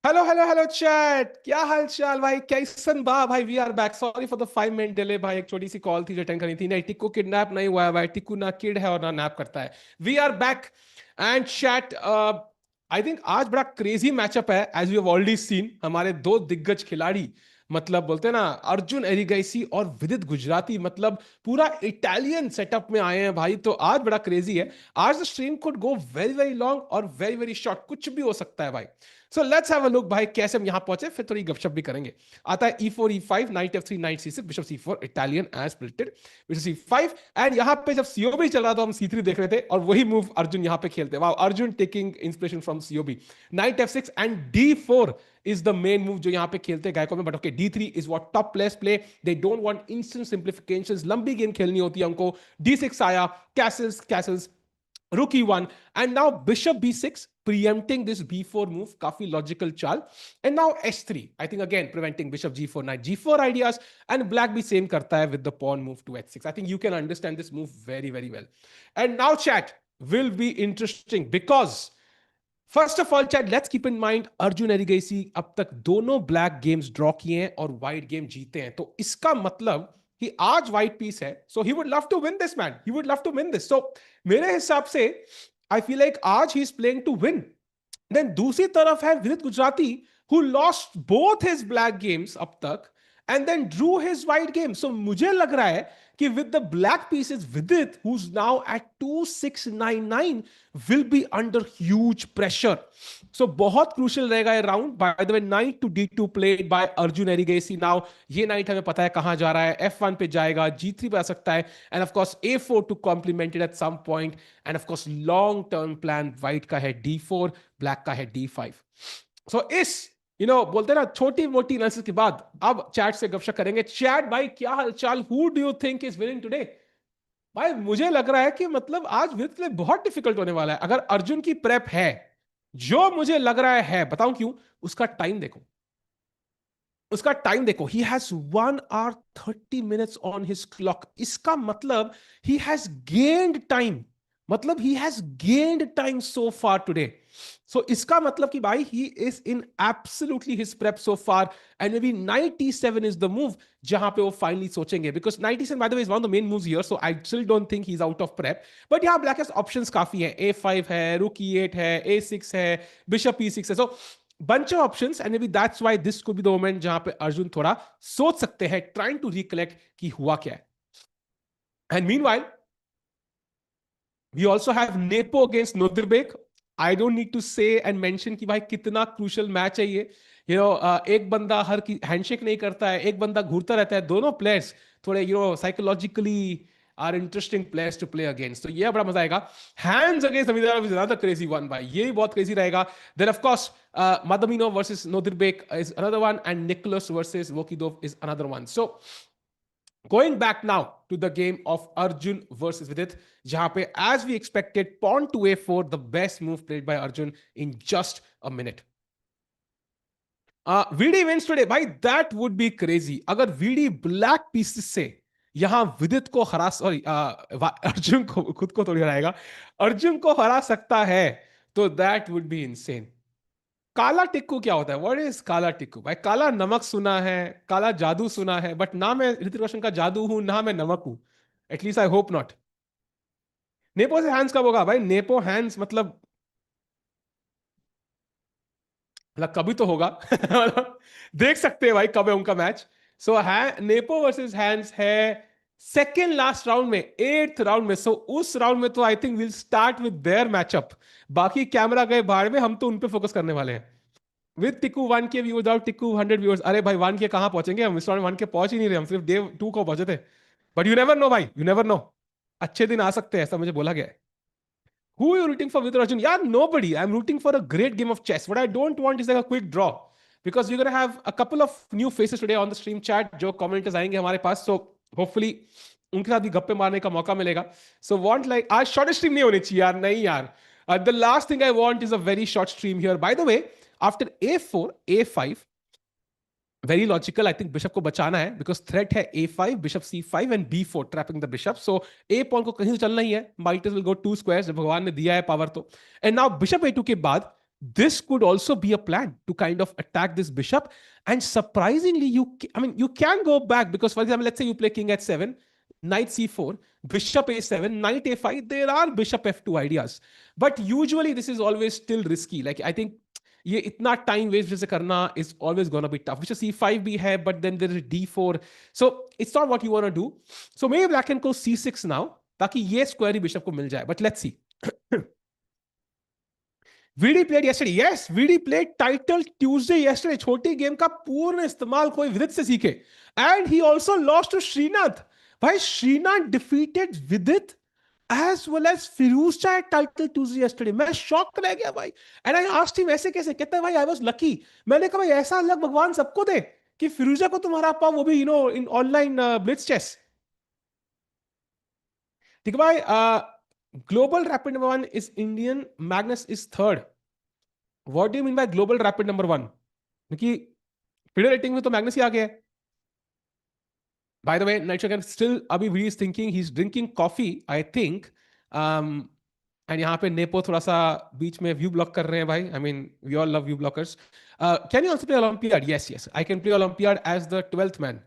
Hello hello hello chat, क्या हाल चाल भाई? कैसन बा भाई? We are back. Sorry for the 5 minute delay भाई, एक छोटी सी कॉल थी जो अटेंड करनी थी। नहीं, टिक्कू किडनैप नहीं हुआ है भाई। टिक्कू ना किड है और ना नैप करता है। We are back and chat, I think आज बड़ा क्रेजी मैचअप है। As we have already seen, हमारे दो दिग्गज खिलाड़ी, मतलब बोलते हैं ना, अर्जुन एरिगैसी और विदित गुजराती, मतलब पूरा इटालियन सेटअप में आए हैं भाई। तो आज बड़ा क्रेजी है। आज the stream could go very very long और वेरी वेरी शॉर्ट, कुछ भी हो सकता है भाई। So let's have a look भाई, कैसे हम यहां पहुंचे, फिर थोड़ी गपशप भी करेंगे। आता है E4 E5 knight F3 knight C6 bishop C4 Italian as predicted, bishop C5। And यहां पे जब सीओबी चल रहा था हम C3 देख रहे थे, और वही मूव अर्जुन यहां पे खेलते। Wow, Arjun taking inspiration from COB. Night F6 and D4 is the main move जो यहां पे खेलते गायकों में। But okay, D3 is what top players play. They don't want instant simplifications, लंबी गेम खेलनी होती है हमको। D6 आया, castles castles, rook e1, and now bishop b6 preempting this b4 move, काफी logical चाल। And now h3, I think again preventing bishop g4 knight g4 ideas, and black भी same करता है with the pawn move to h6। I think you can understand this move very very well। And now chat will be interesting because first of all chat, let's keep in mind Arjun Erigaisi अब तक दोनों black games draw किए हैं और white game जीते हैं। तो इसका मतलब कि आज व्हाइट पीस है, so he would love to win this man, he would love to win this. So मेरे हिसाब से आई फील लाइक आज he is playing to win. Then दूसरी तरफ है Vidit Gujrathi, who lost both his black games अब तक and then drew his white game. So मुझे लग रहा है कि with the black pieces, Vidit, who's now at 2699, will be under huge pressure. So बहुत crucial रहेगा ये round. By the way, knight to D2 played by Arjun Erigesi. Now ये knight हमें पता है कहाँ जा रहा है, F1 पे जाएगा, G3 पे आ सकता है, and of course A4 to complement it at some point, and of course long term plan white का है D4, black का है D5. So इस बोलते हैं ना, छोटी मोटी एनालिसिस के बाद अब चैट से गपशप करेंगे। चैट भाई, क्या हालचाल? Who do you think is winning today? भाई मुझे लग रहा है कि मतलब आज विनित के लिए बहुत डिफिकल्ट होने वाला है। अगर अर्जुन की प्रेप है, जो मुझे लग रहा है, बताऊं क्यों? उसका टाइम देखो, उसका टाइम देखो। He has 1 hour 30 minutes on his clock. इसका मतलब ही हैज गेन्ड टाइम, मतलब he has gained time so far today. So इसका मतलब कि भाई he is in absolutely his prep so far, and maybe 97 is the move जहां पे वो फाइनली सोचेंगे। Because 97 by the way is one of the main moves here, so I still don't think he is out of prep. But यहां black options काफी है। A5 है, रुक E8 है, A6 है, बिशप E6 है। सो bunch of options, and maybe that's why this could be the moment जहां पे अर्जुन थोड़ा सोच सकते हैं, trying to recollect कि हुआ क्या है। And meanwhile, we also have Nepo against Nodirbek. I don't need to say and mention कि भाई कितना crucial मैच है ये। एक बंदा हर की हैंडशेक नहीं करता है, एक बंदा घूरता रहता है। दोनों प्लेयर्स थोड़े psychologically are interesting players to play against. तो ये बड़ा मजा आएगा। Hans against Amitabh is another crazy one भाई, ये भी बहुत क्रेजी रहेगा। Then of course Madamino versus Nodirbek is another one, and Nicholas versus Vokidov is another one. So going back now to the game of Arjun versus Vidit, jahan pe, as we expected, pawn to A4, the best move played by Arjun in just a minute. VD wins today भाई, that would be crazy अगर VD black pieces से यहां विदित को हरा, sorry Arjun को, खुद को थोड़ी हराएगा, अर्जुन को हरा सकता है, तो दैट वुड बी इनसेन। काला टिक्कू क्या होता है? व्हाट इज काला टिक्कू भाई? काला नमक सुना है, काला जादू सुना है, बट ना मैं ऋतिक रोशन का जादू हूं, ना मैं नमक हूं। At least I hope not. Nepo से हैंड्स कब होगा भाई? नेपो हैंड्स मतलब कभी तो होगा। देख सकते हैं भाई कब है उनका मैच। सो है नेपो वर्सेस हैंड्स है सेकेंड लास्ट राउंड में, 8th राउंड में। सो उस राउंड में तो I think will start with their matchup. बाकी कैमरा गए बाहर में, हम तो उन पे फोकस करने वाले हैं। With Tikku 1K viewers, out Tikku 100 viewers. अरे भाई 1K कहां पहुंचेंगे हम? इस राउंड 1K पहुंच ही नहीं रहे, हम सिर्फ डे 2 को पहुंचे थे। बट यू नेवर नो भाई, यू नेवर नो, अच्छे दिन आ सकते हैं, ऐसा मुझे बोला गया है। Who are you rooting for with Arjun? Yeah, nobody. I'm rooting for a great game of chess. What I don't want is like a quick draw. Because you're going to have a couple of new faces today on the stream chat. जो commenters आएंगे हमारे पास. So hopefully उनके साथ भी गप्पे मारने का मौका मिलेगा. So want like, आज short stream नहीं होनी चाहिए यार, नहीं यार. The last thing I want is a very short stream here. By the way, after A4, A5, very logical, I think bishop को बचाना है, because threat है A5, bishop C5 and B4 trapping the bishop. So A pawn को कहीं से चलना ही है, might as well go 2 squares, जब भगवान ने दिया है पावर तो। And now bishop A2 के बाद This could also be a plan to kind of attack this bishop. And surprisingly, you can go back because, for example, let's say you play king h7, knight c4, bishop a7, knight a5. There are bishop f2 ideas, but usually this is always still risky. Like I think ये इतना time waste जैसे करना is always gonna be tough. Bishop c5 भी है, but then there is d4. So it's not what you want to do. So maybe black can go c6 now, ताकि ये square ही bishop को मिल जाए. But let's see. VD played yesterday. Yes, VD played Title Tuesday yesterday. छोटी game का पूर्ण इस्तेमाल कोई विदित से सीखे. And he also lost to Srinath. भाई Srinath defeated Vidit as well as Firouzja at Title Tuesday yesterday. मैं शॉक रह गया भाई. And I asked him ऐसे कैसे. कहता है भाई I was lucky. मैंने कहा भाई ऐसा लक भगवान सबको दे कि फिरोजा को तुम हरा पाओ, वो भी in online blitz chess. ठीक है भाई. Global rapid number one is Indian. Magnus is third. What do you mean by global rapid number one? क्योंकि फिडे रेटिंग में तो मैग्नस ही आ गया है. By the way, Nitro can still अभी he is thinking he's drinking coffee, I think. And यहाँ पे nepo थोड़ा सा बीच में व्यू ब्लॉक कर रहे हैं भाई. I mean, we all love view blockers. Can you also play Olympiad? Yes, yes. I can play Olympiad as the 12th man.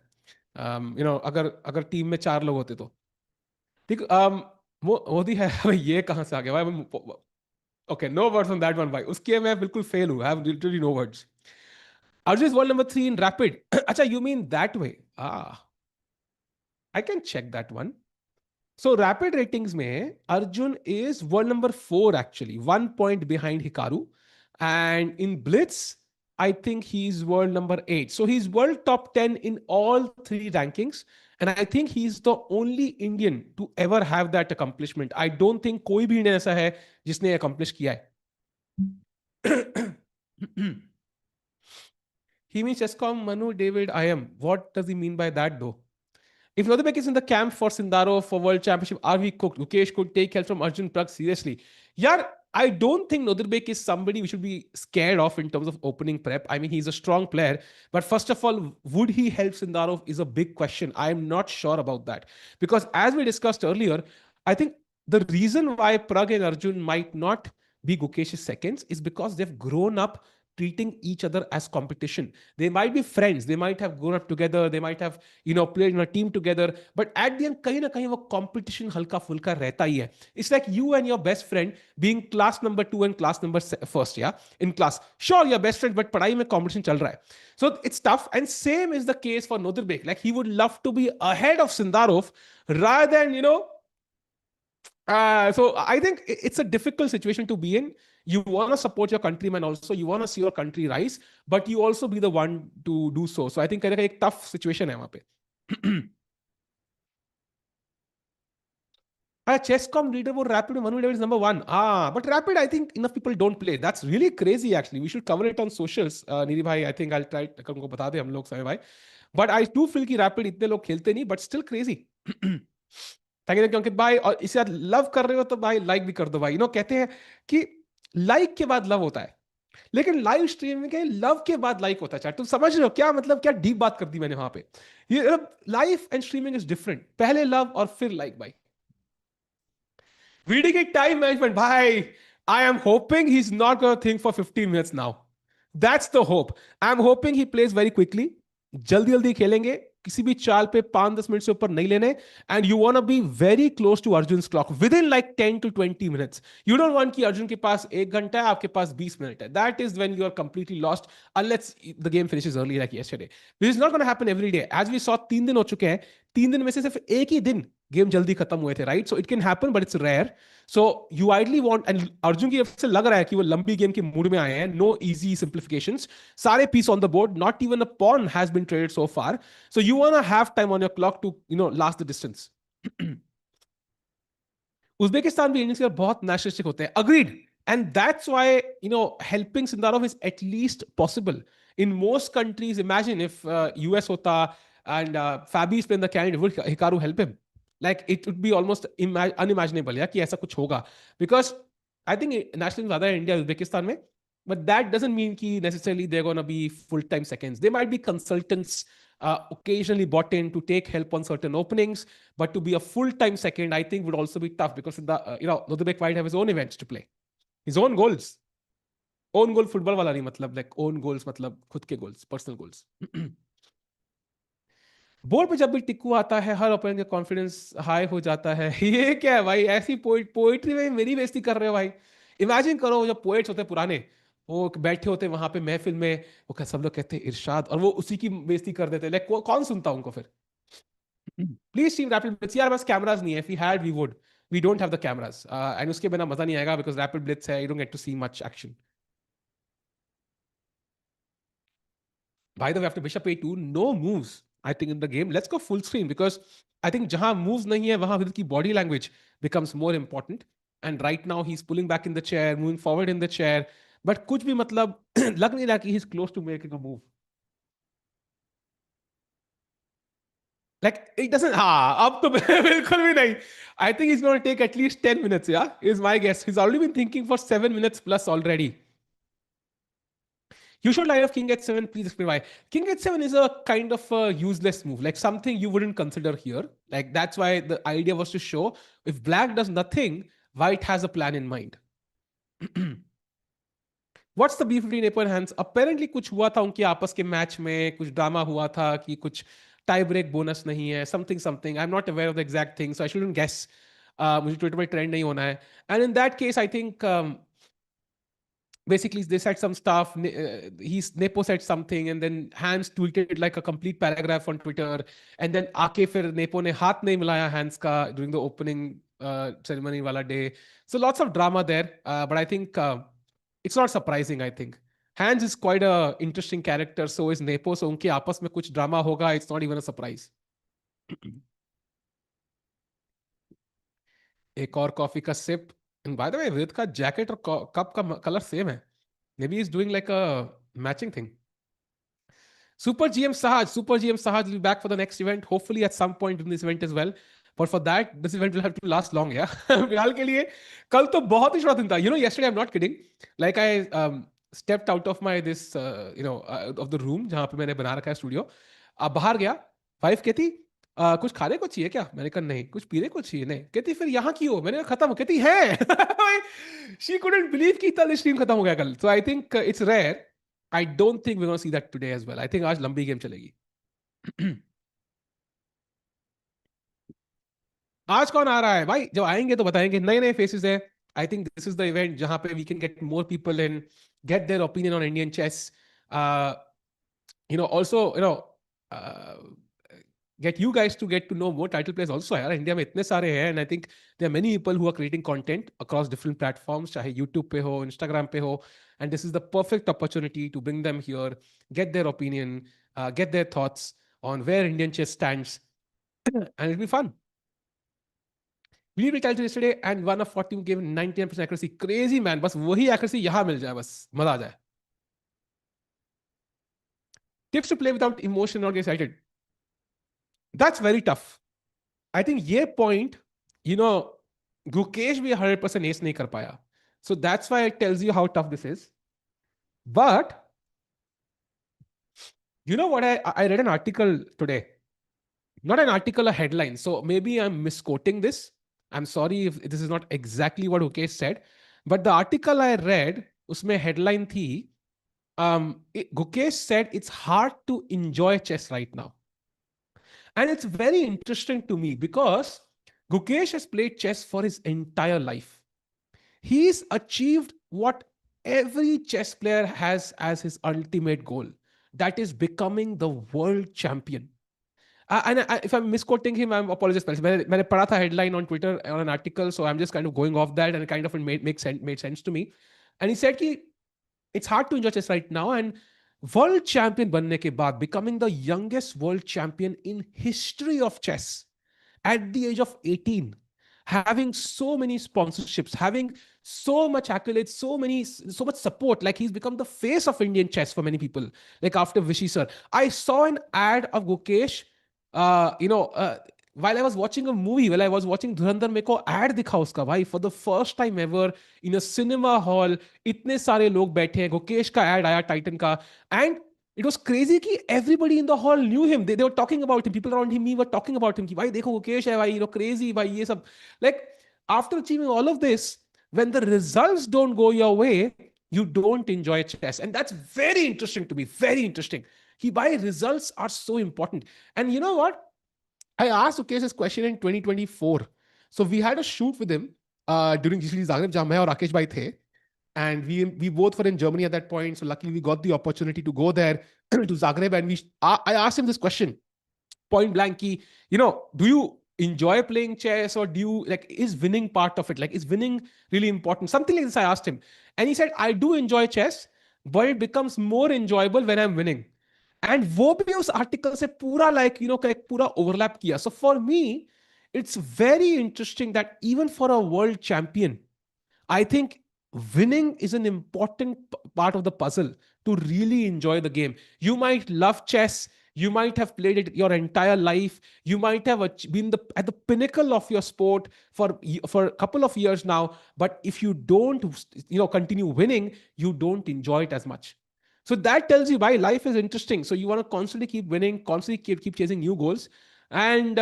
अगर टीम में 4 लोग होते तो. ठीक. मोदी है भाई. ये कहाँ से आ गया भाई? Okay, no words on that one भाई. उसके मैं बिल्कुल फेल हूँ. I have literally no words. Arjun is world number 3 in rapid. Acha, you mean that way? I can check that one. So rapid ratings mein Arjun is world number 4 actually, 1 point behind Hikaru. And in Blitz, I think he's world number 8. So he's world top 10 in all 3 rankings. And I think he's the only Indian to ever have that accomplishment. I don't think कोई भी Indian ऐसा है जिसने accomplish किया है. He means Chesscom, Manu, David, I am. What does he mean by that though? If Nodirbek is in the camp for Sindaro for World Championship, are we cooked? Mukesh could take help from Arjun Prag seriously. Yeah, I don't think Nodirbek is somebody we should be scared of in terms of opening prep. I mean, he's a strong player. But first of all, would he help Sindarov is a big question. I'm not sure about that. Because as we discussed earlier, I think the reason why Prag and Arjun might not be Gukesh's seconds is because they've grown up treating each other as competition. They might be friends, they might have grown up together, they might have played in a team together, but at the end kahin na kahin wo competition halka fulka rehta hi hai. It's like you and your best friend being class number 2 and class number first, yeah, in class. Sure, you're best friends, but padhai mein competition chal raha hai. So it's tough, and same is the case for Nodirbek. Like he would love to be ahead of Sindarov rather than so I think it's a difficult situation to be in. You want to support your countrymen also. You want to see your country rise, but you also be the one to do so. So I think kind of a tough situation है वहाँ पे. Chesscom leaderboard rapid Manu David is number 1. But rapid I think enough people don't play. That's really crazy actually. We should cover it on socials. Nidhi bhai, I think I'll try उनको बता दे हम लोग समय भाई. But I do feel कि rapid इतने लोग खेलते नहीं, but still crazy. ताकि अंकित भाई, और इसे लव कर रहे हो तो भाई लाइक भी कर दो भाई. कहते हैं कि लाइक के बाद लव होता है, लेकिन लाइव स्ट्रीमिंग के लव के बाद लाइक होता है. चैट तुम समझ रहे हो क्या मतलब? क्या डीप बात कर दी मैंने वहां पे. ये life and streaming is different. पहले लव और फिर लाइक भाई. वीडियो की टाइम मैनेजमेंट भाई. I am hoping he is not gonna think for 15 minutes now. That's the hope. I am hoping he plays very quickly. जल्दी जल्दी खेलेंगे, किसी भी चाल पे 5-10 मिनट से ऊपर नहीं लेने. And you want to be very close to Arjun clock within like 10 to 20 minutes. You don't want कि अर्जुन के पास 1 घंटा है, आपके पास 20 मिनट है. That is when you are completely lost unless the game finishes early like yesterday. This is not gonna happen every day. As we saw 3 दिन हो चुके हैं. 3 दिन में से सिर्फ एक ही दिन गेम जल्दी खत्म हुए थे, right? So it can happen but it's rare. So you ideally want, and Arjun की तरफ से लग रहा है कि वो लंबी गेम के मूड में आए हैं. नो इजी सिंप्लीफिकेशंस, सारे piece on the board, not even a pawn has been traded so far. So you want to have time on your clock to last the distance. Uzbekistan भी Indians के बहुत nationalistic होते हैं. Agreed. And that's why helping Sindarov is at least possible. In most countries imagine if US होता and Fabi is playing the candidate, would Hikaru help him? Like it would be almost unimaginable, yeah, कि ऐसा कुछ होगा. Because I think national ज़्यादा है India Uzbekistan में, but that doesn't mean कि necessarily they're gonna be full-time seconds. They might be consultants occasionally brought in to take help on certain openings, but to be a full-time second, I think would also be tough because the Nodirbek might have his own events to play, his own goals. Own goal football वाला नहीं, मतलब like own goals, मतलब खुद के goals, personal goals. Board पे जब भी टिक्कू आता है हर ओपोनेंट का कॉन्फिडेंस हाई हो जाता है। ये क्या है भाई, ऐसी पोइट्री में मेरी बेइज्जती कर रहे हो भाई। इमेजिन करो जो पोएट्स होते हैं पुराने, वो बैठे होते वहां पे महफिल में, सब लोग कहते हैं इरशाद, और वो उसी की बेइज्जती कर देते, लाइक कौन सुनता उनको फिर। प्लीज टीम रैपिड ब्लिट्स, यार बस कैमरास नहीं है, if we had we would, we don't have the cameras, and उसके बिना मजा नहीं आएगा, बिकॉज रैपिड ब्लिट्स है, you don't get to see much action. By the way, after bishop a2, no moves, I think, in the game. Let's go full screen, because I think jahan moves nahi hai, wahan Vidit ki body language becomes more important. And right now he's pulling back in the chair, moving forward in the chair. But kuch bhi matlab lag nahi raha ki he's close to making a move. Like it doesn't. Ha, ab to bilkul bhi nahi. I think he's going to take at least 10 minutes. Yeah, is my guess. He's already been thinking for 7 minutes plus already. You should line up king h7. Please explain why. King h7 is a kind of a useless move, like something you wouldn't consider here. Like that's why the idea was to show if black does nothing, white has a plan in mind. What's the beef between Apo and Hans? Apparently कुछ हुआ था उनके आपस के match में, कुछ drama हुआ था कि कुछ टाई ब्रेक बोनस नहीं है, something something, I am not aware of the exact thing, so I shouldn't guess. मुझे ट्विटर पर ट्रेंड नहीं होना है। And in that case I think basically they said some stuff, he's Nepo said something, and then Hans tweeted like a complete paragraph on Twitter, and then aake fir Nepo ne haath nahi milaya Hans ka during the opening ceremony wala day. So lots of drama there, but I think it's not surprising. I think Hans is quite a interesting character, so is Nepo, so unke aapas mein kuch drama hoga, it's not even a surprise. एक और coffee का sip, and by the way with का jacket और cup का colour same है, maybe he's doing like a matching thing. Super GM Sahaj will be back for the next event, hopefully at some point in this event as well. But for that, this event will have to last long, yeah. फिलहाल के लिए कल तो बहुत ही छोटा दिन था. You know, yesterday I'm not kidding. Like I stepped out of my this of the room जहाँ पे मैंने बना रखा है स्टूडियो. अब बाहर गया, वाइफ कहती कुछ खाने को चाहिए क्या? मैंने कहा नहीं. कुछ पीने को चाहिए? नहीं. कहती फिर यहाँ की हो? मैंने कहा खत्म. कहती है. She couldn't believe कि इतना स्ट्रीम खत्म हो गया कल. So I think it's rare. I don't think we're going to see that today as well. I think आज लंबी गेम चलेगी. आज कौन आ रहा है भाई? जब आएंगे तो बताएंगे. नए नए फेसेस है. I think this is the event जहां पे we can get more people in, get their opinion on Indian chess. Uh, also, uh, get you guys to get to know more title players also. यार India में इतने सारे हैं, and I think there are many people who are creating content across different platforms, चाहे YouTube पे हो, Instagram पे हो, and this is the perfect opportunity to bring them here, get their opinion, get their thoughts on where Indian chess stands, and it'll be fun. We retaliated yesterday and one of 40 gave 99% accuracy. Crazy man, बस वही accuracy यहाँ मिल जाए, बस मजा आ जाए. Tips to play without emotion or get excited. That's very tough. I think ये point, Gukesh भी 100% ace नहीं कर पाया. So that's why it tells you how tough this is. But you know what? I read an article today. Not an article, a headline. So maybe I'm misquoting this. I'm sorry if this is not exactly what Gukesh said. But the article I read, उसमें headline थी, Gukesh said it's hard to enjoy chess right now. And it's very interesting to me because Gukesh has played chess for his entire life. He's achieved what every chess player has as his ultimate goal. That is becoming the world champion. If I'm misquoting him, I'm apologize. मैंने पढ़ा था headline on Twitter on an article, so I'm just kind of going off that, and it kind of made sense to me. And he said कि it's hard to enjoy chess right now, and world champion बनने के बाद, becoming the youngest world champion in history of chess at the age of 18, having so many sponsorships, having so much accolades, so much support. Like he's become the face of Indian chess for many people. Like after Vishy sir, I saw an ad of Gukesh. While I was watching a movie, while I was watching Dhurandhar, मेरे को ad दिखा उसका भाई, for the first time ever in a cinema hall, इतने सारे लोग बैठे हैं, गुकेश का ad आया टाइटन का, and it was crazy कि everybody in the hall knew him. They were talking about him. People around him, me were talking about him कि भाई देखो गुकेश है भाई, crazy भाई ये सब. Like after achieving all of this, when the results don't go your way, you don't enjoy chess. And that's very interesting to me, very interesting. He by results are so important. And you know what? I asked Ukesh this question in 2024. So we had a shoot with him during GCD Zagreb, जहाँ मैं और राकेश भाई थे. And we both were in Germany at that point. So luckily we got the opportunity to go there to Zagreb. And I asked him this question point blank key, do you enjoy playing chess, or do you like, is winning part of it? Like, is winning really important? Something like this I asked him. And he said, I do enjoy chess, but it becomes more enjoyable when I'm winning. And वो भी उस article से पूरा like का एक पूरा overlap किया. So for me, it's very interesting that even for a world champion, I think winning is an important part of the puzzle to really enjoy the game. You might love chess. You might have played it your entire life. You might have been at the pinnacle of your sport for a couple of years now. But if you don't, continue winning, you don't enjoy it as much. So that tells you why life is interesting. So you want to constantly keep winning, constantly keep chasing new goals. And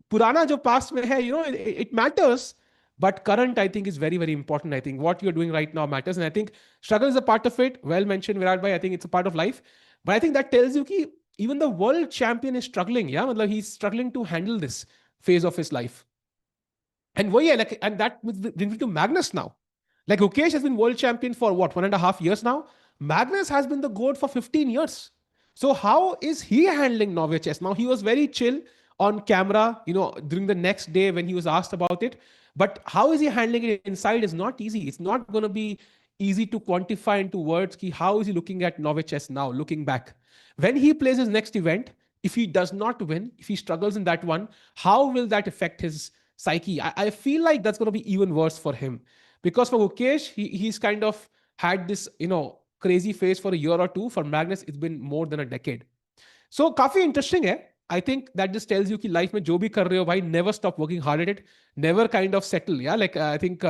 Purana jo past mein hai, it matters. But current, I think, is very, very important. I think what you're doing right now matters. And I think struggle is a part of it. Well mentioned, Virat Bhai. I think it's a part of life. But I think that tells you that even the world champion is struggling. Yeah, he's struggling to handle this phase of his life. And and that brings me to Magnus now. Like Ukesh has been world champion for what, 1.5 years now? Magnus has been the GOAT for 15 years. So how is he handling Norway chess? Now, he was very chill on camera, during the next day when he was asked about it. But how is he handling it inside is not easy. It's not going to be easy to quantify into words. How is he looking at Norway chess now, looking back? When he plays his next event, if he does not win, if he struggles in that one, how will that affect his psyche? I feel like that's going to be even worse for him. Because for Mukesh, he's kind of had this, crazy phase for a year or two. For Magnus, it's been more than a decade. So, काफी interesting है. I think that just tells you कि life में जो भी कर रहे हो भाई, never stop working hard at it. Never kind of settle. Yeah, like I think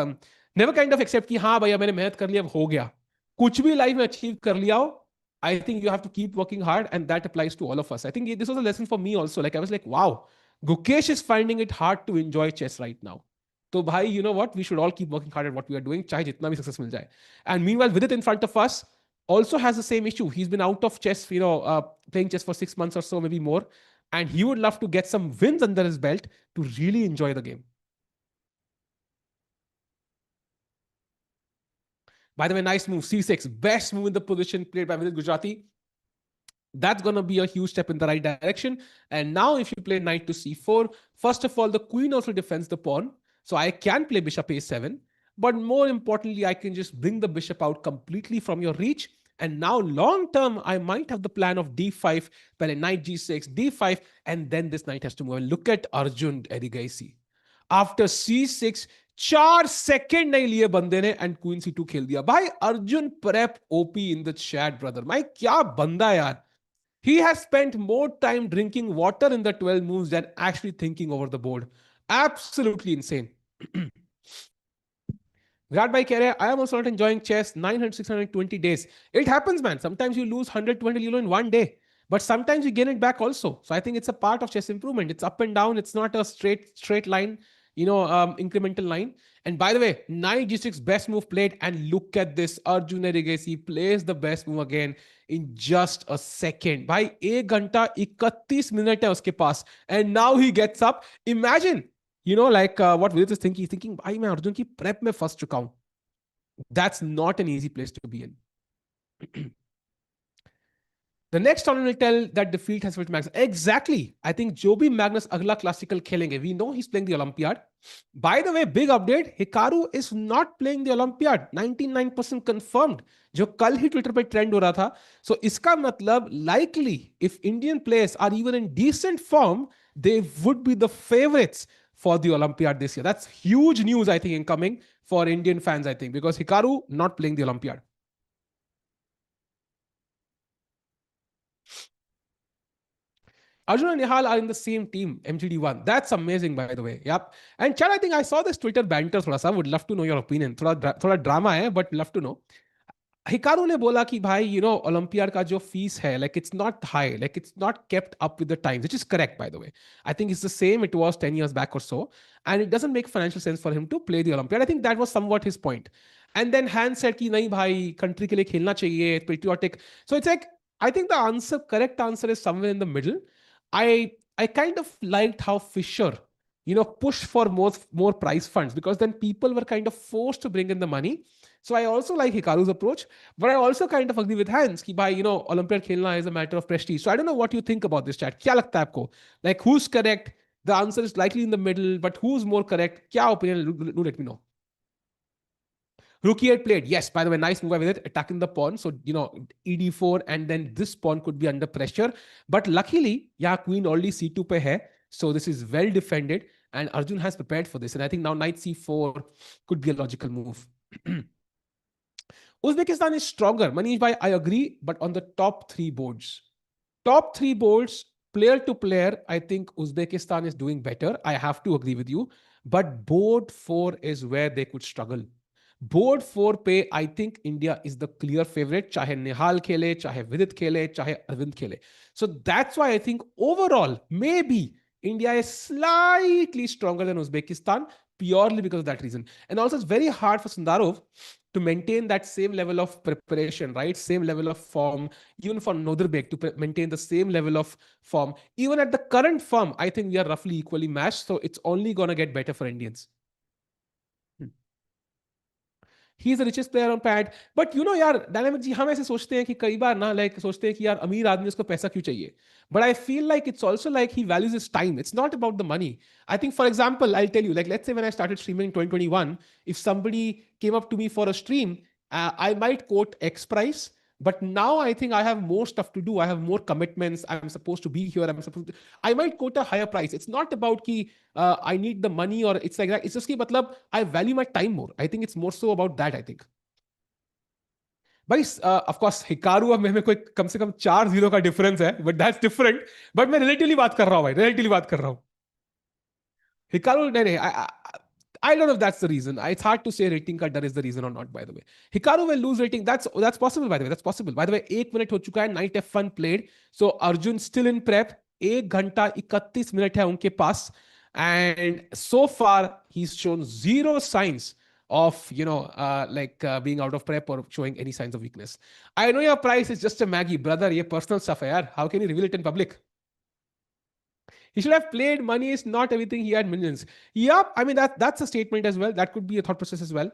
never kind of accept कि हाँ भैया मैंने मेहनत कर लिया अब हो गया. कुछ भी life में achieve कर लिया हो, I think you have to keep working hard, and that applies to all of us. I think this was a lesson for me also. Like I was like, wow, Gukesh is finding it hard to enjoy chess right now. So, bhai, you know what? We should all keep working hard at what we are doing, चाहे जितना भी success मिल जाए. And meanwhile, Vidit in front of us also has the same issue. He's been out of chess, playing chess for 6 months or so, maybe more. And he would love to get some wins under his belt to really enjoy the game. By the way, nice move. C6, best move in the position played by Vidit Gujarati. That's going to be a huge step in the right direction. And now if you play knight to c4, first of all, the queen also defends the pawn. So I can play bishop a7. But more importantly, I can just bring the bishop out completely from your reach. And now long term, I might have the plan of d5, pele knight g6, d5, and then this knight has to move. And look at Arjun Erigaisi. After c6, 4 second नहीं लिए बंदे ने and queen c2 खेल दिया. भाई Arjun prep OP in the chat brother. भाई क्या बंदा है यार. He has spent more time drinking water in the 12 moves than actually thinking over the board. Absolutely insane. Virat Bhai keh rahe, I am also not enjoying chess. 900, 620 days. It happens, man. Sometimes you lose 120 kilo in one day. But sometimes you gain it back also. So I think it's a part of chess improvement. It's up and down. It's not a straight line, incremental line. And by the way, knight g6, best move played. And look at this. Arjun Erigesi plays the best move again in just a second. Bhai, 1 घंटा 31 minute hai uske paas. And now he gets up. Imagine, what Vidit is thinking. He's thinking, bhai, main Arjun ki prep mein fas chuka hu. That's not an easy place to be in. The next tournament will tell that defeat has felt Magnus. Exactly. I think जो भी Magnus अगला classical खेलेंगे, we know he's playing the Olympiad. By the way, big update, Hikaru is not playing the Olympiad. 99% confirmed. जो कल ही Twitter पे trend हो रहा था. So इसका मतलब likely, if Indian players are even in decent form, they would be the favorites for the Olympiad this year. That's huge news, I think, incoming for Indian fans, I think, because Hikaru not playing the Olympiad. Arjun and Nihal are in the same team, MGD1. That's amazing, by the way. Yep. And Chad, I think I saw this Twitter banter थोड़ा सा. Would love to know your opinion. थोड़ा drama है, but love to know. Hikaru ने बोला कि भाई, Olympiad का जो fees है, like it's not high, like it's not kept up with the times, which is correct, by the way. I think it's the same it was 10 years back or so. And it doesn't make financial sense for him to play the Olympiad. I think that was somewhat his point. And then Han said कि नहीं भाई country के लिए खेलना चाहिए, patriotic. So it's like, I think the correct answer is somewhere in the middle. I kind of liked how Fisher, pushed for more prize funds, because then people were kind of forced to bring in the money. So I also like Hikaru's approach, but I also kind of agree with Hans कि भाई Olympiad खेलना is a matter of prestige. So I don't know what you think about this, chat. क्या लगता है आपको? Like, who's correct? The answer is likely in the middle, but who's more correct? क्या opinion? Do let me know. Rookie had played. Yes, by the way, nice move with it, attacking the pawn. So, ED4, and then this pawn could be under pressure. But luckily, yeah, queen already C2 pe hai. So this is well defended. And Arjun has prepared for this. And I think now knight C4 could be a logical move. Uzbekistan is stronger. Manish bhai, I agree. But on the top three boards, player to player, I think Uzbekistan is doing better. I have to agree with you. But board 4 is where they could struggle. Board 4 पे I think India is the clear favourite, चाहे निहाल खेले, चाहे विदित खेले, चाहे अरविंद खेले. So that's why I think overall may be India is slightly stronger than Uzbekistan purely because of that reason. And also, it's very hard for Sundarov to maintain that same level of preparation, right? Same level of form. Even for Nodirbek to maintain the same level of form. Even at the current form, I think we are roughly equally matched. So it's only going to get better for Indians. He is the richest player on pad. But यार dynamic जी, हम ऐसे सोचते हैं कि कई बार ना, like सोचते हैं कि यार अमीर आदमी, उसको पैसा क्यों चाहिए. But I feel like it's also like he values is time. It's not about the money. I think for example I tell you, like let's say when I started streaming in 2021, if somebody came up to me for a stream, I might quote X price. But now I think I have more stuff to do. I have more commitments. I'm supposed to be here. I might quote a higher price. It's not about ki I need the money or it's like that. It's just ki matlab, I value my time more. I think it's more so about that, I think. भाई of course Hikaru में कोई कम से कम 4-0 का difference है, but that's different. But मैं relatively बात कर रहा हूँ भाई, रिलेटिवली बात कर रहा हूँ. Hikaru, I don't know if that's the reason. It's hard to say rating ka dar is the reason or not, by the way. Hikaru will lose rating. That's possible, by the way. That's possible. By the way, 1 minute ho chuka hai. Knight F1 played. So Arjun still in prep. 1 घंटा 31 minute है उनके पास. And so far, he's shown zero signs of, being out of prep or showing any signs of weakness. I know your price is just a Maggie. Brother, ye personal stuff hai yaar. How can you reveal it in public? He should have played. Money is not everything. He had millions. Yeah, I mean, that's a statement as well. That could be a thought process as well.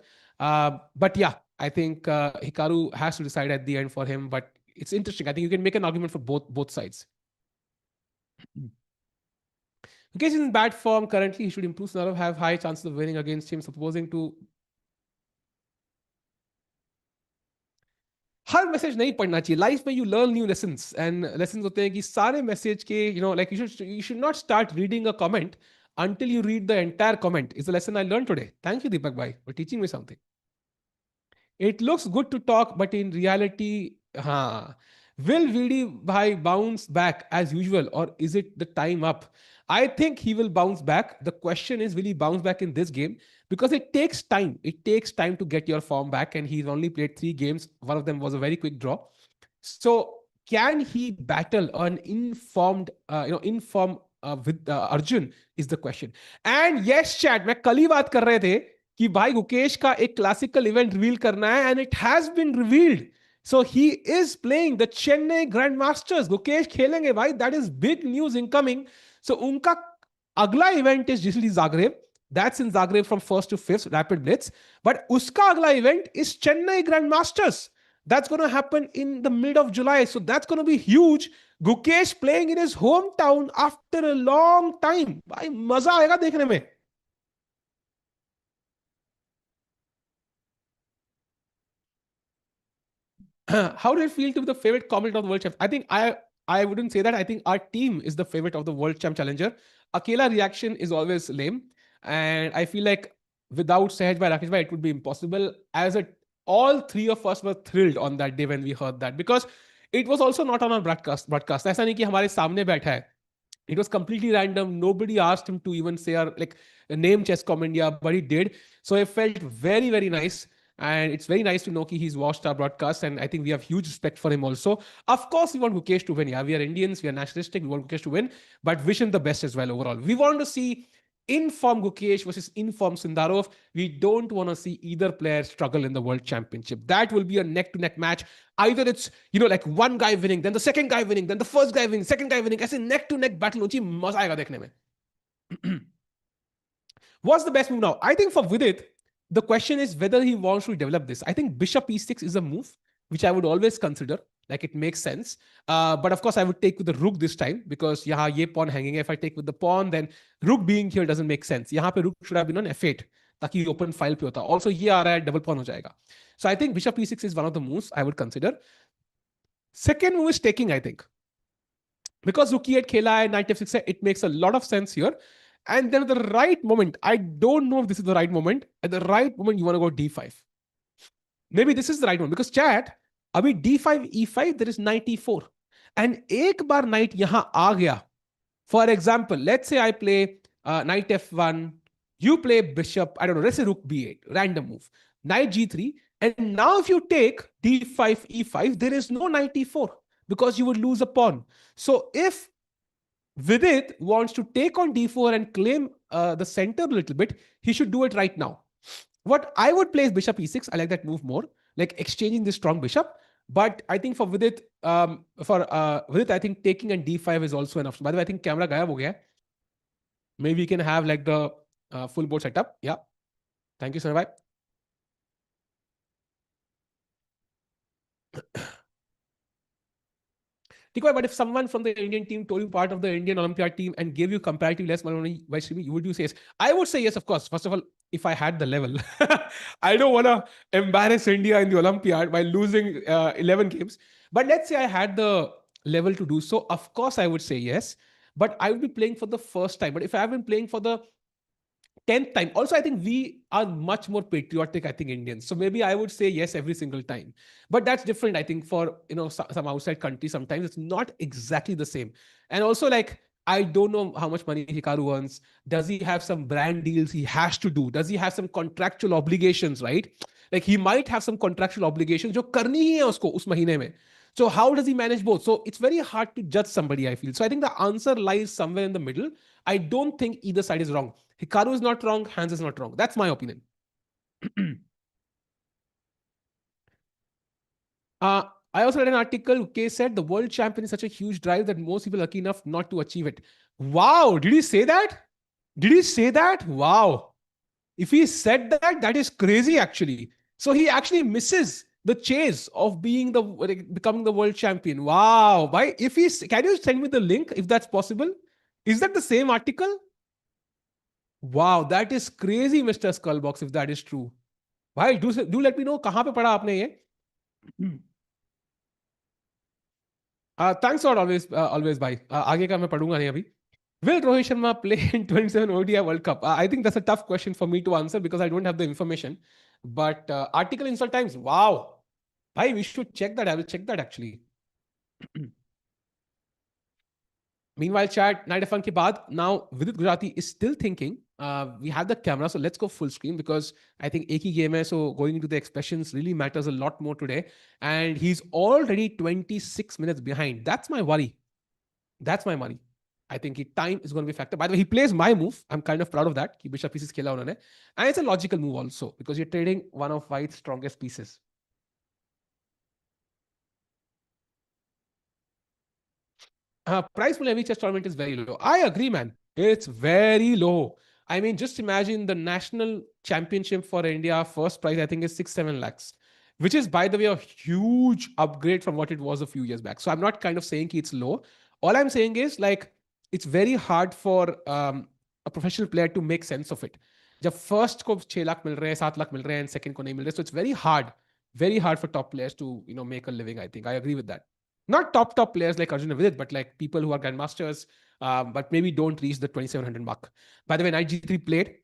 But yeah, I think Hikaru has to decide at the end for him. But it's interesting. I think you can make an argument for both sides. Mukesh is in bad form currently. He should improve. Sundarov have high chances of winning against him. Supposing to her message नहीं पढ़ना चाहिए life में. You learn new lessons, and lessons होते हैं कि सारे message के like you should not start reading a comment until you read the entire comment. Is the lesson I learned today. Thank you, Deepak bhai, for teaching me something. It looks good to talk, but in reality, will VD bhai bounce back as usual, or is it the time up? I think he will bounce back. The question is, will he bounce back in this game? Because it takes time. It takes time to get your form back, and he's only played 3 games. One of them was a very quick draw. So can he battle an informed, with Arjun is the question. And yes, chat, मैं कल ही बात कर रहे थे कि भाई गुकेश का एक क्लासिकल इवेंट रिवील करना है, and it has been revealed. So he is playing the Chennai Grandmasters. Gukesh खेलेंगे भाई. That is big news incoming. So उनका अगला event is usually Zagreb. That's in Zagreb from 1st to 5th, Rapid Blitz. But uska agla event is Chennai Grandmasters. That's going to happen in the mid of July. So that's going to be huge. Gukesh playing in his hometown after a long time. भाई मजा आएगा देखने में. How do you feel to be the favorite commentator of the World Champ? I think I wouldn't say that. I think our team is the favorite of the World Champ Challenger. Akela reaction is always lame. And I feel like without Sahaj by Rakesh bhai, it would be impossible. All 3 of us were thrilled on that day when we heard that, because it was also not on our broadcast. ऐसा नहीं कि हमारे सामने बैठा है. It was completely random. Nobody asked him to even say our name Chesscom India, but he did. So it felt very, very nice. And it's very nice to know he's watched our broadcast, and I think we have huge respect for him also. Of course, we want Mukesh to win. Yeah, we are Indians, we are nationalistic, we want Mukesh to win, but wish him the best as well overall. We want to see In-form Gukesh versus in-form Sundarov. We don't want to see either player struggle in the World Championship. That will be a neck-to-neck match. Either it's, like one guy winning, then the second guy winning, then the first guy winning, second guy winning. ऐसे neck-to-neck battle होनी चाहिए, मजा आएगा देखने में. What's the best move now? I think for Vidit, the question is whether he wants to develop this. I think Bishop E6 is a move which I would always consider. Like it makes sense. But of course, I would take with the rook this time because yahan ye pawn hanging. If I take with the pawn, then rook being here doesn't make sense. Yahan pe rook should have been on f8 ताकि open file पे होता. Also ये आ रहा है double pawn हो जाएगा. So I think Bishop E6 is one of the moves I would consider. Second move is taking, I think. Because rook e8 खेला है, knight f6 है, it makes a lot of sense here. And then at the right moment, I don't know if this is the right moment. At the right moment, you want to go d5. Maybe this is the right one because chat, abhi d5, e5, there is knight e4. And ek bar knight yahan aa gaya. For example, let's say I play knight f1, you play bishop, I don't know, let's say rook b8, random move. Knight g3. And now if you take d5, e5, there is no knight e4 because you would lose a pawn. So if Vidit wants to take on d4 and claim the center a little bit, he should do it right now. What I would play is bishop e6. I like that move more, like exchanging this strong bishop. But I think for Vidit, I think taking on d5 is also an option. By the way, I think camera gayab ho gaya. Maybe we can have like the full board setup. Yeah. Thank you, Sarabhai. But if someone from the Indian team told you part of the Indian Olympiad team and gave you comparatively less money by streaming, would you say yes? I would say yes, of course. First of all, if I had the level, I don't want to embarrass India in the Olympiad by losing 11 games. But let's say I had the level to do so. Of course, I would say yes. But I would be playing for the first time. But if I have been playing for the 10th time. Also, I think we are much more patriotic, I think, Indians. So maybe I would say yes every single time. But that's different, I think, for some outside countries. Sometimes it's not exactly the same. And also, like, I don't know how much money Hikaru earns. Does he have some brand deals he has to do? Does he have some contractual obligations, right? Like he might have some contractual obligations जो करनी ही है उसको उस महीने में. So how does he manage both? So it's very hard to judge somebody, I feel. So I think the answer lies somewhere in the middle. I don't think either side is wrong. Hikaru is not wrong. Hans is not wrong. That's my opinion. I also read an article. Kay said the world champion is such a huge drive that most people are lucky enough not to achieve it. Wow. Did he say that? Did he say that? Wow. If he said that, that is crazy actually. So he actually misses the chase of becoming the world champion. Wow. Why? Can you send me the link if that's possible? Is that the same article? Wow, that is crazy, Mr. Skullbox, if that is true. Why? Do let me know कहाँ पे पढ़ा आपने ये? Thanks for always bye. आगे का मैं पढ़ूंगा नहीं अभी. Will Rohit Sharma play in 27 ODI World Cup? I think that's a tough question for me to answer because I don't have the information. But article Insult Times, wow. Bhai, we should check that. I will check that actually. Meanwhile, chat, Night F1 ke baad, now Vidit Gujarati is still thinking. We have the camera, so let's go full screen because I think एक ही game hai, so going into the expressions really matters a lot more today. And he's already 26 minutes behind. That's my worry. That's my worry. I think time is going to be a factor. By the way, he plays my move. I'm kind of proud of that. Ki bishop pieces khela unhone. And it's a logical move also because you're trading one of White's strongest pieces. Price pool every chess tournament is very low. I agree, man. It's very low. I mean, just imagine the national championship for India, first prize, I think, is 6-7 lakhs, which is, by the way, a huge upgrade from what it was a few years back. So I'm not kind of saying it's low. All I'm saying is, like, it's very hard for a professional player to make sense of it. जब first को 6 लाख मिल रहे हैं, 7 लाख मिल रहे हैं, and second को नहीं मिल रहे, so it's very hard for top players to make a living. I think I agree with that. Not top players like Arjun and Vidit, but like people who are grandmasters, but maybe don't reach the 2700 mark. By the way, knight g3 played.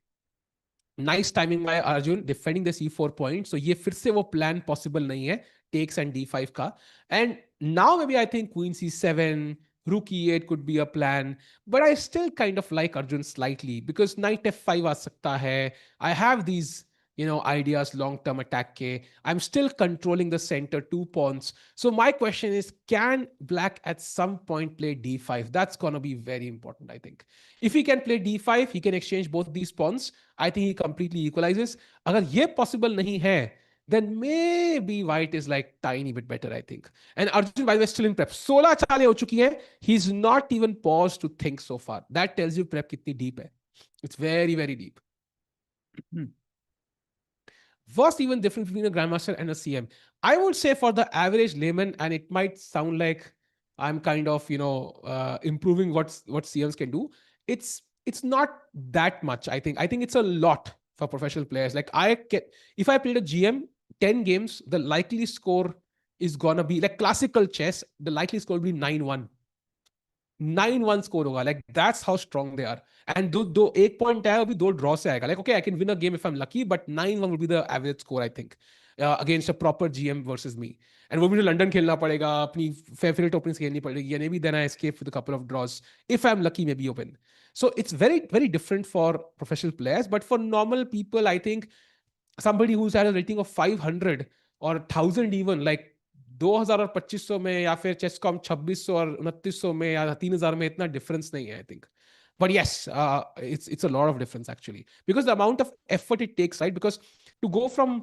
Nice timing by Arjun, defending the c4 point. So ये फिर से वो plan possible नहीं है, takes and d5 का. And now maybe I think queen c7, rook e8 could be a plan. But I still kind of like Arjun slightly because knight f5 आ सकता है. I have these ideas long-term attack K. I'm still controlling the center 2 pawns. So my question is, can black at some point play d5? That's gonna be very important, I think. If he can play d5, he can exchange both these pawns. I think he completely equalizes. Agar ye possible nahi hai, then maybe white is like tiny bit better, I think. And Arjun, by the way, still in prep. 16 चालें हो चुकी हैं. He's not even paused to think so far. That tells you prep kitni deep hai. It's very, very deep. What's even different between a grandmaster and a CM? I would say for the average layman, and it might sound like I'm kind of improving what CMs can do. It's not that much. I think it's a lot for professional players. Like if I played a GM 10 games, the likely score is gonna be like classical chess. The likely score will be 9-1. 9-1 score होगा like that's how strong they are and दो दो एक point है अभी 2 draw से आएगा like okay I can win a game if I am lucky but 9-1 will be the average score I think against a proper GM versus me and वो मुझे London खेलना पड़ेगा अपनी फेवरेट ओपनिंग्स खेलनी पड़ेगी and maybe then I escape with a couple of draws if I am lucky maybe open so it's very very different for professional players but for normal people I think somebody who's had a rating of 500 or 1000 even like 2000 और 2500 में या फिर चेसकॉम 2600 और 2900 में या 3000 में इतना difference नहीं है I think but yes it's a lot of difference actually because the amount of effort it takes right because to go from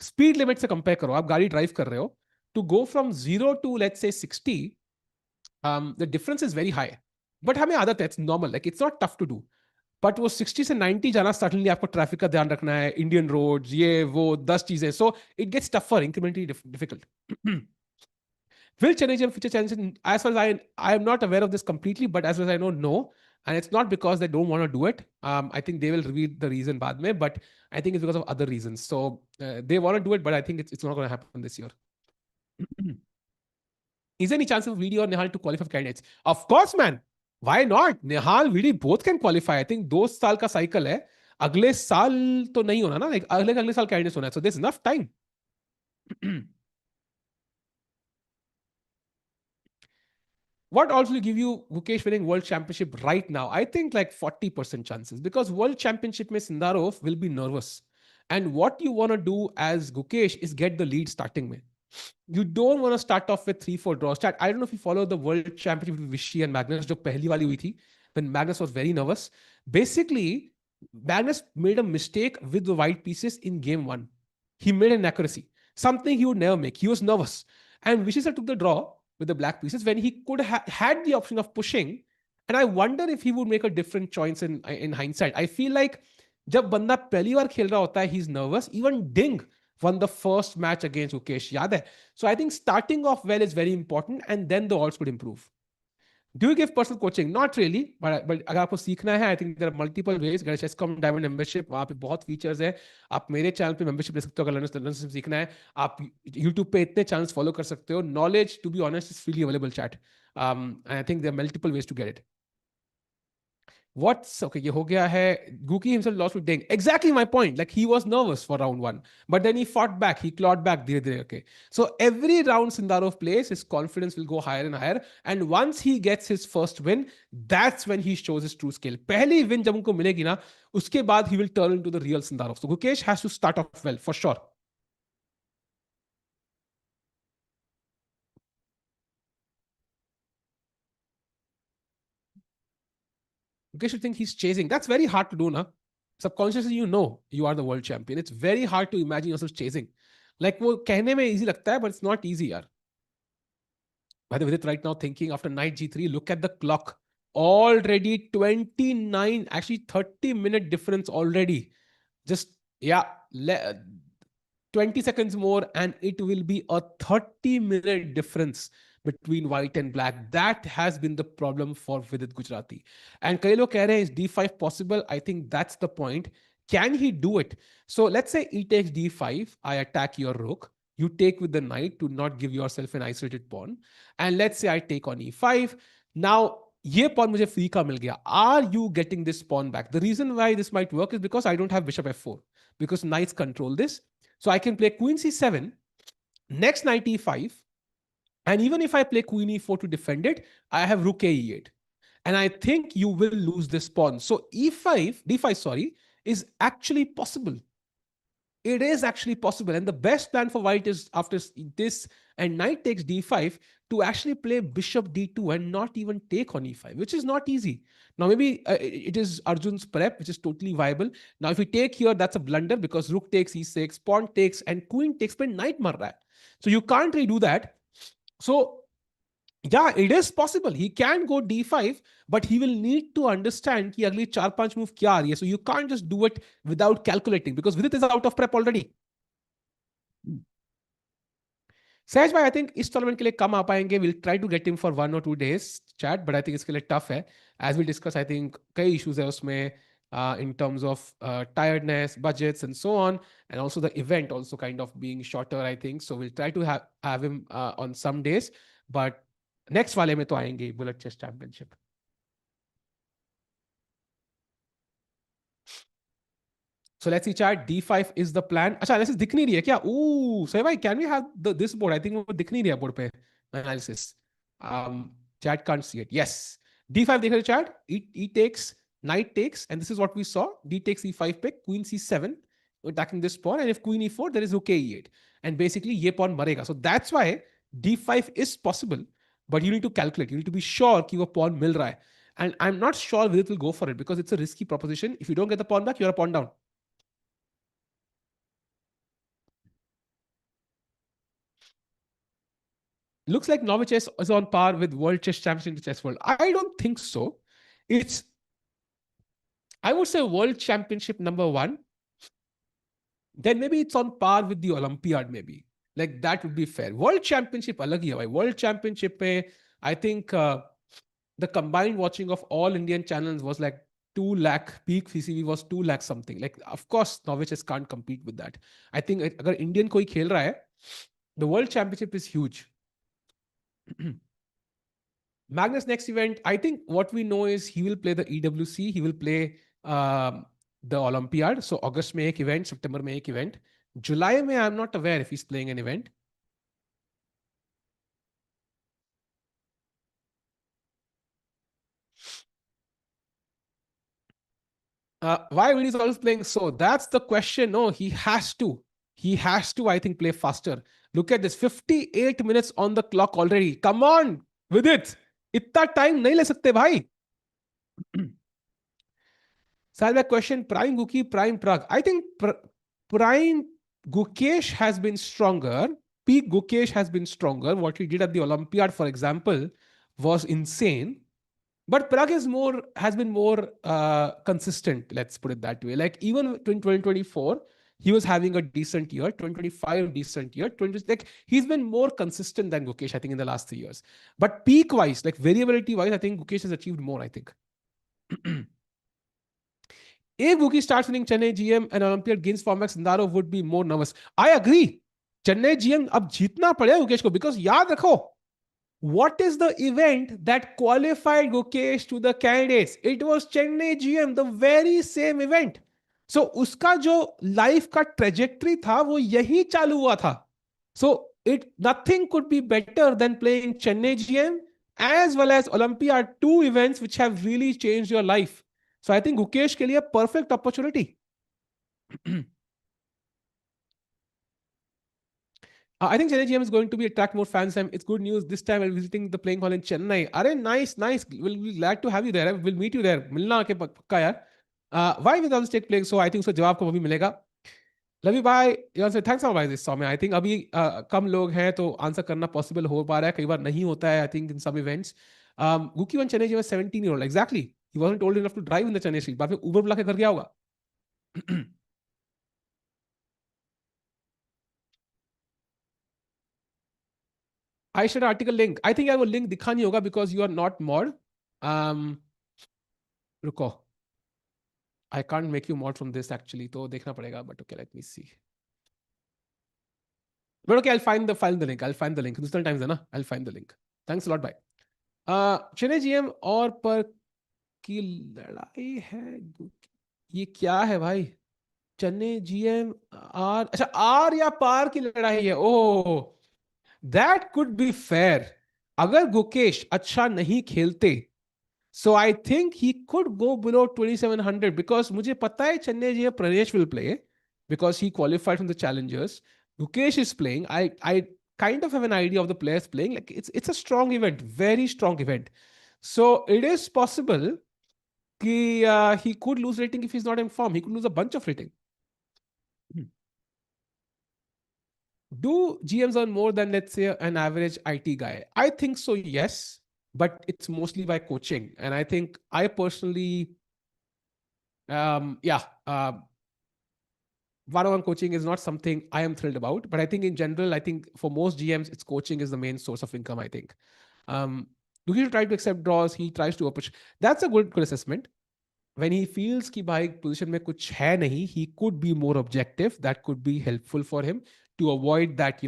speed limit से compare करो आप गाड़ी ड्राइव कर रहे हो to go from 0 to let's say 60 the difference is very high but हमें आदत है it's normal like it's not tough to do but वो 60 से 90 जाना सडनली आपको ट्रैफिक का ध्यान रखना है इंडियन रोड्स ये वो 10 चीजें so it gets tougher incrementally difficult will challenge and future challenges as far as I am not aware of this completely but as far as I know no and it's not because they don't want to do it I think they will reveal the reason baad mein but I think it's because of other reasons so they want to do it but I think it's not going to happen this year is there any chance of VD or Nihal to qualify for candidates? Of course, man. Why not? Nihal, VD both can qualify. I think 2 साल का cycle है. अगले साल तो नहीं होना ना. Like अगले साल candidates होना है. So there's enough time. What also will give you Gukesh winning World Championship right now? I think like 40% chances because World Championship में Sindarov will be nervous. And what you want to do as Gukesh is get the lead starting में. You don't want to start off with 3-4 draws. I don't know if you follow the World Championship with Vishy and Magnus, जो पहली वाली हुई थी, when Magnus was very nervous. Basically, Magnus made a mistake with the white pieces in game 1. He made an accuracy, something he would never make. He was nervous. And Vishy sir took the draw with the black pieces when he could have had the option of pushing. And I wonder if he would make a different choice in hindsight. I feel like जब बंदा पहली बार खेल रहा होता है, he's nervous. Even Ding won the first match against Gukesh. याद है? So I think starting off well is very important and then the odds could improve. Do you give personal coaching? Not really, but अगर आपको सीखना है, I think there are multiple ways. अगर Chesscom Diamond membership, वहाँ पे बहुत features है. आप मेरे चैनल पे membership ले सकते हो अगर learnership सीखना है. आप YouTube पे इतने channels follow कर सकते हो. Knowledge, to be honest, is freely available chat. And I think there are multiple ways to get it. What's okay? ये हो गया है. Guki himself lost to Deng. Exactly my point. Like he was nervous for round 1, but then he fought back. He clawed back. धीरे धीरे okay. So every round Sindarov plays, his confidence will go higher and higher. And once he gets his first win, that's when he shows his true skill. पहली win जब उनको मिलेगी ना, उसके बाद he will turn into the real Sindarov. So Gukesh has to start off well for sure. Gukesh should think he's chasing. That's very hard to do, na. Subconsciously, you know you are the world champion. It's very hard to imagine yourself chasing. Like वो कहने में easy लगता है, but it's not easy, यार. By the way, Vidit right now thinking after knight g3, look at the clock. Already 29, actually 30-minute difference already. Just, yeah, 20 seconds more and it will be a 30-minute difference between white and black. That has been the problem for Vidit Gujarati. And कई लोग कह रहे हैं is d5 possible? I think that's the point. Can he do it? So let's say e takes d5, I attack your rook. You take with the knight to not give yourself an isolated pawn. And let's say I take on e5. Now, ये pawn मुझे free का मिल गया. Are you getting this pawn back? The reason why this might work is because I don't have bishop f4. Because knights control this. So I can play queen c7, next knight e5. And even if I play queen e4 to defend it, I have rook a e8. And I think you will lose this pawn. So e5, d5, sorry, is actually possible. It is actually possible. And the best plan for white is after this and knight takes d5 to actually play bishop d2 and not even take on e5, which is not easy. Now, maybe it is Arjun's prep, which is totally viable. Now, if we take here, that's a blunder because rook takes e6, pawn takes, and queen takes, but knight mar raha hai. So you can't really do that. So yeah, it is possible. He can go d5, but he will need to understand कि अगली 4-5 move क्या आ रही है. So you can't just do it without calculating because Vidit is out of prep already. सहज भाई, I think इस tournament के लिए कम आ पाएंगे. Will try to get him for 1 or 2 days chat, but I think इसके लिए टफ है. As we discuss, I think कई इश्यूज है उसमें in terms of tiredness, budgets, and so on, and also the event also kind of being shorter, I think. So we'll try to have him on some days, but next वाले में तो आएंगे bullet chess championship. So let's see chat. D5 is the plan. अच्छा, analysis दिख नहीं रही है क्या? Ooh, so भाई, can we have this board? I think वो दिख नहीं रही है board पे analysis. Chat can't see it. Yes. D5 देख रहे हो chat? E takes, knight takes, and this is what we saw. D takes E5 pick, queen C7, attacking this pawn, and if queen E4, there is rook A8, and basically ये pawn मरेगा. So that's why D5 is possible, but you need to calculate. You need to be sure कि वो pawn मिल रहा है. And I'm not sure Vidit will go for it because it's a risky proposition. If you don't get the pawn back, you're a pawn down. Looks like Norway chess is on par with World Chess Championship in the chess world. I don't think so. It's, I would say, World Championship #1. Then maybe it's on par with the Olympiad, maybe. Like that would be fair. World Championship alag hi hai bhai. World Championship pe, I think the combined watching of all Indian channels was like 2 lakh. Peak CCV was 2 lakh something. Like, of course, Norway chess can't compete with that. I think agar Indian koi khel raha hai, the World Championship is huge. Magnus next event, I think what we know is he will play the EWC, he will play the Olympiad. So August में एक event, September में एक event. July में I'm not aware if he's playing an event. Why Vidit is always playing so? That's the question. No, he has to. He has to, I think, play faster. Look at this, 58 minutes on the clock already. Come on, Vidit. इतना time नहीं ले सकते भाई. Salva question, Prime Guki, Prime Prague. I think Prime Gukesh has been stronger. Peak Gukesh has been stronger. What he did at the Olympiad, for example, was insane. But Prague is has been more consistent, let's put it that way. Like even in 2024, he was having a decent year, 2025, decent year. Like he's been more consistent than Gukesh, I think, in the last 3 years. But peak-wise, like variability-wise, I think Gukesh has achieved more, I think. If Guki starts winning Chennai GM and Olympiad gains format, Sindaro would be more nervous. I agree. Chennai GM अब जीतना पड़ेगा Gukesh को, because याद रखो, what is the event that qualified Gukesh to the candidates? It was Chennai GM, the very same event. So उसका जो life का trajectory था वो यही चालू हुआ था. So nothing could be better than playing Chennai GM as well as Olympiad, 2 events which have really changed your life. So I think Gukesh के लिए perfect opportunity. I think Chennai GM is going to be attract more fans. It's good news this time while visiting the playing hall in Chennai. Arey, nice. We'll be glad to have you there. We'll meet you there. मिलना के पक्का यार. Why will all state playing? So I think so जवाब को अभी मिलेगा. Love you, bye. You say thanks for buying this song. I think अभी कम लोग हैं तो आंसर करना पॉसिबल हो पा रहा है. कई बार नहीं होता है. I think in some events. Guki won Chennai GM was 17-year-old. Exactly. He wasn't old enough to drive in the Chennai street. बाद में Uber बुला के घर गया होगा. I should article link. I think I will link दिखा नहीं होगा because you are not mod. रुको. I can't make you mod from this actually. तो देखना पड़ेगा. But okay, let me see. But okay, I'll find the link. I'll find the link. Hindustan Times है ना? I'll find the link. Thanks a lot. Bye. Chennai GM और पर की लड़ाई है. ये क्या है भाई? चेन्नई जीएम आर, अच्छा आर या पार की लड़ाई है. Oh, that could be fair. अगर गुकेश अच्छा नहीं खेलते, so I think he could go below 2700 because मुझे पता है चेन्नई जीएम प्रदेश will play. because he qualified from the challengers. Gukesh is playing. I kind of have an idea of the players playing. Like it's a strong event, very strong event. So it is possible he could lose rating if he's not in form. He could lose a bunch of rating. Do GMs earn more than, let's say, an average IT guy? I think so, yes, but it's mostly by coaching. And I think I personally, yeah, one-on-one coaching is not something I am thrilled about. But I think in general, I think for most GMs, it's coaching is the main source of income, I think. Um, do he try to accept draws? He tries to approach. That's a good assessment. When he feels कि भाई position में कुछ है नहीं, he could be more objective. That could be helpful for him to avoid that,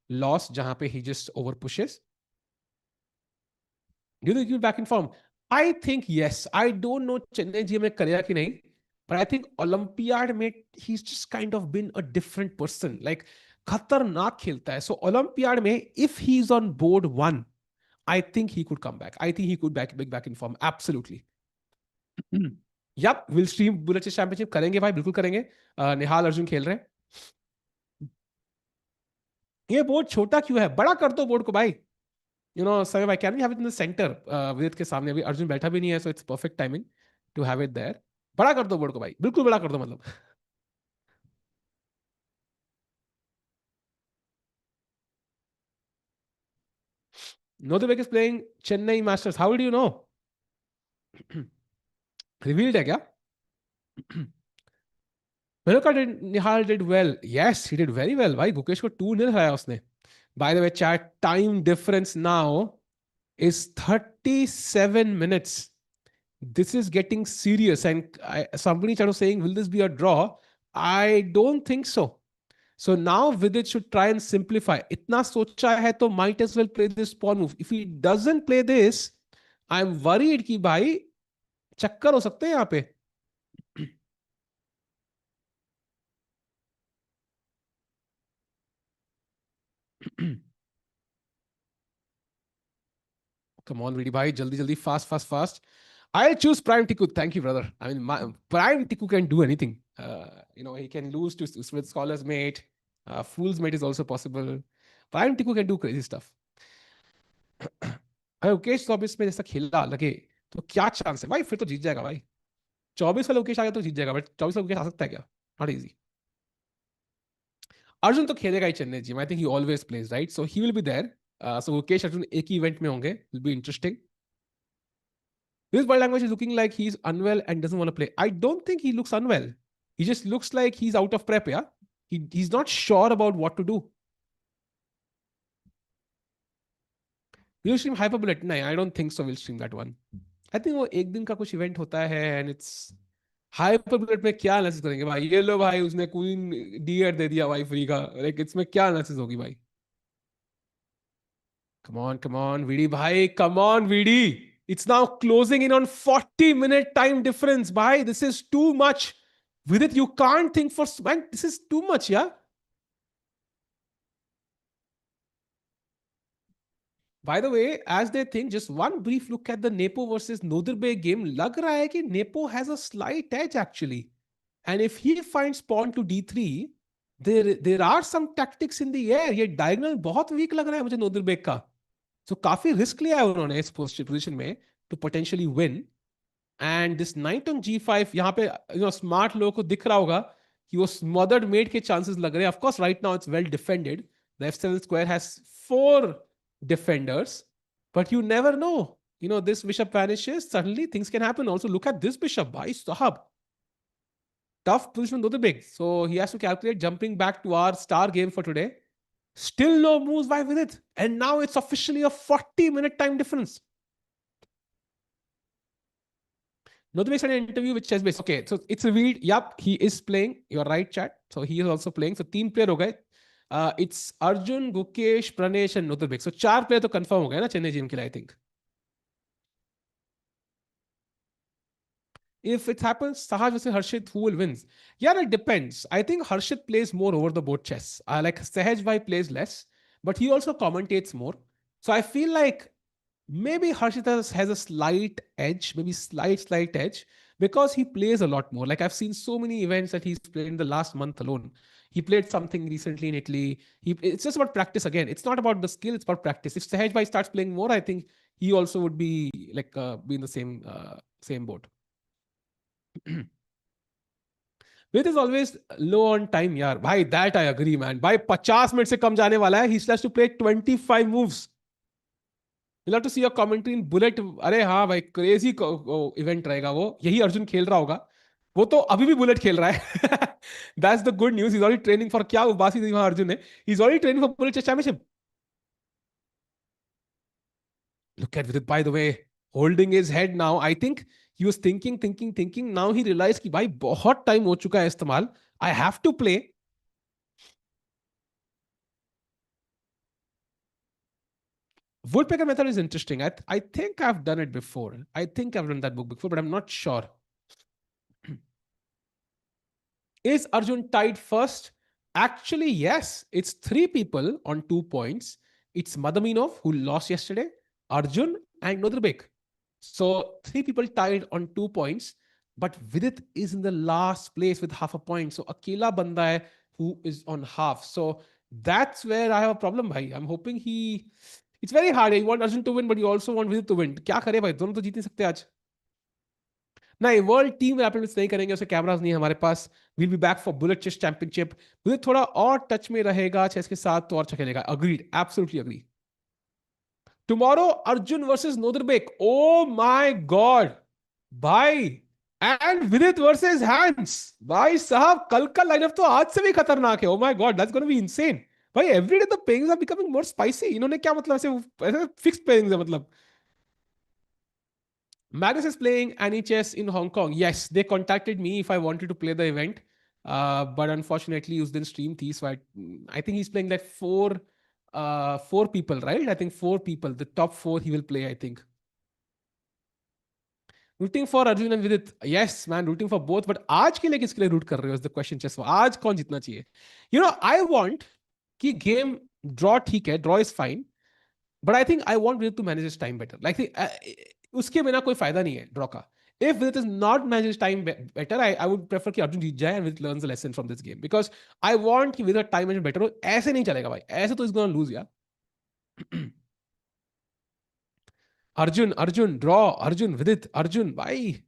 loss जहाँ पे he just over pushes. Do you think he'll back in form? I think yes. I don't know Chennai GM में करेगा कि नहीं, but I think Olympiad में he's just kind of been a different person. Like खतरनाक खेलता है. So Olympiad में if he's on board one, I think he could come back. I think he could back in form. Absolutely. Yup will stream bullet championship करेंगे भाई, बिल्कुल करेंगे. निहाल अर्जुन खेल रहे हैं. ये बोर्ड छोटा क्यों है? बड़ा कर दो बोर्ड को भाई. Sir I can we have it in the centre Vidit के सामने. अभी अर्जुन बैठा भी नहीं है, so it's perfect timing to have it there. बड़ा कर दो बोर्ड को भाई, बिल्कुल बड़ा कर दो मतलब. Nodirbek is playing Chennai Masters. How do you know? Revealed है क्या? Meluka did, Nihal did well. Yes, he did very well. भाई गुकेश को 2-0 हराया उसने. By the way, chat, time difference now is 37 minutes. This is getting serious. And somebody started saying, will this be a draw? I don't think so. So now Vidit should try and simplify. Itna socha hai to might as well play this pawn move. If he doesn't play this, I'm worried कि भाई चक्कर हो सकते हैं यहाँ पे. Come on, Vidi bhai, jaldi, fast. I'll choose Prime Tiku. Thank you, brother. I mean, Prime Tiku can do anything. He can lose to with Scholar's Mate. Fool's Mate is also possible. Prime Tiku can do crazy stuff. Mukesh 24 में जैसा खेला लगे तो क्या chance है भाई? फिर तो जीत जाएगा भाई. 24 वाला मुकेश आ गया तो जीत जाएगा, बट 24 वाला मुकेश आ सकता है क्या? Not easy. अर्जुन तो खेलेगा ही Chennai G. I think he always plays right, so he will be there. So Mukesh Arjun एक ही इवेंट में होंगे. Will be interesting. This body language is looking like he's unwell and doesn't want to play. I don't think he looks unwell. He just looks like he's out of prep, yeah? He's not sure about what to do. Will stream Hyperbullet? No, I don't think so. We'll stream that one. I think वो एक दिन का कुछ event होता है and it's Hyperbullet में क्या analysis करेंगे भाई? ये लो भाई, उसने क्वीन डीआर दे दिया भाई फ्री का. लाइक इसमें क्या एनालिसिस होगी भाई? Come on, VD bhai. Come on, VD. It's now closing in on 40-minute time difference. Bhai, this is too much. Vidit, you can't think for... Man, this is too much, yeah? By the way, as they think, just one brief look at the Nepo versus Nodirbek game. Lag raha hai ki Nepo has a slight edge, actually. And if he finds pawn to d3, there are some tactics in the air. ये diagonal बहुत weak लग रहा है मुझे Nodirbek का. So काफी risk लिया है उन्होंने इस पोजीशन में to potentially win. And this knight on g5, यहाँ पे स्मार्ट लोगों को दिख रहा होगा कि वो smothered mate के chances लग रहे हैं. Of course, right now it's well defended. The f7 square has 4 defenders, but you never know. This bishop vanishes, suddenly things can happen. Also, look at this bishop, bhai sahab. Tough position Nodirbek. So he has to calculate. Jumping back to our star game for today. Still no moves by Vidit. And now it's officially a 40-minute time difference. Nodirbek had an interview with Chessbase. Okay, so it's revealed. Yup, he is playing. You're right, chat. So he is also playing. So team player ho gaye. It's Arjun, Gukesh, Pranesh and Nodirbek. So 4 player to confirm ho gaye na Chennai GM ke liye, I think. If it happens, Sahaj versus Harshit, who will win? Yeah, it depends. I think Harshit plays more over the board chess. Like Sahaj Bhai plays less, but he also commentates more. So I feel like maybe Harshit has a slight edge, maybe slight edge. because he plays a lot more. Like I've seen so many events that he's played in the last month alone. He played something recently in Italy. It's just about practice again. It's not about the skill, it's about practice. If Sahaj Bhai starts playing more, I think he also would be like be in the same boat. With is always low on time, यार भाई. That I agree, man. भाई 50 minute से कम जाने वाला है. He still has to play 25 moves. You'll have to see your commentary in bullet. अरे हाँ भाई, क्रेजी इवेंट रहेगा वो. यही अर्जुन खेल रहा होगा. वो तो अभी भी बुलेट खेल रहा है. That's the good news. He's already training for क्या बासी नहीं वहां अर्जुन है. He's already training for bullet chess championship. Look at Vidit, by the way, holding his head now. I think he was thinking. Now he realized कि भाई बहुत time हो चुका है इस्तेमाल. I have to play. Woodpecker method is interesting. I think I've done it before. I think I've done that book before, but I'm not sure. Is Arjun tied first? Actually, yes. It's 3 people on 2 points. It's Madaminov, who lost yesterday, Arjun, and Nodirbek. So 3 people tied on 2 points. But Vidit is in the last place with half a point. So Akela banda hai who is on half. So that's where I have a problem, bhai. I'm hoping he. It's very hard. You want Arjun to win, but you also want Vidit to win. क्या करे भाई, दोनों तो जीत नहीं सकते आज. नहीं, world team rapid नहीं करेंगे, उसे कैमरास नहीं है हमारे पास. Will be back for bullet chess championship. Vidit थोड़ा और टच में रहेगा चेस के साथ तो और अच्छा खेलेगा. Agreed, absolutely agree. Tomorrow Arjun versus Nodirbek. Oh my god भाई. And Vidit versus Hans. भाई साहब, कल का लाइनअप तो आज से भी खतरनाक है. Oh my god, that's gonna be insane. भाई every day the pairs are becoming more spicy. इन्होंने क्या मतलब ऐसे फिक्स्ड पेयर्स है मतलब. Magnus is playing any chess in Hong Kong. Yes, they contacted me if I wanted to play the event. But unfortunately, Uz didn't stream these. So I think he's playing like four people, right? I think 4 people. The top 4 he will play, I think. Rooting for Arjun and Vidit. Yes, man, rooting for both. But आज के लिए किसके लिए root कर रहे हो? Is the question chess. आज कौन जीतना चाहिए? You know, I want कि game draw ठीक है, draw is fine. But I think I want Vidit to manage his time better. Like उसके बिना कोई फायदा नहीं है ड्रॉ का. If Vidit is not managing time better, I would prefer कि अर्जुन जीत जाए and Vidit learns a lesson from this game because I want कि Vidit time management better हो. ऐसे नहीं चलेगा भाई, ऐसे तो is gonna lose यार. Arjun, draw. Arjun, Vidit, Arjun, भाई.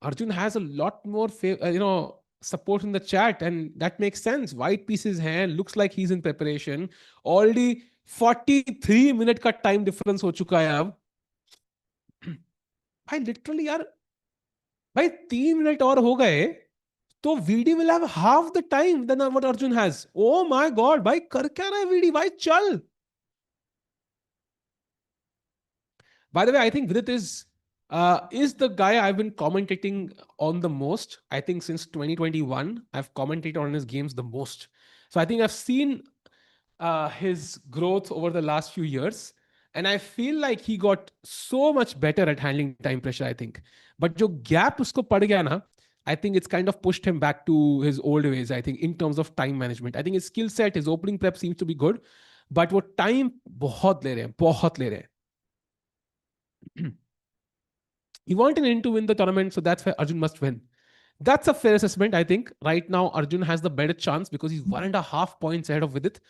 Arjun has a lot more support in the chat and that makes sense. White pieces hand, looks like he's in preparation. Already 43 minute का time difference हो चुका है अब. भाई literally यार, भाई 3 minute और हो गए तो VD will have half the time then what Arjun has. Oh my god भाई, कर क्या रहा है वीडी भाई, चल. By the way, I think Vidit is the guy I've been commentating on the most. I think since 2021 I've commentated on his games the most. So I think I've seen his growth over the last few years. And I feel like he got so much better at handling time pressure, I think. But जो gap उसको पड़ गया ना, I think it's kind of pushed him back to his old ways, I think, in terms of time management. I think his skill set, his opening prep seems to be good. But वो time बहुत ले रहे हैं, बहुत ले रहे हैं. He wanted in to win the tournament, so that's why Arjun must win. That's a fair assessment, I think. Right now, Arjun has the better chance because he's 1.5 points ahead of Vidit.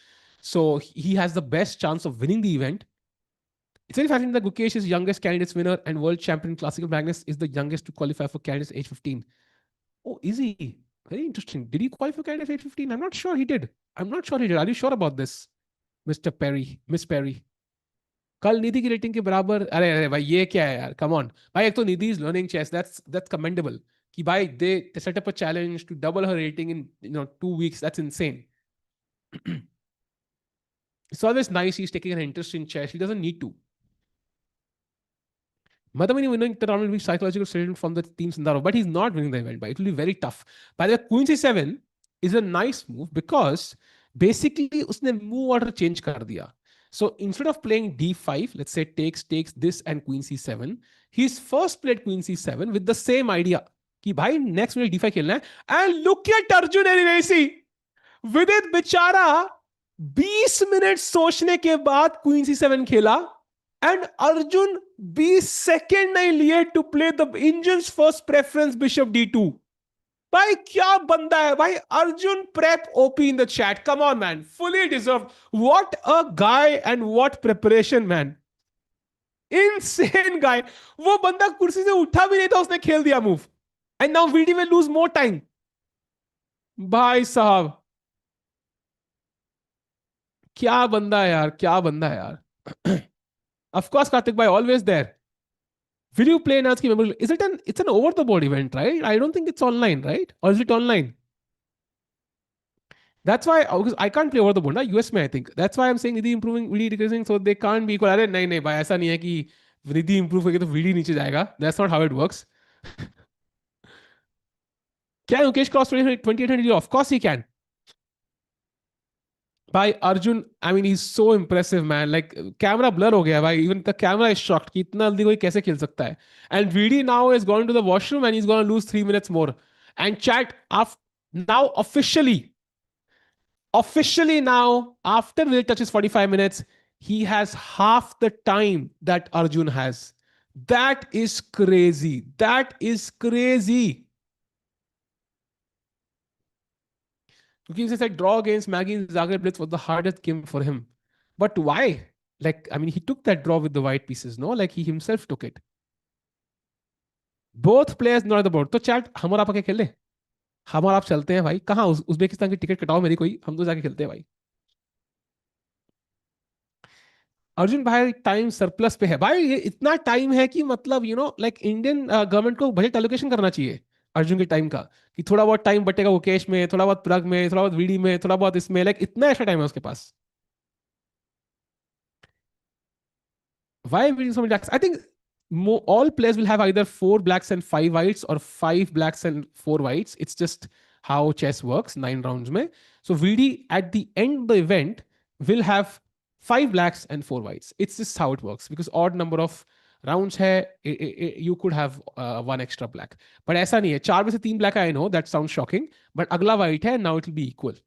So he has the best chance of winning the event. It's very fascinating that Gukesh is youngest candidates winner and world champion classical. Magnus is the youngest to qualify for candidates age 15. Oh, is he? Very interesting. Did he qualify for candidates age 15? I'm not sure he did. Are you sure about this, Mr. Perry? Miss Perry? कल निधि की rating के बराबर. अरे अरे भाई, ये क्या है यार, कम ऑन भाई. एक तो Nidhi is learning chess, that's commendable कि भाई they set up a challenge to double her rating in 2 weeks. That's insane. It's always nice he's taking an interest in chess. He doesn't need to. Madhamini winning the tournament will be psychological statement from the team Sindaro, but he's not winning the event. But it will be very tough. By the way, Queen C7 is a nice move because basically उसने move order change कर दिया. So instead of playing d5, let's say takes this and Queen C7, he's first played Queen C7 with the same idea कि भाई next minute d5 खेलना है. And look at Arjun Erivesi. Vidit बेचारा 20 minute सोचने के बाद Queen C7 खेला and Arjun 20 second नहीं लिए to play the engine's first preference bishop D2. भाई क्या बंदा है भाई. Arjun prep OP in the chat. Come on man, fully deserve. What a guy and what preparation man. Insane guy. वो बंदा कुर्सी से उठा भी नहीं था, उसने खेल दिया move. And now VD will lose more time. भाई साहब क्या बंदा है यार, क्या बंदा है यार. Of course, Karthik bhai, always there. Will you play Natsuki Memorial? Is it an it's an over the board event, right? I don't think it's online, right? Or is it online? That's why because I can't play over the board, na US में I think. That's why I'm saying VD improving, VD decreasing, so they can't be equal. अरे नहीं नहीं भाई, ऐसा नहीं है कि VD improve होगी तो VD नीचे जाएगा. That's not how it works. Can Mukesh cross 2800? Of course he can. भाई Arjun, I mean, he so impressive man. Like camera blur हो गया भाई. Even the camera is shocked कि इतना जल्दी कोई कैसे खेल सकता है. And VD now is going to the washroom and is gonna lose 3 minutes more. And chat after now officially now after Vidit touches 45 minutes, he has half the time that Arjun has. That is crazy. That is crazy. Because he said draw against Maggie Zagreb Blitz was the hardest game for him. But why? Like, I mean, he took that draw with the white pieces, no? Like, he himself took it. Both players not at the board. तो chat हम और आप आके खेल ले. हम और आप चलते हैं भाई. कहाँ उज्बेकिस्तान की टिकट कटाओ मेरी कोई, हम तो जाके खेलते हैं भाई. अर्जुन भाई टाइम सरप्लस पे है भाई. ये इतना टाइम है कि मतलब लाइक इंडियन गवर्नमेंट को बजट एलोकेशन करना चाहिए अर्जुन के टाइम का. कि थोड़ा बहुत टाइम बटेगा मुकेश में, थोड़ा बहुत प्रग में, थोड़ा बहुत वीडी में, थोड़ा बहुत इसमें. लाइक इतना एक्स्ट्रा टाइम है उसके पास. Why are we so many blacks? I think all players will have either 4 blacks and 5 whites or 5 blacks and 4 whites. It's just how chess works, 9 rounds. Mein. So VD at the end of the event will have 5 blacks and 4 whites. It's just how it works because odd number of rounds hai, you could have one extra black. But ऐसा नहीं है. 4 में से 3 black है, I know that sounds shocking. But अगला white है, now it will be equal.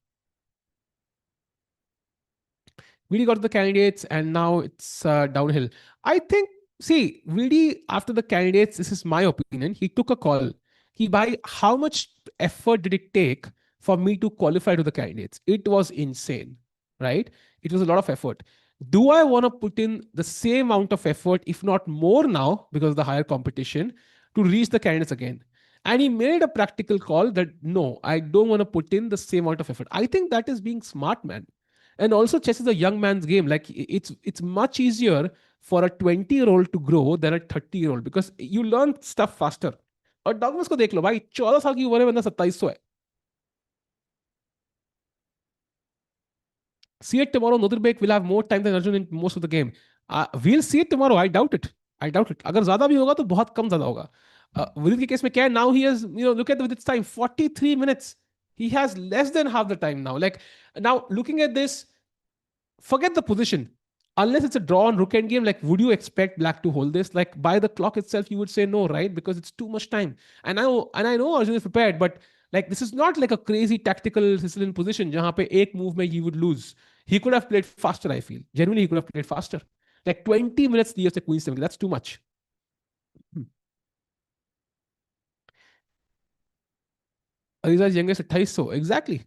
VD got the candidates and now it's downhill. I think, see, VD after the candidates, this is my opinion, he took a call. He by how much effort did it take for me to qualify to the candidates? It was insane, right? It was a lot of effort. Do I want to put in the same amount of effort, if not more now, because of the higher competition, to reach the candidates again? And he made a practical call that no, I don't want to put in the same amount of effort. I think that is being smart, man. And also chess is a young man's game. Like it's much easier for a 20-year-old to grow than a 30-year-old because you learn stuff faster. और डॉगमस को देख लो भाई, 14 साल की उम्र है, बंदा 2700 है. See it tomorrow. Nodirbek will have more time than Arjun in most of the game. We'll see it tomorrow. I doubt it. I doubt it. अगर ज्यादा भी होगा तो बहुत कम ज्यादा होगा. विदित के केस में क्या है? Now he has, look at Vidit's time, 43 minutes. He has less than half the time now. Like now, looking at this, forget the position. Unless it's a draw on rook end game, like would you expect black to hold this? Like by the clock itself, you would say no, right? Because it's too much time. And I know Arjun is prepared, but like this is not like a crazy tactical Sicilian position. Jahan pe ek move mein he would lose. He could have played faster, I feel. Genuinely, he could have played faster. Like 20 minutes the Queen 7. That's too much. Ariza's youngest 2800. Exactly.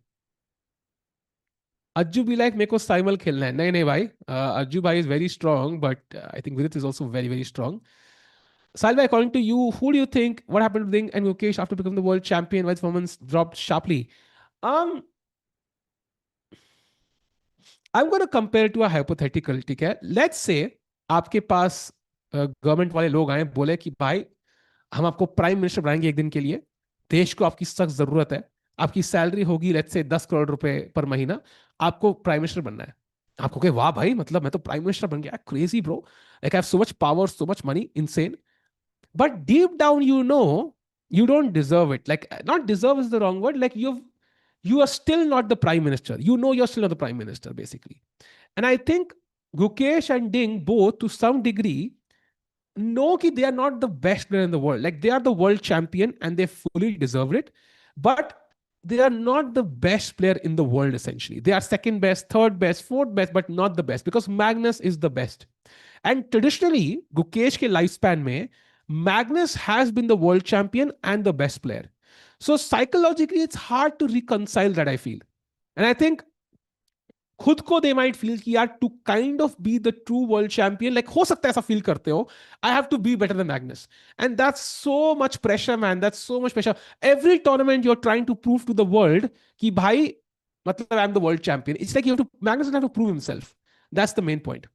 Ajju be like, मेरे को साइमल खेलना है. नहीं नहीं भाई. Ajju bhai is very strong, but I think Vidit is also very, very strong. Salva, according to you, who do you think, what happened to Ding and Mukesh after becoming the world champion? Why his performance dropped sharply? Um, I'm going to compare it to a hypothetical, ठीक है? Let's say आपके पास government वाले लोग आए, बोले कि भाई हम आपको प्राइम मिनिस्टर बनाएंगे एक दिन के लिए, देश को आपकी सख्त जरूरत है, आपकी सैलरी होगी लेट्स से 10 करोड़ रुपए पर महीना, आपको प्राइम मिनिस्टर बनना है. आपको कहे वाह भाई, मतलब मैं तो प्राइम मिनिस्टर बन गया, crazy bro, like I have so much power, so much money, insane. But deep down, you don't deserve it. Like, not deserve is the wrong word. Like, you are still not the prime minister. You know you're still not the prime minister, basically. And I think Gukesh and Ding both, to some degree, know that they are not the best player in the world. Like, they are the world champion and they fully deserve it. But they are not the best player in the world, essentially. They are second best, third best, fourth best, but not the best because Magnus is the best. And traditionally Gukesh के life span में Magnus has been the world champion and the best player. So psychologically it's hard to reconcile that I feel. And I think खुद को they might feel कि यार to kind of be the true world champion, like हो सकता है ऐसा feel करते हो, I have to be better than Magnus. And that's so much pressure man, that's so much pressure. Every tournament you are trying to prove to the world कि भाई मतलब I am the world champion. It's like you have to, Magnus have to prove himself. That's the main point.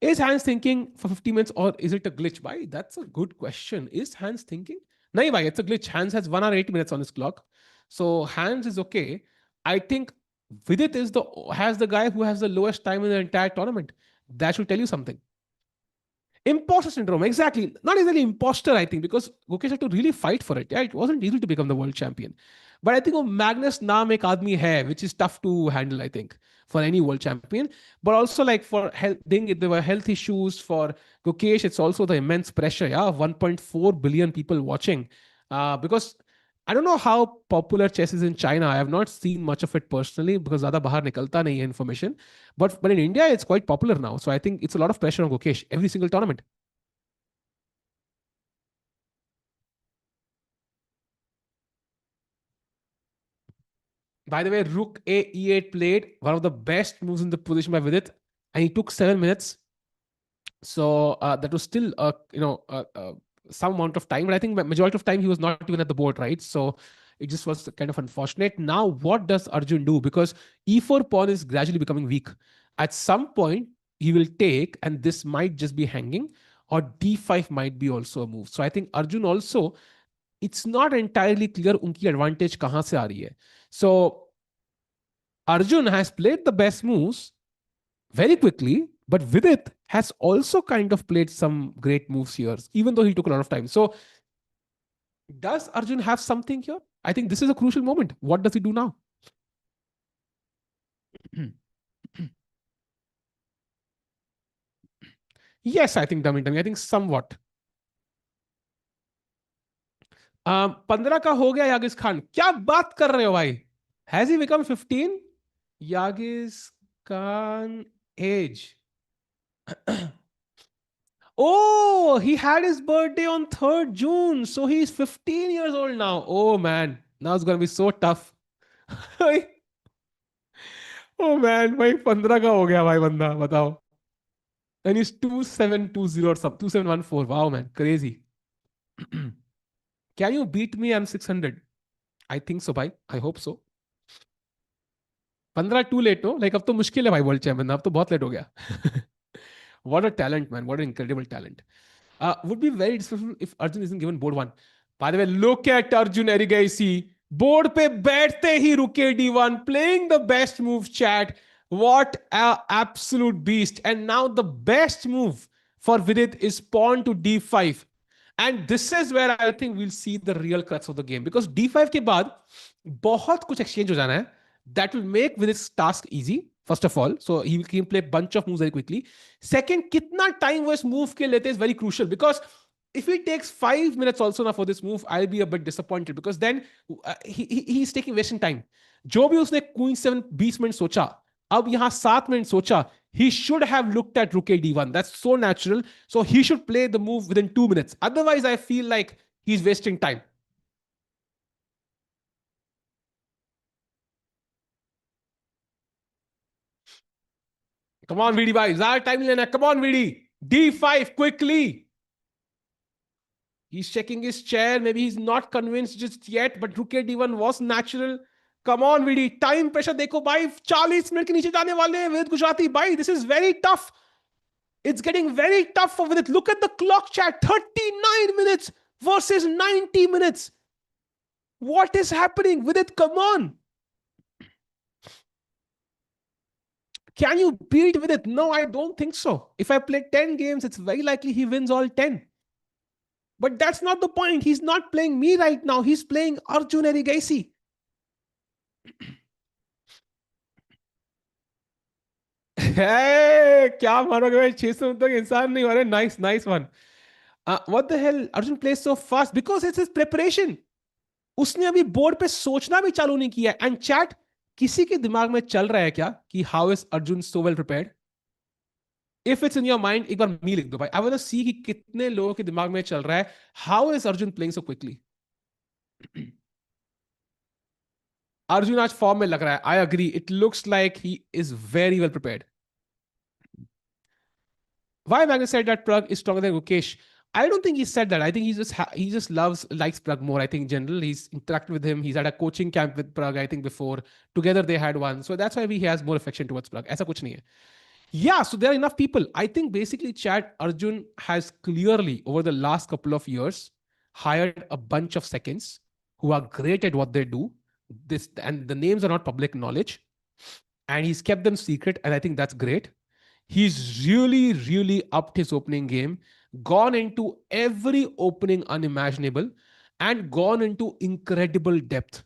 Is Hans thinking for 50 minutes or is it a glitch? Bhai, that's a good question. Is Hans thinking? No, bhai, it's a glitch. Hans has 1 hour 80 minutes on his clock. So Hans is okay. I think Vidit is the guy who has the lowest time in the entire tournament. That should tell you something. Imposter syndrome, exactly. Not easily imposter, I think, because Gukesh had to really fight for it. Yeah, it wasn't easy to become the world champion. But I think Magnus naam ek aadmi hai, which is tough to handle, I think, for any world champion. But also, like, for health, there were health issues for Gukesh. It's also the immense pressure, yeah, 1.4 billion people watching. Because I don't know how popular chess is in China. I have not seen much of it personally because ज़्यादा बाहर निकलता नहीं है information. But in India, it's quite popular now. So I think it's a lot of pressure on Gukesh every single tournament. By the way, Rook A E8 played one of the best moves in the position by Vidit, and he took 7 minutes. So that was still some amount of time, but I think majority of time he was not even at the board, right? So it just was kind of unfortunate. Now what does Arjun do? Because e4 pawn is gradually becoming weak. At some point he will take, and this might just be hanging, or d5 might be also a move. So I think Arjun also, it's not entirely clear unki advantage kahan se aa rahi hai. So Arjun has played the best moves very quickly, but Vidit has also kind of played some great moves here, even though he took a lot of time. So, does Arjun have something here? I think this is a crucial moment. What does he do now? Yes, I think dummy. I think somewhat. 15 का हो गया यागिस खान. क्या बात कर रहे हो भाई? Has he become 15? Yagis Khan age. Oh, he had his birthday on 3rd June. So he's 15 years old now. Oh man, now it's going to be so tough. Oh man, भाई 15 का हो गया भाई बंदा, बताओ. And he's 2720 or something, 2714. Wow man, crazy. Can you beat me? I'm 600. I think so भाई. I hope so. 15 too late हो, like अब तो मुश्किल है भाई वर्ल्ड चैंपियन, अब तो बहुत लेट हो गया. What a talent, man. What an incredible talent. Would be very disrespectful if Arjun isn't given board 1. By the way, look at Arjun Erigaisi. Board पे बैठते ही रुके D1, playing the best move, chat. What a absolute beast. And now the best move for Vidit is pawn to D5. And this is where I think we'll see the real crux of the game. Because D5 के बाद बहुत कुछ exchange हो जाना है. That will make Vidit's task easy. First of all, so he can play bunch of moves very quickly. Second, kitna time वो इस move के लेते is very crucial, because if he takes 5 minutes also now for this move, I'll be a bit disappointed, because then he's taking wasting time. जो भी उसने Queen 7 20 minute सोचा, अब यहाँ 7 मिनट सोचा, he should have looked at Rook D1. That's so natural. So he should play the move within 2 minutes. Otherwise, I feel like he's wasting time. Come on, VD bhai. Zyada time lena. Come on, VD. D5 quickly. He's checking his chair. Maybe he's not convinced just yet, but Rook D1 was natural. Come on, VD. Time pressure देखो भाई. 40 minute के नीचे जाने वाले हैं वेद गुजराती भाई. This is very tough. It's getting very tough for Vidit. Look at the clock, chat. 39 minutes versus 90 minutes. What is happening? Vidit, come on. Can you beat Vidit? No, I don't think so. If I play 10 games, it's very likely he wins all 10. But that's not the point. He's not playing me right now. He's playing Arjun Erigaisi. Hey, क्या मारोगे भाई? 600 तक इंसान नहीं हो रहे. Nice one. What the hell? Arjun plays so fast because it's his preparation. उसने अभी बोर्ड पे सोचना भी चालू नहीं किया. And chat, किसी के दिमाग में चल रहा है क्या कि how is Arjun so well prepared? If it's in your mind एक बार मी लिख दो भाई, आई वांट टू सी कि कितने लोगों के दिमाग में चल रहा है, how is Arjun playing so quickly. Arjun आज फॉर्म में लग रहा है, I agree, it looks like he is very well prepared. Why Magnus said that Prag is stronger than Mukesh? I don't think he said that. I think he just likes Prag more. I think in general he's interacted with him. He's had a coaching camp with Prag. I think before together they had one, so that's why he has more affection towards Prag. ऐसा कुछ नहीं है. Yeah, so there are enough people. I think basically, Chad, Arjun has clearly over the last couple of years hired a bunch of seconds who are great at what they do. This and the names are not public knowledge, and he's kept them secret, and I think that's great. He's really, really upped his opening game, gone into every opening unimaginable, and gone into incredible depth.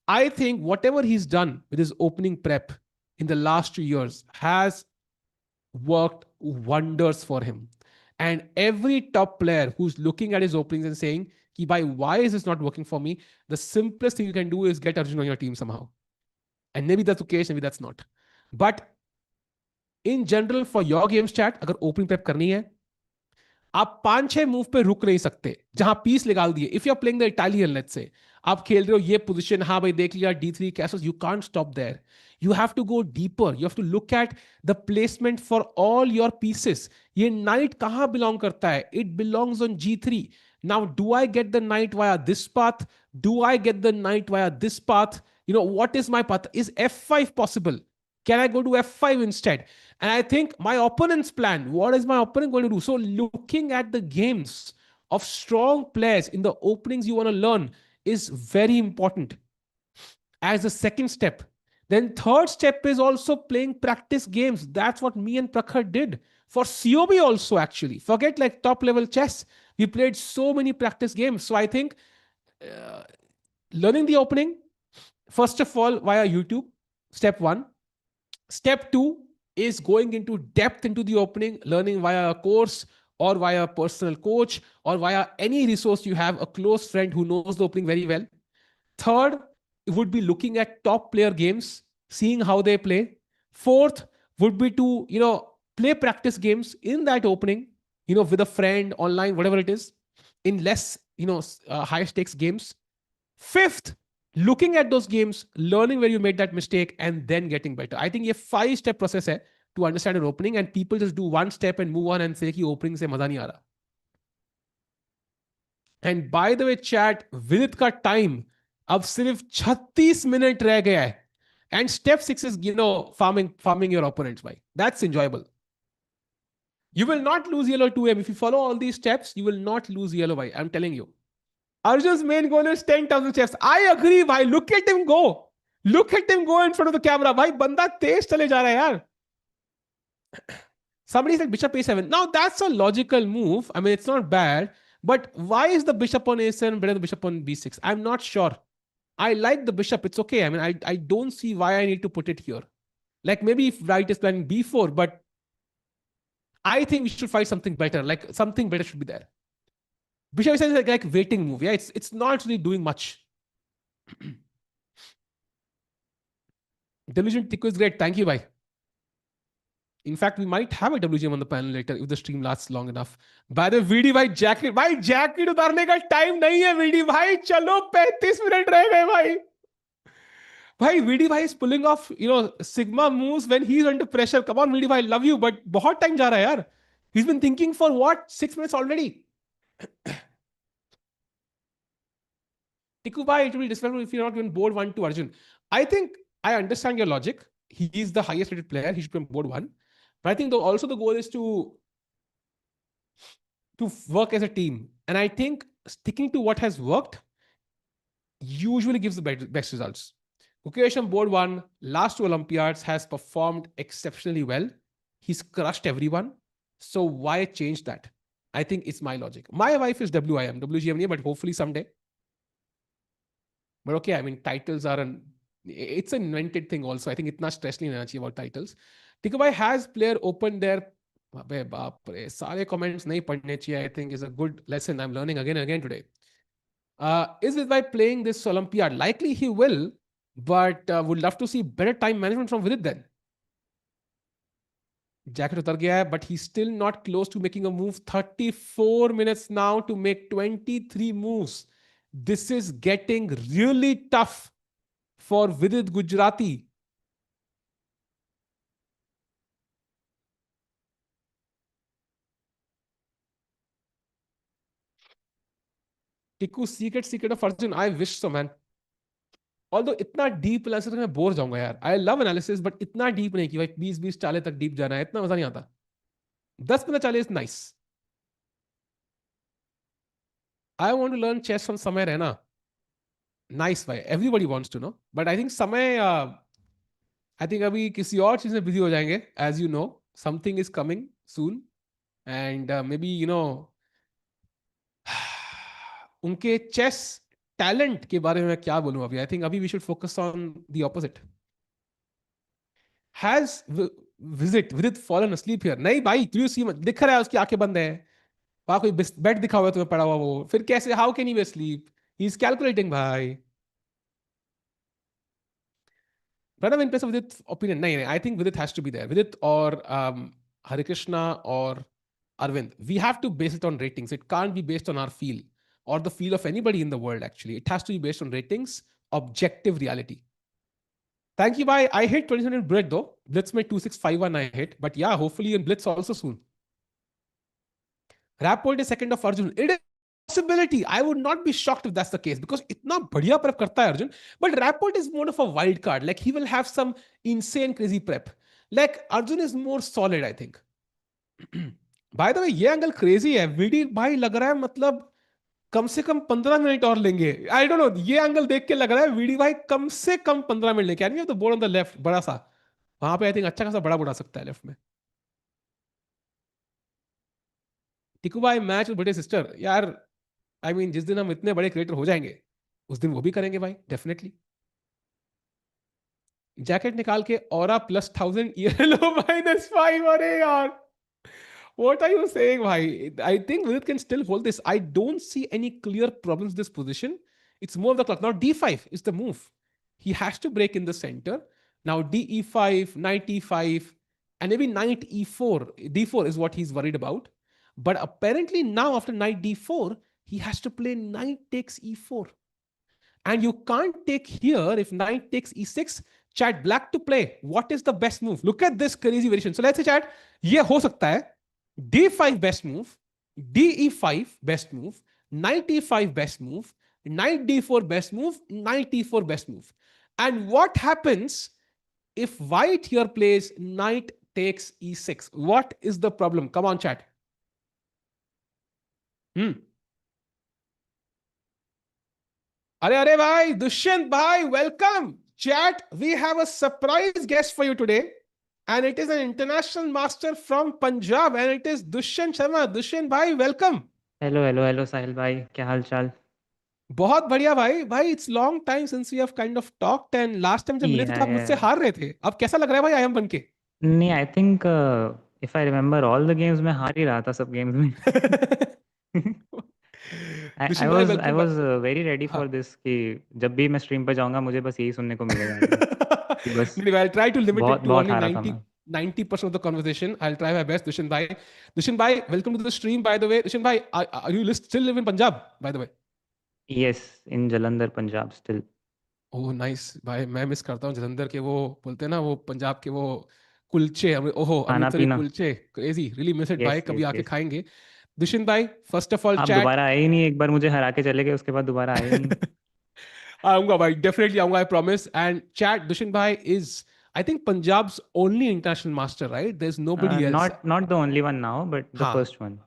I think whatever he's done with his opening prep in the last 2 years has worked wonders for him. And every top player who's looking at his openings and saying, Ki bhai, why is this not working for me? The simplest thing you can do is get Arjun on your team somehow. And maybe that's the case, maybe that's not. But in general, for your games chat, अगर opening prep करनी है, आप 5-6 move पे रुक नहीं सकते जहां piece निकाल दिए. If you are playing the Italian, let's say आप खेल रहे हो ये पोजीशन, हाँ भाई देख लिया D3 castles, you can't stop there. You have to go deeper. You have to look at the placement for all your pieces. ये knight कहाँ belong करता है? It belongs on G3. Now, do I get the knight via this path? Do I get the knight via this path? What is my path? Is F5 possible? Can I go to F5 instead? And I think my opponent's plan, what is my opponent going to do? So looking at the games of strong players in the openings you want to learn is very important as a second step. Then third step is also playing practice games. That's what me and Prakhar did. For COB also, actually. Forget like top level chess. We played so many practice games. So I think uh, learning the opening, first of all, via YouTube, step one. Step two is going into depth into the opening, learning via a course or via a personal coach or via any resource you have, a close friend who knows the opening very well. Third, would be looking at top player games, seeing how they play. Fourth would be to, play practice games in that opening, with a friend, online, whatever it is, in less, high stakes games. Fifth, looking at those games, learning where you made that mistake, and then getting better. I think ये 5-step process है to understand an opening, and people just do one step and move on and say कि opening से मजा नहीं आ रहा. And by the way, chat, Vidit का time अब सिर्फ 36 मिनट रह गया है. And step 6 is, farming your opponents by. That's enjoyable. You will not lose yellow 2M. If you follow all these steps, you will not lose yellow by. I'm telling you. Arjun's main goal is 10,000 steps. I agree, bhai. Look at him go. Look at him go in front of the camera. Bhai, banda तेज चले जा रहा है यार. Somebody said bishop a7. Now that's a logical move. I mean, it's not bad. But why is the bishop on a7 better than the bishop on b6? I'm not sure. I like the bishop. It's okay. I mean, I don't see why I need to put it here. Like maybe if white is planning b4, but I think we should find something better. Like something better should be there. Bishop is like waiting move. Yeah, it's not really doing much. Delusion Tico is great. Thank you, bhai. In fact, we might have a WGM on the panel later if the stream lasts long enough. By the way, VD भाई jacket उतारने का time नहीं है VD भाई. चलो 35 minute रह गए भाई. भाई VD भाई is pulling off, Sigma moves when he's under pressure. Come on VD भाई, love you, but बहुत time जा रहा है यार. He's been thinking for what? 6 minutes already. Tiku bhai, it will be disrespectful if you're not given board 1 to Arjun. I think I understand your logic. He is the highest rated player. He should be on board 1. But I think also the goal is to work as a team. And I think sticking to what has worked usually gives the best results. Mukesh on board 1, last 2 Olympiads, has performed exceptionally well. He's crushed everyone. So why change that? I think it's my logic. My wife is WGM, but hopefully someday. But okay, I mean, titles are it's an invented thing also. I think itna stress nahi lena chahiye about titles. Tikubai has player opened their सारे comments नहीं पढ़ने चाहिए. I think is a good lesson. I'm learning again and again today. Is it by playing this Olympiad? Likely he will, but would love to see better time management from Vidit then. Jacket उतर गया है, but he still not close to making a move. 34 minutes now to make 23 moves. This is getting really tough for Vidit Gujarati. Tiku, secret of Arjun, I wish so man. Although इतना deep analysis मैं bore जाऊंगा यार. I love analysis, but इतना deep नहीं कि भाई 20-20 40 तक deep जाना है, इतना मजा नहीं आता. 10-15 40 nice. I want to learn chess from Samay Raina. Nice भाई, everybody wants to know, but I think Samay, I think अभी किसी और चीज में बिजी हो जाएंगे. As you know, something is coming soon. And maybe you know, उनके चेस टैलेंट के बारे में मैं क्या बोलूं अभी. आई थिंक अभी we should focus on the opposite. Has visit Vidit fallen asleep here? नहीं भाई, यू सी, दिख रहा है उसकी आंखें बंद है. वहां कोई बेड दिखा हुआ है तुम्हें पड़ा हुआ, वो फिर कैसे, how can he be asleep? He is calculating भाई. Pranav in place of Vidit, opinion? नहीं नहीं, I think Vidit has to be there. Vidit और हरे कृष्णा और Arvind, we have to base it on ratings. It can't be based on our feel or the feel of anybody in the world, actually. It has to be based on ratings, objective reality. Thank you, bye. I hit 27 Blitz though. Blitz made 2651 I hit. But yeah, hopefully in Blitz also soon. Rapport is second of Arjun. It is a possibility. I would not be shocked if that's the case because itna badhiya prep karta hai Arjun. But Rapport is more of a wild card. Like he will have some insane crazy prep. Like Arjun is more solid, I think. Bye the वे ये angle crazy है. VD भाई लग रहा है मतलब कम से कम 15 minute और लेंगे. आई डोंट नो, ये एंगल देख के लग रहा है वीडी भाई कम से कम 15 मिनट लेंगे. कैन यू तो बोर्ड ऑन द लेफ्ट बड़ा सा, वहां पे आई थिंक अच्छा खासा बड़ा बुढ़ा सकता है लेफ्ट में. टिकू भाई मैच विद ब्रिटिश सिस्टर यार. आई मीन जिस दिन हम इतने बड़े क्रिएटर हो जाएंगे उस दिन वो भी करेंगे भाई, डेफिनेटली. जैकेट निकाल के ऑरा +1000 येलो -5. अरे यार, what are you saying, bhai? I think Vidit can still hold this. I don't see any clear problems with this position. It's more of the clock. Now D5 is the move. He has to break in the center. Now DE5, knight E5, and maybe knight E4. D4 is what he's worried about. But apparently now after knight D4, he has to play knight takes E4. And you can't take here if knight takes E6. Chat, black to play. What is the best move? Look at this crazy variation. So let's say chat, ये हो सकता है D5 best move, DE5 best move, knight E5 best move, knight D4 best move, knight E4 best move. And what happens if white here plays knight takes E6? What is the problem? Come on, chat. अरे अरे भाई दुष्यंत भाई, welcome. Chat, we have a surprise guest for you today. And it is an international master from Punjab, and it is Dushyant Sharma. Dushyant bhai, welcome. Hello Sahil भाई, क्या हाल चाल? बहुत बढ़िया भाई. भाई it's long time since we have kind of talked, and last time जब मिले थे तो आप मुझसे हार रहे थे. अब कैसा लग रहा है भाई आईएम बन के? नहीं, I think if I remember all the games में हार ही रहा था, सब गेम्स में. आई दुष्यंत भाई was I welcome. Was very ready हाँ. फॉर दिस कि जब भी मैं स्ट्रीम पर जाऊंगा मुझे बस यही सुनने को मिलेगा आगे कि बस नहीं, I'll try to limit बहुत it to बहुत only हारा था 90 मैं. 90% of the conversation. I'll try my best. Dushyant bhai. Dushyant bhai, welcome to the stream, by the way. Dushyant bhai, are you still live in Punjab, by the way? Yes, in Jalandhar Punjab still. Oh nice भाई. मैं miss करता हूँ जलंधर के वो, बोलते हैं ना वो पंजाब के वो कुलचे, ओहो खाना अमृतसरी पीना. कुलचे, क्रेजी. रियली मिस इट भाई. यस कभी यस आके यस. खाएंगे. दुष्यंत भाई, फर्स्ट ऑफ ऑल आप चैट. दोबारा आए ही नहीं, एक बार मुझे हरा के चले गए, उसके बाद दोबारा आए ही नहीं. आऊंगा भाई, डेफिनेटली आऊंगा, I promise. And chat, Dushyant भाई is I think Punjab's only international master, right? There is nobody else. Not the only one now but the हाँ, first one.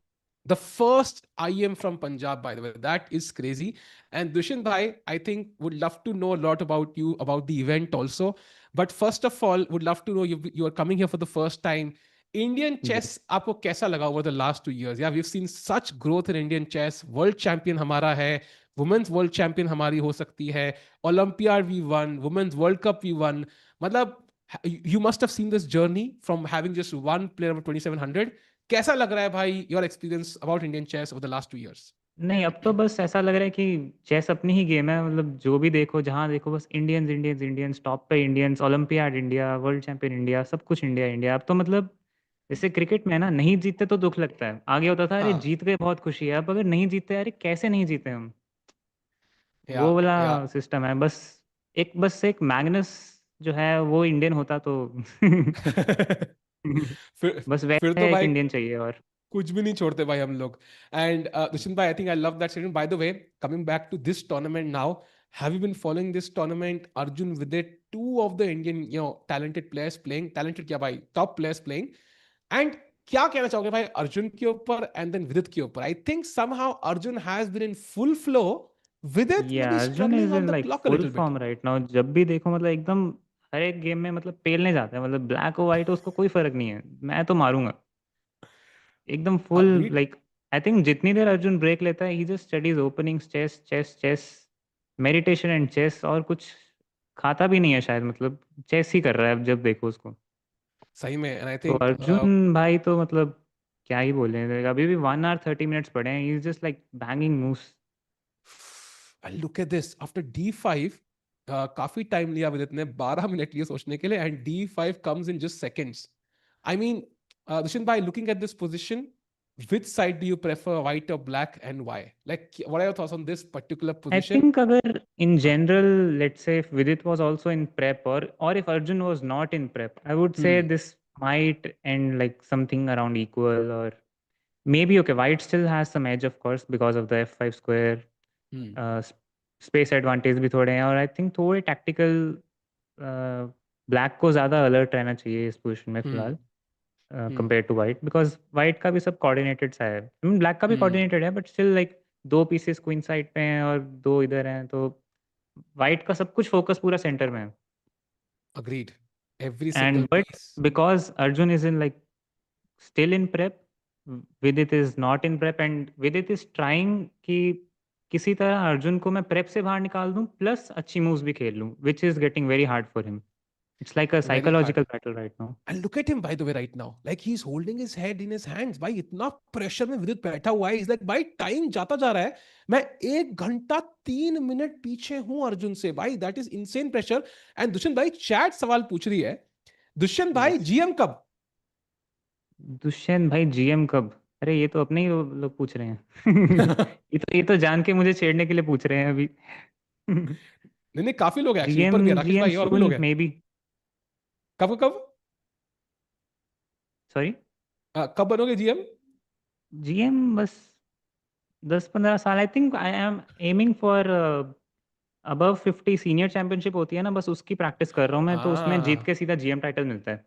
the first IM from Punjab, by the way. That is crazy. And Dushyant bhai, I think would love to know a lot about you, about the event also. But first of all, would love to know, you are coming here for the first time. Indian chess, आपको कैसा लगा over the last 2 years? Yeah, we've seen such growth in Indian chess. World champion हमारा है, women's world champion हमारी हो सकती है, Olympiad we won, women's World Cup we won. मतलब you must have seen this journey from having just one player of 2700. कैसा लग रहा है भाई your experience about Indian chess over the last 2 years? नहीं, अब तो बस ऐसा लग रहा है कि चेस अपनी ही गेम है. मतलब जो भी देखो, जहाँ देखो, बस इंडियंस इंडियंस इंडियंस, टॉप पे Indians, olympiad India, world champion India, सब कुछ इंडिया इंडिया. अब तो मतलब जैसे क्रिकेट में है ना, नहीं जीतते तो दुख लगता है, आगे होता था अरे हाँ। जीत गए बहुत खुशी है, अब अगर नहीं जीतते अरे कैसे नहीं जीते हम। या वो वाला या सिस्टम है बस। एक मैग्नस जो है वो इंडियन होता तो बस फिर वैसा तो एक भाई इंडियन चाहिए और। कुछ भी नहीं छोड़ते भाई हम लोग। एंड दुष्यंत भाई, I think I love that statement. By the way, coming back to this tournament now, have you been following this tournament? Arjun, Vidit, two of the Indian talented players playing, talented क्या भाई, टॉप प्लेयर्स प्लेइंग। एंड क्या कहना चाहोगे भाई अर्जुन के ऊपर and then Vidit के ऊपर? I think somehow Arjun has been in full flow, Vidit ये may be Arjun struggling is on in the like clock a full little bit. Form right now, जब भी देखो मतलब एकदम हर एक गेम में मतलब पेलने जाता है, मतलब ब्लैक और वाइट उसको कोई फर्क नहीं है, मैं तो मारूंगा एकदम full agreed. Like. I think जितनी देर अर्जुन ब्रेक लेता है ही just studies openings, chess chess chess, meditation and chess, और कुछ खाता भी नहीं है शायद, मतलब चेस ही कर रहा है अब जब देखो उसको। सही में। एंड आई तो थिंक अर्जुन भाई तो मतलब क्या ही बोले, अभी भी 1 hour 30 minutes पड़े हैं, he is just like banging moves. Look at this after D5। काफी टाइम लिया विदित ने, 12 मिनट लिए सोचने के लिए, and D5 comes in just seconds. I mean, Dushyant भाई, looking at this position, which side do you prefer, white or black, and why? Like, what are your thoughts on this particular I position? Think अगर इन हाँ। General, let's say if विदित was also in prep और if Arjun was not in prep, I would say hmm. This might end like something around equal, or maybe okay, white still has some edge of course because of the f5 square, hmm. Space advantage भी थोड़े हैं, और I think थोड़े tactical, black को ज़्यादा alert रहना चाहिए इस पोजीशन में हम्म। फिलहाल हम्म। Compare to white, because white का भी सब कोऑर्डिनेटेड सा है, आई मीन ब्लैक का भी हम्म। कोऑर्डिनेटेड है बट स्टिल लाइक दो पीसेस क्वीन साइड पे हैं और दो इधर हैं, तो वाइट का सब कुछ फोकस पूरा सेंटर में है। Agreed. Every single and but piece. Because Arjun is in like still in prep, Vidit is not in prep, and Vidit is trying कि किसी तरह अर्जुन को मैं प्रेप से बाहर निकाल दूं प्लस अच्छी मूव्स भी खेल लूं, which is getting very hard for him. It's like a Very hard. psychological battle right now. And look at him, by the way, right now. Like, he's holding his head in his hands. भाई इतना pressure में विद्युत बैठा हुआ है. He's like, भाई time जाता जा रहा है. मैं 1 घंटा 3 मिनट पीछे हूं अर्जुन से. भाई that is insane pressure. And Dushyant भाई, चैट सवाल पूछ रही है, दुष्यंत भाई Yes. जीएम कब? दुष्यंत भाई जीएम कब? अरे ये तो अपने ही लोग पूछ रहे हैं। ये तो जान के मुझे छेड़ने के लिए पूछ रहे हैं अभी। नहीं नहीं, काफी लोग हैं एक्चुअली, ऊपर जीएम भी है राकेश जीएम भाई, और भी सून लोग हैं. May be. कब कब? सॉरी। कब बनोगे जीएम? जीएम बस 10 15 साल, आई think I M aiming for above 50 senior championship होती है ना, बस उसकी प्रैक्टिस कर रहा हूँ मैं, तो उसमें जीत हाँ. के सीधा जीएम टाइटल मिलता है।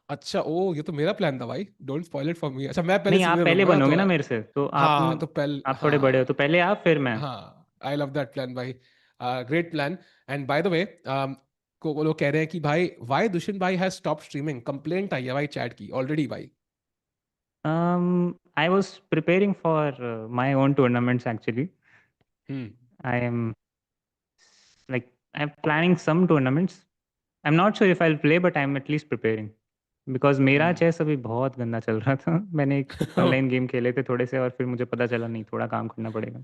अच्छा, ओ, ये तो मेरा प्लान था भाई, don't spoil it for me. अच्छा, मैं पहले नहीं आप सीनियर पहले बनूंगा बनोगे तो. ना मेरे से, तो हाँ, तो पहले, आप थोड़े बड़े हो तो हाँ. पहले आप फिर मैं। हाँ, आई लव दैट प्लान भाई. Great plan. And by the वे, को लोग कह रहे हैं कि भाई वाई दुष्यंत भाई हैज स्टॉप स्ट्रीमिंग, कंप्लेंट आई है भाई चैट की ऑलरेडी भाई. I was preparing for my own tournaments actually. Hmm. I am like I am planning some tournaments, I am not sure if I will play but I am at least preparing, because मेरा hmm. Chess अभी बहुत गंदा चल रहा था। मैंने एक online game खेले थे थोड़े से और फिर मुझे पता चला नहीं, थोड़ा काम करना पड़ेगा।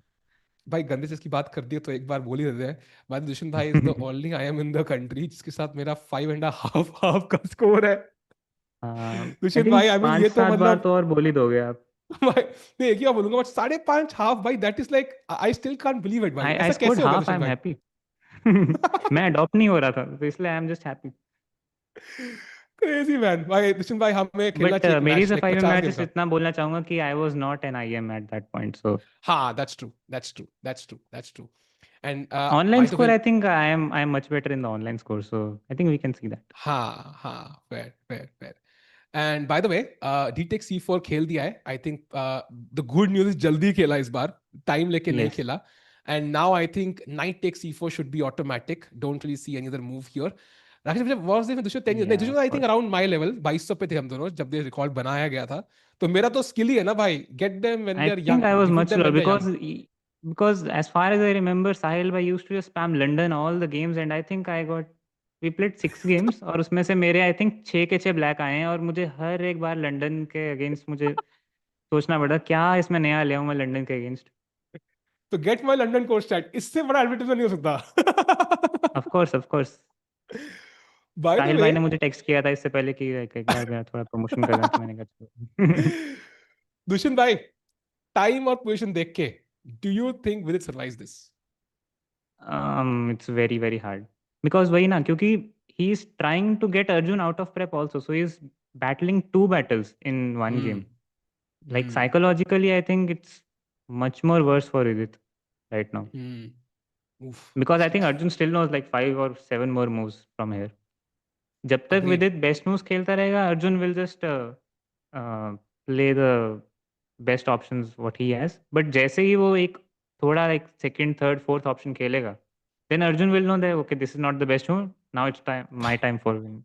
भाई गंदे चीज की बात कर दी है, तो एक बार बोल ही देते हैं. भाई दुष्यंत भाई is the only I am in the country जिसके साथ मेरा 5.5 हाफ का स्कोर है. आई दुष्यंत थिंक भाई, आई मीन, पाँच ये तो सात बार मतलब, तो और बोल ही दोगे आप। भाई नहीं, एक ही बार बोलूंगा, बट 5.5 हाफ भाई, that is like, I still can't believe it भाई. आई ऐसा स्कोर्ड कैसे हो गया हाफ, आई दुष्यंत एम भाई? हैप्पी। मैं अडॉप्ट नहीं हो रहा था तो इसलिए आई am just happy. Crazy man. भाई दुष्यंत भाई, हमें खेलना बट चाहिए एक मेरी मैच, लाइक सफाई में 50 मैं गेम जस्ट का. इतना बोलना चाहूंगा कि I was not an I am at that point, so हाँ, that's true, that's true, that's true, that's true. And online by the score way, I think I am much better in the online score, so I think we can see that. हाँ हाँ, fair fair fair. And by the way, D take C4 खेल दिया है. I think the good news is जल्दी खेला इस बार, time लेके नहीं यस। खेला. And now I think knight take C4 should be automatic. Don't really see any other move here. Rakesh, मुझे वर्स डे में दुष्यंत 10 नहीं, या Dushyant of I think course. Around my level 2200 पे थे हम दोनों जब ये रिकॉर्ड बनाया गया था. तो मेरा तो स्किल ही है ना भाई, get them when I they are think I young, was defeat much them lower when they are young. because as far as I remember, Sahil bhai used to just spam London all the games, and I think I got we played 6 games और उसमें से मेरे I think 6 के 6 black आए हैं, और मुझे हर एक बार लंदन के अगेंस्ट मुझे सोचना पड़ा क्या इसमें नया ले आऊं मैं लंदन के अगेंस्ट। तो get my London course chat, इससे बड़ा एडवर्टाइजमेंट नहीं हो सकता. Of course of course. By the Sahil way भाई ने मुझे टेक्स्ट किया था इससे पहले कि एक बार मेरा थोड़ा प्रमोशन कर दें, तो मैंने कहा चलो। दुष्यंत भाई, टाइम और पोजीशन देख के, डू यू थिंक विदित survives this? It's very very hard because वही ना, क्योंकि he is trying to get Arjun out of prep also, so he is battling two battles in one hmm game. Like hmm psychologically I think it's much more worse for Vidit right now, उफ, because I this think is Arjun still knows like 5 or 7 more moves from here. जब तक agreed. विदित best moves खेलता रहेगा, Arjun will just play the best options what he has, but जैसे ही वो एक थोड़ा like second third fourth option खेलेगा, then Arjun will know that okay this is not the best move, now it's time my time for win.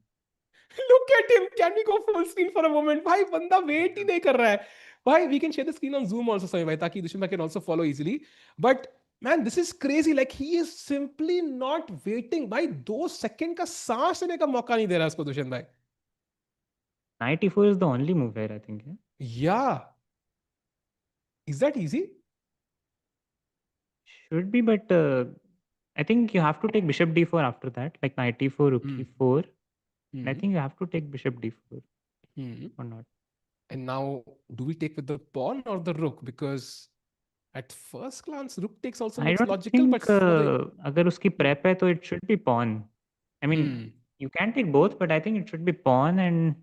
Look at him. Can we go full screen for a moment? भाई बंदा wait ही नहीं कर रहा है. भाई we can share the screen on Zoom also, समय भाई, ताकि दुष्यंत भाई can also follow easily. But man, this is crazy. Like he is simply not waiting. भाई 2 सेकंड का सांस लेने का मौका नहीं दे रहा है उसको दुष्यंत भाई. Night e4 is the only move here I think. Yeah. Is that easy? Should be, but I think you have to take bishop d4 after that, like knight e4 rook Hmm. e4, and I Hmm. think you have to take bishop d4 Hmm. or not. And now, do we take with the pawn or the rook? Because at first glance, rook takes also I looks don't logical, but think for the अगर उसकी hmm. prep है तो it should be pawn. I mean, Hmm. you can take both, but I think it should be pawn and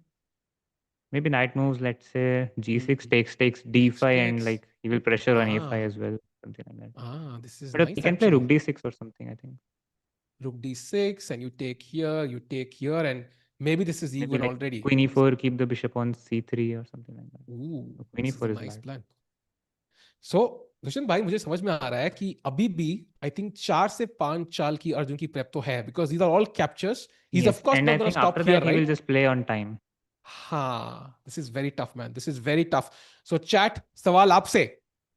maybe knight moves. Let's say g6 Hmm. takes Takes d5, and takes. like he will pressure on a5 Ah. as well, something like that. This is But he nice can play rook actually. d6 or something. I think Rook d6, and you take here, and maybe this is maybe even like already. queen e4, keep the bishop on c3 or something like that. Ooh, So queen this is a e4 is nice bad. plan. सो दुष्यंत भाई, मुझे समझ में आ रहा है कि अभी भी I think 4 से 5 चाल की अर्जुन की प्रेप तो है, because these are all captures. He is of Yes, course and not I gonna think stop after here, that he will right? just play on time. हाँ, this is very tough man, this is very tough. So chat, सवाल आपसे.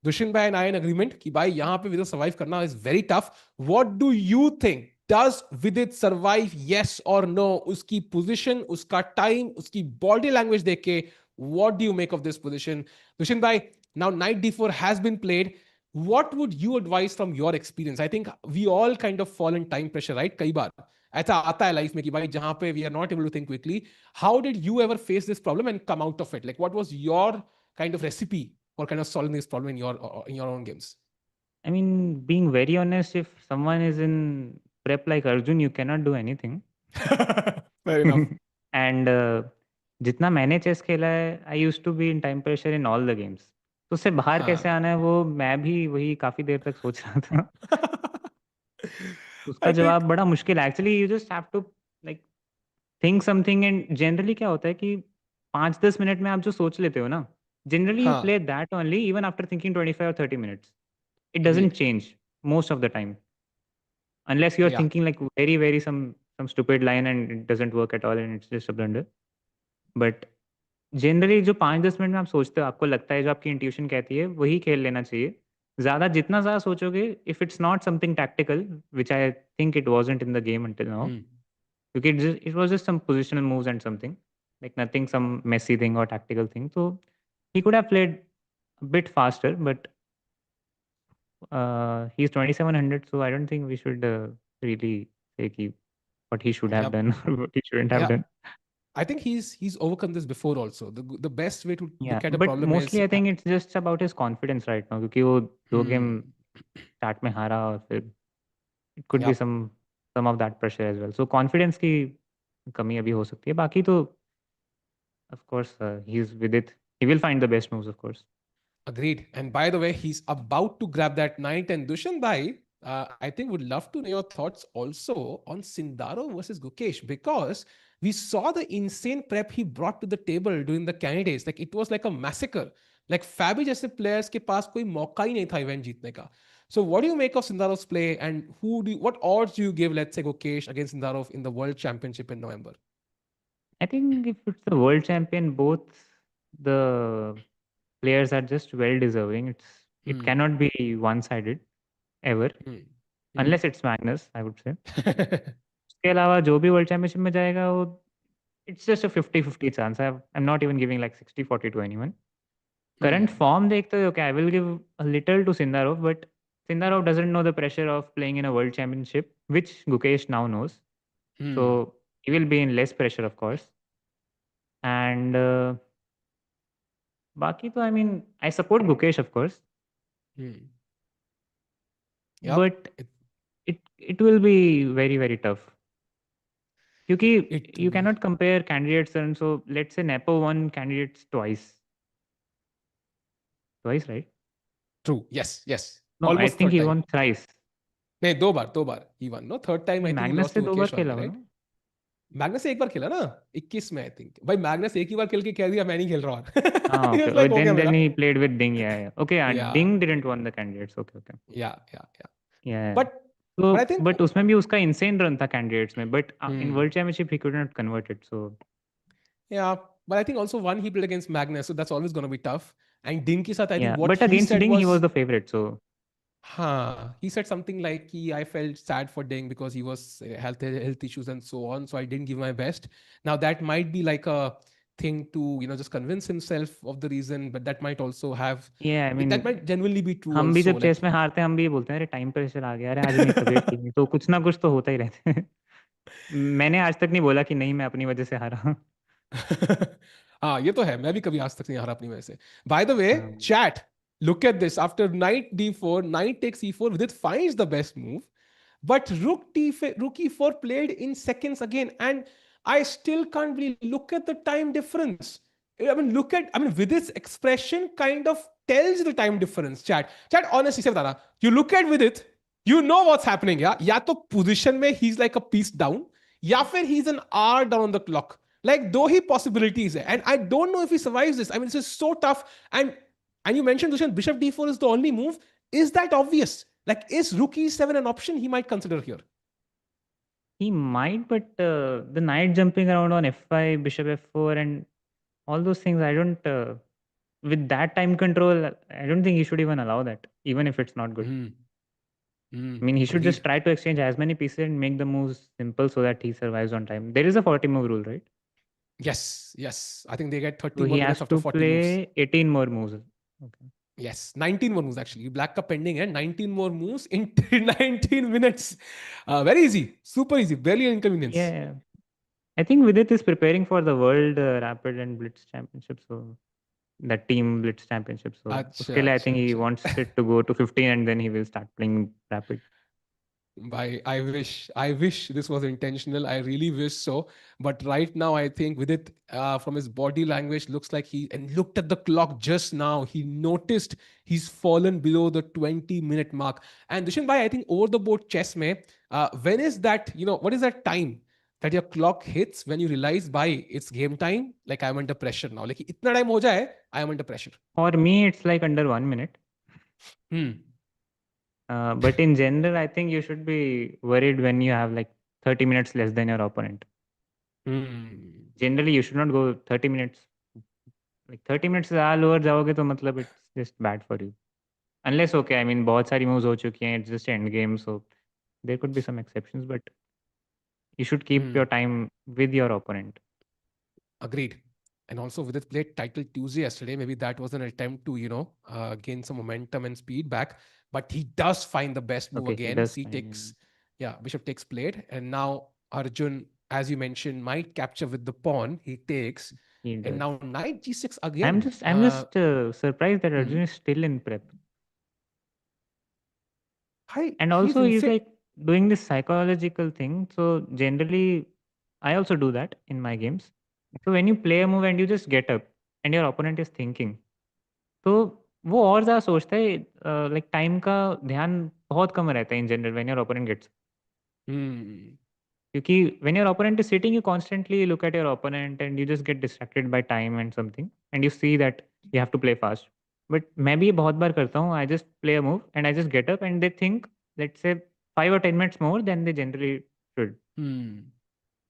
दुष्यंत भाई and I in agreement कि भाई यहाँ पे Vidit survive करना is very tough. What do you think? Does Vidit survive, yes और नो? उसकी पोजीशन, उसका टाइम, उसकी बॉडी लैंग्वेज देख के, what do you make of this position? Dushyant भाई, now knight d4 has been played. What would you advise from your experience? I think we all kind of fall in time pressure, right? कई बार ऐसा आता है life में कि भाई जहां पे we are not able to think quickly. How did you ever face this problem and come out of it? Like, what was your kind of recipe for kind of solving this problem in your own games? I mean, being very honest, if someone is in prep like Arjun, you cannot do anything. Fair enough. And जितना मैंने chess खेला है, I use to be in time pressure in all the games. तो उससे बाहर कैसे हाँ. आना है, वो मैं भी वही काफ़ी देर तक सोच रहा था. उसका I जवाब think. बड़ा मुश्किल है actually. You just have to like think something, and generally क्या होता है कि 5-10 मिनट में आप जो सोच लेते हो ना, जनरली यू हाँ. Play that only even after thinking 25 or 30 minutes. It doesn't Agreed. change most of the time, unless you're Yeah. thinking like very very some stupid line and it doesn't work at all and it's just a blunder. But generally जो 5-10 minute में आप सोचते हो, आपको लगता है जो आपकी इंट्यूशन कहती है, वही खेल लेना चाहिए. ज़्यादा जितना ज़्यादा सोचोगे, if it's not something tactical, which I think it wasn't in the game until now, Hmm. क्योंकि it was just some positional moves and something, like nothing some messy thing और टैक्टिकल थिंग. तो he could have played bit faster, but he's 2700, so I don't think we should really say what he should have Yep. done or what he shouldn't have Yeah. done. I think he's overcome this before also. The best way to Yeah, look at a but problem mostly is I think it's just about his confidence right now, क्योंकि वो 2 game hmm. Start में हारा और फिर it could be Yep. some of that pressure as well. So confidence की कमी अभी हो सकती है. बाकी तो of course he's with it. He will find the best moves, of course. Agreed. And by the way, he's about to grab that knight. And Dushan Bhai, I think would love to know your thoughts also on Sindaro versus Gukesh, because we saw the insane prep he brought to the table during the candidates. Like it was like a massacre. Like Fabi जैसे players के पास कोई मौका ही नहीं था event जीतने का. So what do you make of Sindarov's play, and what odds do you give, let's say, Gukesh against Sindarov in the World Championship in November? I think if it's the world champion, both the players are just well deserving. It Hmm. cannot be one sided ever, Hmm. Hmm. unless it's Magnus, I would say. उसके अलावा जो भी world championship में जाएगा, वो it's just a 50-50 chance. I am not even giving like 60-40 to anyone. Current Hmm. Form देखते हो क्या, I will give a little to Sindarov, but Sindarov doesn't know the pressure of playing in a world championship, which Gukesh now knows. So Hmm. he will be in less pressure, of course. And बाकी तो I mean I support Gukesh, of course, Hmm. Yep. but it will be very very tough. क्योंकि It you will. cannot compare candidates, and so let's say Nepo won candidates twice, right? True. Yes. Yes. No, I Almost think third he time. won thrice. नहीं, दो बार ही one no, third time नहीं, I think he Magnus lost से to 2 बार मुकेश खेला only, हो right? ना? Magnus से एक बार खेला ना, 21 में आई थिंक। भाई मैग्नस एक ही बार खेल के कह दिया मैं नहीं खेल रहा और हाँ, He okay. was like, हो गया Then मेरा। he played with Ding. Yeah. Okay, या Ding didn't won the candidates. Okay, okay. या Yeah. बट तो आई थिंक बट उसमें भी उसका insane run था candidates में, but in hmm World Championship he could not convert it. So या but I think also one he played against Magnus, so that's always gonna be tough. And Ding के साथ I think yeah, what but he against said Ding he was, was the favorite. So huh, he said something like I felt sad for Ding because he was health issues and so on, so I didn't give my best. Now that might be like a thing to just convince himself of the reason, but that might also have yeah, I that mean might genuinely be true हम भी also. जब Like chess में हारते हैं हम भी ये बोलते हैं अरे टाइम प्रेशर आ गया, अरे आज मेरी तबीयत ठीक नहीं, तो कुछ ना कुछ तो होता ही रहता है। मैंने आज तक नहीं बोला कि नहीं मैं अपनी वजह से हारा हूँ। हाँ ये तो है, मैं भी कभी आज तक नहीं हारा अपनी वजह से। बाय द वे हाँ। Chat, look at this, after knight d4, knight takes e4, Vidit finds the best move. But rook e4 played in seconds again, and I still can't believe. Look at the time difference. I mean, Vidit's expression kind of tells the time difference. Chat. Honestly, say bata, you look at Vidit, you know what's happening. Yeah, या तो position में he's like a piece down, या फिर he's an hour down on the clock. Like though he possibilities, and I don't know if he survives this. I mean, this is so tough. And you mentioned Dushan, Bishop d4 is the only move. Is that obvious? Like, is rook e7 an option he might consider here? He might, but the knight jumping around on f5, bishop f4, and all those things, I don't. With that time control, I don't think he should even allow that, even if it's not good. Mm, I mean, he should just agreed. try to exchange as many pieces and make the moves simple so that he survives on time. There is a 40 move rule, right? Yes, yes. I think they get So 30 he more minutes has after to 40 moves. play 18 more moves. Okay. Yes, 19 more moves actually. Black Cup pending and 19 more moves in 19 minutes. Very easy, super easy, barely an inconvenience. Yeah. I think Vidit is preparing for the World Rapid and Blitz Championship. So that team Blitz Championship. So Acha, uske liye I acha, think he acha. wants it to go to 15 and then he will start playing Rapid. I wish this was intentional. I really wish so. But right now, I think with it, from his body language, looks like he and looked at the clock just now. He noticed he's fallen below the 20-minute mark. And Dushan bhai, I think over the board chess mein, when is that? What is that time that your clock hits when you realize, bhai, it's game time? Like I'm under pressure now. Like itna time ho jaye, I am under pressure. For me, it's like under 1 minute. Hmm. But in general, I think you should be worried when you have like 30 minutes less than your opponent. Hmm. Generally, you should not go 30 minutes. Like 30 minutes से ज़्यादा lower जाओगे तो मतलब it's just bad for you. Unless okay, I mean बहुत सारी moves हो चुकी हैं, it's just end game, so there could be some exceptions, but you should keep your Hmm. time with your opponent. Agreed. And also with it played title Tuesday yesterday, maybe that was an attempt to, gain some momentum and speed back. But he does find the best move Okay, he again. does C fine. takes, yeah, Bishop takes played. And now Arjun, as you mentioned, might capture with the pawn. He takes. He And does. now knight g6 I'm again. just I'm just surprised that Hmm. Arjun is still in prep. Hi, And he's also he's insane. like doing this psychological thing. So generally I also do that in my games. So when you play a move and you just get up and your opponent is thinking, तो वो और ज़्यादा सोचता है, like time का ध्यान बहुत कम रहता है in general when your opponent gets, Hmm. क्योंकि when your opponent is sitting you constantly look at your opponent and you just get distracted by time and something and you see that you have to play fast. But मैं भी ये बहुत बार करता हूँ, I just play a move and I just get up and they think let's say 5 or 10 minutes more then they generally should. Hmm.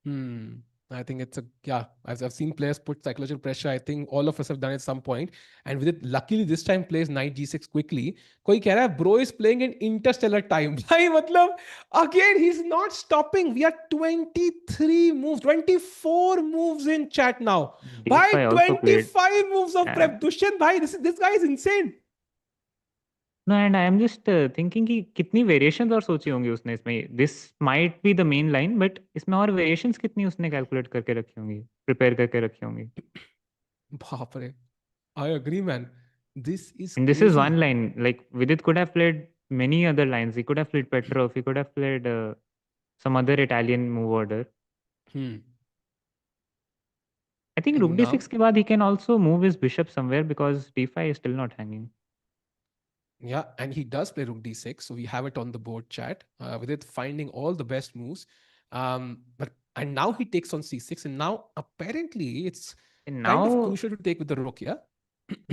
Hmm. I think it's yeah. I've seen players put psychological pressure. I think all of us have done it at some point. And with it, luckily this time plays knight g6 quickly. कोई कह रहा है bro is playing in interstellar time. भाई मतलब again he's not stopping. We are 23 moves, 24 moves in chat now. भाई DFI also played 25 moves of prep. Dushyant भाई, this guy is insane. No and I am just thinking कि कितनी variations और सोची होंगी उसने इसमें. This might be the main line, but इसमें और वेरिएशंस कितनी उसने कैलकुलेट करके रखी होंगी, प्रिपेयर करके रखी होंगी. बाप रे, I agree man, this is And this is crazy. one line. Like Vidit could have played many other lines. He could have played Petrov. He could have played some other Italian move order. Hmm. I think Rook And d6 now, के बाद he can also move his bishop somewhere because d5 is still not hanging. yeah, and he does play rook d6, so we have it on the board chat with it finding all the best moves. But and now he takes on c6, and now apparently it's And kind of now, crucial to take with the rook, yeah,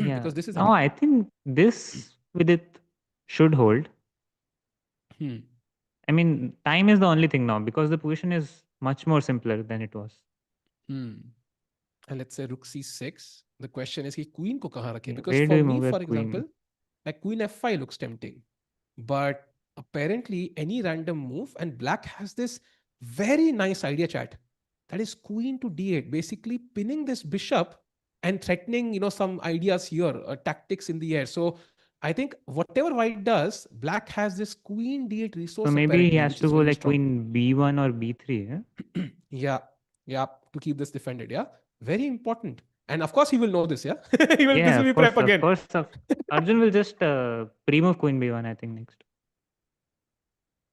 yeah, because this is now heavy. I think this Vidit should hold. Hmm. I mean, time is the only thing now because the position is much more simpler than it was. Hmm. And let's say rook c6. The question is, he queen ko kahan rakhe? Yeah, Because where do for you me, move your for queen? example, like queen f5 looks tempting, but apparently any random move, and black has this very nice idea, chat, that is queen to d8, basically pinning this bishop and threatening, some ideas here, tactics in the air. So I think whatever white does, black has this queen d8 So resource maybe he apparently, has which to is go very like strong. queen b1 or b3. Yeah? Yeah, yeah, to keep this defended. Yeah, very important. And of course, he will know this. Yeah, he will. This Yeah, will of be prep course, of again. course. Arjun will just pre-move queen b1, I think, next.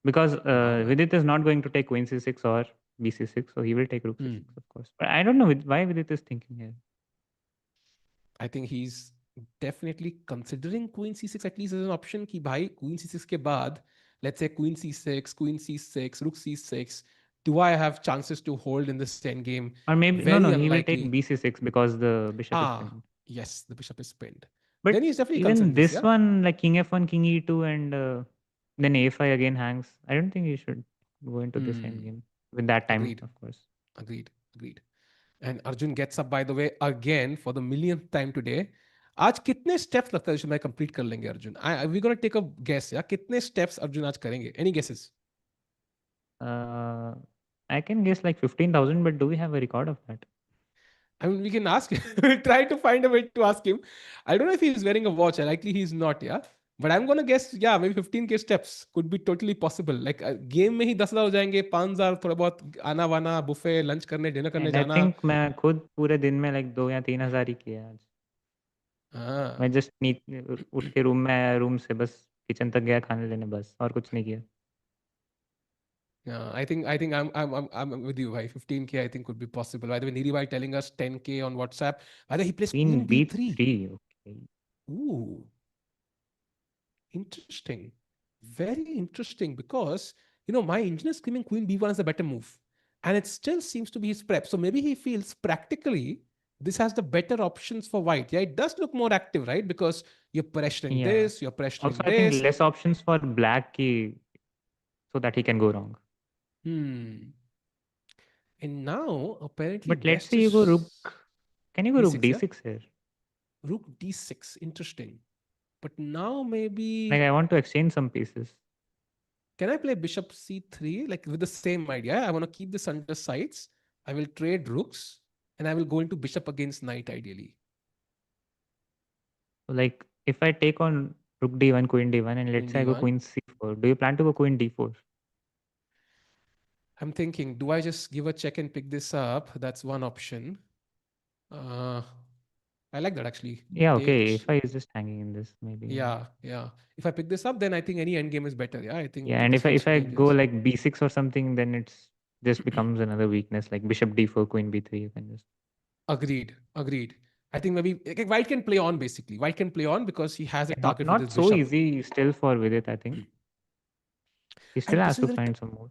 Because Wow, man. Vidit is not going to take queen c6 or bc6, so he will take rook Hmm. c6, of course. But I don't know why Vidit is thinking here. I think he's definitely considering queen c6 at least as an option. Ki bhai queen c6 ke baad, let's say queen c6, rook c6. Do I have chances to hold in this end game? Or maybe, no, Very no, he will take unlikely. bc6 because the bishop is Ah, pinned. yes, the bishop is pinned. Then But he's definitely even considering this. this Yeah. one, like king f1, king e2, and then a5 again hangs. I don't think he should go into this Hmm. endgame with that time, Agreed. of course. Agreed. Agreed. And Arjun gets up, by the way, again for the millionth time today. आज कितने steps लगता है जो मैं complete कर लेंगे Arjun? We gonna take a guess, या कितने स्टेप्स अर्जुन आज करेंगे? Any guesses? Uh, I can guess like 15,000, but do we have a record of that? I mean, we can ask him. We'll try to find a way to ask him. I don't know if he's wearing a watch. Likely he's not, yeah. But I'm gonna guess, yeah, maybe 15K steps could be totally possible. Like game में ही 10,000 हो जाएंगे, 5,000 थोड़ा बहुत आना वाना, buffet, lunch करने, dinner करने And I जाना. think मैं खुद पूरे दिन में like 2 या 3 हज़ार ही किया आज. मैं हाँ. जस्ट उठ के रूम में आया, रूम से बस किचन तक गया खाने लेने, बस और कुछ नहीं किया. Yeah, I think I'm with you. Bhai. 15K I think could be possible. By the way, Niri bhai telling us 10K on WhatsApp. By the way, he plays Queen Queen B3. b3, okay. Ooh, interesting. Very interesting, because my engineer is screaming Queen B1 is a better move, and it still seems to be his prep. So maybe he feels practically this has the better options for white. Yeah, it does look more active, right? Because you're pressuring Yeah. this, you're Also, pressuring I think this. less options for black key so that he can go wrong. Hmm. And now apparently But let's best say you go is rook. Can you go rook D6. Yeah, d6 here? rook D6. Interesting. But now maybe Like I want to exchange some pieces. can I play bishop C3 like with the same idea? I want to keep this under sides. I will trade rooks and I will go into bishop against knight ideally. So like if I take on rook d1, queen d1, and let's Queen say I go D1. queen c4, do you plan to go queen d4? I'm thinking, do I just give a check and pick this up? That's one option. Uh, I like that actually. Yeah, okay. Takes. A5 is just hanging in this, maybe. Yeah. Yeah, yeah. If I pick this up, then I think any endgame is better. Yeah, I think Yeah, and this if looks I go dangerous. like b6 or something, then it's just becomes another weakness, like bishop d4, queen b3. You can just Agreed. Agreed. I think maybe like, white can play on basically. White can play on because he has a yeah, not target with his not so bishop. easy still for Vidit. I think he still And has to find some more.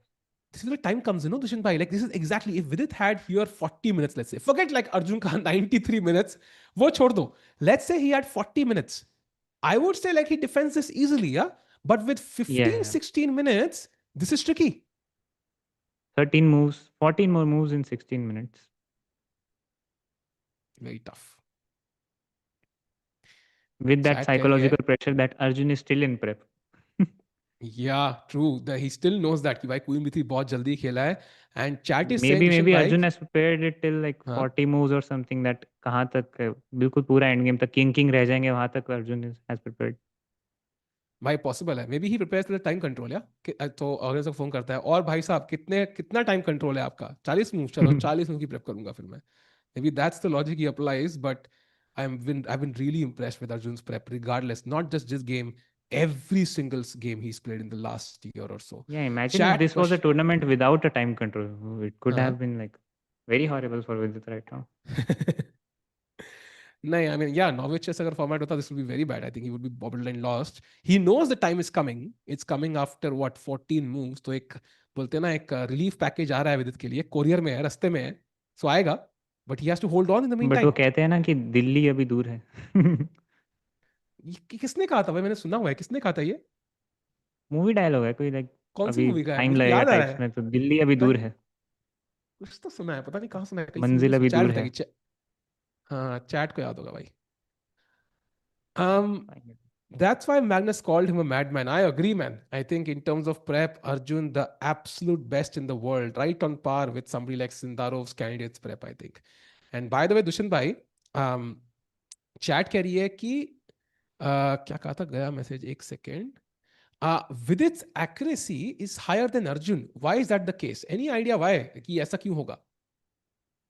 this is where time comes, Dushan bhai. Like this is exactly, if Vidit had here 40 minutes, let's say, forget like Arjun Khan 93 minutes, wo chhod do. Let's say he had 40 minutes. I would say like he defends this easily, yeah. But with fifteen, Yeah, 16 minutes, this is tricky. 13 moves, 14 more moves in 16 minutes. Very tough. With that Chat कह रही है, psychological pressure that Arjun is still in prep. yeah, true. He still knows that कि भाई queen भी थी बहुत जल्दी खेला है. And chat is saying, maybe Dushan bhai, Arjun has prepared it till like हाँ, 40 moves or something, that कहाँ तक बिल्कुल पूरा एंड गेम तक किंग किंग रह जाएंगे वहां तक Arjun has prepared. भाई पॉसिबल है, may be he prepares with time control या तो ऑडियंस को फोन करता है, और भाई साहब कितना टाइम कंट्रोल है आपका, 40 मूव, चलो 40 मूव की प्रेप करूंगा फिर मैं। May be that's the logic he applies, but I've been really impressed with Arjun's prep, regardless, not just this game, every single game he's played in the last year or so. Yeah, imagine if Chat this was a tournament without a time control. It could हाँ have been like very horrible for Vidit right now. नहीं, I mean, yeah, Norwich chess अगर format होता, this would be very bad. I think he would be borderline lost. He knows the time is coming. It's coming after what 14 moves. तो एक बोलते हैं ना, एक relief package आ रहा है विदित के लिए, कोरियर में है, रास्ते में है, सो आएगा, but he has to hold on in the mean but वो टाइम। कहते हैं ना कि दिल्ली अभी दूर है। किसने कहा था भाई, मैंने सुना हुआ है, किसने कहा था ये? मूवी डायलॉग है कोई लाइक, कौन सी अभी मूवी का है, टाइम मुझे लगेगा याद आ रहा टाइप्स है। में, तो दिल्ली अभी दूर भाई है। कुछ तो सुना है, पता नहीं कहाँ सुना है, किसी मूवी मंजिल में अभी चैट दूर है। बताएगी, हाँ चैट को याद होगा भाई। um That's why Magnus called him a madman. I agree, man. I think in terms of prep, Arjun, the absolute best in the world, right on par with somebody like Sindarov's candidates prep, I think. And by the way, Dushan bhai, chat कह रही है कि क्या कहा था, गया message, एक second. Vidit's accuracy is higher than Arjun. Why is that the case? Any idea why? कि ऐसा क्यों होगा?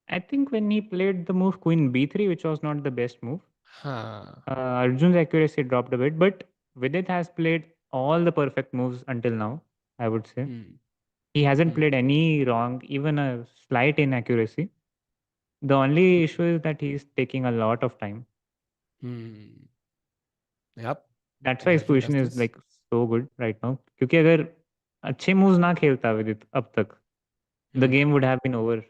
I think when he played the move Queen B3, which was not the best move, हाँ. Arjun's accuracy dropped a bit, but Vidit has played all the perfect moves until now, I would say. Hmm. He hasn't Hmm. played any wrong, even a slight inaccuracy. The only issue is that he's taking a lot of time. Hmm. Yep. That's why And his Arjun position does is this. like so good right now. क्योंकि अगर अच्छे moves ना खेलता Vidit अब तक, the Hmm. game would have been over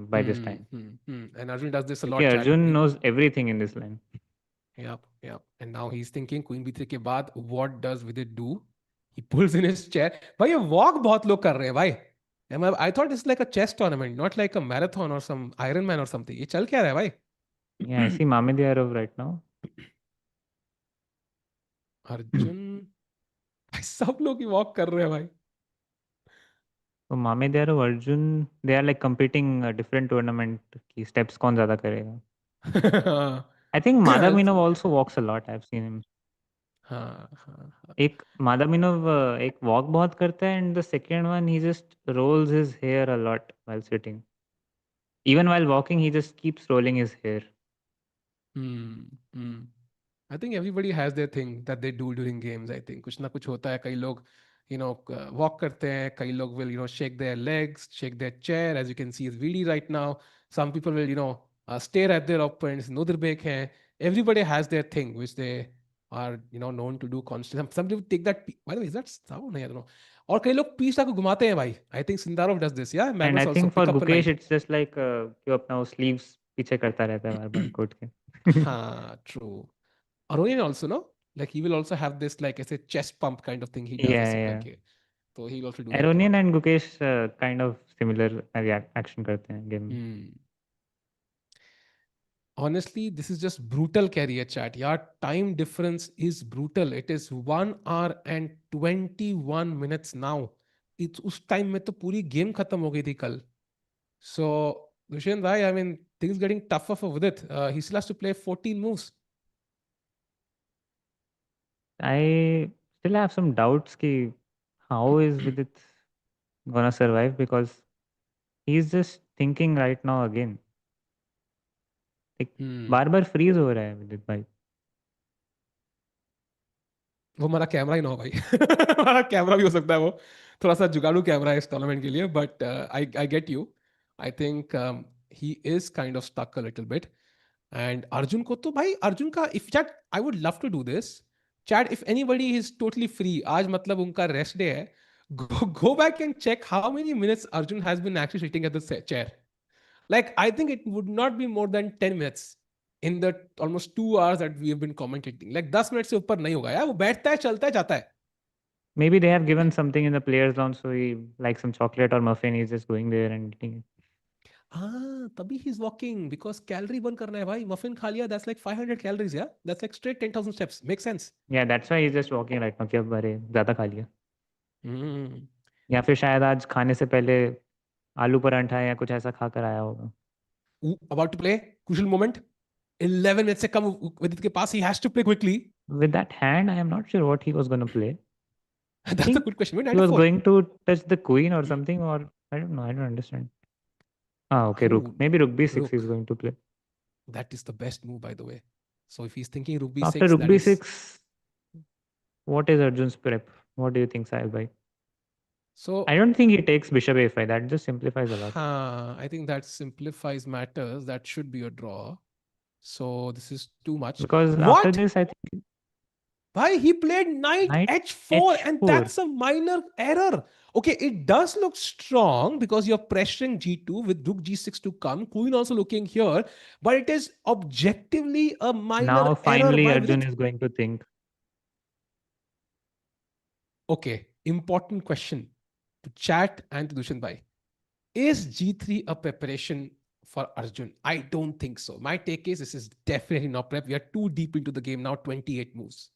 by this Hmm. time. Hmm. Hmm. And Arjun does this a क्योंकि lot, chat. Arjun knows everything in this line. Yep, yep. And now he's thinking Queen B3 के बाद what does Vidit do? He pulls in his chair. भाई ये walk बहुत लोग कर रहे हैं भाई. I thought it's like a chess tournament, not like a marathon or some Ironman or something. ये चल क्या रहा है भाई? Yeah, I see Mamed Yarov right now. Arjun, भाई सब लोग ही walk कर रहे हैं भाई. तो Mamed Yarov, Arjun, they are like competing a different tournament की steps कौन ज़्यादा करेगा. I think Madhavinov also walks a lot. I've seen him. हाँ हाँ हाँ. एक Madhavinov एक walk बहुत करता है, and the second one he just rolls his hair a lot while sitting. Even while walking, he just keeps rolling his hair. Hmm. Hmm. I think everybody has their thing that they do during games. I think कुछ ना कुछ होता है, कई लोग walk करते हैं, कई लोग will shake their legs, shake their chair, as you can see is VD right now. Some people will stare at their opponents. Nodirbek हैं. Everybody has their thing which they are known to do constantly. Some people take that by the way, is that sound? I don't know. और कई लोग पीछा को घुमाते हैं भाई. I think Sindarov does this, yeah. And Magnus I also think for pick up a Gukesh, knight. it's just like कि वो अपना वो sleeves पीछे करता रहता है बार बार कोट के. हाँ, true. Aronian also, no? Like he will also have this like I say chest pump kind of thing he does Yeah, ऐसे yeah. करके. So he'll also do that a Aronian lot. and Gukesh kind of similar action करते हैं game में. Hmm. Honestly, this is just brutal carrier chat. Yeah, time difference is brutal. It is 1 hour and 21 minutes now. It's उस time में तो पूरी game खत्म हो गई थी कल. So Dushen bhai, I mean things getting tougher for Vidit. He still has to play 14 moves. I still have some doubts कि how is Vidit gonna survive, because he's just thinking right now again. Like Hmm. Bar bar freeze हो रहा है विदित भाई. वो हमारा camera ही ना हो भाई. हमारा कैमरा भी हो सकता है वो, थोड़ा सा जुगाड़ू कैमरा है इस टूर्नामेंट के लिए, but I get you. I think he is kind of stuck a little bit. And Arjun को तो भाई, अर्जुन का if chat, I would love to do this chat, if anybody is totally free आज, मतलब उनका रेस्ट डे है, go back and check how many minutes Arjun has been actually sitting at the chair. Like, I think it would not be more than 10 minutes in the almost 2 hours that we have been commentating. Like 10 minute से ऊपर नहीं होगा यार, वो बैठता है, चलता है, जाता है. Maybe they have given something in the players lounge, so he like some chocolate or muffin. He's just going there and eating it. हाँ तभी he is walking, because calorie burn करना है भाई. मफिन खा लिया, दैट्स लाइक 500 कैलोरीज, या that's like straight 10,000 steps. Make sense. Yeah, that's why he's just walking right now. कि अब अरे ज़्यादा खा लिया. हम्म. या फिर शायद आज खाने से पहले आलू पराठा या कुछ ऐसा खा कर आया होगा. About to play, crucial moment, 11 minute से कम विदित के पास, he has to play quickly. With that hand, I am not sure what he was going to play. I That's a think good question. Maybe he knight was f4. going to touch the queen or something, or I don't know. I don't understand. Ah, okay, rook. Oh, Maybe rook b6 is rook. going to play. That is the best move, by the way. So if he's thinking rook So after b6, rook that is. b6, what is Arjun's prep? What do you think, Sahil bhai? I So don't think he takes bishop a5. That just simplifies a lot. I think that simplifies matters. That should be a draw. So this is too much. Because after What? this, I think Why he played knight knight h4 and h4. that's a minor error. Okay, it does look strong because you're pressuring g2 with rook g6 to come. Queen also looking here, but it is objectively a minor Now error finally by Arjun Vidit. is going to think. Okay, important question to chat and to Dushan Bhai. Is G3 a preparation for Arjun? I don't think so. My take is this is definitely not prep. We are too deep into the game now, 28 moves.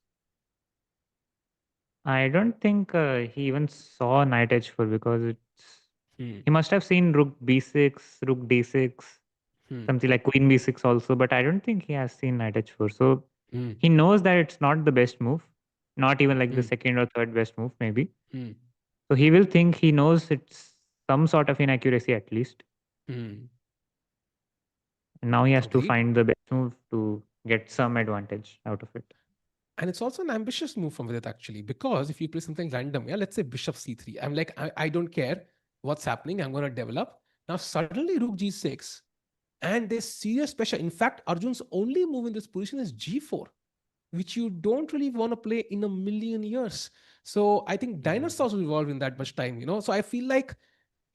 I don't think he even saw knight h4 because Hmm. he must have seen rook b6, rook d6, Hmm. something like queen b6 also, but I don't think he has seen knight h4. So Hmm. he knows that it's not the best move, not even like the Hmm. second or third best move, maybe. Hmm. So he will think he knows it's some sort of inaccuracy at least. Hmm. And now he has to Agreed. find the best move to get some advantage out of it. And it's also an ambitious move from Vidit actually, because if you play something random, yeah, let's say bishop c3, I'm like, I don't care what's happening, I'm going to develop. Now suddenly rook g6, and there's serious pressure. In fact, Arjun's only move in this position is g4, which you don't really want to play in a million years. So I think Mm. dinosaurs will evolve in that much time, you know. So I feel like,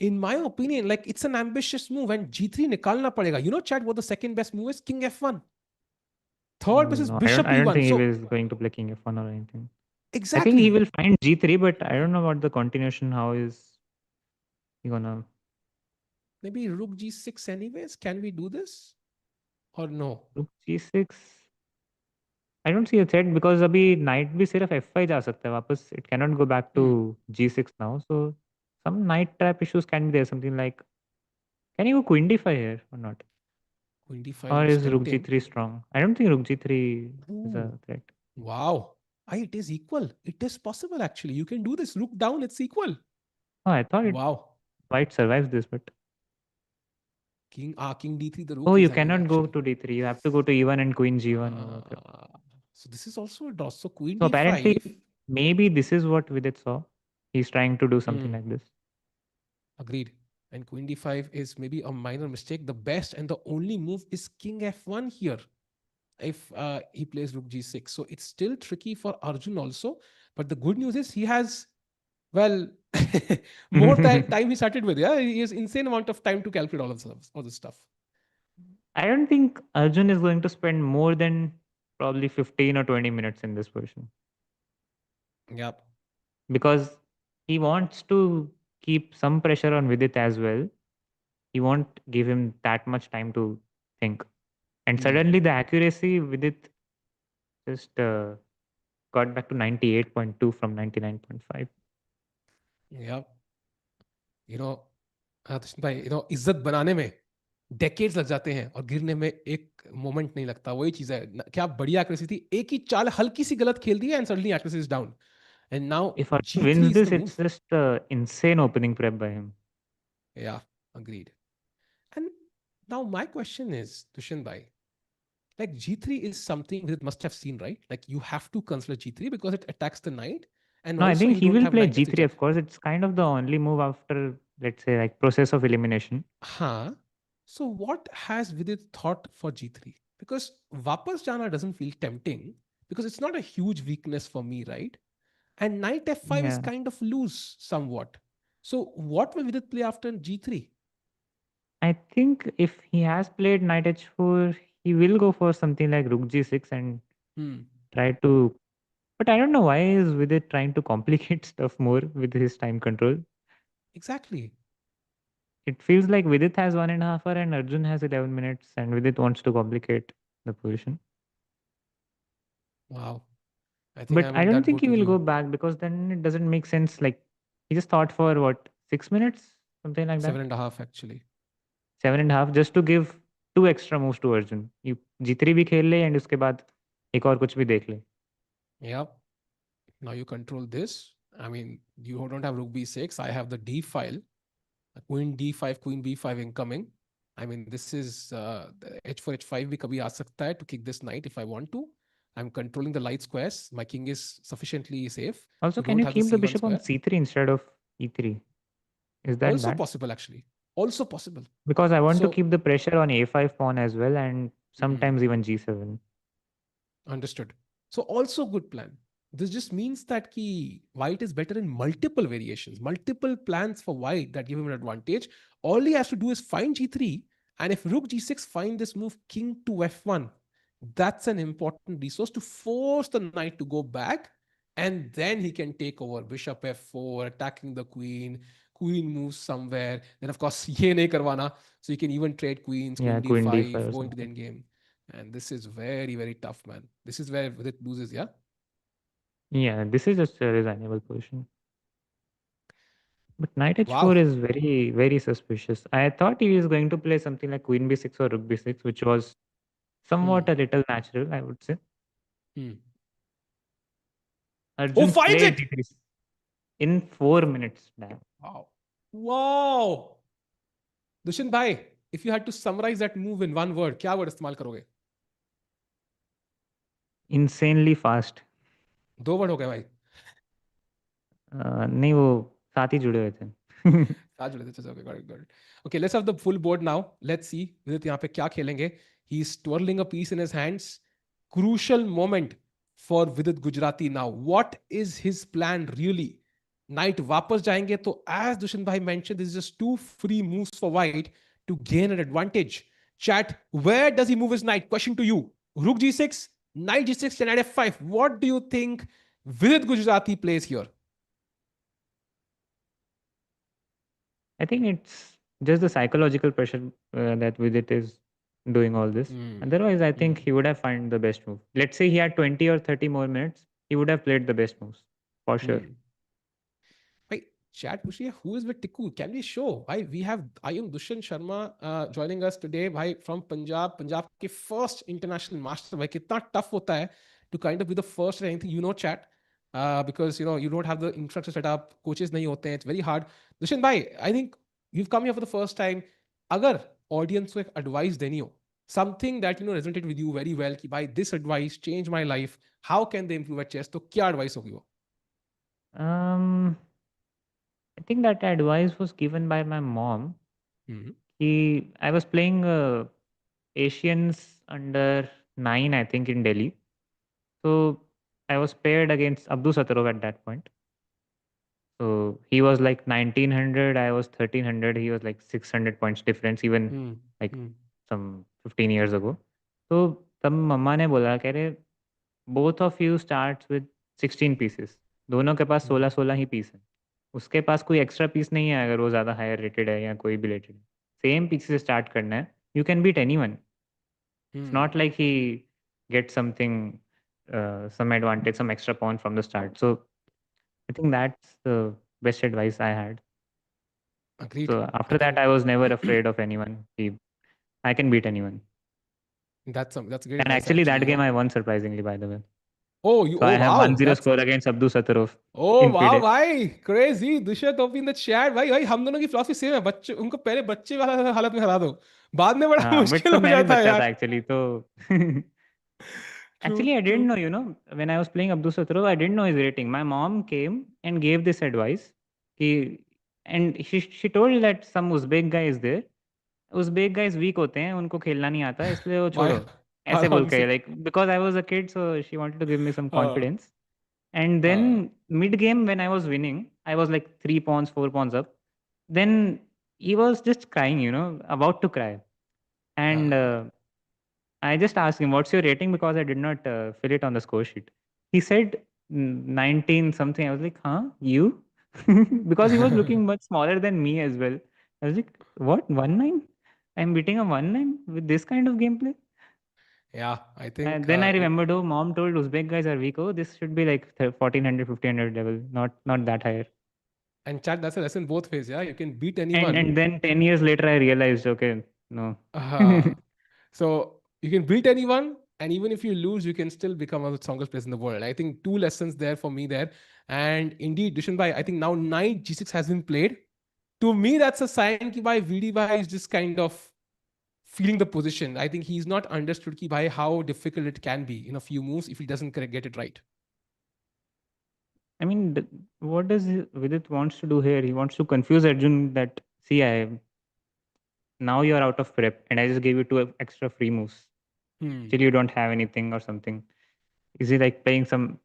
in my opinion, like it's an ambitious move, and g3 nikalna padega. You know, chat, what the second best move is? King f1. Third best is No, I don't. bishop I don't e1. think he So was going to play king f1 or anything. I think he exactly. will find g3, but I don't know about the continuation. How is he gonna Maybe rook g6 anyways. Can we do this or no? rook g6? I don't see a threat because अभी knight भी सिर्फ f5 जा सकता है वापस. It cannot go back to Hmm. g6 now. So some knight trap issues can be there. Something like, can you go queen d5 here or not? Queen d5 Or looks is rook tempting. g3 strong? I don't think rook g3 is Ooh, a threat. wow. It is equal. It is possible actually. You can do this. Rook down, it's equal. Oh, I thought Wow. white survives this, but King d3, the oh, rook you is anyway cannot go actually. to d3. You have to go to e1 and queen g1. Oh, okay. Uh, so this is also a draw. So queen So apparently, d5. maybe this is what Vidit saw. He's trying to do something Hmm. like this. Agreed. And queen d5 is maybe a minor mistake. The best and the only move is king f1 here, if he plays rook g6. So it's still tricky for Arjun also. But the good news is he has, well, more time he started with. Yeah, he has insane amount of time to calculate all this stuff. I don't think Arjun is going to spend more than probably 15 or 20 minutes in this position Yep. because he wants to keep some pressure on Vidit as well. He won't give him that much time to think. And Hmm. suddenly the accuracy Vidit just got back to 98.2 from 99.5. Yep. You know, Tushant भाई, इज्जत बनाने में decades लग जाते हैं और गिरने में एक मोमेंट नहीं लगता. वही चीज है. क्या बढ़िया एक्यूरेसी थी. एक ही चाल हल्की सी गलत खेल दी है and suddenly accuracy is down. And now If Arjun g3 wins is this, the it's move. just insane opening prep by him. Yeah, agreed. And now my question is, Dushan bhai, like g3 is something that must have seen, right? Like you have to consider g3 because it attacks the knight, and No, I also think you he don't will have play knight g3, f3 of course. It's kind of the only move after, let's say, like process of elimination. Huh. So what has Vidit thought for G3? Because Vapas Jana doesn't feel tempting because it's not a huge weakness for me, right? And knight f5 is Yeah. kind of loose somewhat. So what will Vidit play after G3? I think if he has played knight h4, he will go for something like rook g6 and Hmm. try to. But I don't know why is with it trying to complicate stuff more with his time control. Exactly. It feels like Vidit has 1.5 hour and Arjun has 11 minutes, and Vidit wants to complicate the position. Wow. I think But I'm I in don't that think boat he with will you. go back because then it doesn't make sense. Like he just thought for what, 6 minutes, something like Seven that, and a half actually. 7.5, just to give two extra moves to Arjun. You G3 भी खेल ले and उसके बाद एक और कुछ भी देख ले. Yep. Now you control this. I mean, you don't have rook b6. I have the d file. Queen d5, queen b5 incoming. I mean, this is h4 h5 भी कभी आ सकता है to kick this knight if I want to. I'm controlling the light squares. My king is sufficiently safe. Also, You can don't you have the keep the c1 bishop on square. c3 instead of e3? Is that Also bad? possible, actually. Also possible. Because I want to So, keep the pressure on a5 pawn as well, and hmm. sometimes even g7. Understood. So also good plan. This just means that key white is better in multiple variations, multiple plans for white that give him an advantage. All he has to do is find g3, and if rook g6 find this move king to f1, that's an important resource to force the knight to go back, and then he can take over bishop f4, attacking the queen. Queen moves somewhere. Then of course ye nahi karwana, so you can even trade queens, Yeah, queen queen d5 d5, or go into the something. endgame. And this is very, very tough, man. This is where Vidit loses, yeah? Yeah, this is just a resignable position. But knight h4 Wow. is very, very suspicious. I thought he was going to play something like queen b6 or rook b6, which was somewhat Hmm. a little natural, I would say. Hmm. Oh, Arjun finds played it! d3 in 4 minutes. Damn. Wow. Wow. Dushin bhai, if you had to summarize that move in one word, क्या word इस्तेमाल करोगे? Insanely fast. 2 word हो गए भाई. नहीं वो साथ ही जुड़े हुए थे. साथ जुड़े थे. Okay, got it, got it. Okay, let's have the full board now. Let's see Vidit यहाँ पे क्या खेलेंगे. He's twirling a piece in his hands. Crucial moment for Vidit Gujarati now. What is his plan really? Knight वापस जाएंगे तो as Dushin bhai mentioned, this is just 2 free moves for white to gain an advantage. Chat, where does he move his knight? Question to you. Rook g6, knight g6, and knight f5. What do you think Vidit Gujarati plays here? I think it's just the psychological pressure that Vidit is doing all this. Hmm. Otherwise, I think Hmm. he would have found the best move. Let's say he had 20 or 30 more minutes, he would have played the best moves for sure. Hmm. Wait, chat पूछ रही है, who is with Tikku? Can we show? Why we have Ayum Dushan Sharma joining us today. भाई from Punjab, Punjab के first international master. भाई कितना tough होता है to kind of be the first at anything. You know, chat. Because you don't have the infrastructure set up, coaches नहीं होते हैं. It's very hard. Dushan भाई, I think you've come here for the first time. अगर audience को एक advice देनी हो, something that resonated with you very well कि भाई this advice changed my life. How can they improve at chess? तो क्या advice होगी वो? Um, I think that advice was given by my mom. Hmm. I was playing Asians under 9, I think, in Delhi. So I was paired against Abdul Satarov at that point. So he was like 1900, I was 1300. He was like 600 points difference, even Hmm. like Hmm. some 15 years ago. तो तब मम्मा ने बोला कह रहे both of you start with 16 pieces. दोनों के पास 16 Hmm. 16 ही piece है. उसके पास कोई एक्स्ट्रा पीस नहीं है अगर वो ज़्यादा हायर रेटेड है या कोई भी रेटेड है. सेम पीस से स्टार्ट करना है. You can beat anyone. It's Hmm. Not like he get something some advantage, some extra pawn from the start. So I think that's the best advice I had. Agreed. So I after that, think I was never afraid of anyone. I can beat anyone. that's great And advice actually, actually. that game I won surprisingly, by the way. Oh, you So I oh have wow, 1-0 that's score against Abdul Satarov oh in wow FIDE. भाई crazy Dushyant OP in the chat भाई भाई हम दोनों की philosophy same है बच्चे उनको पहले बच्चे वाला हालत में हरा दो बाद में बड़ा हाँ, बट मुश्किल तब हो मैं भी जाता है बच्चा था यार एक्चुअली तो. True Actually, I true didn't know, when I was playing Abdul Satarov, I didn't know his rating. My mom came and gave this advice. He, and she told that some Uzbek guy is there. Uzbek guys weak होते हैं, उनको खेलना नहीं आता है, इसलिए वो भाई छोड़ो, ऐसे बोल आराम के से like because I was a kid so she wanted to give me some हाँ कॉन्फिडेंस. And then हाँ mid game when I was winning, I was like 3 pawns, 4 pawns up. Then he was just crying, about to cry. And हाँ I just asked him, "What's your rating?" Because I did not fill it on the score sheet. He said 19 something. I was like, "Huh? You?" Because he was looking much smaller than me as well. I was like, "What? 1-9? I'm beating a 1-9 with this kind of gameplay?" yeah I And think then I remembered, oh, mom told Uzbek guys are weak. Oh, this should be like 1400, 1500 level, not that higher. and chat that's a lesson both ways yeah you can beat And anyone and then 10 years later, I realized, okay, no. हाँ so you can beat anyone And even if you lose, you can still become one of the strongest players in the world. I think two lessons there for me there. And indeed, Dushanbhai, I think now knight g6 has been played. To me, that's a sign ki bhai VD bhai is just kind of feeling the position. I think he's not understood ki bhai how difficult it can be in a few moves if he doesn't get it right. I mean, what does Vidit wants to do here? He wants to confuse Arjun that, see, I now you're out of prep and I just gave you two extra free moves. Hmm. Still, you don't have anything or something. Is he like playing some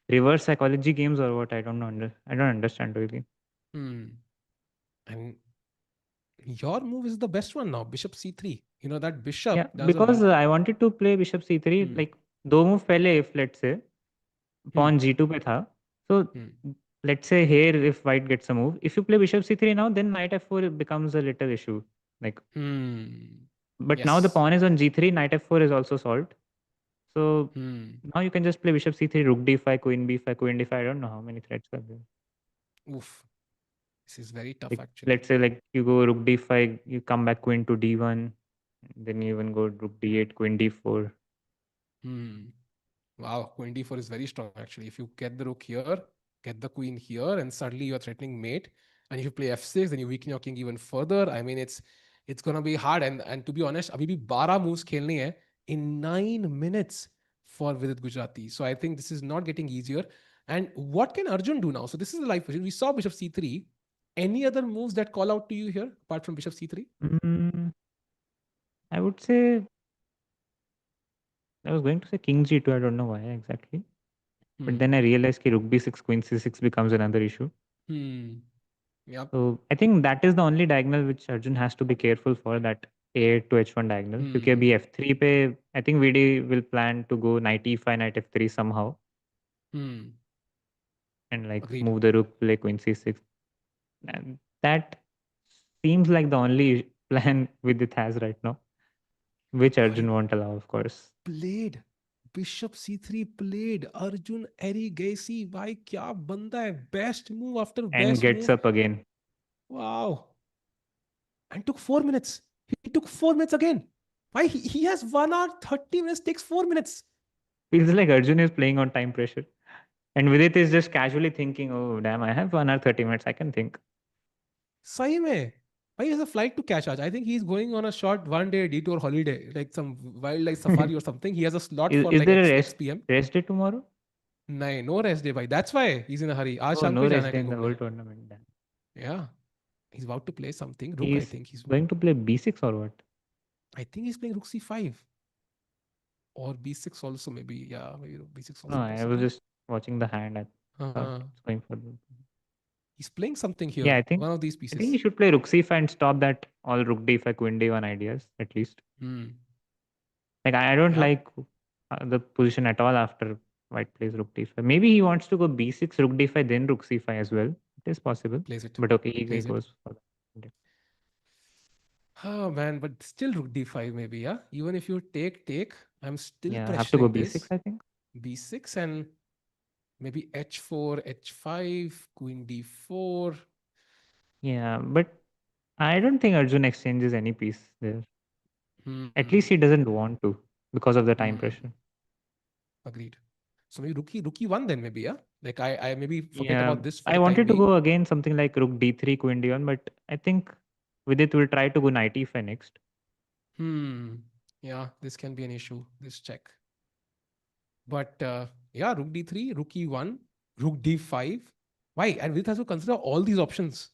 reverse psychology games or what? I don't know. I don't understand really. Hmm. And your move is the best one now, bishop c3. You know that Yeah, bishop does a because lot. I wanted to play bishop c3 Hmm. like दो move पहले, if let's say Hmm. pawn g2 पे था, so Hmm. let's say here if white gets a move, if you play bishop c3 now, then knight f4 becomes a little issue. Like, Hmm. but now the Yes. pawn is on g3, knight f4 is also solved. So Hmm. now you can just play bishop c3, rook d5, queen b5, queen d5. I don't know how many threats are there. Oof. This is very tough Like actually. let's say like you go rook d5, you come back queen to d1, then you even go rook d8, queen d4. Hmm. Wow, queen d4 is very strong actually. If you get the rook here, get the queen here, and suddenly you're threatening mate. And if you play f6, then you weaken your king even further. I mean, it's gonna be hard. And to be honest, abhi bhi 12 moves khelne hai in 9 minutes for Vidit Gujarati. So I think this is not getting easier. And what can Arjun do now? So this is the live position. We saw bishop c3. Any other moves that call out to you here apart from bishop c3? Mm, I would say I was going to say king g2. I don't know why exactly. But then Hmm. I realized that rook b6, queen c6 becomes another issue. Hmm. Yep. So I think that is the only diagonal which Arjun has to be careful for, that a8 to h1 diagonal. Because Hmm. अभी f3 पे I think VD will plan to go knight e5, knight f3 somehow, Hmm. and like Agreed. move the rook, play queen c6. And that seems like the only plan Vidit has right now, which Why Arjun won't allow, of course, played bishop c3 played Arjun Erigasi भाई क्या बंदा है best move after and best gets move up again. wow and took 4 minutes he took 4 minutes again why he has 1 hour 30 minutes takes 4 minutes Feels like Arjun is playing on time pressure. And Vidit is just casually thinking, oh, damn, I have 1 hour 30 minutes. I can think. सही में भाई he has a flight to catch आज I think he's going on a short 1 day detour holiday like some wildlife safari or something he has a slot for Is like there a x p.m rest day tomorrow? नहीं no rest day भाई that's why he's in a hurry आज Oh, शाम को no ही जाना rest है day कहीं in the घूमने whole tournament. Damn. yeah he's about to play something rook I He's think he's going to play b6 or what? I think he's playing rook c5 or b6 also maybe. Yeah, maybe b6 No, also I was possible. just watching the hand. I thought Uh, it's going for the. he's playing something Yeah, here. One of these I think he pieces. should play rook c5 and stop that all rook d5, queen d1 ideas at least. Hmm. Like I don't Yep. like the position at all after white plays rook d5. Maybe he wants to go b6, rook d5, then rook c5 as well. It is possible. Plays it. But okay, he Plays it. goes for that. Oh man, but still rook d5 maybe. Yeah. Even if you take, I'm still Yeah, I have to go pressuring b6, this I think. b6 and maybe h4, h5, queen d4. Yeah, but I don't think Arjun exchanges any piece there. At Hmm. least he doesn't want to because of the time Hmm. pressure. Agreed. So maybe rookie one then maybe. Yeah. Like I maybe forget Yeah, about this for I the time wanted to being. go again something like rook d3, queen d1, but I think Vidit will try to go knight e5 next. Hmm. Yeah, this can be an issue. This check. But yeah, rook d3, rook e1, rook d5. Why? And Vidit has to consider all these options.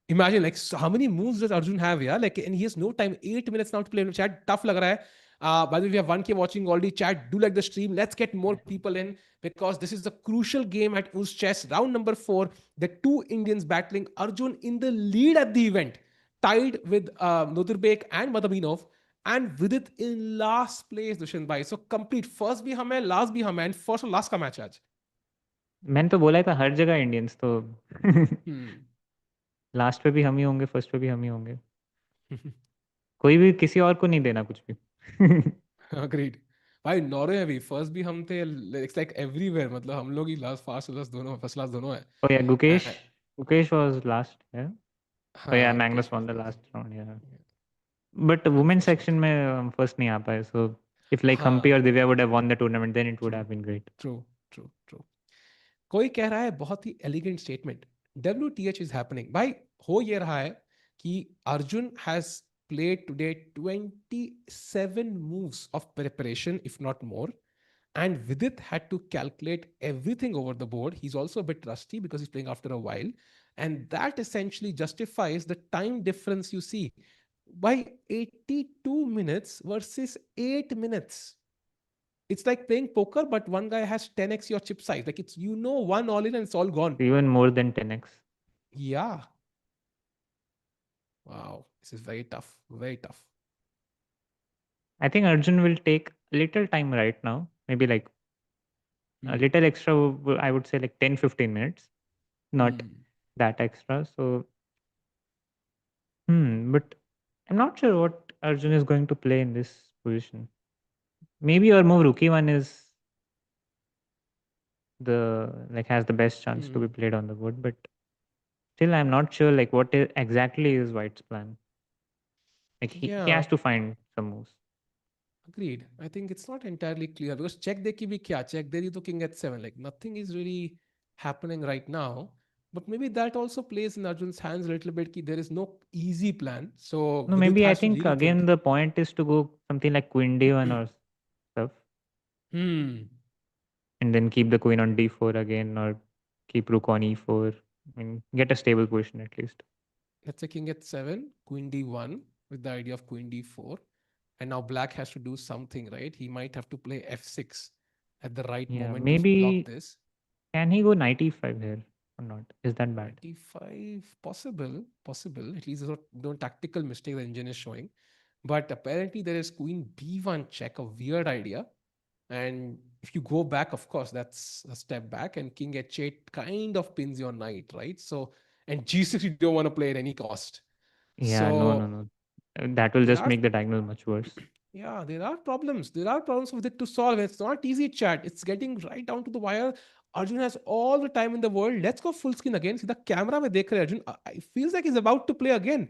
Imagine like so how many moves does Arjun have? Yeah, like and he has no time. 8 minutes now to play. Chat tough lag raha hai. By the way, we have 1K watching already. Chat, do like the stream. Let's get more people in because this is the crucial game at UzChess. Round number 4. The two Indians battling. Arjun in the lead at the event, tied with Nodirbek and Madabinov. And Vidit in last place, Dushan Bhai. So complete. First भी हम है, last भी हम है, and first और last का match है आज. मैंने तो बोला ही था हर जगह इंडियंस तो Hmm. लास्ट पे भी हम ही होंगे, फर्स्ट पे भी हम ही होंगे। कोई भी किसी और को नहीं देना कुछ भी। Agreed. भाई नॉर्वे में भी फर्स्ट भी हम थे इट्स लाइक एवरीवेयर मतलब हम लोग ही लास्ट फास्ट लास्ट दोनों फर्स्ट क्लास दोनों है Oh yeah, a, Gukesh was last, yeah. Oh yeah, हाँ Magnus Gukesh won was the last last round, yeah. But women section unfortunately में हम फर्स्ट नहीं आ पाए, so If like Humpy हाँ, or Divya would have won the tournament, then it would true have been great. True true true. कोई कह रहा है बहुत ही elegant statement, WTH is happening भाई। हो ये रहा है कि Arjun has played today 27 moves of preparation, if not more. And Vidit had to calculate everything over the board. He's also a bit rusty because he's playing after a while. And that essentially justifies the time difference you see. By 82 minutes versus 8 minutes. It's like playing poker, but one guy has 10x your chip size. Like it's, one all in and it's all gone. Even more than 10x. Yeah. Wow. This is very tough. Very tough. I think Arjun will take a little time right now. Maybe like a Hmm. little extra, I would say like 10-15 minutes. Not Hmm. that extra. So, but I'm not sure what Arjun is going to play in this position. Maybe your move rookie one is has the best chance to be Hmm. played on the board, but still I'm not sure like what exactly is White's plan. Like he Yeah. has to find some moves. Agreed. I think it's not entirely clear because check देखी भी क्या, check there you to king at 7. Like nothing is really happening right now. But maybe that also plays in Arjun's hands a little bit. Ki there is no easy plan. So No, Vidit maybe I has to think really think. again the point is to go something like queen d1 or stuff, Hmm. and then keep the queen on d4 again, or keep rook on e4. I mean, get a stable position at least. Let's say king at 7, queen d1 with the idea of queen d4. And now black has to do something, right? He might have to play f6 at the right Yeah, moment to block maybe this. can he go knight e5 here or not? Is that bad? 95, possible, possible. At least there's no tactical mistake the engine is showing. But apparently there is queen b1 check, a weird idea. And if you go back, of course, that's a step back. And king h8 kind of pins your knight, right? So, and g6 you don't want to play at any cost. Yeah, no, no, So no. That will there just are, make the diagonal much worse. yeah, there are problems. There are problems with it to solve. It's not easy, chat. It's getting right down to the wire. Arjun has all the time in the world. Let's go full screen again. See the camera में देख रहे हैं Arjun. It feels like he's about to play again.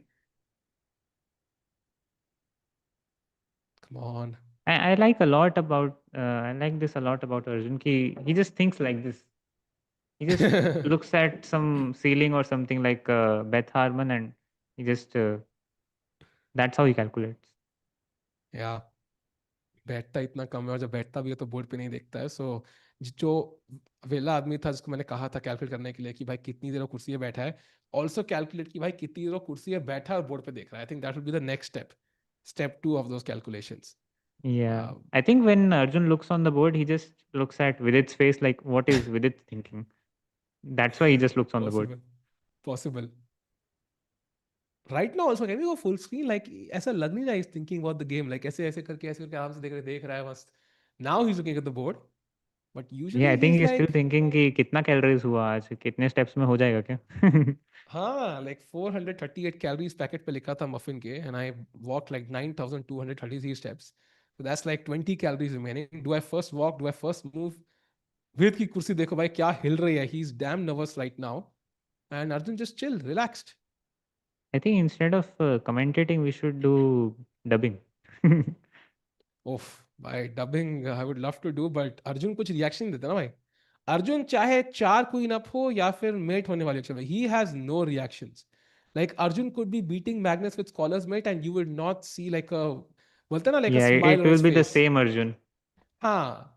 Come on. I like a lot about I like this a lot about Arjun. He just thinks like this. He just looks at some ceiling or something like Beth Harmon, and he just that's how he calculates. Yeah. बैठता इतना कम है और जब बैठता भी है तो board पे नहीं देखता है। सो जो वेला आदमी था जिसको मैंने कहा था कैलकुलेट करने के लिए कि भाई कितनी देर वो कुर्सी पे बैठा है, ऑल्सो कैलकुलेट कि भाई कितनी देर वो कुर्सी पे बैठा है और बोर्ड पे देख रहा है। I think that would be the next step, step 2 of those calculations. Yeah, I think when Arjun looks on the board, he just looks at Vidit's face like, what is Vidit thinking? That's why he just looks on the board. Possible, possible. Right now also can we go full screen, like ऐसा लग नहीं रहा है thinking about the game, like ऐसे करके आराम से देख रहा है मस्त। Now he is looking at the board, but Yeah, usually I he think is he's still like, thinking कि कितना कैलोरीज हुआ आज, कितने स्टेप्स में हो जाएगा क्या? हाँ, like 438 calories पैकेट पे लिखा था मफिन के, and I walked like 9,233 steps. So that's like 20 calories remaining. Do I first walk? Do I first move? वेद की कुर्सी देखो भाई क्या हिल रही है. He's damn nervous right now. And Arjun just chill, relaxed. I think instead of commentating, we should do dubbing. Oof, भाई dubbing I would love to do, but Arjun कुछ reaction देता ना भाई. अर्जुन चाहे 4 क्वीन अप हो या फिर मेट होने वाले अक्षर में, he has no reactions. Like Arjun could be beating Magnus with scholar's mate and you would not see like a, बोलते ना, like a Yeah, smile it on will his be the face. same Arjun. हाँ,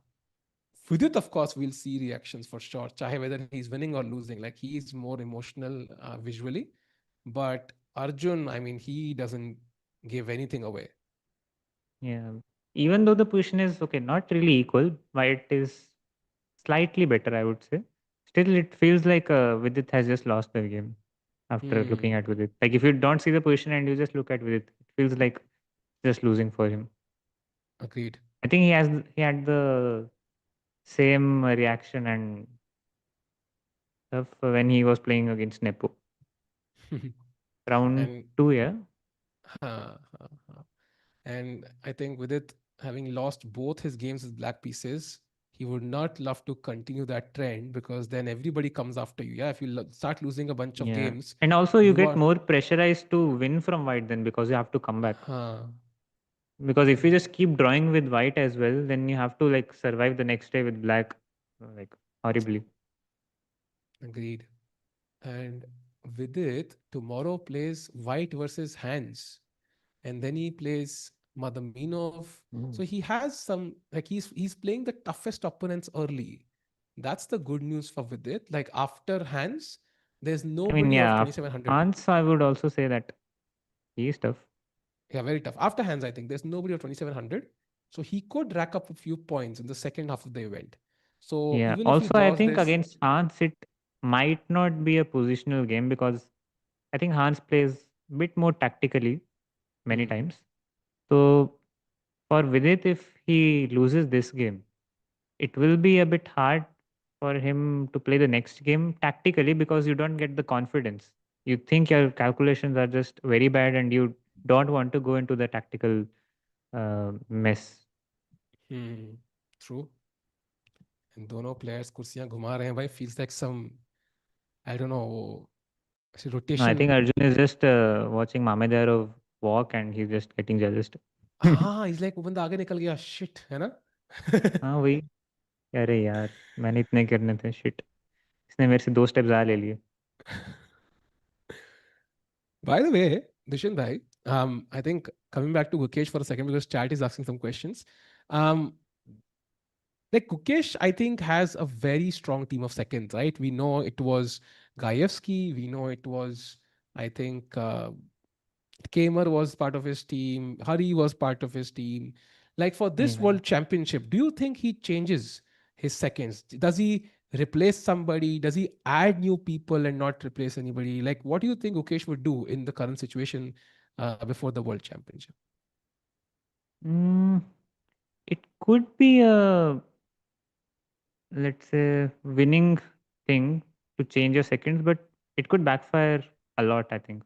Vidit of course we'll see reactions for sure, चाहे whether he's winning or losing. Like he is more emotional visually, but Arjun, I mean, he doesn't give anything away. Yeah, even though the position is okay, not really equal, but it is slightly better, I would say. Still, it feels like Vidit has just lost the game after looking Hmm, at Vidit. Like if you don't see the position and you just look at Vidit, it feels like just losing for him. agreed. I think he had the same reaction and stuff when he was playing against Nepo. Round And 2, yeah. हाँ. And I think with it having lost both his games with black pieces, he would not love to continue that trend because then everybody comes after you. Yeah, if you start losing a bunch of Yeah. games, And also you you get are, more pressurized to win from white then because you have to come back. हाँ, Because if you just keep drawing with white as well, then you have to like survive the next day with black, like horribly. Agreed. And Vidit tomorrow plays white versus hands, and then he plays Madaminov. So Mm. he has some, like, he's playing the toughest opponents early. That's the good news for Vidit. Like after hands, there's I mean, nobody of yeah, 2700. Hans, I would also say that he is tough. Yeah, very tough. After hands, I think there's nobody of 2700. So he could rack up a few points in the second half of the event. So Yeah. even if he Also, I draws think this, against Hans, it might not be a positional game because I think Hans plays a bit more tactically many hmm, times. So for Vidit, if he loses this game, it will be a bit hard for him to play the next game tactically because you don't get the confidence. You think your calculations are just very bad and you don't want to go into the tactical mess. hmm, true. And दोनों players कुर्सियां घुमा रहे हैं भाई, feels like some, I don't know, No, I rotation. think Arjun is just watching Mamedarov walk and he's just getting jealous. हाँ, he's like वो बंदा आगे निकल गया, shit, है ना? हाँ वही, अरे यार मैंने इतने करने थे शिट, इसने मेरे से 2 स्टेप ज़्यादा ले लिए. By the way, Dushan bhai, I think coming back to Gukesh for a second because chat is asking some questions. Um, like Gukesh, I think has a very strong team of seconds, right? We know it was Gaevsky, we know it was, I think, Kamer was part of his team, Hari was part of his team. Like for this Yeah. world championship, do you think he changes his seconds? Does he replace somebody? Does he add new people and not replace anybody? Like, what do you think Ukesh would do in the current situation before the world championship? Mm, it could be a, let's say, winning thing to change your seconds, but it could backfire a lot, I think.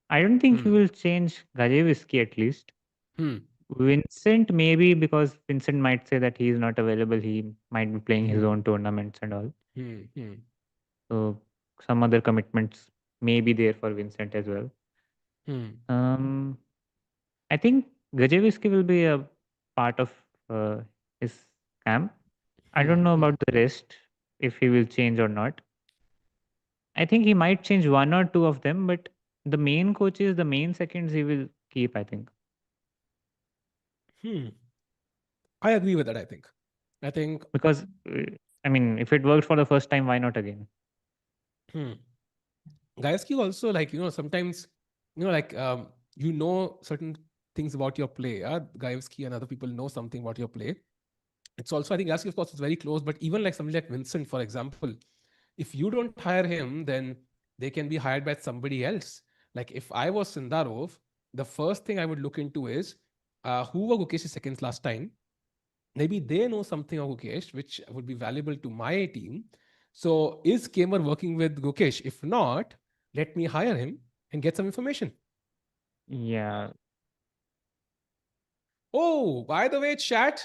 I don't think he Hmm. will change Gajevisky at least. Hmm. Vincent, maybe because Vincent might say that he is not available, he might be playing his Hmm. own tournaments and all. Hmm. Hmm. So some other commitments may be there for Vincent as well. Hmm. Um, I think Gajevisky will be a part of his camp. I Hmm. don't know Hmm. about the rest, if he will change or not. I think he might change one or two of them, but the main coaches, the main seconds, he will keep, I think. Hmm. I agree with that. I think. Because, I mean, if it worked for the first time, why not again? Hmm. Gayasky also, like, sometimes, like, certain things about your play. Gayasky and other people know something about your play. It's also, I think Gayasky, of course, is very close, but even like somebody like Vincent, for example, if you don't hire him, then they can be hired by somebody else. Like if I was Sindarov, the first thing I would look into is who were Gukesh's seconds last time. Maybe they know something of Gukesh, which would be valuable to my team. So is Kamer working with Gukesh? If not, let me hire him and get some information. Yeah. Oh, by the way, chat,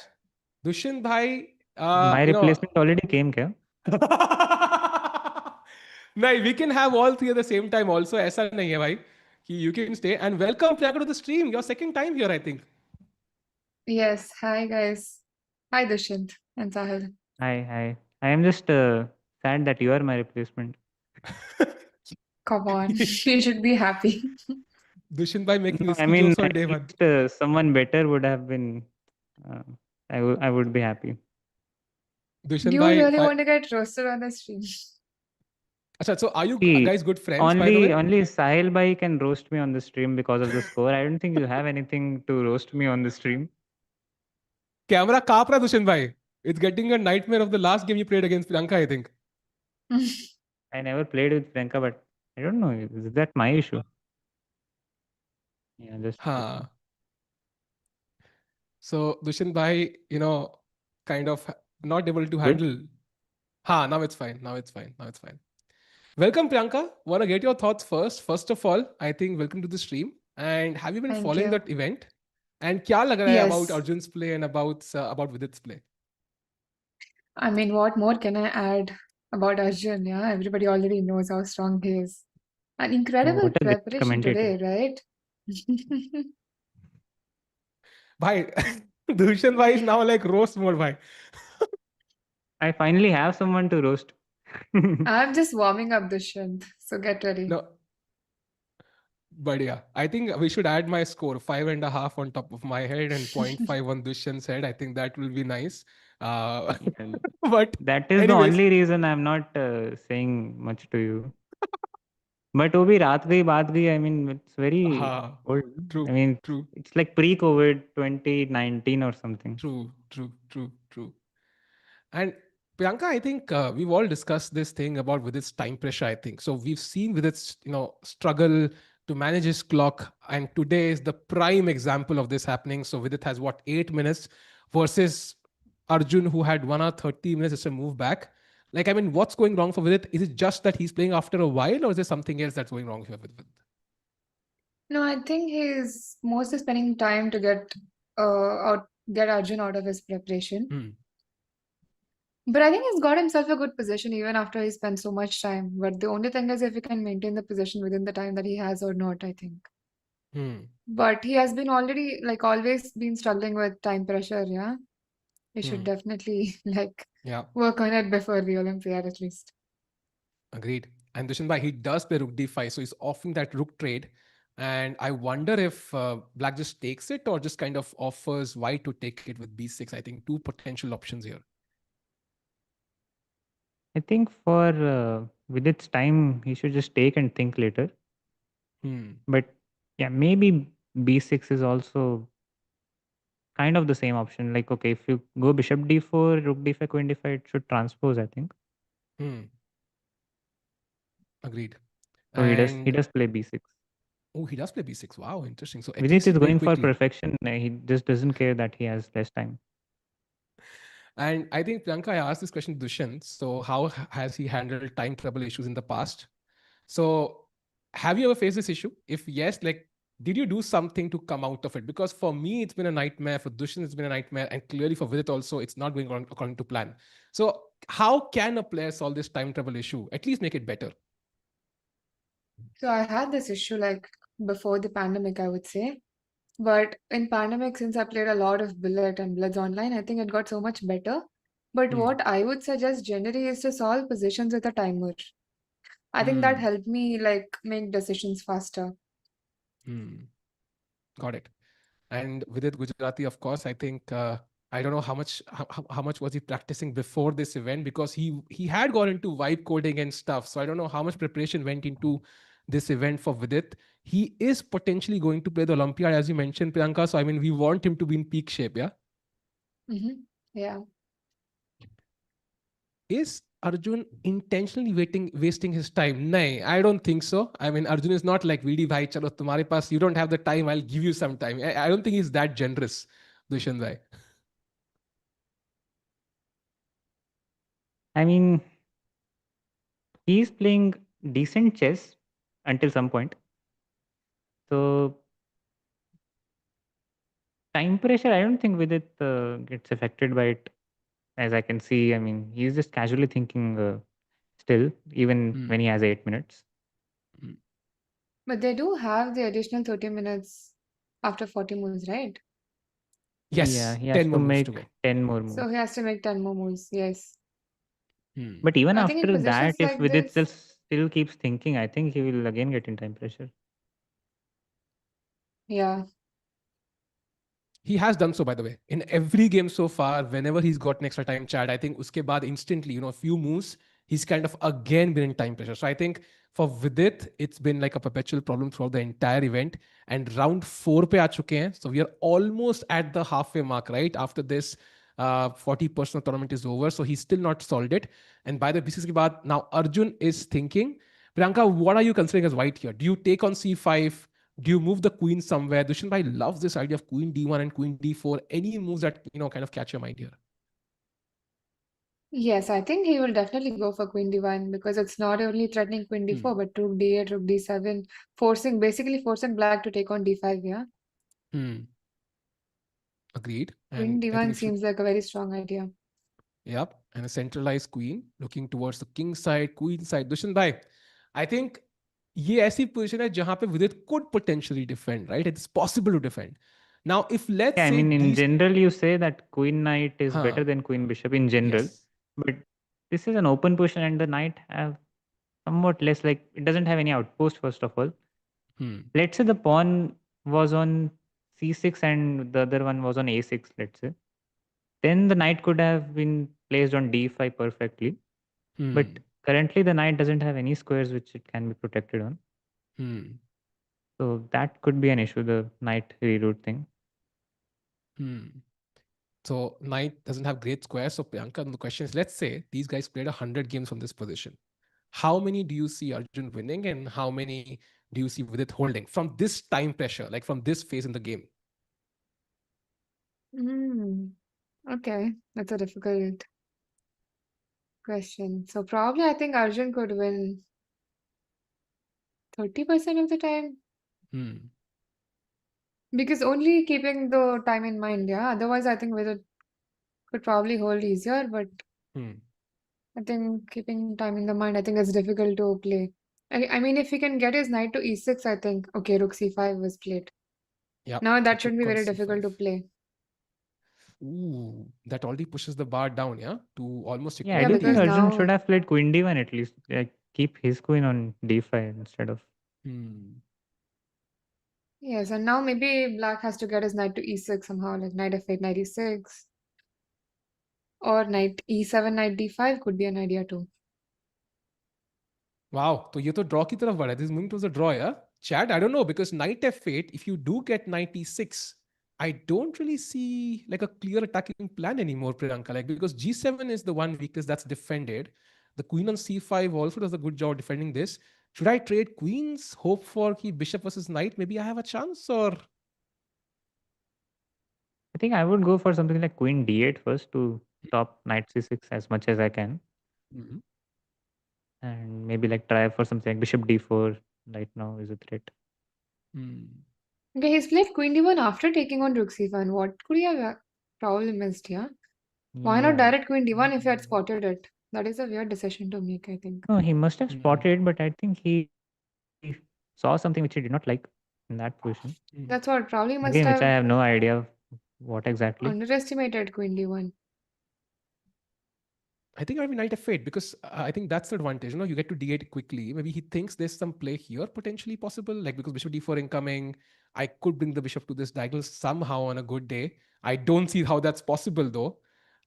Dushin bhai, My you know, replacement already came, kya? नहीं, we can have all three at the same time also. ऐसा नहीं है भाई कि you can stay. And welcome Priyanka to the stream. Your second time here, I think. Yes, hi guys. Hi Dushint and Sahil. Hi, hi. I am just sad that you are my replacement. Come on, you should be happy. Dushin bhai making No, I risky mean, jokes on at day one. least someone better would have been, uh, I would be happy. Dushin You bhai, really want to get roasted on the stream? Achha, so are you See, guys good friends, by the only way? only Sahil bhai can roast me on the stream because of the score. I don't think you have anything to roast me on the stream. Camera kaap raha Dushin bhai. It's getting a nightmare of the last game you played against Priyanka, I think. I never played with Priyanka, but I don't know. Is that my issue? Yeah, just checking. Ha. So Dushin bhai, kind of not able to Good. handle. Ha, now it's fine. Now it's fine. Now it's fine. Welcome, Priyanka. Want to get your thoughts first. First of all, I think welcome to the stream. And have you been Thank following you. that event? And क्या लग रहा है about Yes, Arjun's play and about Vidit's play? I mean, what more can I add about Arjun? Yeah, everybody already knows how strong he is. An incredible What a great preparation commentator. today, right? Bhai, Dushan bhai is now like roast mode, bhai. I finally have someone to roast. I'm just warming up Dushyant, so get ready. No, but yeah, I think we should add my score 5.5 on top of my head and 0.5 on Dushan's head. I think that will be nice. And But that is the anyways, only reason I'm not saying much to you. But वो भी रात गई बात गई. I mean, it's very ha, old. I true, mean, true, it's like pre-COVID 2019 or something. true. And Priyanka, I think we've all discussed this thing about with its time pressure. I think so. We've seen with its struggle to manage his clock, and today is the prime example of this happening. So Vidit has what 8 minutes versus Arjun, who had 1 hour 30 minutes just to move back. Like, I mean, what's going wrong for Vidit? Is it just that he's playing after a while, or is there something else that's going wrong here with Vidit? No, I think he's mostly spending time to get Arjun out of his preparation. Hmm. But I think he's got himself a good position even after he spent so much time. But the only thing is if he can maintain the position within the time that he has or not, I think. Hmm. But he has been already like always been struggling with time pressure, yeah. He should Hmm. definitely like Yeah. work on it before the Olympiad at least. Agreed. And Dushan Bhai, he does play rook d5, so he's offering that rook trade. And I wonder if Black just takes it or just kind of offers White to take it with b6. I think two potential options here. I think for with its time, he should just take and think later. Hmm. But yeah, maybe b6 is also kind of the same option. Like, okay, if you go bishop d4, rook d5, queen d5, it should transpose, I think. Hmm. Agreed. So he And does play b6. oh, he does play b6. Wow, interesting. So at Vidit least is very going for quickly. perfection. He just doesn't care that he has less time. And I think Priyanka, I asked this question to Dushan. So how has he handled time trouble issues in the past? So, have you ever faced this issue? If yes, like, did you do something to come out of it? Because for me, it's been a nightmare. For Dushan, it's been a nightmare. And clearly for Vidit also, it's not going according to plan. So, how can a player solve this time travel issue? At least make it better. So I had this issue like before the pandemic, I would say. But in pandemic, since I played a lot of Billet and Bloods online, I think it got so much better. But Hmm. what I would suggest generally is to solve positions with a timer. I think that Hmm. helped me like make decisions faster. Hmm. Got it. And Vidit Gujarati, of course, I think I don't know how much was he practicing before this event because he had gone into vibe coding and stuff. So I don't know how much preparation went into this event for Vidit. He is potentially going to play the Olympiad, as you mentioned, Priyanka. So I mean, we want him to be in peak shape. Yeah. Yeah. Is Arjun intentionally wasting his time? No, I don't think so. I mean, Arjun is not like VD bhai, chalo tumhare paas, you don't have the time, I'll give you some time. I don't think he's that generous, Dushan bhai. I mean, he's playing decent chess until some point. So time pressure, I don't think Vidit gets affected by it. As I can see, I mean, he's just casually thinking still, even Hmm. when he has 8 minutes. Hmm. But they do have the additional 30 minutes after 40 moves, right? Yeah, Yes, he has 10 to more moves to make go. 10 more So moves. he has to make 10 more moves. Yes. Hmm. But even I think in after that, positions if like Vidit this, still keeps thinking, I think he will again get in time pressure. yeah. He has done so, by the way. In every game so far, whenever he's got an extra time chat, I think uske baad instantly, a few moves, he's kind of again been in time pressure. So I think for Vidit, it's been like a perpetual problem throughout the entire event. And round 4 pe aa chuke hain. So we are almost at the halfway mark, right? After this 40% tournament is over. So he's still not solved it. And by the BCS ke baad, now Arjun is thinking, Priyanka, what are you considering as white here? Do you take on c5? Do you move the queen somewhere? Dushan Bhai loves this idea of queen d1 and queen d4. Any moves that kind of catch your mind here? Yes, I think he will definitely go for Queen D1 because it's not only threatening Queen Hmm. D4 but Rook D8, Rook D7, basically forcing Black to take on D5. Yeah, Hmm. Agreed. Queen And I think D1 if you, seems like a very strong idea. yep, and a centralized queen looking towards the king side, queen side. Dushan Bhai, I think ये ऐसी position है जहां पे विदित could potentially defend, right? It's possible to defend. Now, if let's Yeah, I say mean, in these, general, you say that queen knight is better huh, than queen bishop in general, yes, but this is an open position and the knight have somewhat less, like, it doesn't have any outpost, first of all. hmm, Let's say the pawn was on c6 and the other one was on a6, let's say. Then the knight could have been placed on d5 perfectly. But hmm, currently, the knight doesn't have any squares which it can be protected on. hmm, So that could be an issue, the knight reroute thing. hmm. So knight doesn't have great squares. So Priyanka, the question is, let's say these guys played 100 games from this position. How many do you see Arjun winning, and how many do you see Vidit holding from this time pressure, like from this phase in the game? Hmm. Okay, that's a difficult question. So probably I think Arjun could win 30% of the time Hmm. because only keeping the time in mind, yeah. Otherwise, I think Vidit could probably hold easier, but Hmm. I think keeping time in the mind, I think it's difficult to play. I mean, if he can get his knight to e6, I think okay, rook c5 was played. Yeah. Now So that shouldn't be took on very difficult c5. to play. Ooh, that already pushes the bar down, yeah, to almost Yeah, I Yeah, do think because equality. Arjun should now have played queen d1 at least. Like, keep his queen on d5 instead of. Hmm. yes, and now maybe Black has to get his knight to e6 somehow, like knight f8, knight e6, or knight e7, knight d5 could be an idea too. Wow, तो ये तो draw की तरफ बढ़ा है. This is moving towards a draw, yeah. Chad, I don't know, because knight f8, if you do get knight e6, I don't really see like a clear attacking plan anymore, Priyanka. Like, because g7 is the one weakness that's defended. The queen on c5 also does a good job defending this. Should I trade queens, hope for key bishop versus knight? Maybe I have a chance, or I think I would go for something like queen d8 first to stop knight c6 as much as I can. Mhm. And maybe like try for something like bishop d4 right now is a threat. Hmm. Okay, he's played queen d1 after taking on rook c5. What could he have probably missed here? Why not Yeah. direct queen d1 if he had spotted it? That is a weird decision to make, I think. No, he must have Hmm. spotted, but I think he saw something which he did not like in that position. Hmm. That's what probably must Again, which I have have no idea what exactly. underestimated queen d1. I think I'll be knight f8 because I think that's the advantage. You know, you get to d8 quickly. Maybe he thinks there's some play here potentially possible, like because bishop d4 incoming, I could bring the bishop to this diagonal somehow on a good day. I don't see how that's possible though.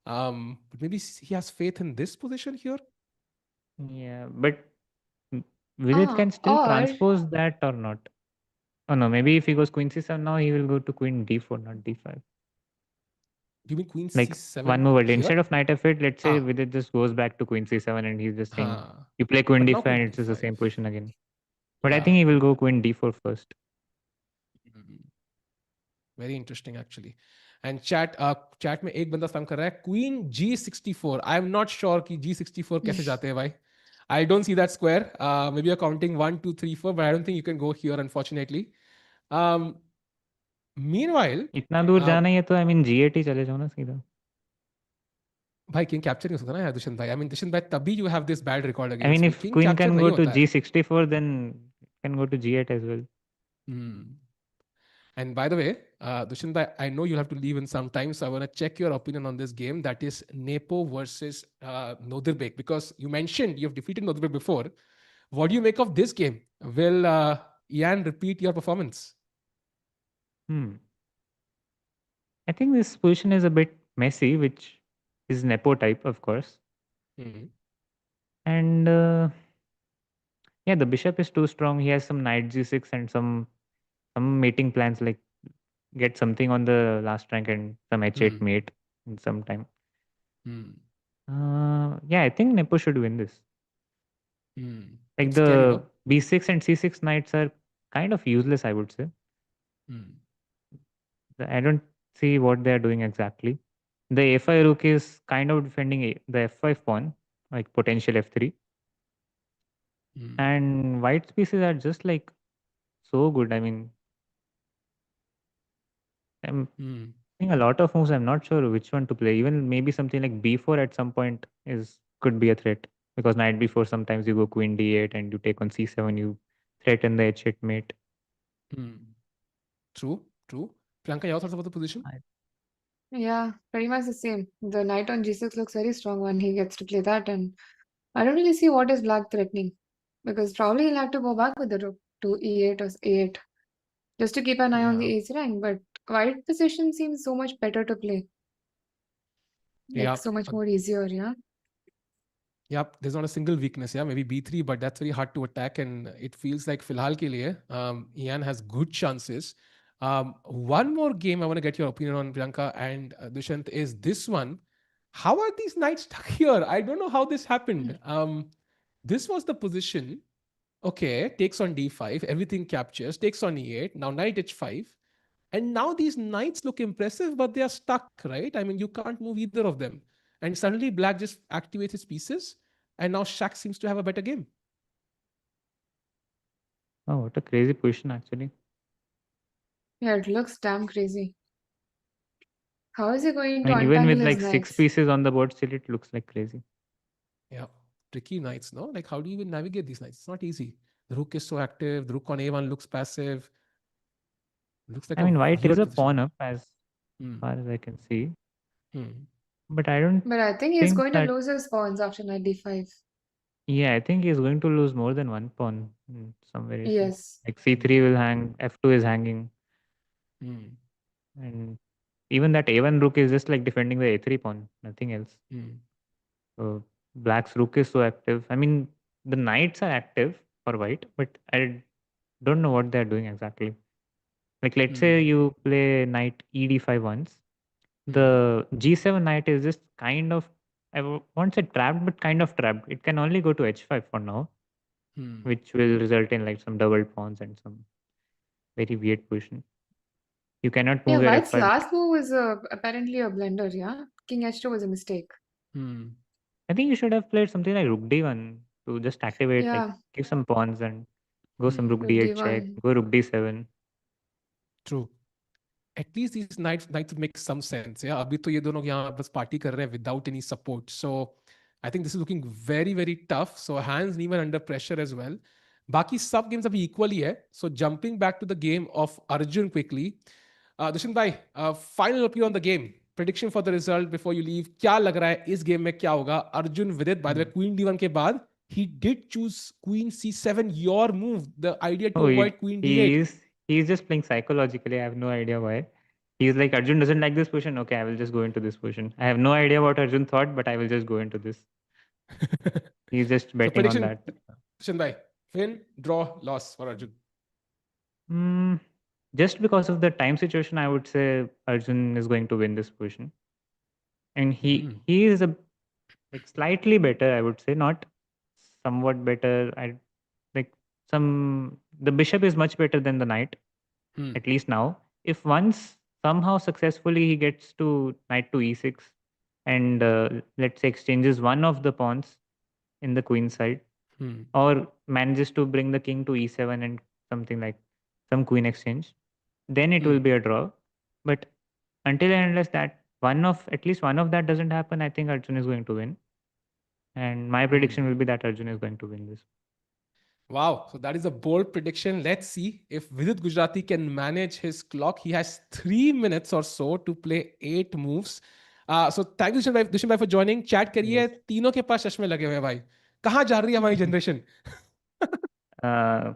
But maybe he has faith in this position here. Yeah, but m- Vidit Ah, can still or transpose that or not. Oh no, maybe if he goes queen c7 now, he will go to queen d4, not d5. Do you mean queen Like c7 one move early. here? Instead of knight f8, let's say Ah, Vidit just goes back to queen c7 and he's just saying, huh. you play queen But now d5 queen and it's just the d5. same position again. But I Yeah. think he will go queen d4 first. Mhm. Very interesting actually. And chat में एक बंदा spam कर रहा है queen G64. I am not sure कि G64 कैसे जाते हैं भाई. I don't see that square. Maybe you're counting 1, 2, 3, 4, but I don't think you can go here, unfortunately. Um, meanwhile, इतना दूर uh, जाना ही है तो आई मीन g8 ही चले जाओ ना सीधा. भाई किंग कैप्चर नहीं हो सकता ना यार दुष्यंत भाई. आई मीन दुष्यंत भाई तभी you have this bad record I mean, against me. if king queen capture can नहीं go to होता है. g64, then can go to g8 as well. Hmm. And by the way, Dushyant bhai, I know you'll have to leave in some time, so I want to check your opinion on this game. That is Nepo versus Nodirbek, because you mentioned you've defeated Nodirbek before. What do you make of this game? Will Ian repeat your performance? Hmm. I think this position is a bit messy, which is Nepo type, of course. Hmm. And yeah, the bishop is too strong. He has some knight g6 and some mating plans, like get something on the last rank and some h8 Hmm. mate in some time. Hmm. Yeah, I think Nepo should win this. Hmm. Like Bit scary, the no? b6 and c6 knights are kind of useless, I would say. Hmm. I don't see what they are doing exactly. The a5 rook is kind of defending the f5 pawn, like potential f3. Hmm. And white's pieces are just like so good. I mean, I'm Hmm. seeing a lot of moves. I'm not sure which one to play. Even maybe something like b4 at some point is could be a threat, because knight b4 sometimes you go queen d8 and you take on c7, you threaten the h8 mate. Hmm. True. True. Priyanka, your thoughts about the position? Yeah, pretty much the same. The knight on g6 looks very strong when he gets to play that, and I don't really see what is black threatening, because probably he'll have to go back with the rook to e8 or a8 just to keep an eye on the Yeah. ace rank. But white position seems so much better to play, like Yeah. so much more easier. Yeah. Yep, there's not a single weakness. Yeah, maybe B3, but that's very hard to attack, and it feels like filhal ke liye, Ian has good chances. One more game I want to get your opinion on, Priyanka and Dushant, is this one. How are these knights stuck here? I don't know how this happened. This was the position. Okay, takes on d5, everything captures, takes on e8, now knight h5. And now these knights look impressive, but they are stuck, right? I mean, you can't move either of them. And suddenly black just activates his pieces, and now Shaq seems to have a better game. Oh, what a crazy position actually. Yeah, it looks damn crazy. How is he going I to mean, even untangle with his like 6 knights? pieces on the board, still it looks like crazy. Yeah, tricky knights, no? Like, how do you even navigate these knights? It's not easy. The rook is so active. The rook on a1 looks passive. Looks like I a mean, white is weird a position. pawn up as Hmm. far as I can see, Hmm. but I don't But I think he's think going to that. lose his pawns after knight d5. Yeah, I think he's going to lose more than one pawn in some variations. Yes. Like c3 will hang, f2 is hanging, Hmm. and even that a1 rook is just like defending the a3 pawn, nothing else. Hmm. So black's rook is so active. I mean, the knights are active for white, but I don't know what they're doing exactly. Like, let's say Hmm. you play knight ed5 once. Hmm. The g7 knight is just kind of, won't say trapped, but kind of trapped. It can only go to h5 for now, Hmm. which will result in like some double pawns and some very weird position. You cannot Yeah, move your White's f5. last move was apparently a blunder, yeah? King h2 was a mistake. Hmm. I think you should have played something like rook d1 to just activate, like Yeah, give some pawns and go some rook Hmm. rook d8 check, d1. go rook d7. True. At least these nights would make some sense. Yeah, अभी तो ये दोनों यहाँ बस party कर रहे हैं without any support. So I think this is looking very very tough. So hands even under pressure as well. बाकी सब games अभी equally है. So jumping back to the game of Arjun quickly. Dushyant भाई, final opinion on the game. Prediction for the result before you leave. क्या लग रहा है इस game में क्या होगा? Arjun Vidit, by the way, Queen D1 के बाद he did choose Queen C7. Your move, the idea to Oh, avoid Queen he D8. is he's just playing psychologically. I have no idea why. He's like, Arjun doesn't like this position. Okay, I will just go into this position. I have no idea what Arjun thought, but I will just go into this. He's just So betting on prediction, that. Shinbai, win, draw, loss for Arjun. Mm, just because of the time situation, I would say Arjun is going to win this position. And Hmm. he is a like slightly better, I would say, not somewhat better. I like some the bishop is much better than the knight, Hmm. at least now. If once somehow successfully he gets to knight to e6 and let's say exchanges one of the pawns in the queen side, Hmm. or manages to bring the king to e7 and something like some queen exchange, then it will Hmm. be a draw. But until and unless that one of at least one of that doesn't happen, I think Arjun is going to win. And my prediction Hmm. will be that Arjun is going to win this. Wow. So that is a bold prediction. Let's see if Vidit Gujarati can manage his clock. He has 3 minutes or so to play 8 moves. So thank you, Dushan bhai, for joining. Chat करिए. Yes. तीनों के पास चश्मे लगे हुए हैं भाई. कहाँ जा रही है हमारी generation? uh,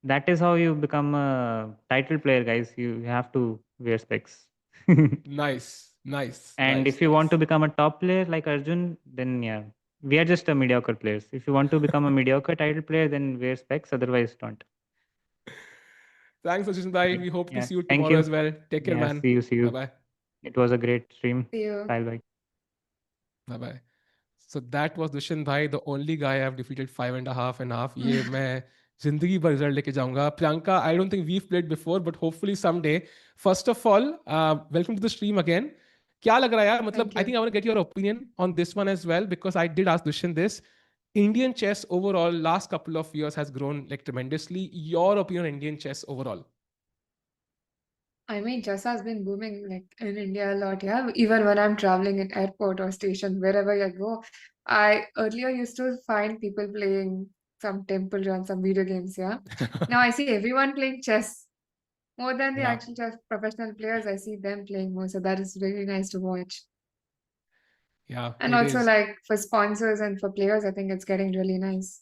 that is how you become a title player, guys. You have to wear specs. Nice. Nice. And Nice. if you want to Nice. become a top player like Arjun, then yeah, we are just a mediocre players. If you want to become a mediocre title player, then wear specs. Otherwise, don't. Thanks, Dushan bhai. Yeah. We hope to Yeah. see you Thank tomorrow you. as well. Take care, Yeah. man. See you. See Bye you. bye. It was a great stream. See you. Bye bye. Bye bye. So that was Dushan bhai, the only guy I've defeated 5.5 and a half. ये मैं जिंदगी भर result लेके जाऊंगा. Priyanka, I don't think we've played before, but hopefully someday. First of all, welcome to the stream again. क्या लग रहा है यार? मतलब Thank I think you. I want to get your opinion on this one as well, because I did ask Dushan this. Indian chess overall last couple of years has grown like tremendously. Your opinion on Indian chess overall? I mean, chess has been booming like in India a lot, yeah. Even when I'm traveling in airport or station, wherever I go, I earlier used to find people playing some temple run, some video games, yeah. Now I see everyone playing chess. More than the Yeah, actual professional players, I see them playing more. So that is really nice to watch. yeah, And it also, is. like for sponsors and for players, I think it's getting really nice.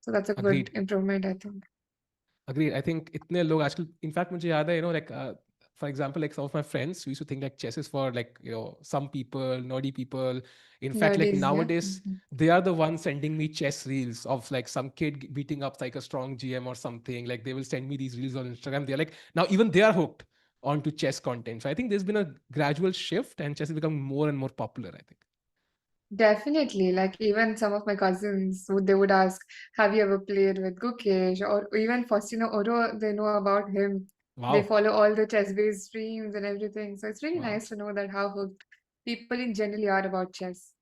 So that's a good Agreed. improvement, I think. Agreed. I think इतने लोग आजकल, in fact मुझे याद है, like for example, like some of my friends used to think like chess is for like some people, nerdy people. In fact, like Nerdies, yeah. nowadays they are the ones sending me chess reels of like some kid beating up like a strong GM or something. Like they will send me these reels on Instagram. They're like, now even they are hooked onto chess content. So I think there's been a gradual shift and chess is becoming more and more popular, I think. Definitely. Like even some of my cousins, they would ask, "Have you ever played with Gukesh?" Or even Faustino Oro, they know about him. They Wow. follow all the chess-based streams and everything. So it's really Wow. nice to know that how hooked people in generally are about chess.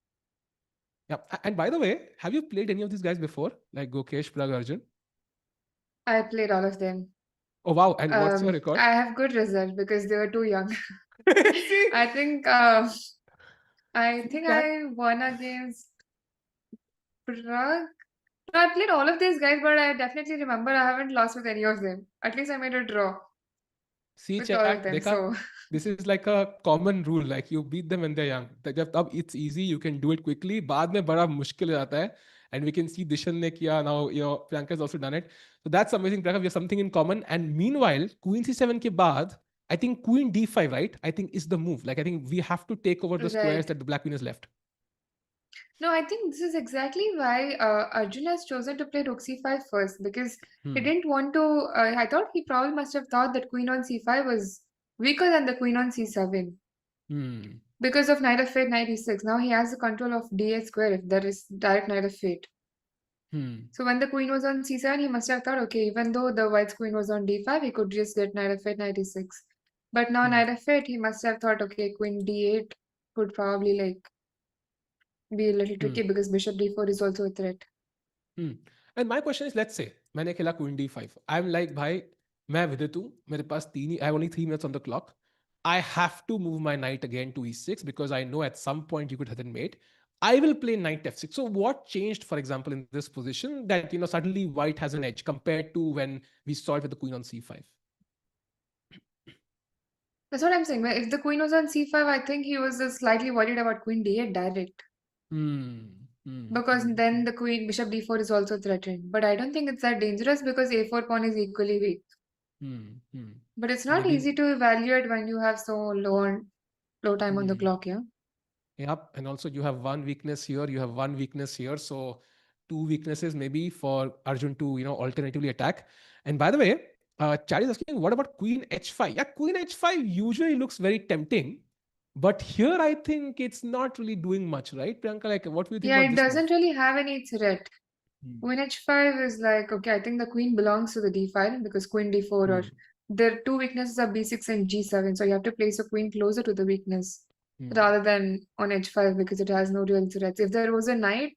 Yeah. And by the way, have you played any of these guys before? Like Gokesh, Prag, Arjun? I played all of them. Oh wow. And what's your record? I have good result because they were too young. See, I think I see think that. I won against Prague. No, I played all of these guys, but I definitely remember I haven't lost with any of them. At least I made a draw See with all of chat, them. देखा? So This is like a common rule. Like you beat them when they're young. जब तब it's easy, you can do it quickly. बाद में बड़ा मुश्किल हो जाता है. And we can see Dishan ने किया. Now Priyanka has also done it. So that's amazing. Priyanka, we have something in common. And meanwhile, Queen C7 के बाद, I think Queen D5, right? I think is the move. Like I think we have to take over the squares right. that the Black Queen has left. No, I think this is exactly why Arjun has chosen to play Rook C5 first because he Hmm. didn't want to. I thought he probably must have thought that Queen on C5 was weaker than the Queen on C7 Hmm. because of Knight of Fate, Knight E6. Now he has the control of D8 square if there is direct Knight of Fate. Hmm. So when the queen was on c7, he must have thought, okay, even though the white's queen was on d5, he could just get knight f8, knight e6. But now Hmm. knight f8, he must have thought, okay, queen d8 could probably like be a little Hmm. tricky because bishop d4 is also a threat. Hmm. And my question is, let's say मैंने खेला Queen D5. I'm like, भाई मैं विदित हूँ, मेरे पास I have only 3 minutes on the clock. I have to move my knight again to E6 because I know at some point you could have been mate. I will play knight F6. So what changed, for example, in this position that suddenly white has an edge compared to when we saw it with the queen on C5? That's what I'm saying. If the queen was on c5, I think he was just slightly worried about queen d8 direct. Hmm. Hmm. Because Hmm. then the queen bishop d4 is also threatened. But I don't think it's that dangerous because a4 pawn is equally weak. Hmm. Hmm. But it's not Maybe. easy to evaluate when you have so low time on the Hmm. clock, yeah. Yep. And also you have one weakness here, you have one weakness here. So two weaknesses maybe for Arjun to, alternatively attack. And by the way, Chad is asking, what about Queen H5? Yeah, Queen H5 usually looks very tempting. But here I think it's not really doing much, right? Priyanka, like what do you think Yeah, about it this move? doesn't really have any threat. Hmm. Queen h5 is like, okay, I think the queen belongs to the d file because queen d4 or Hmm. their two weaknesses are b6 and g7. So you have to place a queen closer to the weakness Hmm. rather than on h5 because it has no real threats. If there was a knight,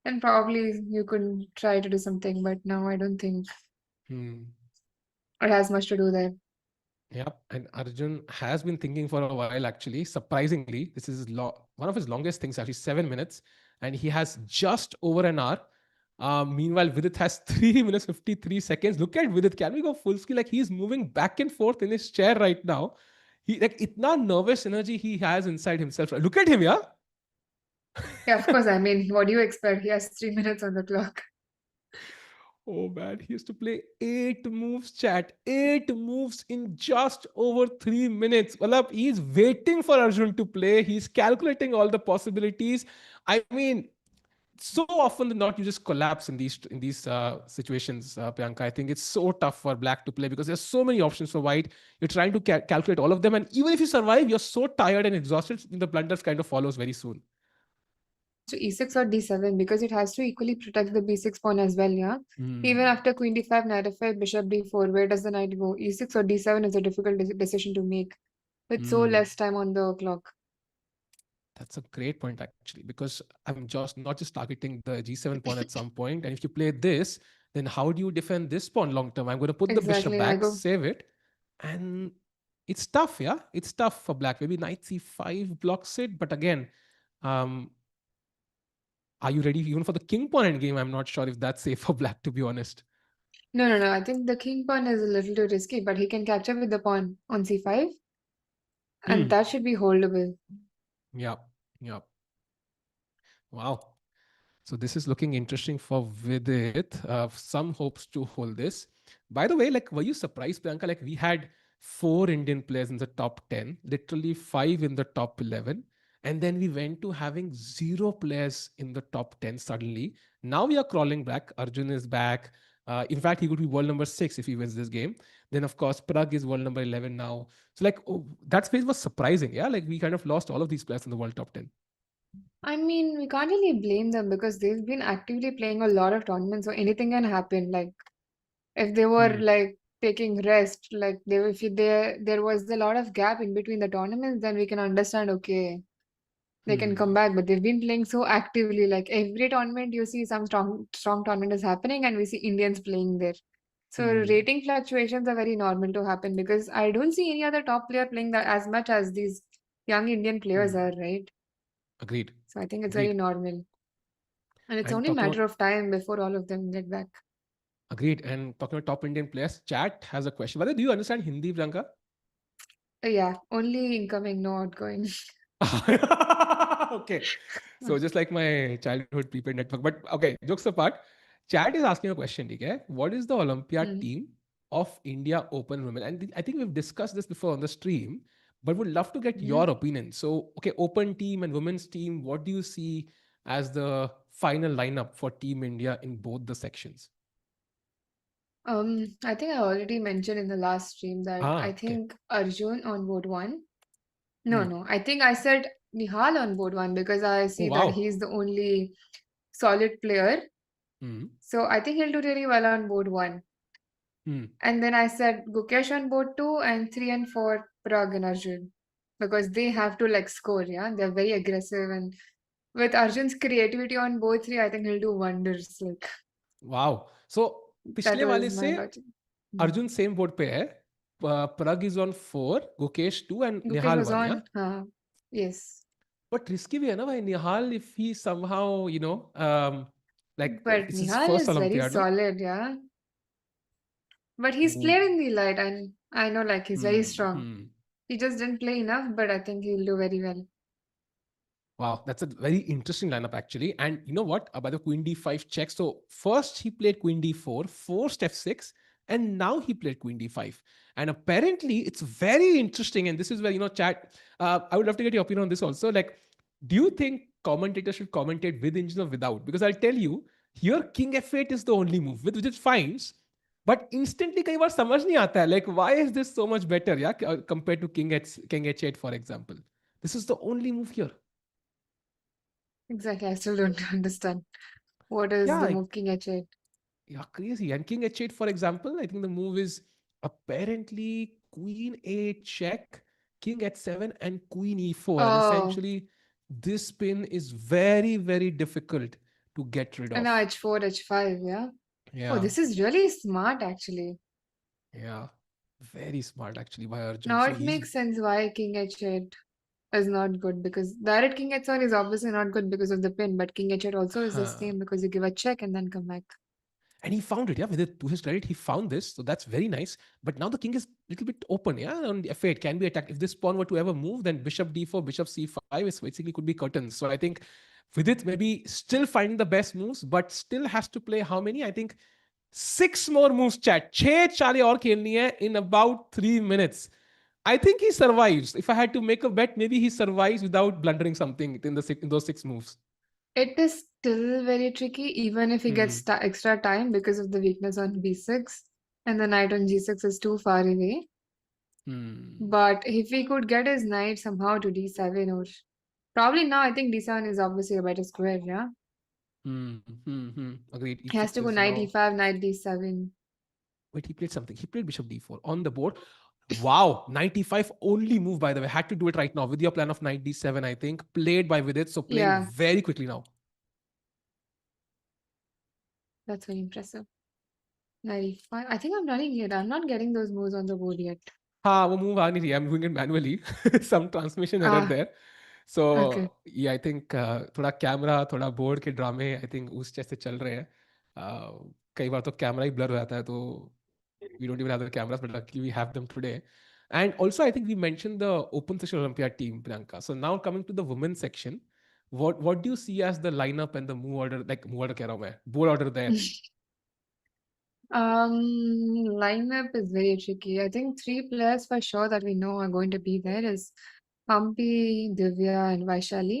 then probably you could try to do something, but now I don't think Hmm. it has much to do there. Yep, and Arjun has been thinking for a while actually. Surprisingly, this is one of his longest things, actually 7 minutes, and he has just over an hour. Meanwhile, Vidit has 3 minutes 53 seconds. Look at Vidit. Can we go full scale? Like he's moving back and forth in his chair right now. He like itna nervous energy he has inside himself. Look at him, yeah. Yeah, of course. I mean, what do you expect? He has 3 minutes on the clock. Oh man, he has to play 8 moves, chat. 8 moves in just over 3 minutes. Well, he's waiting for Arjun to play. He's calculating all the possibilities. I mean, so often than not, you just collapse in these situations, Priyanka. I think it's so tough for Black to play because there's so many options for White. You're trying to calculate all of them, and even if you survive, you're so tired and exhausted. The blunders kind of follows very soon. To e6 or d7 because it has to equally protect the b6 pawn as well, yeah? Even Hmm. after queen d5, knight f5, bishop d4, where does the knight go? e6 or d7 is a difficult decision to make with so Hmm. less time on the clock. That's a great point, actually, because I'm just not just targeting the G7 pawn at some point. And if you play this, then how do you defend this pawn long term? I'm going to put the bishop Exactly. I back, go, save it. And it's tough, yeah? It's tough for Black. Maybe knight c5 blocks it. But again, um, are you ready even for the king pawn endgame? I'm not sure if that's safe for Black, to be honest. No. I think the king pawn is a little too risky, but he can capture with the pawn on c5, and Hmm. that should be holdable. Yeah. Yeah. Wow. So this is looking interesting for Vidit. Some hopes to hold this. By the way, like, were you surprised, Priyanka? Like, we had four Indian players in the top 10, literally five in the top 11. And then we went to having zero players in the top 10 suddenly. Now we are crawling back. Arjun is back. In fact, he could be world number six if he wins this game. Then, of course, Prag is world number 11 now. So, like, oh, that space was surprising. Yeah. Like, we kind of lost all of these players in the world top 10. I mean, we can't really blame them because they've been actively playing a lot of tournaments, so anything can happen. Like if they were Hmm. like taking rest, like they if there was a lot of gap in between the tournaments, then we can understand. Okay, they can come Hmm. back, but they've been playing so actively. Like every tournament, you see some strong tournament is happening, and we see Indians playing there. So Hmm. rating fluctuations are very normal to happen because I don't see any other top player playing that as much as these young Indian players Hmm. are, right? Agreed. So I think it's very Agreed. normal. And it's And only a talking matter about of time before all of them get back. agreed. And talking about top Indian players, chat has a question. Whether do you understand Hindi, Priyanka? Yeah, only incoming, no outgoing. Okay. So just like my childhood prepaid network. But okay, jokes apart, chat is asking a question, okay? What is the Olympiad Mm. team of India Open Women? And I think we've discussed this before on the stream, but would love to get Mhm. your opinion. So, okay, Open team and women's team, what do you see as the final lineup for Team India in both the sections? I think I already mentioned in the last stream that I Ah, okay. think Arjun on board one. No, Hmm. no, I think I said Nihal on board one because I Oh, see that wow. he's the only solid player. Hmm. So I think he'll do really well on board one. Hmm. And then I said Gukesh on board two and three and four Prag and Arjun because they have to like score, yeah. They're very aggressive and with Arjun's creativity on both three, I think he'll do wonders. Like Wow. So that पिछले वाले was से my logic. Hmm. Arjun same board पे है. Prag is on 4, Gukesh 2 and Gukesh Nihal was 1, yeah? on, yes. But risky भी है ना भाई. Nihal, if he somehow, like But it's his Nihal first is very Olympiad, no? solid, yeah. But he's Ooh. played in the light, and I know like he's very Hmm. strong. Hmm. He just didn't play enough, but I think he'll do very well. Wow, that's a very interesting lineup actually. And you know what? By the Queen D5 check. So first he played Queen D4, forced F6, and now he played Queen D5. And apparently it's very interesting. And this is where, chat, I would love to get your opinion on this also. Like, do you think commentators should commentate with engine or without? Because I'll tell you, here King F8 is the only move, with which it finds. But instantly कई बार समझ नहीं आता है. Like, why is this so much better, yeah, compared to King H8, for example? This is the only move here. Exactly, I still don't understand what is the Yeah, move King H8. yeah, crazy. And King H8, for example, I think the move is apparently Queen A check, King H7, and Queen E4. And Oh, essentially, this pin is very, very difficult to get rid and now of. H4, H5, yeah. Oh, Yeah, this is really smart actually. yeah. Very smart actually by Arjun. Now So it he's makes sense why King H8 is not good because direct King H7 is obviously not good because of the pin, but King H8 also is the huh. same because you give a check and then come back. And he found it, yeah. With it, to his credit, he found this, so that's very nice. But now the king is a little bit open, yeah. On the f8 can be attacked. If this pawn were to ever move, then bishop d4, bishop c5 is basically could be curtains. So I think with it, maybe still finding the best moves, but still has to play how many? I think six more moves. Chat, छह चालें और खेलनी है in about 3 minutes. I think he survives. If I had to make a bet, maybe he survives without blundering something in those six moves. It is still very tricky, even if he gets Hmm. extra time because of the weakness on b6, and the knight on g6 is too far away. Hmm. But if he could get his knight somehow to d7, or probably now, I think d7 is obviously a better square, yeah? Hmm. Hmm. Hmm. Agreed. He has E6 to go is knight now. d5, knight d7. Wait, he played something. He played bishop d4 on the board. Wow, 95 only move, by the way. Had to do it right now with your plan of knight d7, I think. Played by Vidit, so playing Yeah, very quickly now. that's very impressive. Knight e5. I think I'm running it. I'm not getting those moves on the board yet. हाँ वो move आ नहीं रही. I'm doing it manually. Some transmission error Ah, there. So okay. yeah, I think थोड़ा camera थोड़ा board के ड्रामे I think उस जैसे चल रहे हैं. कई बार तो कैमरा ही ब्लर हो जाता है, तो we don't even have the cameras, but luckily we have them today. And also, I think we mentioned the open session Olympiad team, Priyanka. So now coming to the women's section, what do you see as the lineup and the move order, like move order कह रहा हूँ मैं, board order there? Lineup is very tricky. I think three players for sure that we know are going to be there is Hampi, Divya, and Vaishali.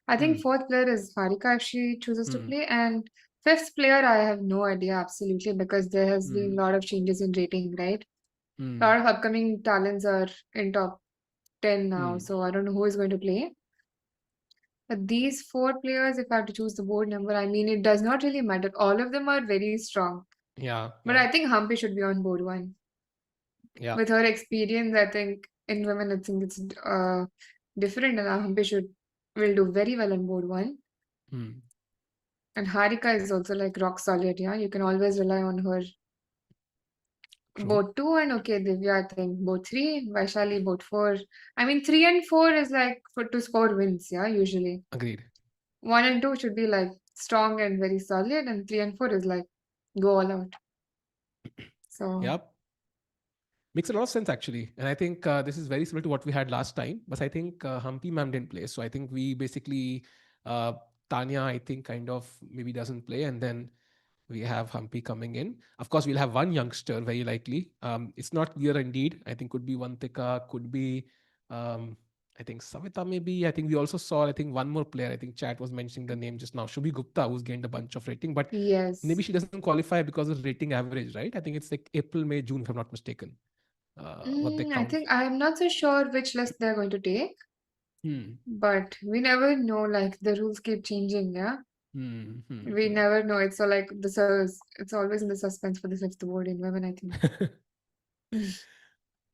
I think Hmm. fourth player is Harika if she chooses to Hmm. play, and fifth player I have no idea absolutely because there has been Hmm. a lot of changes in rating, right? A Hmm. lot of upcoming talents are in top 10 now, Hmm. so I don't know who is going to play. But these four players, if I have to choose the board number, I mean, it does not really matter. All of them are very strong. Yeah. But Yeah. I think Hampi should be on board one. Yeah. With her experience, I think in women, I think it's different, and Hampi should will do very well on board one. Hmm. And Harika is also like rock solid, yeah. You can always rely on her. True. Board two and okay, Divya, I think board three, Vaishali, board four. I mean, three and four is like for to score wins, yeah, usually. Agreed. One and two should be like strong and very solid, and three and four is like go all out. So Yep. Makes a lot of sense actually, and I think this is very similar to what we had last time. But I think Humpy ma'am didn't play, so I think we basically uh, Tanya I think kind of maybe doesn't play, and then we have Humpy coming in. Of course, we'll have one youngster very likely. It's not clear indeed. I think could be Vantika, could be um, I think Savita maybe. I think we also saw I think one more player. I think chat was mentioning the name just now, Shubhi Gupta, who's gained a bunch of rating, but maybe yes. she doesn't qualify because of rating average, right? I think it's like April, May, June, if I'm not mistaken. What they I count. think I'm not so sure which list they're going to take, Hmm. but we never know. Like the rules keep changing, yeah. Hmm. Hmm. We never know. It's so like it's always in the suspense for the fifth board in women, I think. Hmm.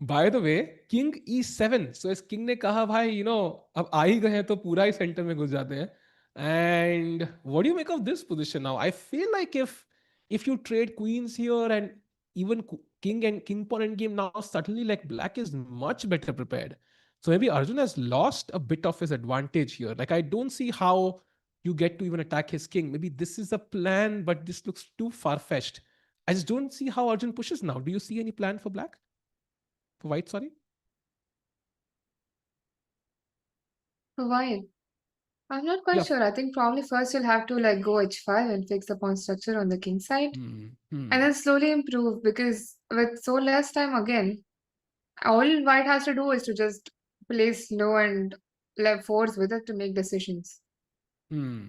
Bye the way king E7, सो इस king ने कहा भाई अब आ ही गए हैं तो पूरा ही centre में घुस जाते हैं. And what do you make of this position now? I feel like if you trade queens here and even king and king pawn end game now, suddenly like black is much better prepared. So maybe Arjun has lost a bit of his advantage here. Like I don't see how you get to even attack his king. Maybe this is a plan, but this looks too far-fetched. I just don't see how Arjun pushes now. Do you see any plan for black? For white, sorry. Why? I'm not quite Yeah. sure. I think probably first you'll have to like go h5 and fix the pawn structure on the king side, Hmm. Hmm. and then slowly improve because with so less time again, all white has to do is to just play slow and let force with it to make decisions. Hmm.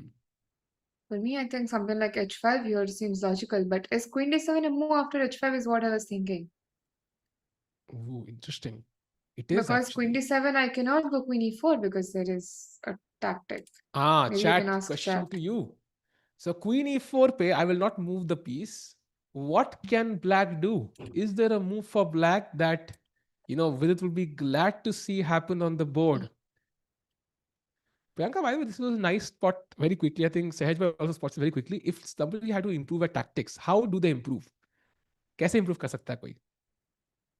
For me, I think something like h5 here seems logical, but is queen d7 a move after h5 is what I was thinking. Ooh, interesting. It is Because queen actually. d7, I cannot go queen e4 because there is a tactic. Maybe you can Chat ask question chat. to you. So Queen E4 pe, I will not move the piece. What can black do? Is there a move for black that Vidit will be glad to see happen on the board? Priyanka, by the way, this was a nice spot very quickly. I think Sahaj bhai also spots it very quickly. If somebody had to improve at tactics, how do they improve? कैसे improve कर सकता है कोई?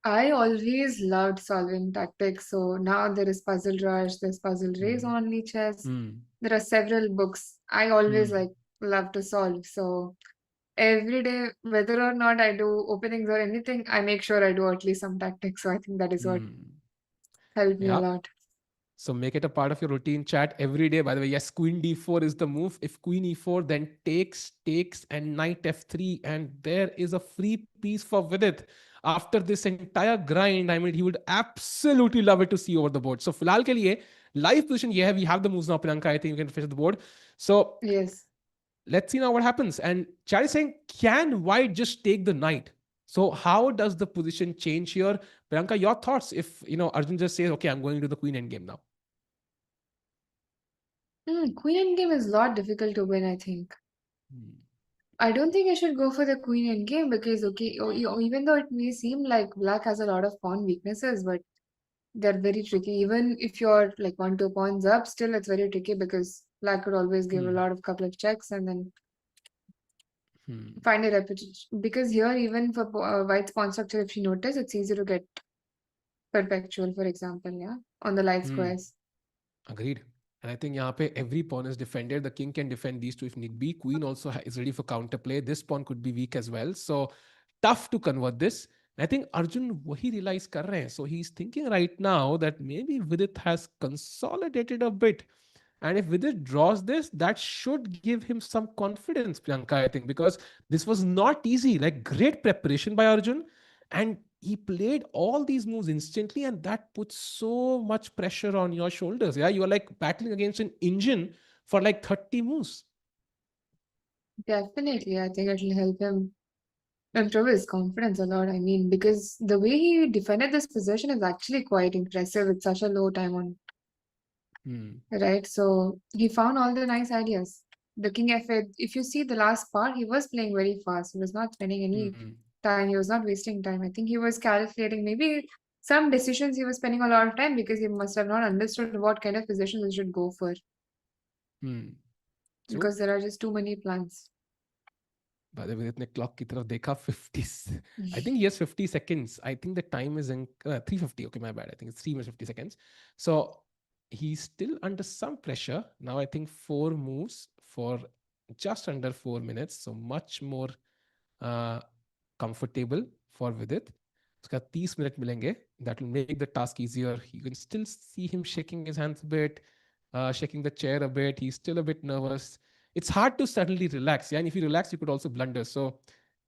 I always loved solving tactics. So now there is Puzzle Rush, there's Puzzle Race Hmm. on chess. Hmm. There are several books. I always Hmm. like love to solve. So every day, whether or not I do openings or anything, I make sure I do at least some tactics. So I think that is what Hmm. helped me a Yeah. lot. So make it a part of your routine chat every day. By the way, yes, queen d4 is the move. If queen e4, then takes, and knight f3, and there is a free piece for Vidit. After this entire grind, I mean, he would absolutely love it to see over the board. So फिलहाल के लिए live position ये है. We have the moves now, Priyanka. I think you can finish the board. So Yes. let's see now what happens. And chat is saying, can white just take the knight? So how does the position change here? Priyanka, your thoughts if Arjun just says, okay, I'm going to the queen endgame now. Queen endgame is a lot difficult to win, I think. Hmm. I don't think I should go for the queen endgame because, okay, even though it may seem like black has a lot of pawn weaknesses, but they're very tricky. Even if you're like 1 2 pawns up, still it's very tricky because black could always give a Hmm. lot of couple of checks and then Hmm. find a repetition. Because here, even for white's pawn structure, if you notice, it's easy to get perpetual, for example, yeah, on the light Hmm. squares. Agreed. And I think यहाँ पे every pawn is defended. The king can defend these two if need be. Queen also is ready for counterplay. This pawn could be weak as well. So tough to convert this. And I think Arjun वही realize कर रहे हैं. So he's thinking right now that maybe Vidit has consolidated a bit. And if Vidit draws this, that should give him some confidence, Priyanka, I think, because this was not easy. Like great preparation by Arjun. And he played all these moves instantly, and that puts so much pressure on your shoulders. Yeah, you are like battling against an engine for like 30 moves. Definitely, I think it'll help him improve his confidence a lot. I mean, because the way he defended this position is actually quite impressive with such a low time on, Hmm. right? So he found all the nice ideas. The king f8, if you see the last part, he was playing very fast. He was not spending any Hmm. time. He was not wasting time. I think he was calculating maybe some decisions he was spending a lot of time because he must have not understood what kind of positions he should go for Hmm. True. because there are just too many plans. By the way, इतने clock की तरफ देखा 50. I think he has 50 seconds. I think the time is in 350. Okay, my bad. I think it's 3 minutes 50 seconds. So he's still under some pressure. Now I think 4 moves for just under 4 minutes. So much more uh, comfortable for Vidit. उसका 30 minute मिलेंगे. That will make the task easier. You can still see him shaking his hands a bit, shaking the chair a bit. He's still a bit nervous. It's hard to suddenly relax. Yeah, and if you relax, you could also blunder. So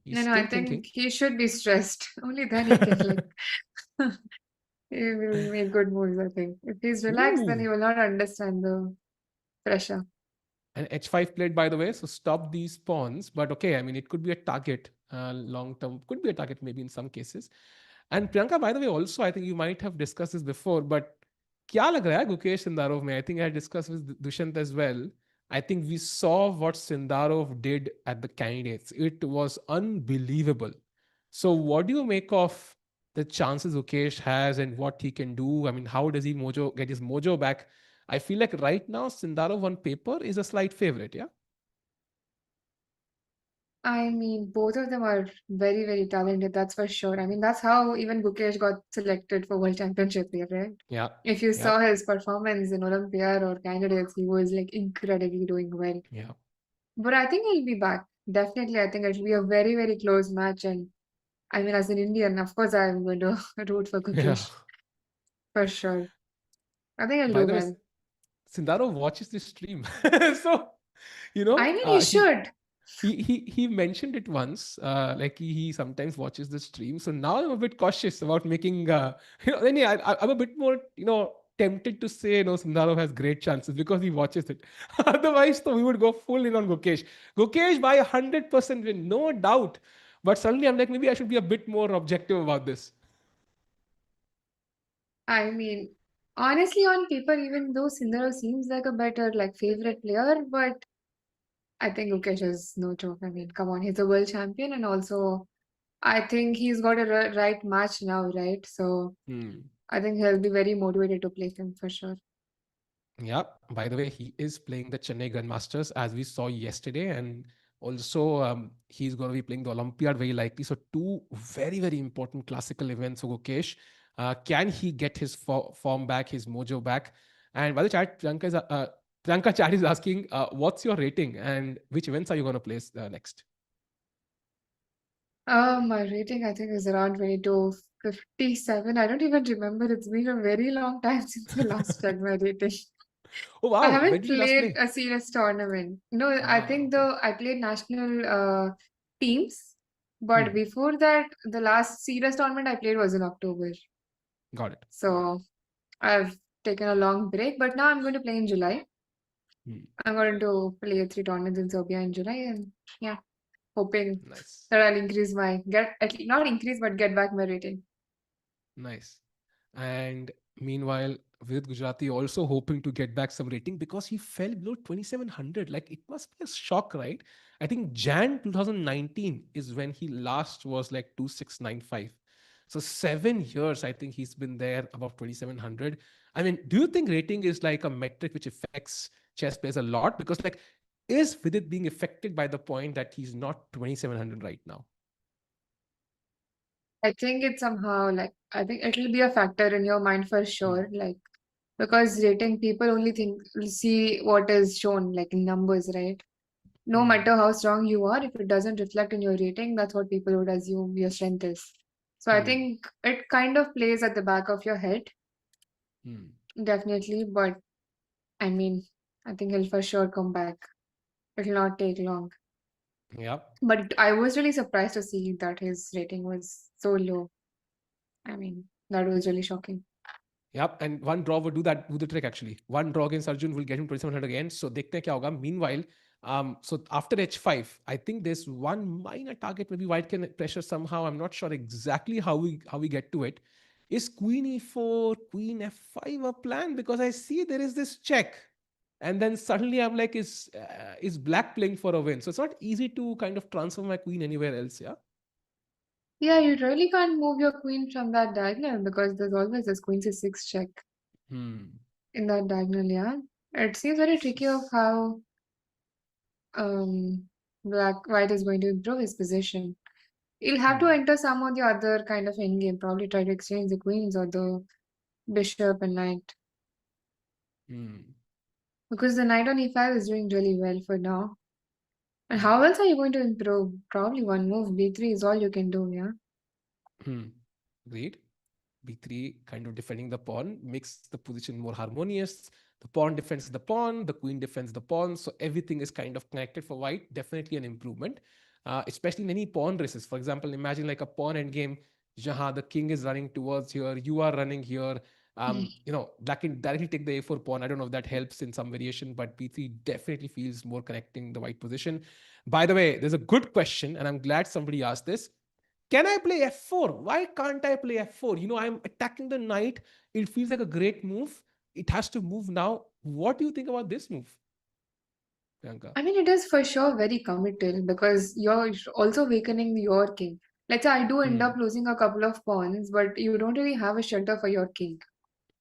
he's No, I still thinking. think he should be stressed. Only then he can like he will make good moves, I think. If he's relaxed, then Ooh, he will not understand the pressure. and h5 played, by the way. So stop these pawns. But okay, I mean, it could be a target long term. Could be a target maybe in some cases. And Priyanka, by the way, also, I think you might have discussed this before, but क्या लग रहा है Gukesh Sindarov में? I think I discussed with Dushant as well. I think we saw what Sindarov did at the candidates. It was unbelievable. So what do you make of the chances Gukesh has and what he can do? I mean, how does he get his mojo back? I feel like right now Sindarov on paper is a slight favorite, yeah? I mean, both of them are very, very talented, that's for sure. I mean, that's how even Gukesh got selected for World Championship here, right? Yeah. If you Yeah. saw his performance in Olympiad or candidates, he was like incredibly doing well. Yeah. But I think he'll be back. Definitely, I think it'll be a very, very close match. And I mean, as an Indian, of course, I'm going to root for Yeah. Gukesh for sure. I think he'll By do the way, well. Sindarov watches this stream. So, I mean, he he should. he mentioned it once, like he sometimes watches the stream. So now I'm a bit cautious about making I'm a bit more tempted to say Sundarov has great chances because he watches it. Otherwise, so we would go full in on Gukesh by 100% win, no doubt. But suddenly I'm like, maybe I should be a bit more objective about this. I mean, honestly, on paper, even though Sindar seems like a better like favorite player, but I think Gukesh is no joke. I mean, come on, he's a world champion, and also I think he's got a right match now, right? So Hmm. I think he'll be very motivated to play him for sure. Yeah. By the way, he is playing the Chennai Grandmasters as we saw yesterday, and also he's going to be playing the Olympiad very likely. So two very very important classical events for Gukesh. Can he get his form back, his mojo back? And by the chat, Priyanka chat is asking, what's your rating and which events are you going to play next? My rating I think is around 2257. I don't even remember. It's been a very long time since I last checked my rating. Oh I wow, when haven't did you last played play? a serious tournament. No, I Ah, think okay. I played national teams, but Hmm, before that, the last serious tournament I played was in October. got it. So I've taken a long break, but now I'm going to play in July. Hmm, I'm going to play 3 tournaments in Serbia in July, and yeah, hoping nice. that I'll increase my get at least not increase but get back my rating. Nice. And meanwhile, Vidit Gujarati also hoping to get back some rating because he fell below 2700. Like it must be a shock, right? I think Jan 2019 is when he last was like 2695. So 7 years, I think he's been there above 2700. I mean, do you think rating is like a metric which affects chess players a lot? Because like, is Vidit being affected by the point that he's not 2700 right now? I think it's somehow like I think it'll be a factor in your mind for Hmm. sure. Like Because rating, people only see what is shown, like in numbers, right? No Hmm. matter how strong you are, if it doesn't reflect in your rating, that's what people would assume your strength is. So I Hmm. think it kind of plays at the back of your head, Hmm. definitely. But I mean, I think he'll for sure come back. It'll not take long. Yeah. But I was really surprised to see that his rating was so low. I mean, that was really shocking. Yep, and one draw would do the trick actually. One draw against Arjun will get him 2700 again. So देखते हैं क्या होगा. Meanwhile, so after h5, I think there's one minor target. Maybe white can pressure somehow. I'm not sure exactly how we get to it. Is queen e4, queen f5 a plan? Because I see there is this check, and then suddenly I'm like, is black playing for a win? So it's not easy to kind of transfer my queen anywhere else. Yeah. Yeah, you really can't move your queen from that diagonal because there's always this queen c6 check Hmm. in that diagonal, yeah. It seems very tricky of how white is going to improve his position. He'll have to Hmm. enter some of the other kind of endgame, probably try to exchange the queens or the bishop and knight. Hmm. Because the knight on e5 is doing really well for now. And Hmm. how else are you going to improve? Probably one move, b3 is all you can do, yeah. Hmm. Great. b3 kind of defending the pawn makes the position more harmonious. The pawn defends the pawn, the queen defends the pawn, so everything is kind of connected for white. Definitely an improvement, especially in any pawn races. For example, imagine like a pawn endgame, jahan the king is running towards here, you are running here. Black can directly take the a4 pawn. I don't know if that helps in some variation, but b3 definitely feels more connecting the white position. By the way, there's a good question, and I'm glad somebody asked this. Can I play f4? Why can't I play f4? I'm attacking the knight. It feels like a great move. It has to move now. What do you think about this move, Priyanka? I mean, it is for sure very committal because you're also weakening your king. Let's say I do end Hmm. up losing a couple of pawns, but you don't really have a shelter for your king.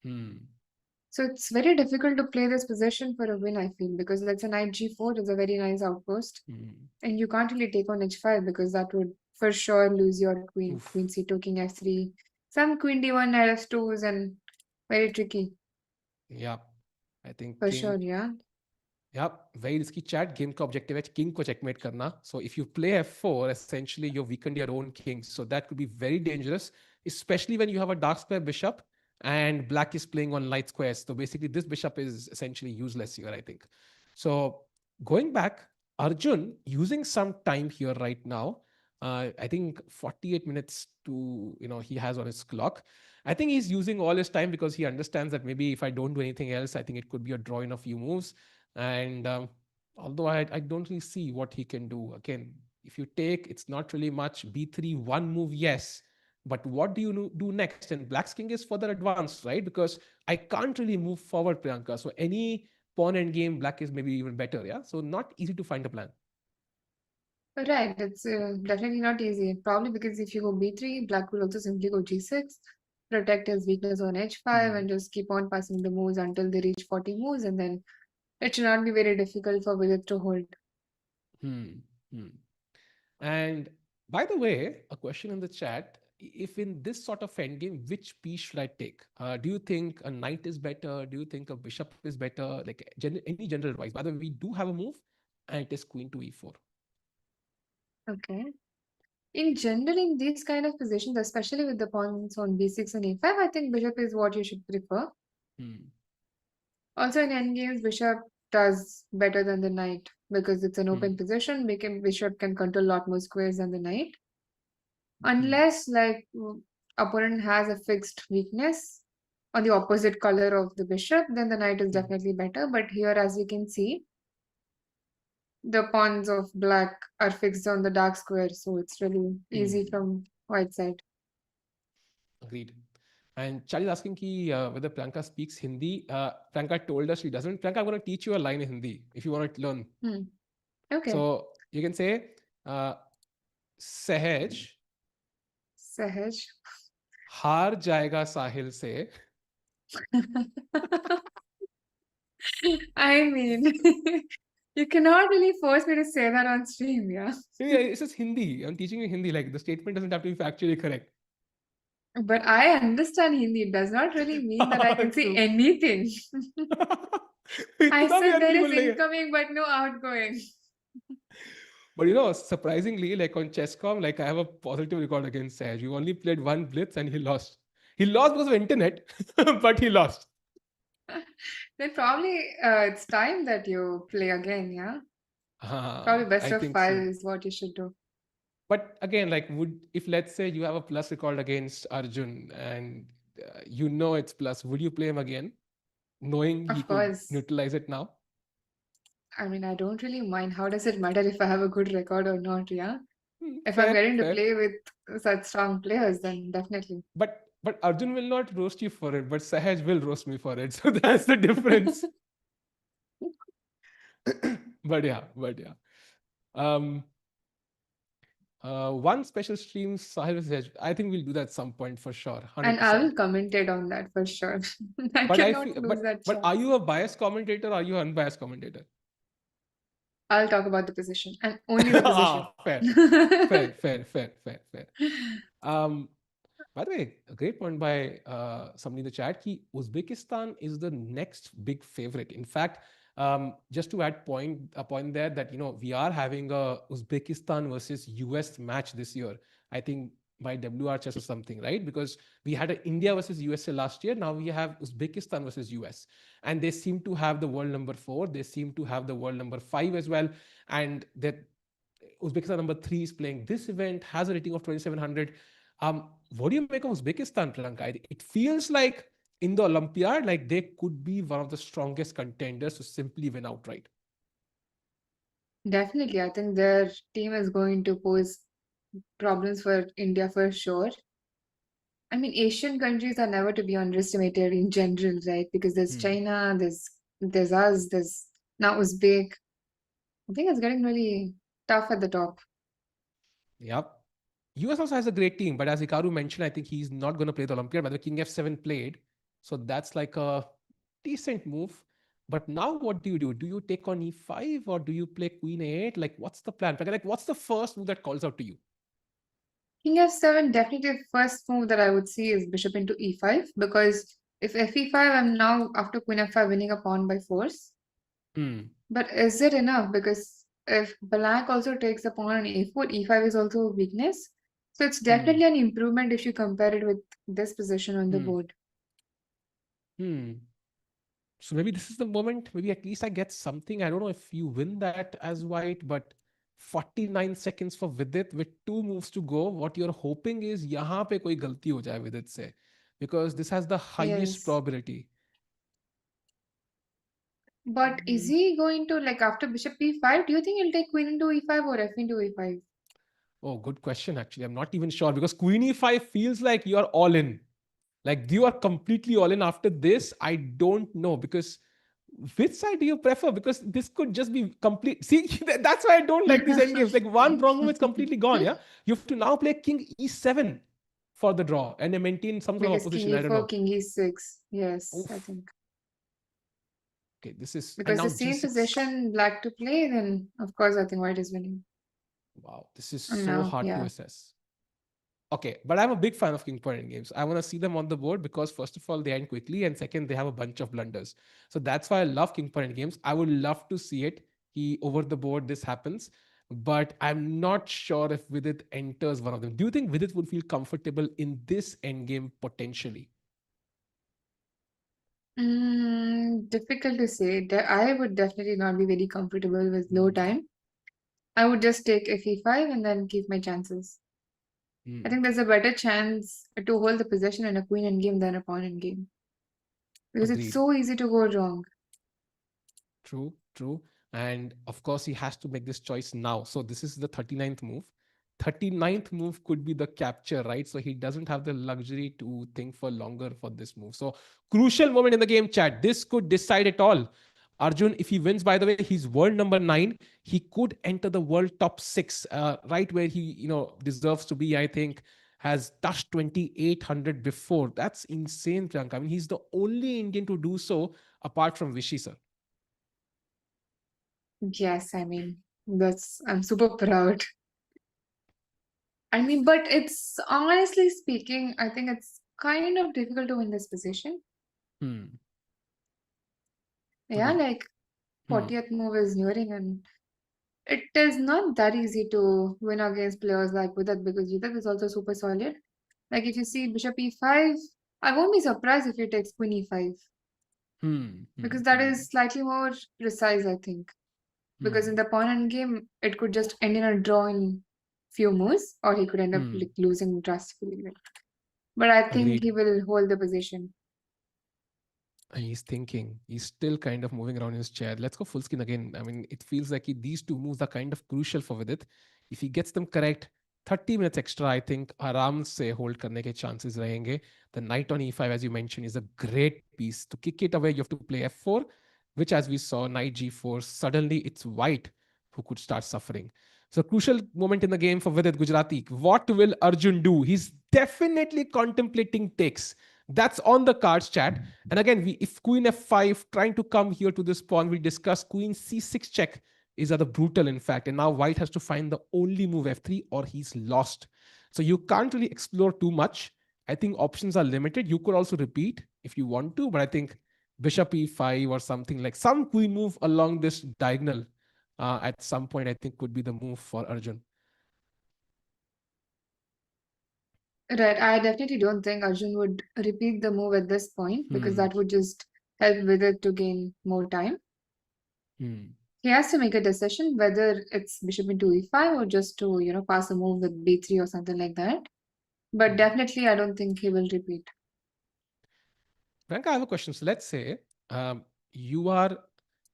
Hmm. So it's very difficult to play this position for a win, I feel, because let's say knight g4 is a very nice outpost, Hmm. and you can't really take on h5 because that would for sure lose your queen. Oof. Queen c2, king f3, some queen d1, knight f2s, and very tricky Yeah. I think for king. sure, yeah. Yeah, very risky chat. Game का objective है king को checkmate करना. So if you play f4, essentially you've weakened your own king. So that could be very dangerous, especially when you have a dark square bishop and black is playing on light squares. So basically this bishop is essentially useless here, I think. So going back, Arjun using some time here right now. I think 48 minutes he has on his clock. I think he's using all his time because he understands that maybe if I don't do anything else, I think it could be a draw in a few moves. And although I don't really see what he can do. Again, if you take, it's not really much. b3, one move, yes. But what do you do next? And Black's king is further advanced, right? Because I can't really move forward, Priyanka. So any pawn end game, Black is maybe even better. Yeah. So not easy to find a plan. Right, it's definitely not easy. Probably because if you go b3, black will also simply go g6, protect his weakness on h5, Hmm. and just keep on passing the moves until they reach 40 moves, and then it should not be very difficult for Vidit to hold. Hmm. Hmm. And by the way, a question in the chat: if in this sort of endgame, which piece should I take? Do you think a knight is better? Do you think a bishop is better? Like any general advice? By the way, we do have a move, and it is queen to e4. Okay. In general, in these kind of positions, especially with the pawns on b6 and a5, I think bishop is what you should prefer. Hmm. Also, in endgames, bishop does better than the knight because it's an Hmm. open position. Bishop can control a lot more squares than the knight. Hmm. Unless, like, opponent has a fixed weakness on the opposite color of the bishop, then the knight is Hmm. definitely better. But here, as you can see, the pawns of black are fixed on the dark square, so it's really easy Hmm. from white side. Agreed. And Charlie is asking whether Priyanka speaks Hindi. Priyanka told us she doesn't. Priyanka, I'm going to teach you a line in Hindi if you want to learn. Hmm. Okay. So you can say, uh, सहज Sahaj. हार जाएगा साहिल से. I mean, you cannot really force me to say that on stream, yeah. Yeah, it's just Hindi. I'm teaching you Hindi. Like the statement doesn't have to be factually correct. But I understand Hindi. It does not really mean that I can see True. anything. I इतना भी said there is unbelievable नहीं है. incoming but no outgoing. But surprisingly, like on Chesscom, like I have a positive record against Saj. We only played one blitz and he lost. He lost because of internet, but he lost. Then probably it's time that you play again, yeah? Probably best I of think five so. is what you should do. But again, like, if let's say you have a plus record against Arjun and it's plus, would you play him again, knowing he Of could course. neutralize it now? I mean, I don't really mind. How does it matter if I have a good record or not, yeah? If I'm Fair, getting to fair. play with such strong players, then definitely. But Arjun will not roast you for it, but Sahaj will roast me for it. So that's the difference. but yeah. Um, one special stream, Sahil versus Sahaj. I think we'll do that at some point for sure, And I will 100%. commentate on that for sure. I But I cannot feel, lose that but chance. are you a biased commentator or are you an unbiased commentator? I'll talk about the position and only the position. Fair. Um, By the way, a great point by somebody in the chat. Uzbekistan is the next big favorite. In fact, just to add a point there that we are having a Uzbekistan versus US match this year. I think by WRChess or something, right? Because we had a India versus USA last year. Now we have Uzbekistan versus US, and they seem to have the world number 4. They seem to have the world number 5 as well, and that Uzbekistan number 3 is playing this event, has a rating of 2700. What do you make of Uzbekistan, Priyanka? It feels like in the Olympiad, like they could be one of the strongest contenders to simply win outright. Definitely, I think their team is going to pose problems for India for sure. I mean, Asian countries are never to be underestimated in general, right? Because there's China, there's us, there's now Uzbek. I think it's getting really tough at the top. Yep. US also has a great team, but as Hikaru mentioned, I think he's not going to play the Olympiad. But the King F7 played, so that's like a decent move. But now what do you do? Do you take on E5 or do you play Queen A8? Like, what's the plan? Like, what's the first move that calls out to you? King F7, definitely the first move that I would see is bishop into E5 because if Fe5, I'm now after Queen F5 winning a pawn by force. But is it enough? Because if black also takes the pawn on A4, E5 is also a weakness. So it's definitely an improvement if you compare it with this position on the board. So maybe this is the moment, maybe at least I get something. I don't know if you win that as white, but 49 seconds for Vidit with 2 moves to go. What you're hoping is yahan pe koi galti ho jaye Vidit se, because this has the highest Yes. probability. But is he going to, like, after bishop E5, do you think he'll take queen into E5 or F into E5? Oh, good question. Actually, I'm not even sure because Queen E5 feels like you are all in. Like you are completely all in after this. I don't know because which side do you prefer? Because this could just be complete. See, that's why I don't like these end games. Like one wrong move, it's completely gone. Yeah, you have to now play King E7 for the draw and then maintain some sort of Because king opposition. I don't E4, know. king E6. Yes, I Oof. think. Okay, this is and Because now the same G6. position black to play, then of course I think white is winning. Wow, this is And so now, hard to yeah. assess. Okay, but I'm a big fan of King Point games. I want to see them on the board because first of all, they end quickly, and second, they have a bunch of blunders. So that's why I love King Point games. I would love to see it. Over the board, this happens, but I'm not sure if Vidit enters one of them. Do you think Vidit would feel comfortable in this end game potentially? Difficult to say. I would definitely not be very comfortable with low time. I would just take Fe5 and then keep my chances. I think there's a better chance to hold the possession in a queen endgame than a pawn endgame. Because it's Agreed. so easy to go wrong. True. And of course, he has to make this choice now. So this is the 39th move. 39th move could be the capture, right? So he doesn't have the luxury to think for longer for this move. So crucial moment in the game, chat. This could decide it all. Arjun, if he wins, by the way, he's world number 9. He could enter the world top 6, right where he, deserves to be, I think. Has touched 2800 before. That's insane, Priyanka. I mean, he's the only Indian to do so apart from Vishy, sir. Yes, I mean, I'm super proud. I mean, but it's honestly speaking, I think it's kind of difficult to win this position. Hmm. Yeah, Agreed. like Hmm. 40th move is nearing, and it is not that easy to win against players like Vidit because Vidit is also super solid. Like if you see Bishop e5, I won't be surprised if he takes Queen e5 Hmm. Hmm. because that Hmm. is slightly more precise, I think. Because in Hmm. the pawn end game, it could just end in a draw in few moves, or he could end up Hmm. like losing drastically. But I think he Agreed. will hold the position. And he's thinking. He's still kind of moving around in his chair. Let's go full skin again. I mean, it feels like these two moves are kind of crucial for Vidit. If he gets them correct, 30 minutes extra, I think, आराम से hold करने के chances रहेंगे. The knight on e5, as you mentioned, is a great piece. To kick it away, you have to play f4, which, as we saw, knight g4. Suddenly, it's white who could start suffering. So, crucial moment in the game for Vidit Gujarati. What will Arjun do? He's definitely contemplating takes. That's on the cards, chat. And again, if queen f5 trying to come here to this pawn, we discuss queen c6 check is rather brutal, in fact. And now white has to find the only move f3 or he's lost. So you can't really explore too much. I think options are limited. You could also repeat if you want to, but I think bishop e5 or something like some queen move along this diagonal at some point, I think would be the move for Arjun. Right, I definitely don't think Arjun would repeat the move at this point because Hmm. that would just help Vidit to gain more time. Hmm. He has to make a decision whether it's bishop into e5 or just to, pass a move with b3 or something like that. But Hmm. definitely, I don't think he will repeat. Frank, I have a question. So let's say you are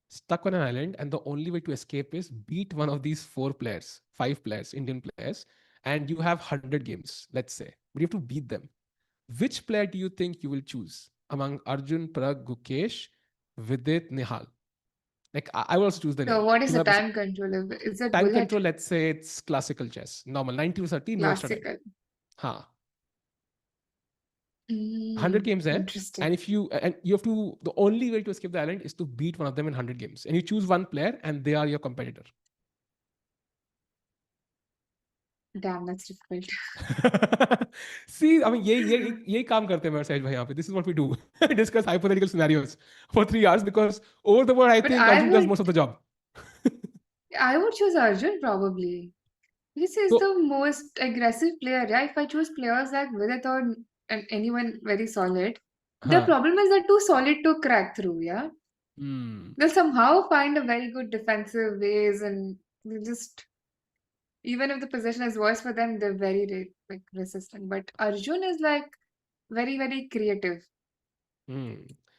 stuck on an island and the only way to escape is beat one of these four players, five players, Indian players, and you have 100 games, let's say, but you have to beat them. Which player do you think you will choose among Arjun, Prag, Gukesh, Vidit, Nihal? Like, I will also choose the So, name. what is the 100%. time control? Is it Time bullet control, let's say it's classical chess. Normal, 90 to 30, no extra time. classical? Ha. 100 Mm, games there. interesting. And if you, and you have to, the only way to escape the island is to beat one of them in 100 games. And you choose one player and they are your competitor. Damn, that's difficult. See, I mean, यही काम करते हैं मेरे side भाई यहाँ पे. This is what we do. Discuss hypothetical scenarios for 3 hours because over the board, I But think Arjun does most of the job. I would choose Arjun probably. This is So, the most aggressive player. Yeah, if I choose players like Vidit or anyone very solid, the huh. problem is they're too solid to crack through. Yeah, Hmm. they'll somehow find a very good defensive ways, and they just even if the position is worse for them, they're very like resistant. But Arjun is like very creative. Hmm.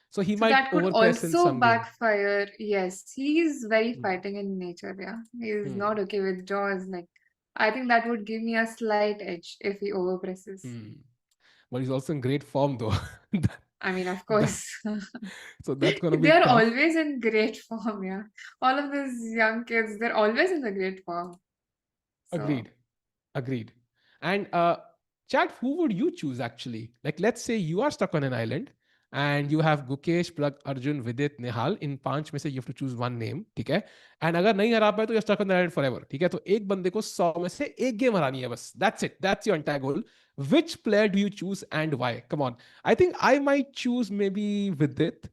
So he So might that could overpress in also some game. backfire. Yes, he's very Hmm. fighting in nature. Yeah, he's Hmm. not okay with draws. Like, I think that would give me a slight edge if he overpresses. Hmm. But he's also in great form though. I mean, of That- course, so that's gonna be they're tough. always in great form. Yeah, all of these young kids, they're always in the great form. So, Agreed. Agreed. And Chad, who would you choose actually? Like, let's say you are stuck on an island and you have Gukesh, Prag, Arjun, Vidit, Nihal. In पांच में से you have to choose one name, ठीक है? And अगर नहीं हरा पाए तो you're stuck on the island forever, ठीक है? तो एक बंदे को 100 में से एक गेम हरानी है बस. That's it. That's your entire goal. Which player do you choose and why? Come on. I think I might choose maybe Vidit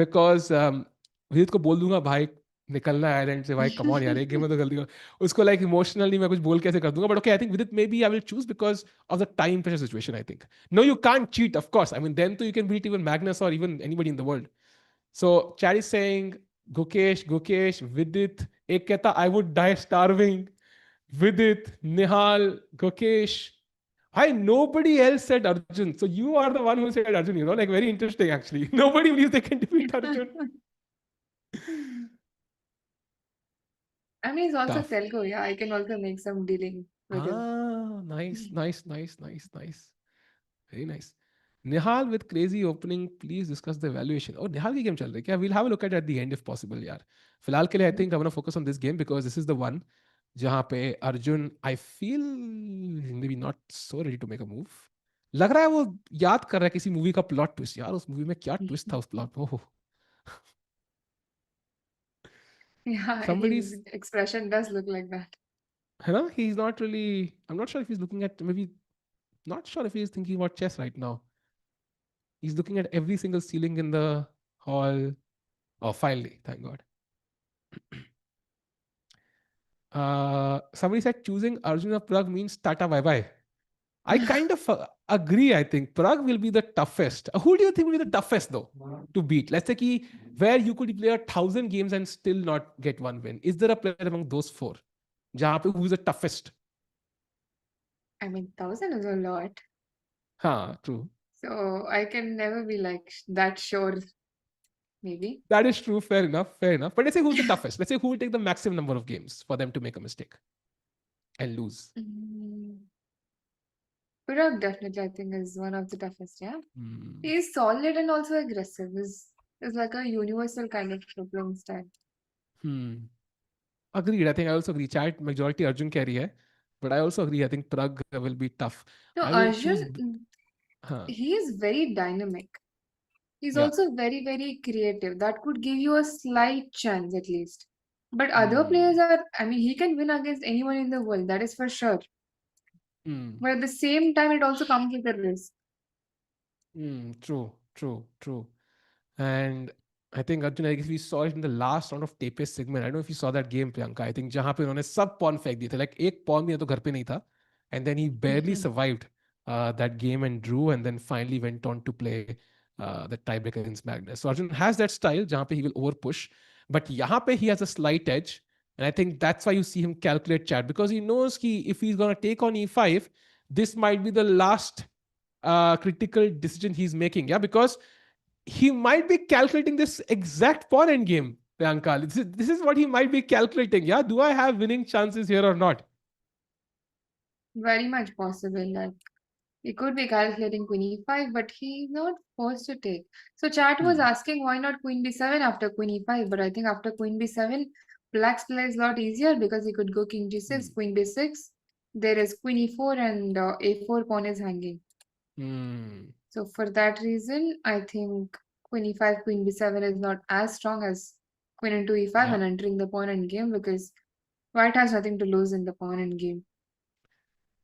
because विदित को बोल दूंगा भाई निकलना है आइलैंड से भाई कम ऑन यार एक गेम में तो जल्दी उसको लाइक इमोशनली मैं कुछ बोल कैसे कर दूंगा but okay I think with it maybe I will choose because of the time pressure situation I think no you can't cheat of course I mean then तो you can beat even Magnus और even anybody in the world so chat is saying Gukesh Vidit एक कहता I would die starving विदित निहाल Gukesh Hi, nobody else said Arjun. So you are the one who said Arjun, like very interesting actually. Nobody believes they can defeat Arjun. I mean, it's also Tough. Telugu. Yeah, I can also make some dealing with him. Ah, nice. Very nice. Nihal with crazy opening. Please discuss the evaluation. Oh, Nihal की game चल रही है क्या? We'll have a look at the end if possible, यार. फिलहाल के लिए I think I'm gonna focus on this game because this is the one जहाँ पे Arjun I feel maybe not so ready to make a move. लग रहा है वो याद कर रहा है किसी मूवी का प्लॉट ट्विस्ट यार उस मूवी में क्या ट्विस्ट था उस प्लॉट में ओह Yeah, his somebody's expression does look like that. He's not really. I'm not sure if he's looking at, maybe not sure if he's thinking about chess right now. He's looking at every single ceiling in the hall. Oh, finally, thank God. Somebody said choosing Arjun or Prague means Tata bye bye. I kind of agree. I think Prague will be the toughest. Who do you think will be the toughest though to beat? Let's say where you could play 1,000 games and still not get one win. Is there a player among those four? Who's the toughest? I mean, 1,000 is a lot. True. So I can never be like that sure, maybe. That is true. Fair enough. Fair enough. But let's say who's the toughest. Let's say who will take the maximum number of games for them to make a mistake and lose. Mm, Purab definitely, I think, is one of the toughest, yeah. Hmm. He is solid and also aggressive. Is like a universal kind of playing style. Agreed. I think I also agree. Chat majority Arjun carry hai. But I also agree. I think Prague will be tough. No, I will choose. Arjun, Huh. he is very dynamic. He's Yeah. also very, very creative. That could give you a slight chance at least. But other Hmm. players are, I mean, he can win against anyone in the world, that is for sure. Hmm. But at the same time, it also comes with a risk. True. True. True. And I think Arjun, I guess we saw it in the last round of Tepe's segment. I don't know if you saw that game, Priyanka. I think जहाँ पे उन्होंने सब pawn फेंक दिए थे. Like एक pawn भी तो घर पे नहीं था. And then he barely survived that game and drew, and then finally went on to play the tiebreaker against Magnus. So Arjun has that style जहाँ पे he will over push, but यहाँ पे he has a slight edge, and I think that's why you see him calculate chat, because he knows if he's gonna take on e5, this might be the last critical decision he's making. Yeah, because he might be calculating this exact pawn end game, Priyanka. This is what he might be calculating. Yeah, do I have winning chances here or not? Very much possible. Like he could be calculating queen e5, but he's not forced to take. So chat was Hmm. asking why not queen b7 after queen e5, but I think after queen b7, black's play is a lot easier because he could go king Hmm. g6, queen b6. There is queen e4 and a4 pawn is hanging. Hmm. So for that reason, I think queen e5, queen b7 is not as strong as queen into e5 Yeah. and entering the pawn endgame because white has nothing to lose in the pawn endgame.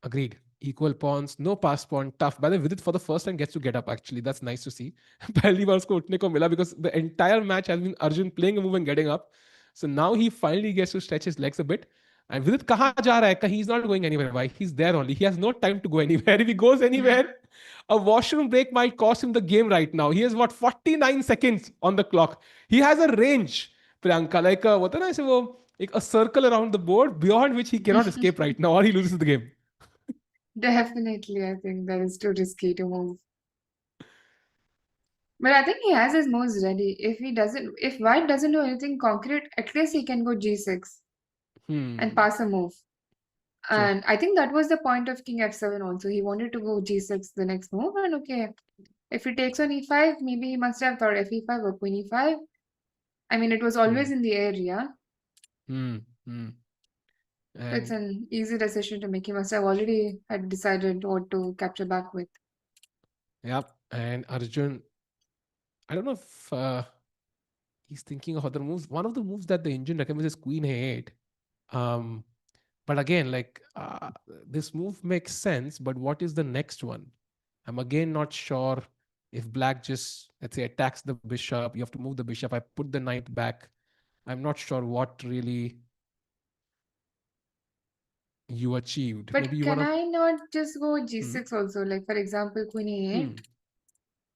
Agreed. Equal pawns, no pass pawn, tough. By the way, Vidit for the first time gets to get up actually. That's nice to see. पहली बार उसको उठने को मिला because the entire match has been Arjun playing a move and getting up. So now he finally gets to stretch his legs a bit. And Vidit कहाँ जा रहा है? He's not going anywhere. Why? He's there only. He has no time to go anywhere. If he goes anywhere, a washroom break might cost him the game right now. He has what 49 seconds on the clock. He has a range, Priyanka, like what है ना ऐसे वो एक a circle around the board beyond which he cannot escape right now, or he loses the game. Definitely, I think that is too risky to move. But I think he has his moves ready. If white doesn't do anything concrete, at least he can go g6 and Hmm. pass a move. True. And I think that was the point of king f7 also. He wanted to go g6 the next move. And okay, if he takes on e5, maybe he must have thought f e5 or queen e5. I mean, it was Hmm. always in the area. Hmm. Hmm. So it's And an easy decision to make. He must have already had decided what to capture back with. yeah, and Arjun, I don't know if he's thinking of other moves. One of the moves that the engine recommends is Queen A8. Um, but again, like this move makes sense, but what is the next one? I'm again not sure if Black just, let's say, attacks the bishop. You have to move the bishop. I put the knight back. I'm not sure what really you achieved. But Maybe you can want I not just go to. g6 also? Like, for example, queen Hmm. e8.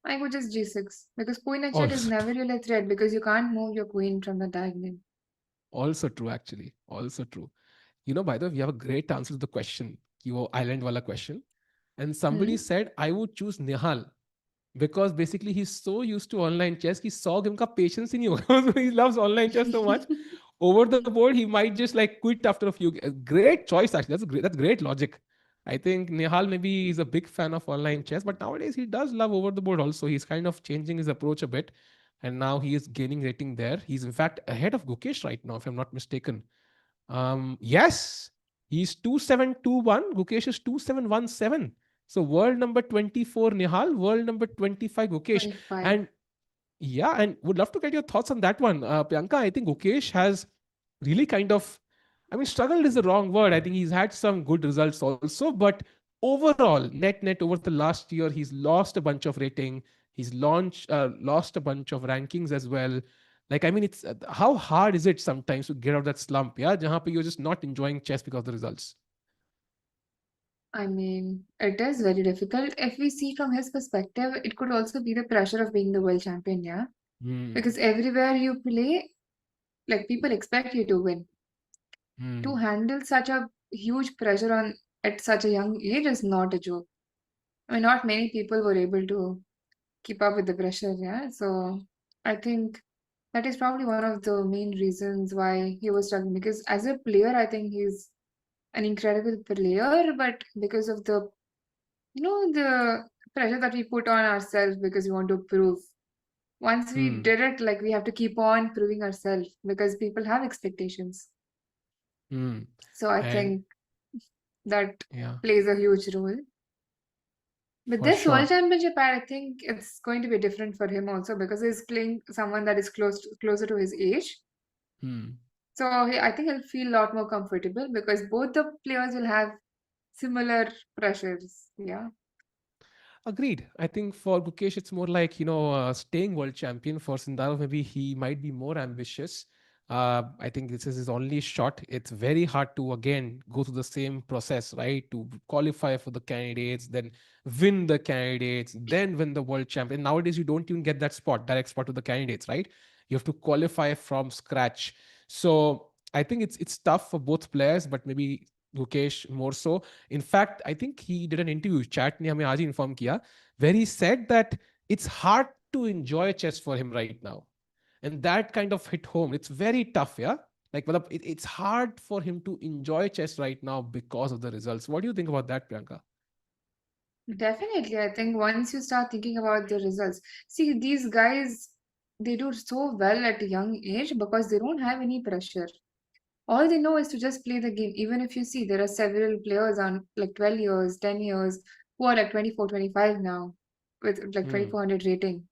I go just g6 because queen h8 is Also never true. really a threat because you can't move your queen from the diagonal. Also true, actually. Also true. By the way, we have a great answer to the question, your island wala question. And somebody Hmm? said, I would choose Nihal because basically he's so used to online chess, he saw him ka patience in you. He loves online chess so much. Over the board, he might just like quit after a few. Great choice, actually. That's great logic. I think Nihal maybe is a big fan of online chess, but nowadays he does love over the board also. He's kind of changing his approach a bit, and now he is gaining rating there. He's in fact ahead of Gukesh right now, if I'm not mistaken. Yes, he's 2721. Gukesh is 2717. So world number 24 Nihal, world number 25 Gukesh. 25. And yeah, and would love to get your thoughts on that one. Priyanka, I think Gukesh has really kind of I mean, struggled is the wrong word. I think he's had some good results also, but overall, net over the last year, he's lost a bunch of rating. He's lost a bunch of rankings as well. Like, I mean, it's how hard is it sometimes to get out of that slump? Yeah, jahan pe you're just not enjoying chess because of the results. I mean, it is very difficult. If we see from his perspective, it could also be the pressure of being the world champion, yeah? Hmm. Because everywhere you play, like people expect you to win. To Hmm. handle such a huge pressure on at such a young age is not a joke. I mean, not many people were able to keep up with the pressure, yeah? So I think that is probably one of the main reasons why he was struggling. Because as a player, I think he's an incredible player, but because of the pressure that we put on ourselves because we want to prove. Once we Hmm. did it, like we have to keep on proving ourselves because people have expectations. Hmm. So I And think that yeah, plays a huge role. With for this World sure. Championship, I think it's going to be different for him also because he's playing someone that is closer to his age. Hmm. So I think he'll feel a lot more comfortable because both the players will have similar pressures. Yeah, Agreed. I think for Gukesh, it's more like, staying world champion. For Sindaro, maybe he might be more ambitious. I think this is his only shot. It's very hard to, again, go through the same process, right? To qualify for the candidates, then win the candidates, then win the world champion. Nowadays, you don't even get that direct spot to the candidates, right? You have to qualify from scratch. So I think it's tough for both players, but maybe Gukesh more so. In fact, I think he did an interview, chat ने हमें आज ही inform किया, where he said that it's hard to enjoy chess for him right now. And that kind of hit home. It's very tough, yeah? Like, well, it's hard for him to enjoy chess right now because of the results. What do you think about that, Priyanka? definitely. I think once you start thinking about the results, see, these guys, they do so well at a young age because they don't have any pressure. All they know is to just play the game. Even if you see, there are several players on like 12 years, 10 years, who are like 24, 25 now with like Hmm. 2400 rating,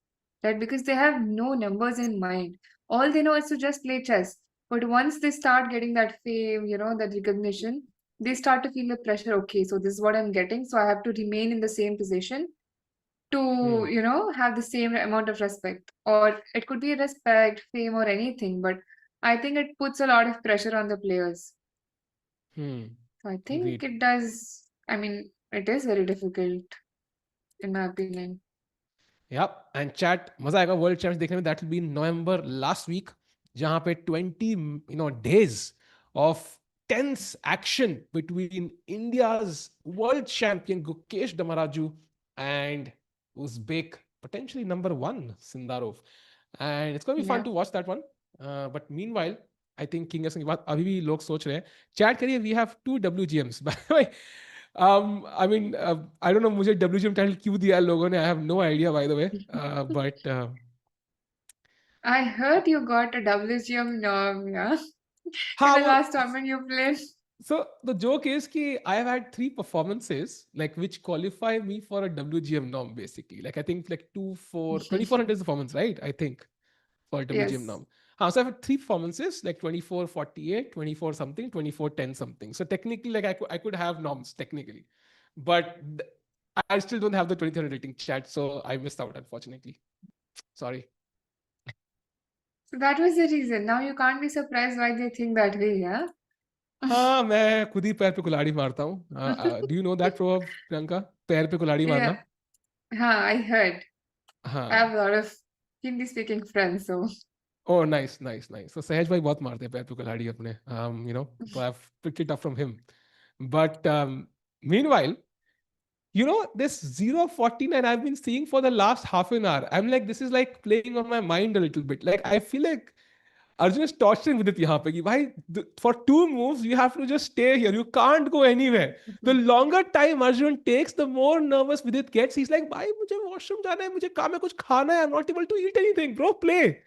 right? Because they have no numbers in mind. All they know is to just play chess. But once they start getting that fame, that recognition, they start to feel the pressure. Okay, so this is what I'm getting. So I have to remain in the same position to, Hmm. have the same amount of respect. Or it could be respect, fame, or anything. But I think it puts a lot of pressure on the players. Hmm. So I think Agreed. it does. I mean, it is very difficult, in my opinion. Yep. And chat मजा आएगा world champs देखने में. That will be in November last week, जहाँ पे 20 days of tense action between India's world champion Gukesh Damaraju and Uzbek potentially number one Sindarov. And it's going to be fun Yeah. to watch that one. But meanwhile, I think king की बात अभी भी लोग सोच रहे हैं. Chat करिए, we have two WGMs. By the way, I mean, I don't know मुझे WGM टाइटल क्यों दिया है लोगों ने. I have no idea, by the way. But I heard you got a WGM norm, yeah, in हाँ the वो. last tournament you played. So the joke is कि I have had three performances like which qualify me for a WGM norm basically. Like I think like 2400 is the performance, right? I think for WGM Yes. norm. So I've had three performances like 2448, 24 something, 2410 something. So technically, like I could have norms technically, but I still don't have the 2300 rating chat, so I missed out unfortunately. Sorry. So that was the reason. Now you can't be surprised why they think that way, yeah? हाँ मैं खुद ही पैर पे कुल्हाड़ी मारता हूँ. Do you know that proverb, Priyanka? पैर पे कुल्हाड़ी Yeah. मारना. I heard. I हाँ. have a lot of Hindi speaking friends, so Oh, nice, nice, nice. So सहज भाई बहुत मारते हैं पैर पे कुल्हाड़ी अपने. So I've picked it up from him. But meanwhile, this 049 I've been seeing for the last half an hour. I'm like, this is like playing on my mind a little bit. Like I feel like Arjun is torturing Vidit यहाँ पे कि भाई for two moves you have to just stay here. You can't go anywhere. The longer time Arjun takes, the more nervous Vidit gets. He's like, भाई मुझे washroom जाना है, मुझे काम में कुछ खाना है. I'm not able to eat anything. Bro, play.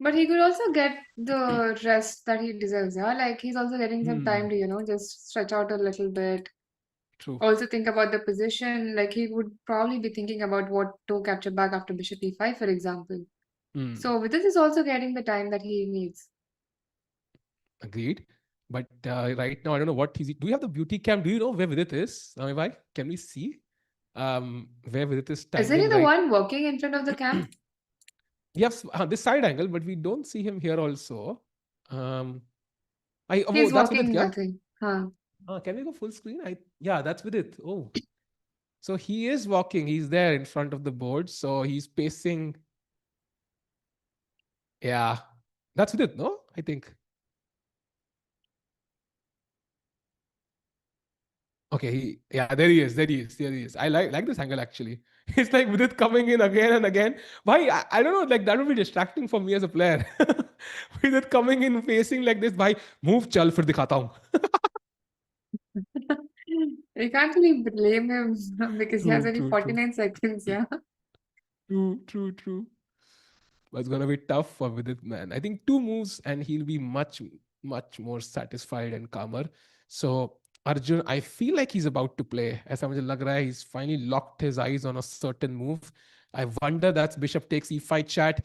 but he could also get the rest that he deserves, yeah? Like he's also getting some time Hmm. to, just stretch out a little bit. True. Also think about the position. Like he would probably be thinking about what to capture back after bishop e5, for example. Hmm. So with this is also getting the time that he needs. Agreed. But right now, I don't know what he's. Do you have the beauty cam? Do you know where Vidit is? Bhai, can we see where Vidit is Isn't he standing the right? one walking in front of the cam? Yes, this side angle, but we don't see him here also. Oh, He's that's Vidit, walking, yeah? I think. Huh. Can we go full screen? Yeah, that's Vidit. Oh, so he is walking. He's there in front of the board. So he's pacing. Yeah, that's Vidit, no? I think. Okay, yeah, there he is. There he is. There he is. I like this angle actually. It's like with it coming in again and again. Why? I don't know. Like that would be distracting for me as a player. With it coming in facing like this. Bhai, move chal fir dikhata hu. You can't really blame him because he has True, only true, true, 49 seconds, yeah. true, true, true. But it's gonna be tough for Vidit, man. I think two moves and he'll be much, much more satisfied and calmer. So Arjun, I feel like he's about to play. ऐसा मुझे लग रहा है he's finally locked his eyes on a certain move. I wonder that's bishop takes e5 chat.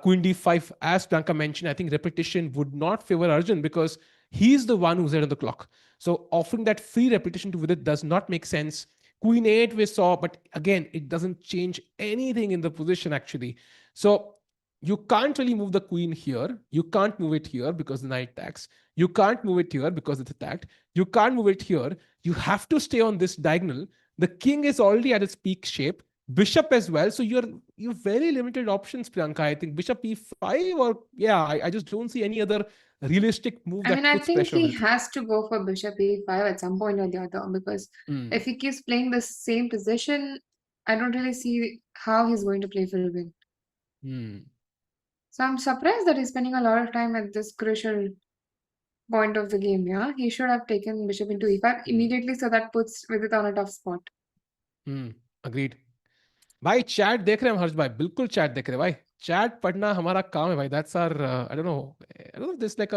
Queen d5, as Priyanka mentioned, I think repetition would not favor Arjun because he's the one who's there on the clock. So offering that free repetition to Vidit does not make sense. Queen 8 we saw, but again, it doesn't change anything in the position actually. So you can't really move the queen here. You can't move it here because the knight attacks. You can't move it here because it's attacked. You can't move it here. You have to stay on this diagonal. The king is already at its peak shape. Bishop as well. So you're very limited options, Priyanka. I think bishop e5 or yeah, I just don't see any other realistic move I mean, that I puts think pressure on he it. has to go for bishop e5 at some point or the other because if he keeps playing the same position, I don't really see how he's going to play for a win. So I'm surprised that he's spending a lot of time at this crucial point of the game, yeah? He should have taken bishop into e5 immediately so that puts Vidit on a tough spot. Agreed. भाई chat देख रहे हैं हम हर्ष भाई बिल्कुल chat देख रहे हैं भाई चैट पढ़ना हमारा काम है भाई that's our I don't know this like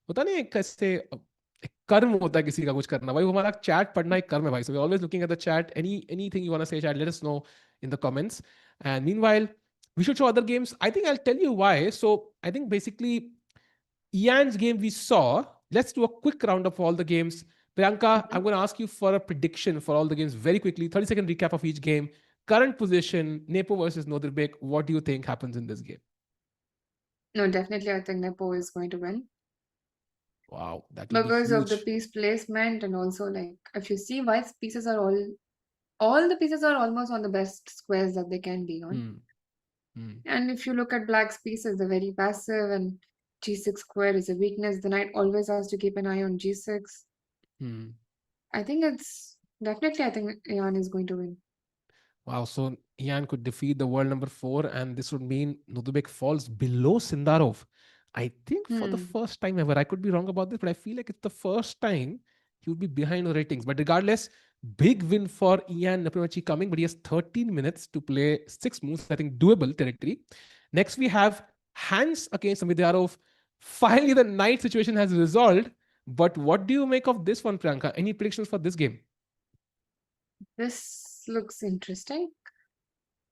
होता नहीं एक कैसे एक कर्म होता है किसी का कुछ करना भाई वो हमारा चैट पढ़ना एक कर्म है भाई so we always looking at the chat anything you want to say chat let us know in the comments and meanwhile we should show other games. I think I'll tell you why. So I think basically Ian's game we saw. Let's do a quick round of all the games. Priyanka, I'm going to ask you for a prediction for all the games very quickly. 30-second recap of each game. Current position, Nepo versus Nodirbek. What do you think happens in this game? No, definitely I think Nepo is going to win. Wow, that will be Because of the huge. piece placement and also like if you see White's pieces are all the pieces are almost on the best squares that they can be on. And if you look at Black's pieces, they're very passive and g6 square is a weakness. The knight always has to keep an eye on g6. I think I think Ian is going to win. Wow, so Ian could defeat the world number 4 and this would mean Nodirbek falls below Sindarov. I think for the first time ever, I could be wrong about this, but I feel like it's the first time he would be behind the ratings. But regardless, big win for Ian Nepomucci coming, but he has 13 minutes to play 6 moves. I think doable territory. Next, we have Hans against Samidyarov. Finally, the knight situation has resolved. But what do you make of this one, Priyanka? Any predictions for this game? This looks interesting.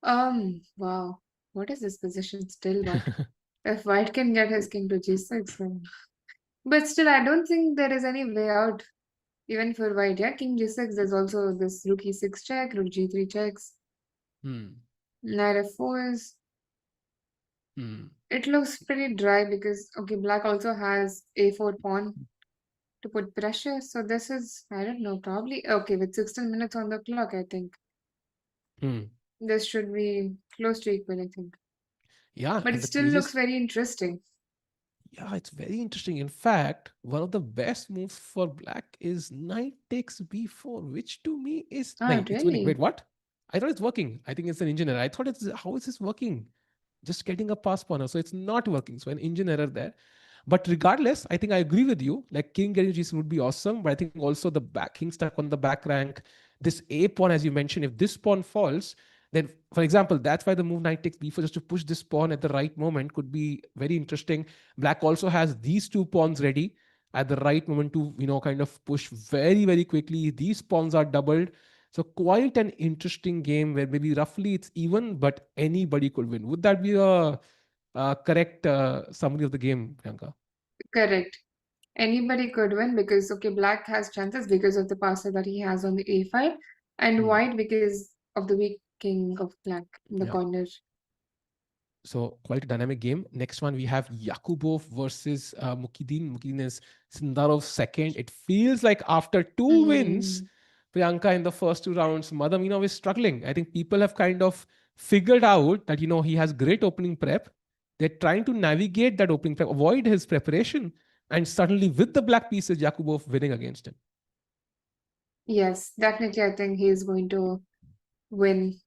Wow. What is this position still? But if White can get his king to g6, then... But still, I don't think there is any way out, even for White. Yeah, king g6. There's also this rook e6 check, rook g3 checks. Knight f4 is. It looks pretty dry because okay, Black also has a4 pawn to put pressure. So this is I don't know, probably okay with 16 minutes on the clock. I think this should be close to equal. I think. Yeah, But and it the still looks craziest, very interesting. yeah, it's very interesting. In fact, one of the best moves for black is knight takes b4, which to me is Ah, nahi, it's winning. really? Wait, what? I thought it's working. I think it's an engine error. I thought it's how is this working? Just getting a pass pawn. So it's not working. So an engine error there. But regardless, I think I agree with you. Like king getting g6 would be awesome. But I think also the back king stuck on the back rank. This a pawn, as you mentioned, if this pawn falls, then for example, that's why the move knight takes b4 just to push this pawn at the right moment could be very interesting. Black also has these two pawns ready at the right moment to kind of push very, very quickly. These pawns are doubled. So quite an interesting game where maybe roughly it's even, but anybody could win. Would that be a correct summary of the game, Priyanka? Correct. anybody could win because, okay, black has chances because of the passer that he has on the a5, and Hmm. white because of the weak king of black in the Yeah. corner. So quite a dynamic game. Next one we have Yakubov versus Mukidin. Mukidin is Sindarov's second. It feels like after two wins, Hmm. Priyanka in the first two rounds, Madhaminov is struggling. I think people have kind of figured out that he has great opening prep. They're trying to navigate that opening prep, avoid his preparation, and suddenly with the black pieces, Yakubov winning against him. Yes, definitely. I think he is going to win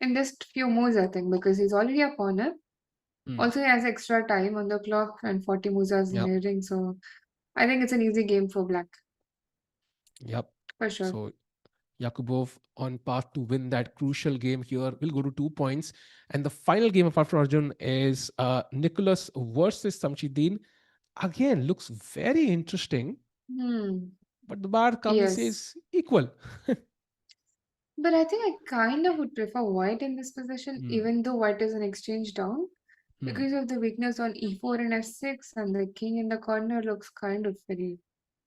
in just few moves. I think because he's already a pawn. Hmm. Also, he has extra time on the clock and 40 moves are Yep. nearing. So I think it's an easy game for black Yep. for sure. So Yakubov on path to win that crucial game here. Will go to 2 points. And the final game apart from Arjun is Nicholas versus Samshidin. Again, looks very interesting, Hmm. but the bar comes Yes. says equal. But I think I kind of would prefer white in this position, Hmm. even though white is an exchange down, Hmm. because of the weakness on e4 and f6, and the king in the corner looks kind of very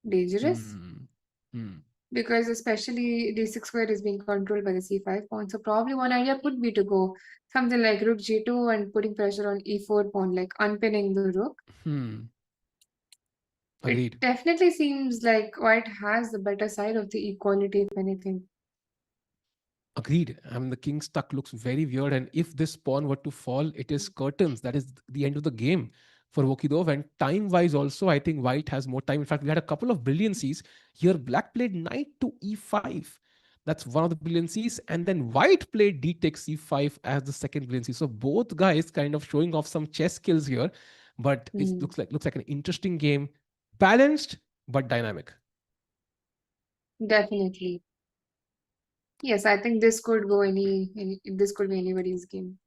dangerous. Hmm. Hmm. Because especially d6 square is being controlled by the c5 pawn. So probably one idea could be to go something like rook g2 and putting pressure on e4 pawn, like unpinning the rook. Hmm. It Agreed. definitely seems like white has the better side of the equality, if anything. Agreed. I mean, the king stuck looks very weird, and if this pawn were to fall, it is curtains. That is the end of the game for Vokidov. And time-wise, also, I think White has more time. In fact, we had a couple of brilliancies here. Black played knight to e5. That's one of the brilliancies, and then White played d takes c5 as the second brilliancy. So both guys kind of showing off some chess skills here, but it Hmm, looks like an interesting game, balanced but dynamic. definitely. Yes, I think this could go any this could be anybody's game.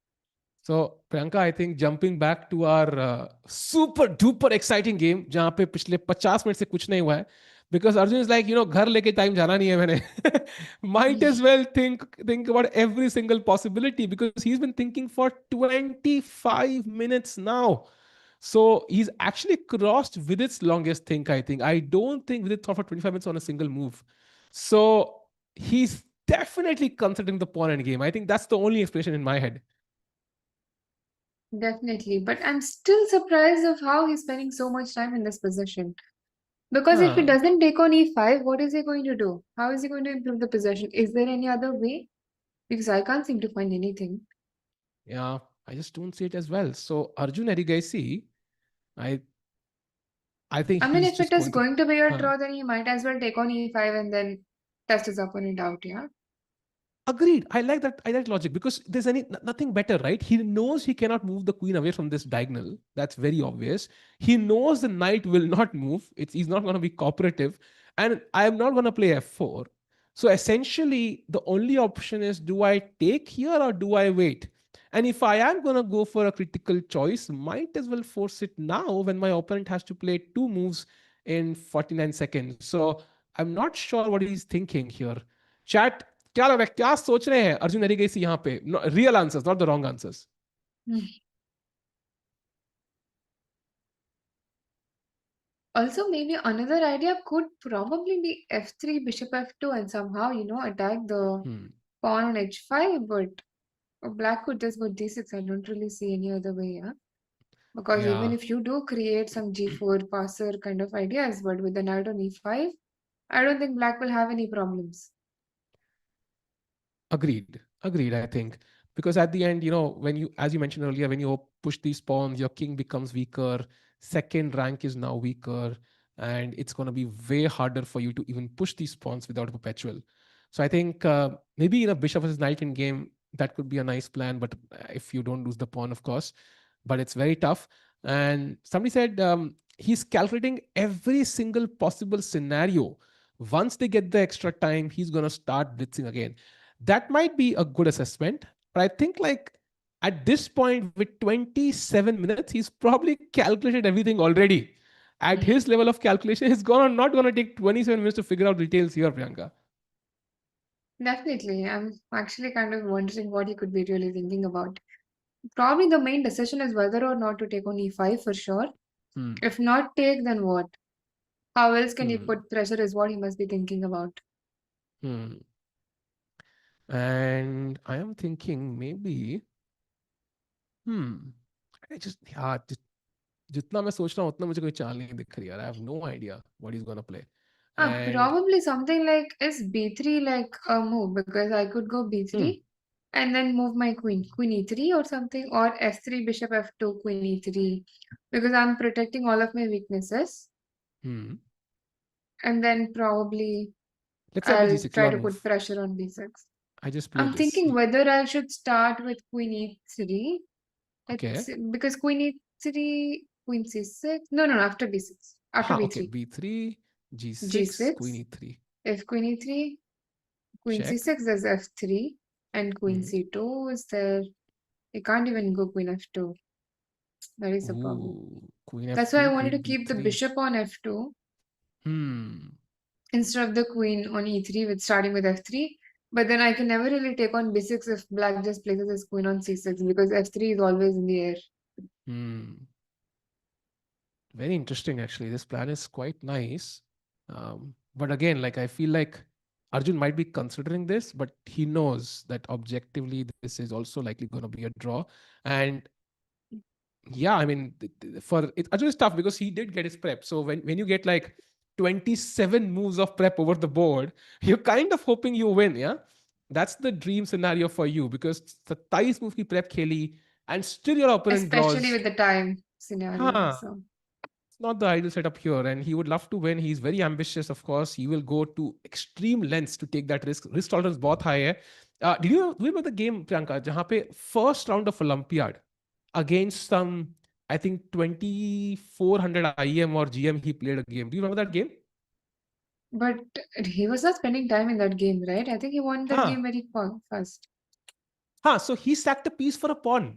So Priyanka, I think jumping back to our super duper exciting game जहाँ पे पिछले 50 minute से कुछ नहीं हुआ है because Arjun is like घर लेके time जाना नहीं है मैंने might as well think about every single possibility because he's been thinking for 25 minutes now. So he's actually crossed Vidit's longest think, I think. I don't think Vidit thought for 25 minutes on a single move. So he's definitely considering the pawn end game. I think that's the only explanation in my head. Definitely. But I'm still surprised of how he's spending so much time in this position. Because if he Huh. doesn't take on e5, what is he going to do? How is he going to improve the possession? Is there any other way? Because I can't seem to find anything. Yeah, I just don't see it as well. So Arjun Erigasi, I I think I mean, he's if it just is going to. going to be a Huh. draw, then he might as well take on e5 and then test his opponent out, yeah? Agreed. I like that. I like logic because there's nothing better, right? He knows he cannot move the queen away from this diagonal. That's very obvious. He knows the knight will not move. He's not going to be cooperative, and I am not going to play f4. So essentially, the only option is: do I take here or do I wait? And if I am going to go for a critical choice, might as well force it now when my opponent has to play two moves in 49 seconds. So I'm not sure what he's thinking here. Chat, क्या लग रहा है क्या सोच रहे हैं अर्जुन एरिगेसी यहाँ पे real answers not the wrong answers Also, maybe another idea could probably be f3, bishop f2, and somehow, attack the pawn on h5, but black could just go d6. I don't really see any other way, yeah? Because even या if you do create some g4 passer kind of ideas, but with the knight on e5, I don't think black will have any problems. Agreed, I think. Because at the end, when you, as you mentioned earlier, when you push these pawns, your king becomes weaker, second rank is now weaker, and it's going to be way harder for you to even push these pawns without a perpetual. So I think maybe in a bishop versus knight in game, that could be a nice plan, but if you don't lose the pawn, of course, but it's very tough. And somebody said he's calculating every single possible scenario. Once they get the extra time, he's going to start blitzing again. That might be a good assessment, but I think like at this point with 27 minutes, he's probably calculated everything already. At his level of calculation, he's not gonna take 27 minutes to figure out details here, Priyanka. Definitely. I'm actually kind of wondering what he could be really thinking about. Probably the main decision is whether or not to take on e5 for sure. Hmm. If not take, then what? How else can he Hmm. put pressure is what he must be thinking about. Hmm. And I am thinking maybe, hmm, I just, yeah, जितना मैं सोच रहा हूँ उतना मुझे कोई चाल नहीं दिख रही यार. I have no idea what he's gonna play. And Probably something like is b3 like a move because I could go b3 hmm, and then move my queen e3 or something, or f3 bishop f2 queen e3 because I'm protecting all of my weaknesses, hmm. and then probably Let's say I'll g6, try your to put move. pressure on b6. I just play I'm this. thinking whether I should start with queen e3. Okay. Because queen e3, queen c6. No, after b6. After Huh, okay. b3. b3, g6, queen g6. e3. If queen e3, queen Check. c6, there's f3. And queen Hmm. c2 is there. You can't even go queen f2. That is the problem. Ooh, queen That's why I f2, wanted to queen keep the b3. bishop on f2 Hmm. instead of the queen on e3 with starting with f3. But then I can never really take on b6 if black just places his queen on c6 because f3 is always in the air. Hmm. Very interesting, actually. This plan is quite nice. But again, like I feel like Arjun might be considering this, but he knows that objectively this is also likely going to be a draw. And yeah, I mean, for it, Arjun is tough because he did get his prep. So when you get like 27 moves of prep over the board, you're kind of hoping you win. Yeah, that's the dream scenario for you because 27 move की prep खेली and still your opponent Especially draws. with the time scenario. Huh. So It's not the ideal setup here, and he would love to win. He's very ambitious, of course. He will go to extreme lengths to take that risk. Risk tolerance बहुत high है. Did you remember the game, Priyanka? जहाँ पे first round of Olympiad against some, I think 2400 IM or GM he played a game. Do you remember that game? but he was not spending time in that game, right? I think he won that Huh. game very fast. Huh. So he sacked a piece for a pawn.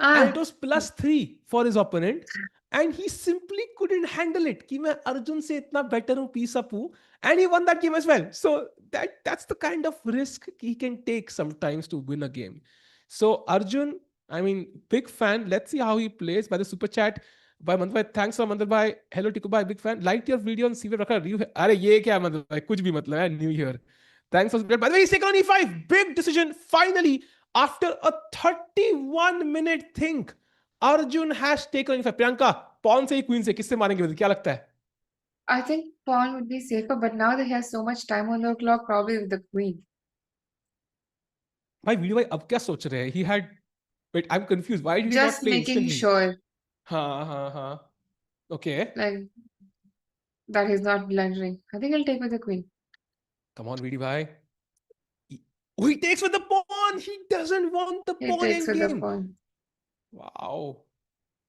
And it Ah, was +3 for his opponent, and he simply couldn't handle it कि मैं अर्जुन से इतना better हूँ, piece up हूँ, and he won that game as well. So that's the kind of risk he can take sometimes to win a game. So Arjun, I mean, big fan. Let's see how he plays. By the super chat by Mandir bhai, thanks for Mandir bhai. Hello Tiku bhai, big fan. Liked your video on CV रखा review है. अरे ये क्या Mandir bhai, कुछ भी मतलब है, new here. Thanks for, by the way, he's taken on e5. Big decision finally. After a 31-minute think, Arjun has taken on e5. Priyanka, pawn से ही queen से किससे मारेंगे क्या लगता है? I think pawn would be safer, but now that he has so much time on the clock, probably with the queen. भाई video भाई अब क्या सोच रहे हैं? He had, wait, I'm confused. Why did he not Just play making instantly? sure, हाँ. Okay. like, that he's not blundering. I think he'll take with the queen. Come on, Vidit bhai. Oh, he takes with the pawn. He doesn't want the He pawn takes end with the game. pawn. Wow.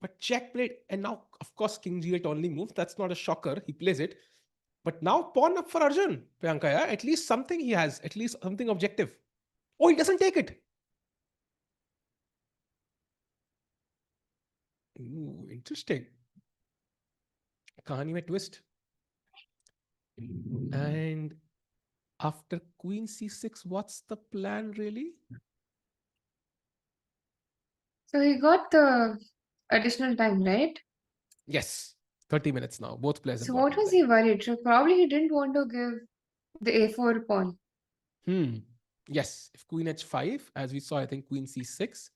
But check played, and now, of course, King G8 only moves. That's not a shocker. He plays it. But now pawn up for Arjun, Priyanka. Yeah? At least something he has. At least something objective. Oh, he doesn't take it. Ooh, interesting. कहानी में twist. And after Queen C6, what's the plan really? So he got the additional time, right? Yes, 30 minutes now. Both players have So what gotten was there. he worried? So probably he didn't want to give the a4 pawn. Yes, if Queen H5, as we saw, I think Queen C6.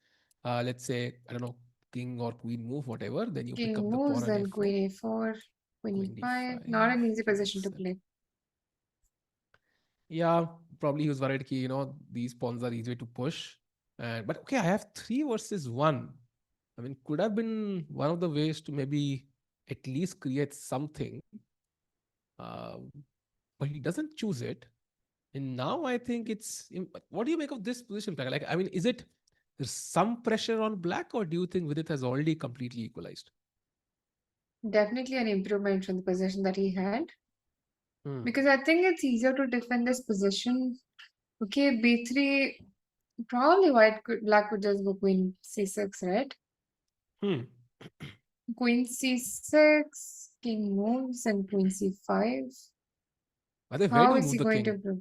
Let's say, I don't know, King or Queen move, whatever. Then you pick King up the moves, pawn on then F4. queen a4, queen Queen e5. D5, Not an easy King position to H7. play. Yeah, probably he was worried that, these pawns are easy to push. But okay, I have 3 versus 1. I mean, could have been one of the ways to maybe at least create something. But he doesn't choose it. And now I think it's. What do you make of this position? Like, I mean, is it there's some pressure on black, or do you think Vidit has already completely equalized? Definitely an improvement from the position that he had. Hmm. Because I think it's easier to defend this position. Okay, b3, probably black could just go queen c6, right? Queen c6, king moves, and queen c5. By the way, where How do you is move he the going to king? prove?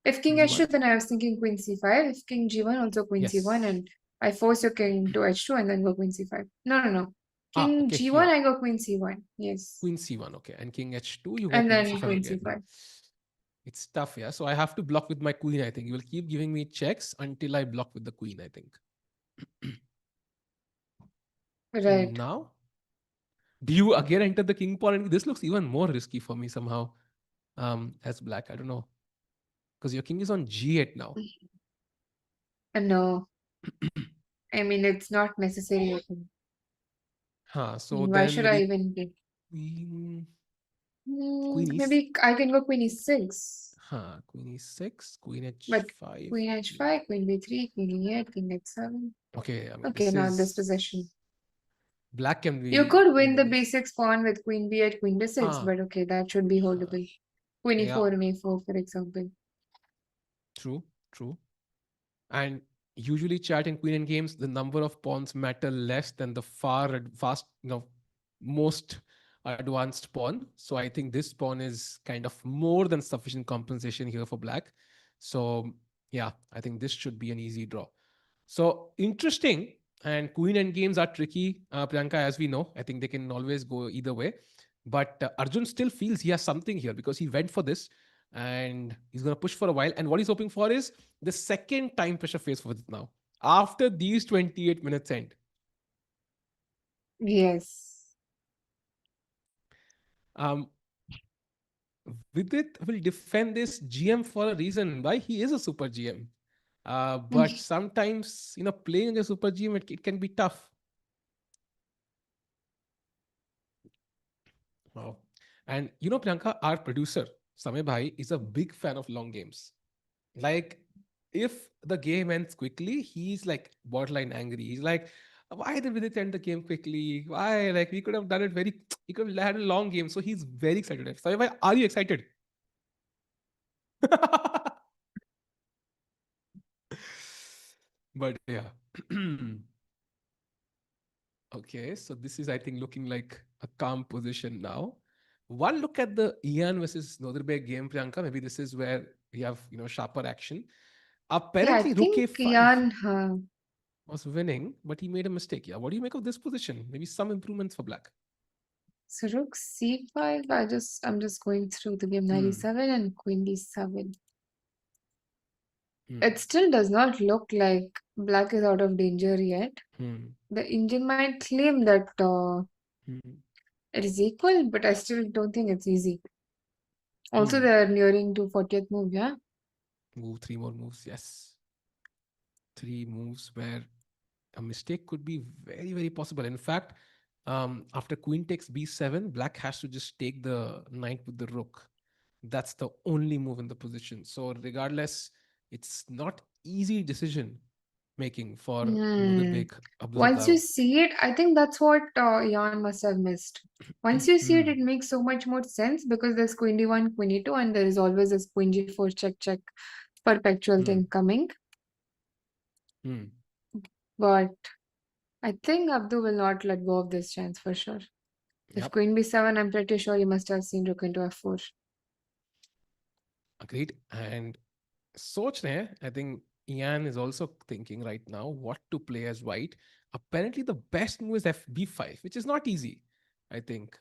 If king G1. h2, then I was thinking queen c5. If king g1, also queen c1, Yes. and I force your king to h2 and then go queen c5. No. King Okay, G1, here. I go Queen C1. Yes. Queen C1, okay. And King H2, you go And Queen then C5 Queen again. C5. It's tough, yeah. So I have to block with my queen, I think. You will keep giving me checks until I block with the queen, I think. Right. Now, do you again enter the king pawn? And this looks even more risky for me somehow as black. I don't know. Because your king is on G8 now. No. I mean, it's not necessary. So Why then should I maybe even pick? queen, queen E, Maybe I can go Queen E6. queen E6, queen But H5. Queen H5, Queen B3, Queen E8, King H7. Okay, I mean, Okay, this now this is position. black can You be could win the really. B6 pawn with Queen B8, Queen D6, but okay, that should be Huh. holdable. Queen Yeah, E4 and A4, for example. true, true. And usually chat in queen end games, the number of pawns matter less than the fast, most advanced pawn. So I think this pawn is kind of more than sufficient compensation here for black. So yeah, I think this should be an easy draw. So interesting. And queen end games are tricky, Priyanka, as we know. I think they can always go either way. But Arjun still feels he has something here because he went for this and he's going to push for a while. And what he's hoping for is the second time pressure phase for Vidit now. After these 28 minutes end. Yes. Um, Vidit will defend this GM for a reason. Why? He is a super GM. But sometimes, playing a super GM, it can be tough. Wow. And Priyanka, our producer, Samay Bhai, is a big fan of long games. Like, if the game ends quickly, he's like borderline angry. He's like, why did Vidit end the game quickly? Why? Like, we could have done it we could have had a long game. So he's very excited. Samay Bhai, are you excited? But yeah. Okay, so this is, I think, looking like a calm position now. One look at the Ian versus Nodirbek game, Priyanka. Maybe this is where we have, sharper action. Yeah, I Apparently, Rook think A5 Jan, was winning, but he made a mistake. Yeah, what do you make of this position? Maybe some improvements for black. so Rook C5, I'm just going through the game. Hmm. 97 and Queen D7. Hmm. It still does not look like black is out of danger yet. Hmm. The engine might claim that Hmm. it is equal, but I still don't think it's easy. Also, Hmm. they're nearing to 40th move, yeah? Move 3 more moves. Yes, 3 moves where a mistake could be very, very possible. In fact, after queen takes b7, black has to just take the knight with the rook. That's the only move in the position. So regardless, it's not easy decision making for Hmm. Nodirbek Once you Abdullah. see it, I think that's what Jan must have missed. Once you see it, Hmm. it makes so much more sense because there's Queen D1, Queen E2, and there is always this Queen G4 check check perpetual Hmm. thing coming. Hmm. But I think Abdu will not let go of this chance for sure. If Yep. Queen B7, I'm pretty sure he must have seen Rook into F4. Agreed. And सोच रहे हैं, I think Ian is also thinking right now what to play as white. Apparently, the best move is b5, which is not easy. I think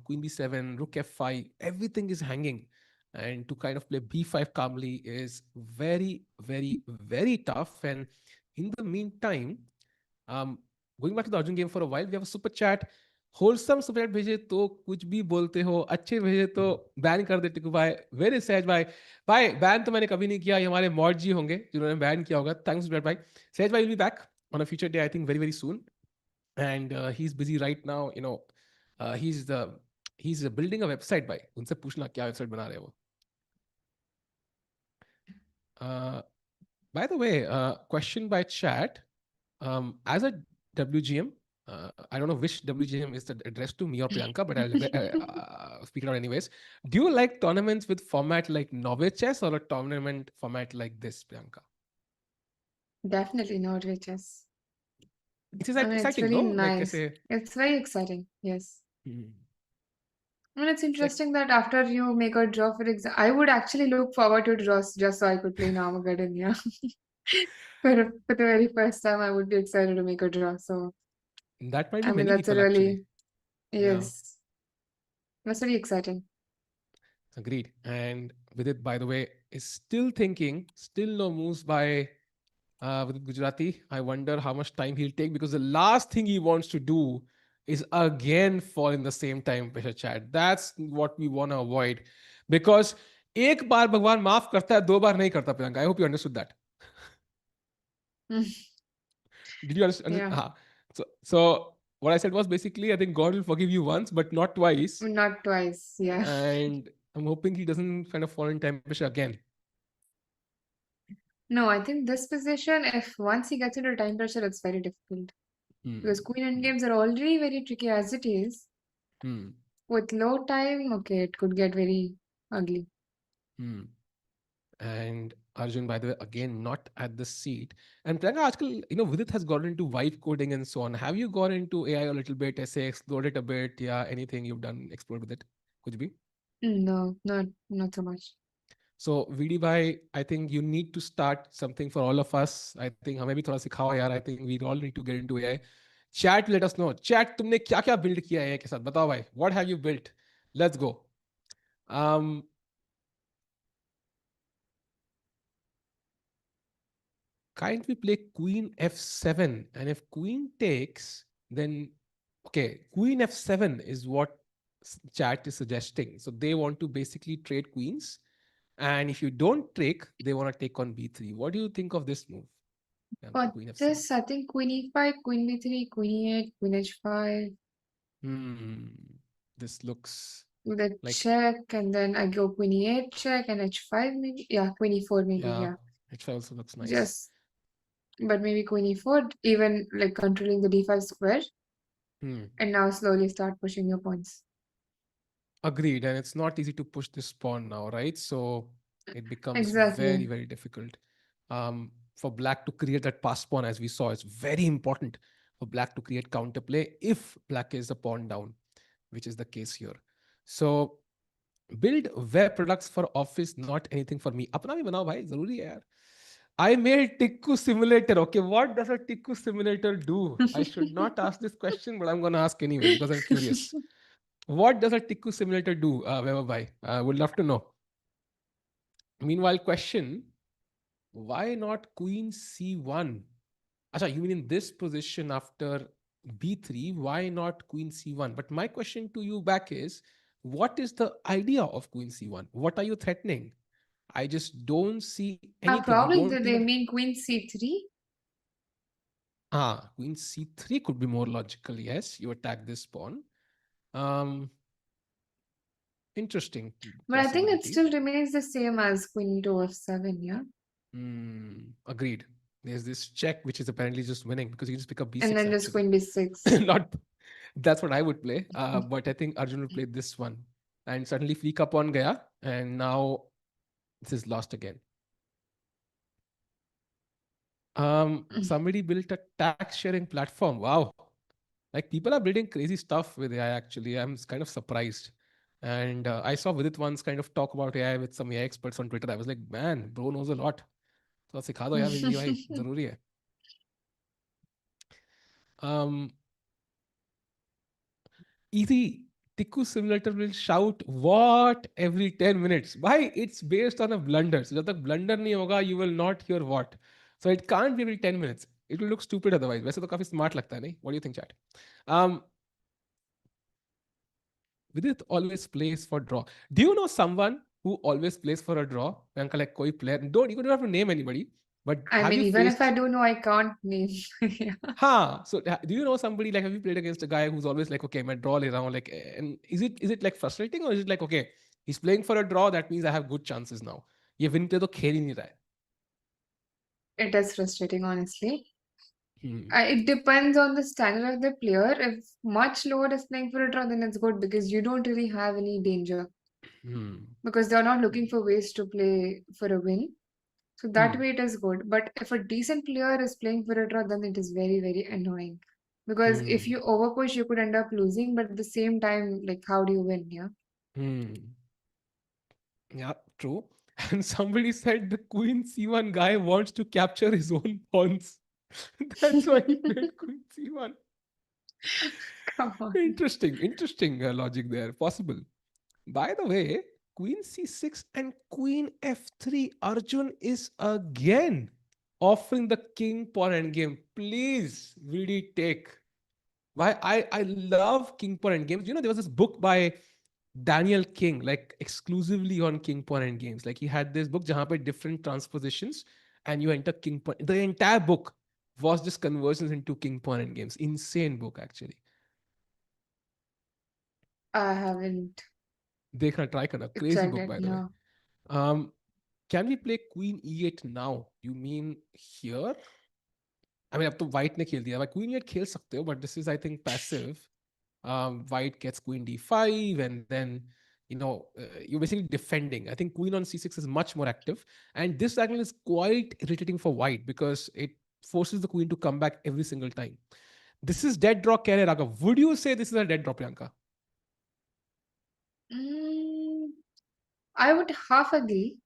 Queen b7, Rook f5, everything is hanging, and to kind of play b5 calmly is very, very, very tough. And in the meantime, um, going back to the Arjun game for a while, we have a super chat. Wholesome super chat भेजे तो कुछ भी बोलते हो, अच्छे भेजे तो ban कर देते भाई. वेरी सहज भाई. भाई बैन तो मैंने कभी नहीं किया, ये हमारे मॉड जी होंगे जिन्होंने बैन किया होगा. थैंक्स भाई. सहज भाई will be back on a future day, I think, very, very soon. And he's busy right now. He's building a website. भाई उनसे पूछना क्या वेबसाइट बना रहे हैं वो. By the way, question by chat. As a WGM, I don't know which WGM is addressed to me or Priyanka, but I'll speak it out anyways. Do you like tournaments with format like Norway chess or a tournament format like this, Priyanka? Definitely not riches. It is I mean, it's exciting, really no? Like I nice. say. It's very exciting, yes. Hmm. And it's It's like, interesting that after you make a draw, for example, I would actually look forward to draws just so I could play in Armageddon, yeah. For the very first time, I would be excited to make a draw. So That might be I mean, many that's a people actually. really, Yeah, yes, that's very exciting. agreed. And Vidit, by the way, is still thinking, still no moves by with Gujarati. I wonder how much time he'll take because the last thing he wants to do is again fall in the same time pressure chat. That's what we want to avoid because एक बार भगवान माफ करता है, दो बार नहीं करता Priyanka. I hope you understood that. Did you understand? Yeah, So what I said was basically, I think God will forgive you once, but not twice. not twice. Yeah. And I'm hoping he doesn't kind of fall in time pressure again. No, I think this position, if once he gets into time pressure, it's very difficult because Hmm. queen endgames are already very tricky as it is. Hmm. With low time, okay, it could get very ugly. Hmm. And Arjun, by the way, again, not at the seat. And Priyanka, aajkal, Vidit has gotten into vibe coding and so on. Have you gone into AI a little bit, essay, explored it a bit? Yeah, anything you've done, explored with it? Kuch bhi? No, not so much. So, VD bhai, I think you need to start something for all of us. I think हमें भी थोड़ा सिखाओ यार. I think we all need to get into AI. Chat, let us know. Chat, तुमने क्या क्या build किया है AI के साथ? बताओ भाई. What have you built? Let's go. Um, can't we play Queen F7? And if Queen takes, then okay, Queen F7 is what chat is suggesting. So they want to basically trade queens. And if you don't take, they want to take on B3. What do you think of this move? Priyanka, But Queen F7. this, I think queen e5, queen b3, queen e8, queen h5, Hmm. This looks with a like, check, and then I go queen e8 check and h5 maybe. Yeah, queen e4 maybe. yeah, Yeah, H5 also looks nice. just but maybe queen e4, even like controlling the d5 square, Hmm. and now slowly start pushing your points. Agreed. And it's not easy to push this pawn now, right? So it becomes very, Exactly. very difficult. For black to create that pass pawn, as we saw, it's very important for black to create counterplay if black is a pawn down, which is the case here. So build web products for office, not anything for me. अपना भी बनाओ भाई, जरूरी है यार. I made Tikku simulator. Okay, what does a Tikku simulator do? I should not ask this question, but I'm gonna ask anyway because I'm curious. What does a Tikku simulator do, Weber bhai? I would love to know. Meanwhile, question: why not Queen C1? Acha, you mean in this position after B3? Why not Queen C1? But my question to you back is: what is the idea of Queen C1? What are you threatening? I just don't see anything. You Probably don't they even. mean queen c3. Queen C3 could be more logical. Yes, you attack this pawn. Um, Interesting But I think it possibility. still remains the same as queen e2 f7, yeah? Agreed. There's this check which is apparently just winning because you just pick up And b6 then just actually. queen b6. Not that's what I would play. But I think Arjun would play this one. And suddenly flick up on gaya. And now this is lost again. Somebody built a tax sharing platform. Wow. Like people are building crazy stuff with AI actually. I'm kind of surprised. And I saw Vidit once kind of talk about AI with some AI experts on Twitter. I was like, man, bro knows a lot. तो सिखा दो यार ये भाई जरूरी है. Um, easy. Tikku simulator will shout what every 10 minutes. Why? It's based on a blunder. So जब तक blunder नहीं होगा, you will not hear what. So it can't be every 10 minutes. It will look stupid otherwise. वैसे तो काफी smart लगता है नहीं? What do you think, chat? Um, Vidit always plays for draw. Do you know someone who always plays for a draw? Priyanka, like कोई player. You don't have to name anybody. But I have mean, you even if I faced? do know, I can't name. Yeah. So do you know somebody like have you played against a guy who's always like okay मैं draw ले रहा हूँ like and is it like frustrating or is it like okay he's playing for a draw that means I have good chances now ये win पे तो खेल ही नहीं रहा है. It is frustrating, honestly. Hmm. It depends on the standard of the player. If much lower is playing for a draw, then it's good because you don't really have any danger Hmm. because they're not looking for ways to play for a win. So that Hmm. way it is good. But if a decent player is playing for a draw, then it is very, very annoying. Because if Hmm. you overpush, you could end up losing, but at the same time, like, how do you win? Yeah. Hmm. Yeah, true. And somebody said the Queen C1 guy wants to capture his own pawns. That's why he played Queen C1. Come on. Interesting logic there. Possible. By the way, Queen C6 and Queen F3. Arjun is again offering the king pawn endgame. Please, really take. Why I love king pawn endgames. You know, there was this book by Daniel King, like exclusively on king pawn endgames. Like he had this book, jahan pe different transpositions, and you enter king pawn. The entire book was just conversions into king pawn endgames. Insane book, actually. I haven't देखना try करना. Crazy checked book, it by the way. now. Um, can we play queen e8 now? You mean here? I mean, अब तो white ने खेल दिया. Like queen e8 खेल सकते हो, but this is I think passive. White gets queen d5, and then you're basically defending. I think queen on c6 is much more active, and this angle is quite irritating for white because it forces the queen to come back every single time. This is dead draw, Kere Raga. Would you say this is a dead draw, Priyanka? Mm, I would half agree.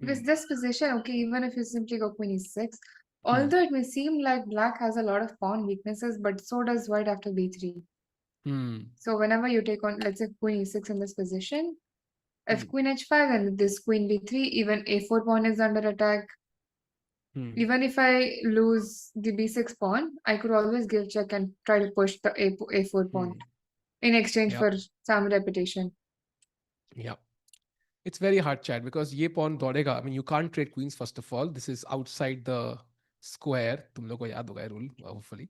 Because Hmm. this position, okay, even if you simply go queen e6, Hmm. although it may seem like black has a lot of pawn weaknesses, but so does white after b3. Hmm. So whenever you take on, let's say, queen e6 in this position, if Hmm. queen h5, then this queen b3, even a4 pawn is under attack. Hmm. Even if I lose the b6 pawn, I could always give check and try to push the a4 pawn Hmm. in exchange Yep. for some repetition. Yep. It's very hard, Chad, because ये pawn दौड़ेगा. I mean, you can't trade queens first of all. This is outside the square. तुम लोग को याद होगा ये rule, hopefully.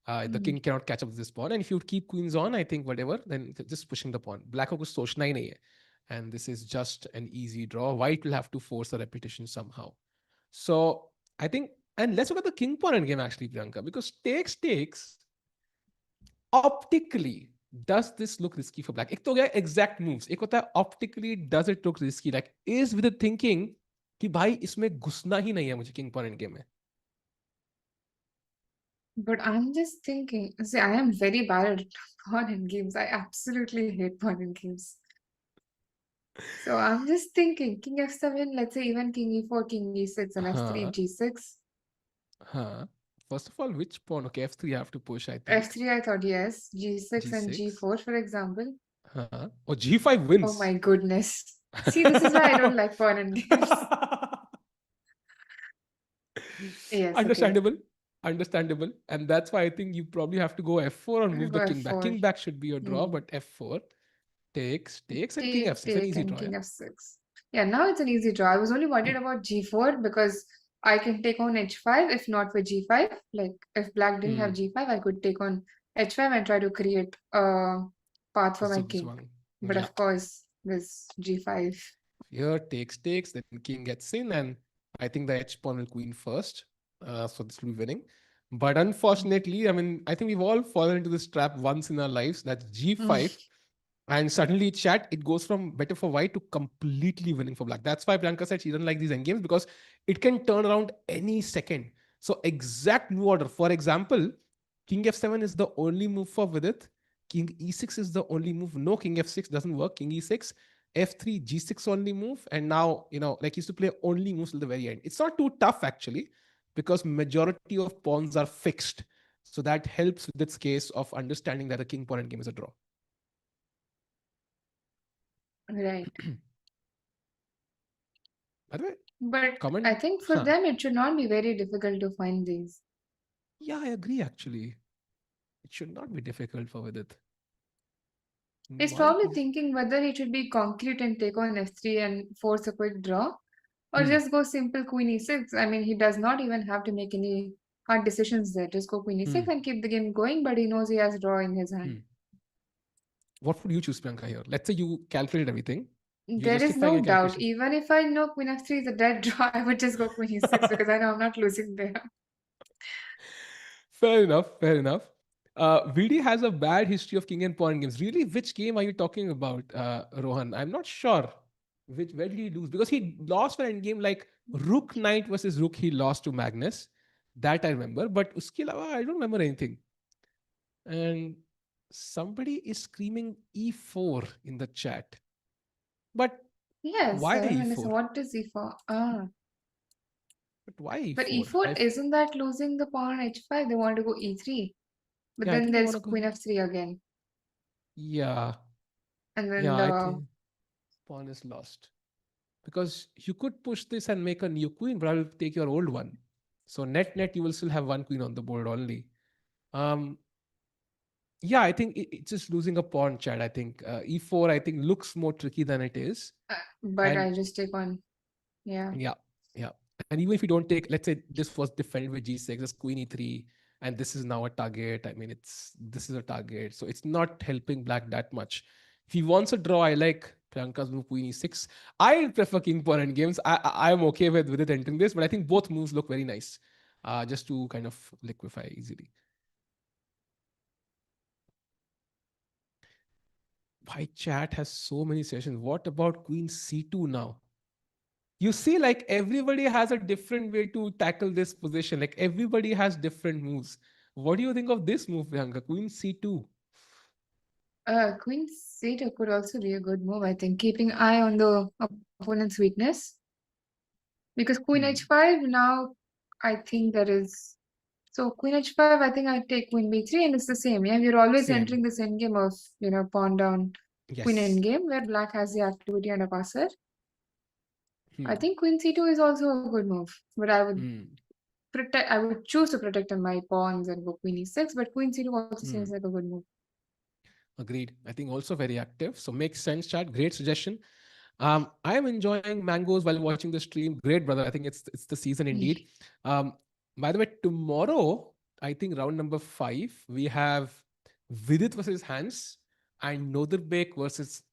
The Hmm. king cannot catch up with this pawn. And if you keep queens on, I think whatever, then just pushing the pawn. Black को कुछ सोचना ही नहीं है. And this is just an easy draw. White will have to force a repetition somehow. So I think, and let's look at the king pawn endgame actually, Priyanka, because takes optically does this look risky for black? एक तो हो गया exact moves, एक होता है optically does it look risky, like is with the thinking कि भाई इसमें घुसना ही नहीं है मुझे king pawn endgame में. But I'm just thinking, see, I am very bad at pawn in games. I absolutely hate pawn in games. So I'm just thinking, king f7, let's say even king e4, king e6, and f3, हाँ g6. हाँ. First of all, which pawn? Okay, f3 I have to push, I think. f3, I thought yes. g6 and G6. g4, for example. हाँ. Or g5 Oh wins. my goodness. See, this is why I don't like pawn in games. Yes, okay. Understandable. Understandable. And that's why I think you probably have to go f4 or I'll move go the king back. f4. King back should be your draw, Hmm. but f4 takes, and king Take, f6. An take, easy and draw, king yeah. f6. Yeah, now it's an easy draw. I was only worried about g4 because I can take on h5 if not with g5. Like if black didn't have Hmm. g5, I could take on h5 and try to create a path for my Zug king. zwang. But Yeah. of course, this g5. Here takes, then king gets in, and I think the h pawn will queen first. So this will be winning. But unfortunately, I mean, I think we've all fallen into this trap once in our lives. That's g5. And suddenly, chat, it goes from better for white to completely winning for black. That's why Priyanka said she doesn't like these endgames because it can turn around any second. So exact move order. For example, king f7 is the only move for Vidit. King e6 is the only move. No, king f6 doesn't work. King e6, f3, g6 only move. And now, like he used to play only moves till the very end. It's not too tough actually because majority of pawns are fixed. So that helps with its case of understanding that a king pawn endgame is a draw. Right. By the way, But I comment. think for Huh. them, it should not be very difficult to find these. Yeah, I agree actually. It should not be difficult for Vidit. He's Might probably be. thinking whether he should be concrete and take on f3 and force a quick draw, or Hmm. just go simple queen e6. I mean, he does not even have to make any hard decisions there. Just go queen e6 Hmm. and keep the game going, but he knows he has draw in his hand. Hmm. What would you choose, Priyanka, here? Let's say you calculate everything. You're There is justifying no your doubt. calculation. Even if I know queen f3 is a dead draw, I would just go queen e6 because I know I'm not losing there. Fair enough. Fair enough. VD has a bad history of king and pawn games. Really, which game are you talking about, Rohan? I'm not sure. Where did he lose? Because he lost for an endgame like Rook Knight versus Rook. He lost to Magnus. That I remember. But uske alawa, I don't remember anything. And somebody is screaming E4 in the chat. But Yes, why 7 minutes. E4? What is e4? Ah, But why but E4? e4 isn't that losing the pawn on h5? They want to go e3. But Yeah, I then think you there's want to go. queen f3 again. Yeah, And then yeah, I the think pawn is lost because you could push this and make a new queen, but I'll take your old one. So net you will still have one queen on the board only. Um, yeah, I think it's just losing a pawn, Chad. I think e4, I think looks more tricky than it is, but and I just take on. Yeah. yeah, yeah. And even if you don't take, let's say this was defended with g6, this queen e3, and this is now a target. I mean, this is a target, so it's not helping black that much. If he wants a draw, I like Priyanka's move queen e6. I prefer king pawn end games. I'm okay with it entering this, but I think both moves look very nice, just to kind of liquefy easily. Why chat has so many sessions? What about queen c2 now? You see, like everybody has a different way to tackle this position. Like everybody has different moves. What do you think of this move, Priyanka? Queen c2. Queen c2 could also be a good move, I think, keeping eye on the opponent's weakness. Because queen Hmm. h5 now, I think there is. So queen h5, I think I take queen b3, and it's the same. Yeah, we're always Same. entering this endgame of pawn down, queen Yes. endgame, where black has the activity and a passer. I Hmm. think queen c2 is also a good move, but I would Hmm. protect. I would choose to protect my pawns and go queen e6. But queen c2 also seems Hmm. like a good move. Agreed. I think also very active. So makes sense, chat. Great suggestion. I am enjoying mangoes while watching the stream. Great, brother. I think it's the season indeed. Um, by the way, tomorrow, I think round number 5, we have Vidit versus Hans and Nodirbek versus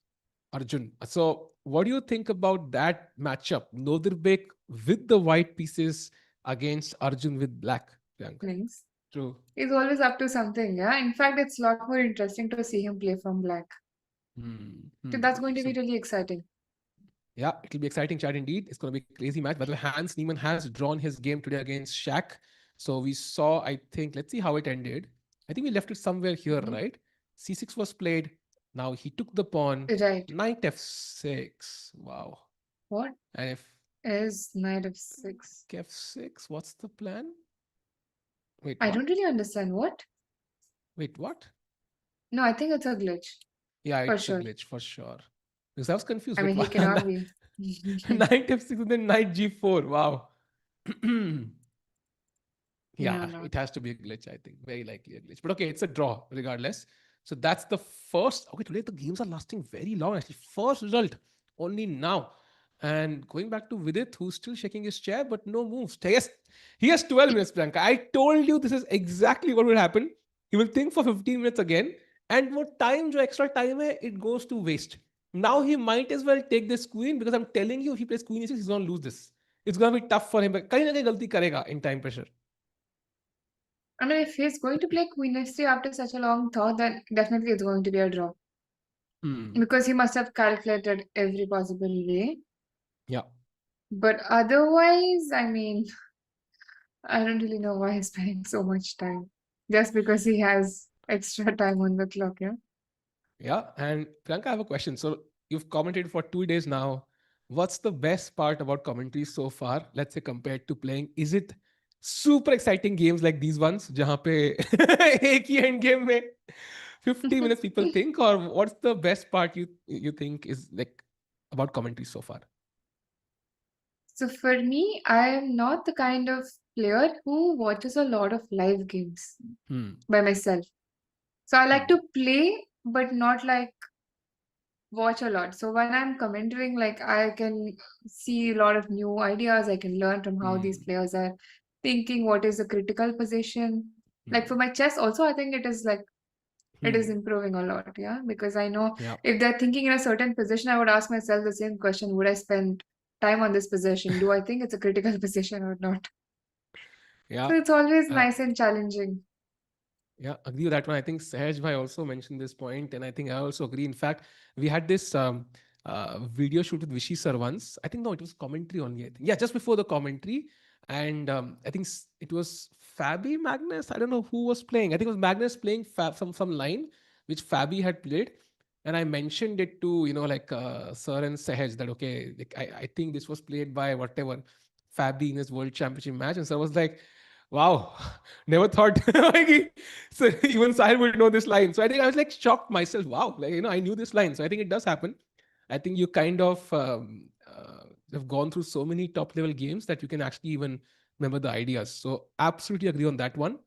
Arjun. So, what do you think about that matchup? Nodirbek with the white pieces against Arjun with black, Priyanka. Things. True. He's always up to something. Yeah. In fact, it's a lot more interesting to see him play from black. Hmm. So Hmm. that's going to So be really exciting. yeah, it'll be exciting chat indeed. It's going to be a crazy match. By the way, Hans Niemann has drawn his game today against Shaq. So we saw, I think, let's see how it ended. I think we left it somewhere here, Mhm. right? C6 was played. Now he took the pawn. Right. Knight f6. Wow. What And if is knight f6? f6, what's the plan? Wait, I what? don't really understand what. Wait, what? No, I think it's a glitch Yeah, for it's a sure. glitch for sure. Because I was confused. I Wait, mean, he what? cannot be. Knight f6 and then knight g4. Wow. No, Yeah, no. it has to be a glitch, I think. Very likely a glitch. But okay, it's a draw regardless. So that's the first. Okay, today the games are lasting very long, actually. First result only now. And going back to Vidit, who's still shaking his chair, but no moves. Yes, he has 12 minutes, Priyanka. I told you this is exactly what will happen. He will think for 15 minutes again. And what time, jo extra time hai, it goes to waste. Now he might as well take this queen because I'm telling you, if he plays queen e6, he's going to lose this. It's going to be tough for him. But kahin na kahin galti karega in time pressure. I mean, if he's going to play queen f3 after such a long thought, then definitely it's going to be a draw. Hmm. Because he must have calculated every possible way. Yeah. But otherwise, I mean, I don't really know why he's spending so much time. Just because he has extra time on the clock, yeah? Yeah. And Priyanka, I have a question. So you've commented for 2 days now. What's the best part about commentary so far? Let's say compared to playing. Is it super exciting games like these ones? जहाँ पे एक ही end game में 50 minutes people think, or what's the best part you think is like about commentary so far? So for me, I am not the kind of player who watches a lot of live games Hmm. by myself. So I like Hmm. to play, but not like watch a lot. So when I'm commenting, like I can see a lot of new ideas. I can learn from how these Hmm. players are thinking, what is the critical position. Like for Hmm. my chess, also, I think it is like it is Hmm. improving a lot. Yeah, because I know Yeah. if they're thinking in a certain position, I would ask myself the same question: would I spend time on this position? Do I think it's a critical position or not? Yeah. So it's always Uh, nice and challenging. Yeah, agree with that one. I think Sahaj Bhai also mentioned this point, and I think I also agree. In fact, we had this video shoot with Vishy sir once. I think no, it was commentary only. I think yeah, just before the commentary, and I think it was Fabi Magnus. I don't know who was playing. I think it was Magnus playing some line which Fabi had played, and I mentioned it to like Sir and Sahaj that okay, like, I think this was played by whatever Fabi in his World Championship match, and Sir was like, Wow, never thought. Like, so even Sahil would know this line. So I think I was like shocked myself. Wow, like I knew this line. So I think it does happen. I think you kind of have gone through so many top level games that you can actually even remember the ideas. So absolutely agree on that one.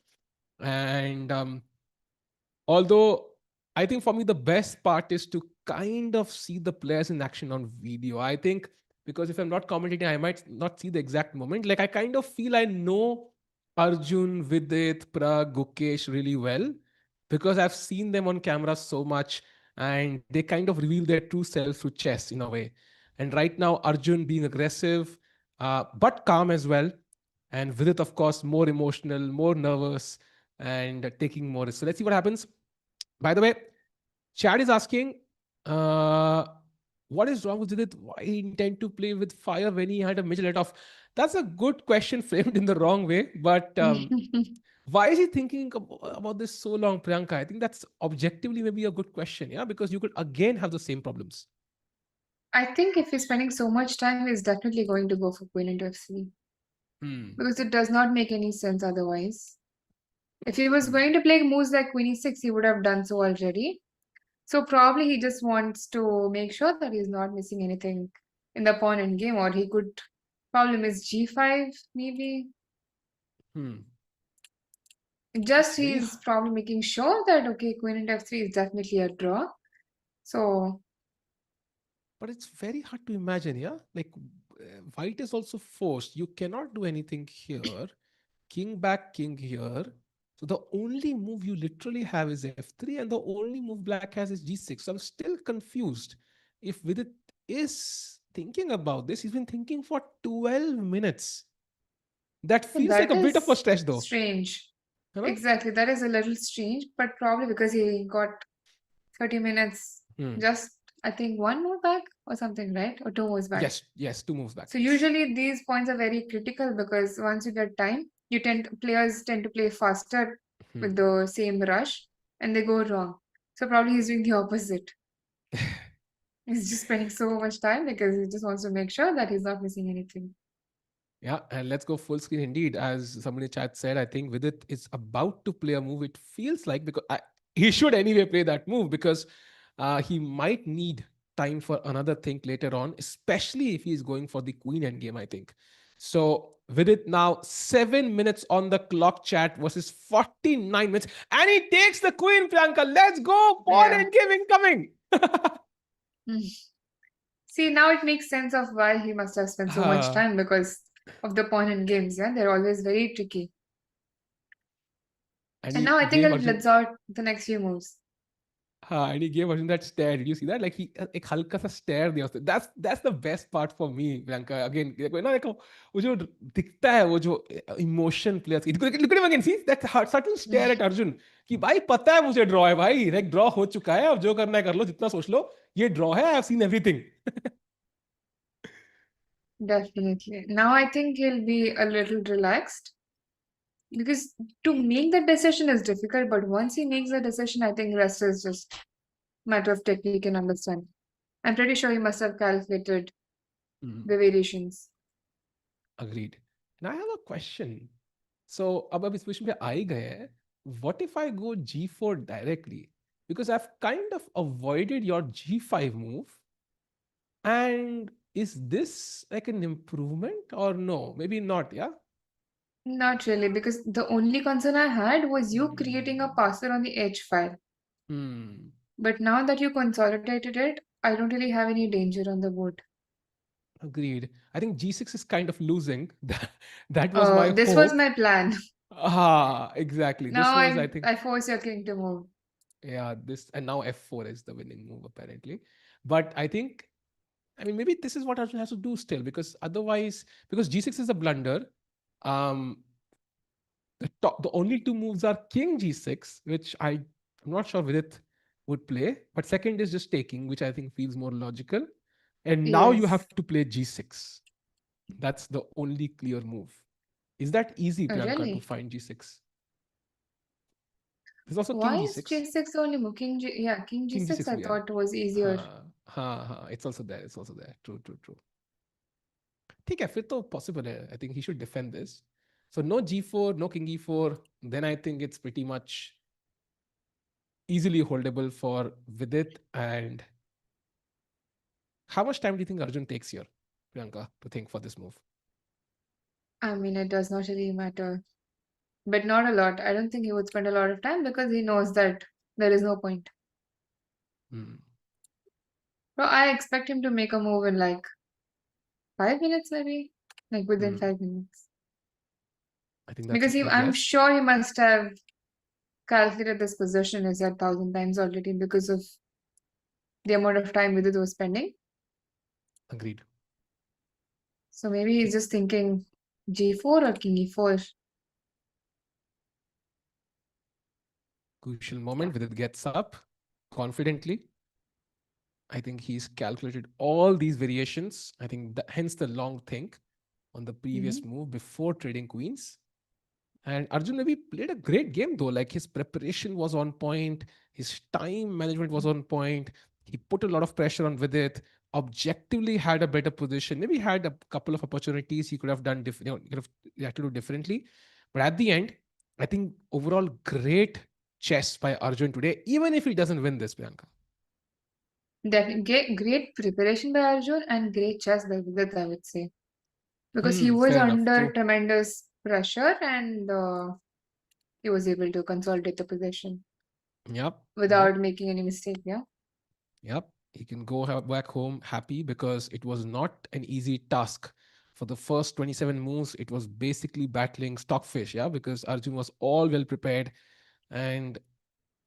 And although I think for me the best part is to kind of see the players in action on video. I think because if I'm not commentating, I might not see the exact moment. Like I kind of feel I know Arjun, Vidit, Prag, Gukesh really well because I've seen them on camera so much and they kind of reveal their true selves through chess in a way. And right now, Arjun being aggressive, but calm as well. And Vidit, of course, more emotional, more nervous, and taking more risks. So let's see what happens. By the way, Chad is asking, uh, what is wrong with it? Why he intend to play with fire when he had a major let off? That's a good question framed in the wrong way. But why is he thinking about this so long, Priyanka? I think that's objectively maybe a good question. Yeah, because you could again have the same problems. I think if he's spending so much time, he's definitely going to go for queen into f3 Hmm. because it does not make any sense otherwise. If he was Hmm. going to play moves like queen e6, he would have done so already. So probably he just wants to make sure that he's not missing anything in the pawn end game, or he could probably miss g5 maybe. Hmm. Just It's very he's probably making sure that okay, queen into f3 is definitely a draw. So but it's very hard to imagine, yeah? Like, white is also forced. You cannot do anything here. King back, king here. So the only move you literally have is f3, and the only move black has is g6. So I'm still confused. If Vidit is thinking about this, he's been thinking for 12 minutes. That feels like that a bit of a is stretch, though. strange. You know? Exactly, that is a little strange, but probably because he got 30 minutes, Hmm. just I think one more back or something, right? Or two moves back. Yes, yes, two moves back. So Yes. usually these points are very critical because once you get time, players tend to play faster Hmm. with the same rush and they go wrong. So probably he's doing the opposite. He's just spending so much time because he just wants to make sure that he's not missing anything. Yeah, and let's go full screen indeed. As somebody in the chat said, I think Vidit is about to play a move. It feels like because he should anyway play that move because he might need time for another thing later on, especially if he's going for the queen endgame, I think. So Vidit now 7 minutes on the clock, chat, versus 49 minutes. And he takes the queen, Priyanka. Let's go. Pawn Yeah. endgame incoming. Hmm. See, now it makes sense of why he must have spent so much Ah, time because of the pawn and games. Yeah, they're always very tricky. and And he now I think gave I'll Arjun. let's out the next few moves. हाँ, and he gave Arjun that stare. Did you see that? Like he एक हल्का सा stare दिया उसने. That's the best part for me, Priyanka. Again, देखो ना देखो वो जो दिखता है वो जो emotion players की. Look at him again. See that subtle stare at Arjun कि भाई पता है मुझे draw है भाई. Like draw हो चुका है. अब जो करना है कर लो. जितना सोच लो. ये draw है. I've seen everything. Definitely. Now I think he'll be a little relaxed because to make that decision is difficult, but once he makes the decision, I think rest is just matter of technique and understanding. I'm pretty sure he must have calculated Hmm. the variations. Agreed. And I have a question. So अब इस question पे आ ही गए हैं. What if I go G4 directly? Because I've kind of avoided your G5 move. And is this like an improvement or no? Maybe not, yeah? Not really, because the only concern I had was you creating a passer on the H file. Hmm. But now that you consolidated it, I don't really have any danger on the board. Agreed. I think G6 is kind of losing. That was my This was hope. my plan. Ah, exactly. This Now was, I think, I force your king to move. yeah, this, and now F4 is the winning move, apparently. But I think, I mean, maybe this is what Arjun has to do still, because otherwise, because G6 is a blunder, um, the only two moves are king g6, which I'm not sure Vidit would play, but second is just taking, which I think feels more logical. And now you Yes. have to play g6. That's the only clear move. Is that easy, Oh, Priyanka, to really? find g6? There's also king Why is g6. J6 only move? Yeah, King King G6 g6 I bhi hai. thought was easier. It's also there. It's also there. True, true, true. ठीक है, फिर तो possible है. I think he should defend this. So no g4, no king e4. Then I think it's pretty much easily holdable for Vidit. And how much time do you think Arjun takes here, Priyanka, to think for this move? I mean, it does not really matter, but not a lot. I don't think he would spend a lot of time because he knows that there is no point. Hmm. So I expect him to make a move in like 5 minutes, maybe, like within Hmm. 5 minutes. I think that's a Because fair I'm guess. sure he must have calculated this position is at 1,000 times already because of the amount of time Vidit was spending. Agreed. So maybe he's just thinking G4 or King E4. Crucial moment. Vidit gets up confidently. I think he's calculated all these variations. I think hence the long think on the previous Mhm. move before trading queens. And Arjun maybe played a great game though. Like his preparation was on point, his time management was on point. He put a lot of pressure on with it. Objectively had a better position. Maybe had a couple of opportunities he could have done different. He had to do differently. But at the end, I think overall great chess by Arjun today. Even if he doesn't win this, Priyanka. Definitely great preparation by Arjun and great chess by Vidit, I would say. Because he was Fair enough. under True. tremendous pressure and he was able to consolidate the position Yep. Yep. without making any mistake. Yeah, Yep, he can go back home happy because it was not an easy task. For the first 27 moves, it was basically battling stockfish, yeah, because Arjun was all well prepared and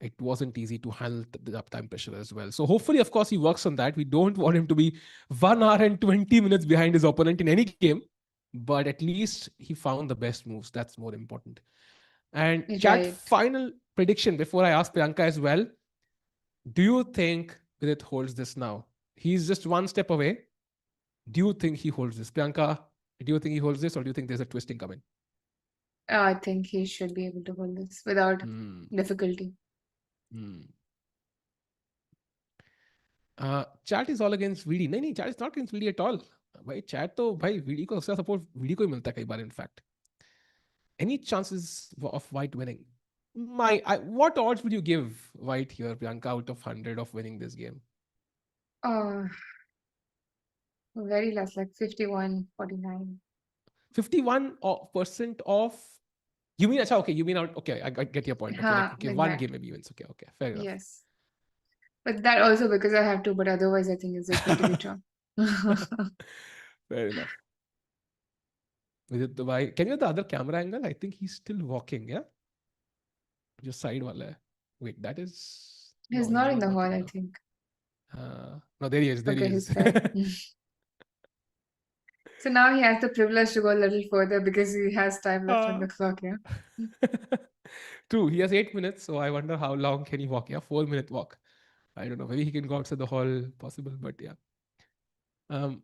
it wasn't easy to handle the uptime pressure as well. So hopefully, of course, he works on that. We don't want him to be 1 hour and 20 minutes behind his opponent in any game, but at least he found the best moves. That's more important. And chat right. final prediction before I ask Priyanka as well. Do you think Vidit holds this now? He's just one step away. Do you think he holds this? Priyanka, do you think he holds this or do you think there's a twisting coming? I think he should be able to hold this without Hmm. difficulty. Hmm. Chat is all against VD. नहीं नहीं, chat is not against VD at all. भाई chat तो भाई VD को उसका support VD को ही मिलता है कई बार in fact. Any chances of White winning? What odds would you give White here, Priyanka, out of 100 of winning this game? Uh, very less, like 51-49. 51% of. You mean, acha, okay, you mean out, okay, I get your point. Okay, like, okay, Like one that. game maybe wins. Okay, fair enough. Yes. But that also because I have to, but otherwise I think it's going to be drawn. Fair enough. Vidit Dubai. Can you have the other camera angle? I think he's still walking, yeah? Just side wala hai. Wait, that is. He's No, not he's in not the hall, walking I now. think. No, there he is. There he Okay, is. he's there. So now he has the privilege to go a little further because he has time left on uh, the clock, yeah? True, he has 8 minutes, so I wonder how long can he walk? Yeah, 4 minute walk. I don't know. Maybe he can go outside the hall, possible, but yeah. Um,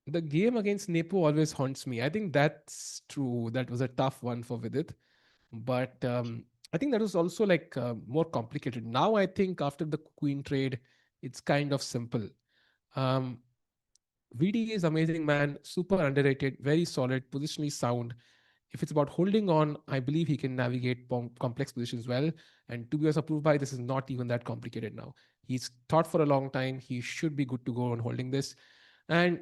the game against Nepo always haunts me. I think that's true. That was a tough one for Vidit. But I think that was also like more complicated. Now I think after the queen trade, it's kind of simple. Um, VD is amazing man, super underrated, very solid, positionally sound. If it's about holding on, I believe he can navigate complex positions well. And to be approved by, this is not even that complicated now. He's thought for a long time. He should be good to go on holding this. And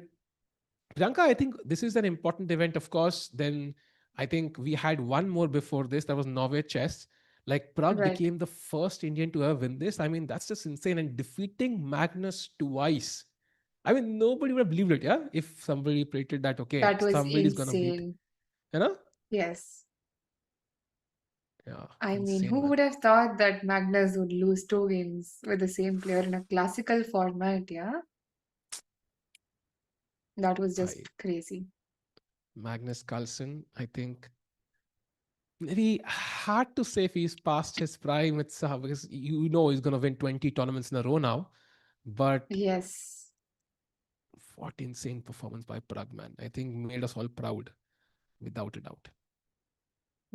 Priyanka, I think this is an important event, of course. Then I think we had one more before this. That was Norway Chess. Like Prague Right. became the first Indian to ever win this. I mean, that's just insane. And defeating Magnus twice. I mean, nobody would have believed it, yeah? If somebody predicted that, okay, That was somebody's gonna beat, insane. you know? Yes. Yeah, I mean, insane, who man. would have thought that Magnus would lose 2 games with the same player in a classical format, yeah? That was just Bhai. crazy. Magnus Carlsen, I think maybe hard to say if he's past his prime. It's because you know he's gonna win 20 tournaments in a row now. But Yes, what insane performance by Prag, man. I think made us all proud, without a doubt.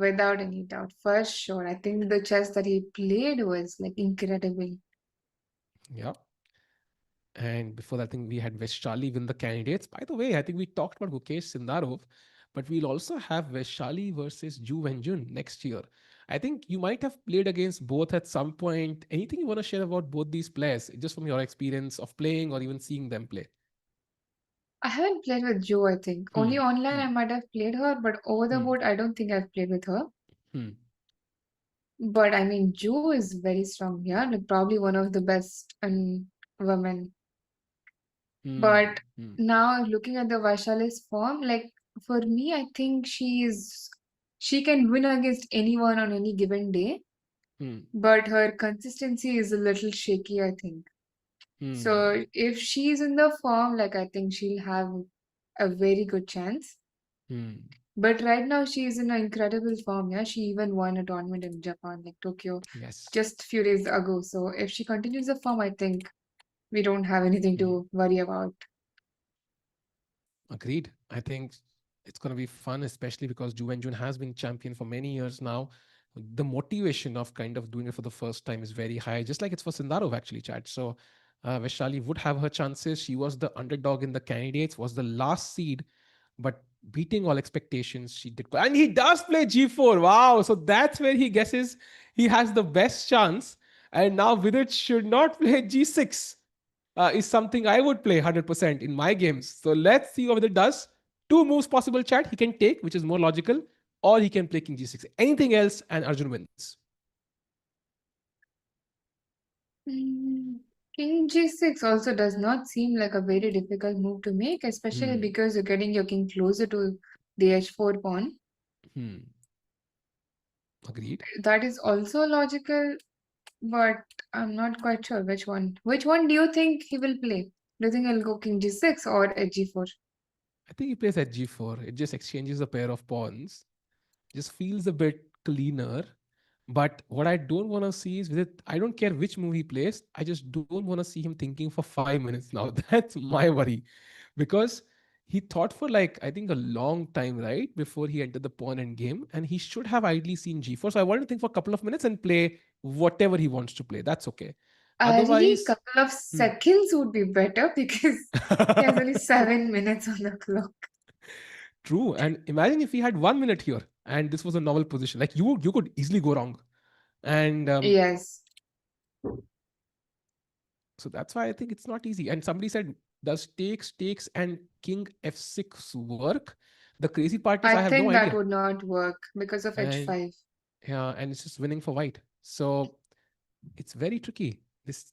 without any doubt, for sure. I think the chess that he played was like incredible. Yeah. And before that, I think we had West Charlie win the candidates. By the way, I think we talked about Mukesh Sindarov. But we'll also have Vaishali versus Ju Wenjun next year. I think you might have played against both at some point. Anything you want to share about both these players, just from your experience of playing or even seeing them play? I haven't played with Jo, I think. Hmm. Only online Hmm. I might have played her, but over the Hmm. board, I don't think I've played with her. Hmm. But I mean, Jo is very strong, yeah, like probably one of the best women. Hmm. But Hmm. now looking at the Vaishali's form, like for me, I think she can win against anyone on any given day, Hmm. but her consistency is a little shaky, I think. Hmm. So if she's in the form, like I think she'll have a very good chance. Hmm. But right now she's in an incredible form. Yeah, she even won a tournament in Japan, like Tokyo, Yes. just a few days ago. So if she continues the form, I think we don't have anything Hmm. to worry about. Agreed. I think it's going to be fun, especially because Ju Jun has been champion for many years now. The motivation of kind of doing it for the first time is very high, just like it's for Sindarov actually, Chad. So Vaishali would have her chances. She was the underdog in the candidates, was the last seed, but beating all expectations, she did. And he does play G4. Wow. So that's where he guesses he has the best chance. And now Vidit should not play G6 is something I would play 100% in my games. So let's see what it does. Two moves possible, chat. He can take, which is more logical, or he can play King G6. Anything else, and Arjun wins. Mm, King G6 also does not seem like a very difficult move to make, especially Hmm. because you're getting your king closer to the H4 pawn. Hmm. Agreed. That is also logical, but I'm not quite sure which one. Which one do you think he will play? Do you think he'll go King G6 or at G4? I think he plays at G4. It just exchanges a pair of pawns. Just feels a bit cleaner. But what I don't want to see is with it, I don't care which move he plays. I just don't want to see him thinking for 5 minutes now. That's my worry. Because he thought for like, I think a long time, right? Before he entered the pawn end game. And he should have ideally seen G4. So I want to think for a couple of minutes and play whatever he wants to play. That's okay. Ideally, Otherwise, couple of hmm. seconds would be better because he has only 7 minutes on the clock. True. And imagine if he had 1 minute here and this was a novel position. Like you could easily go wrong. And Yes, so that's why I think it's not easy. And somebody said, does takes and king f6 work? The crazy part is I I have no think that idea. would not work because of And H5. yeah, and it's just winning for white. So it's very tricky.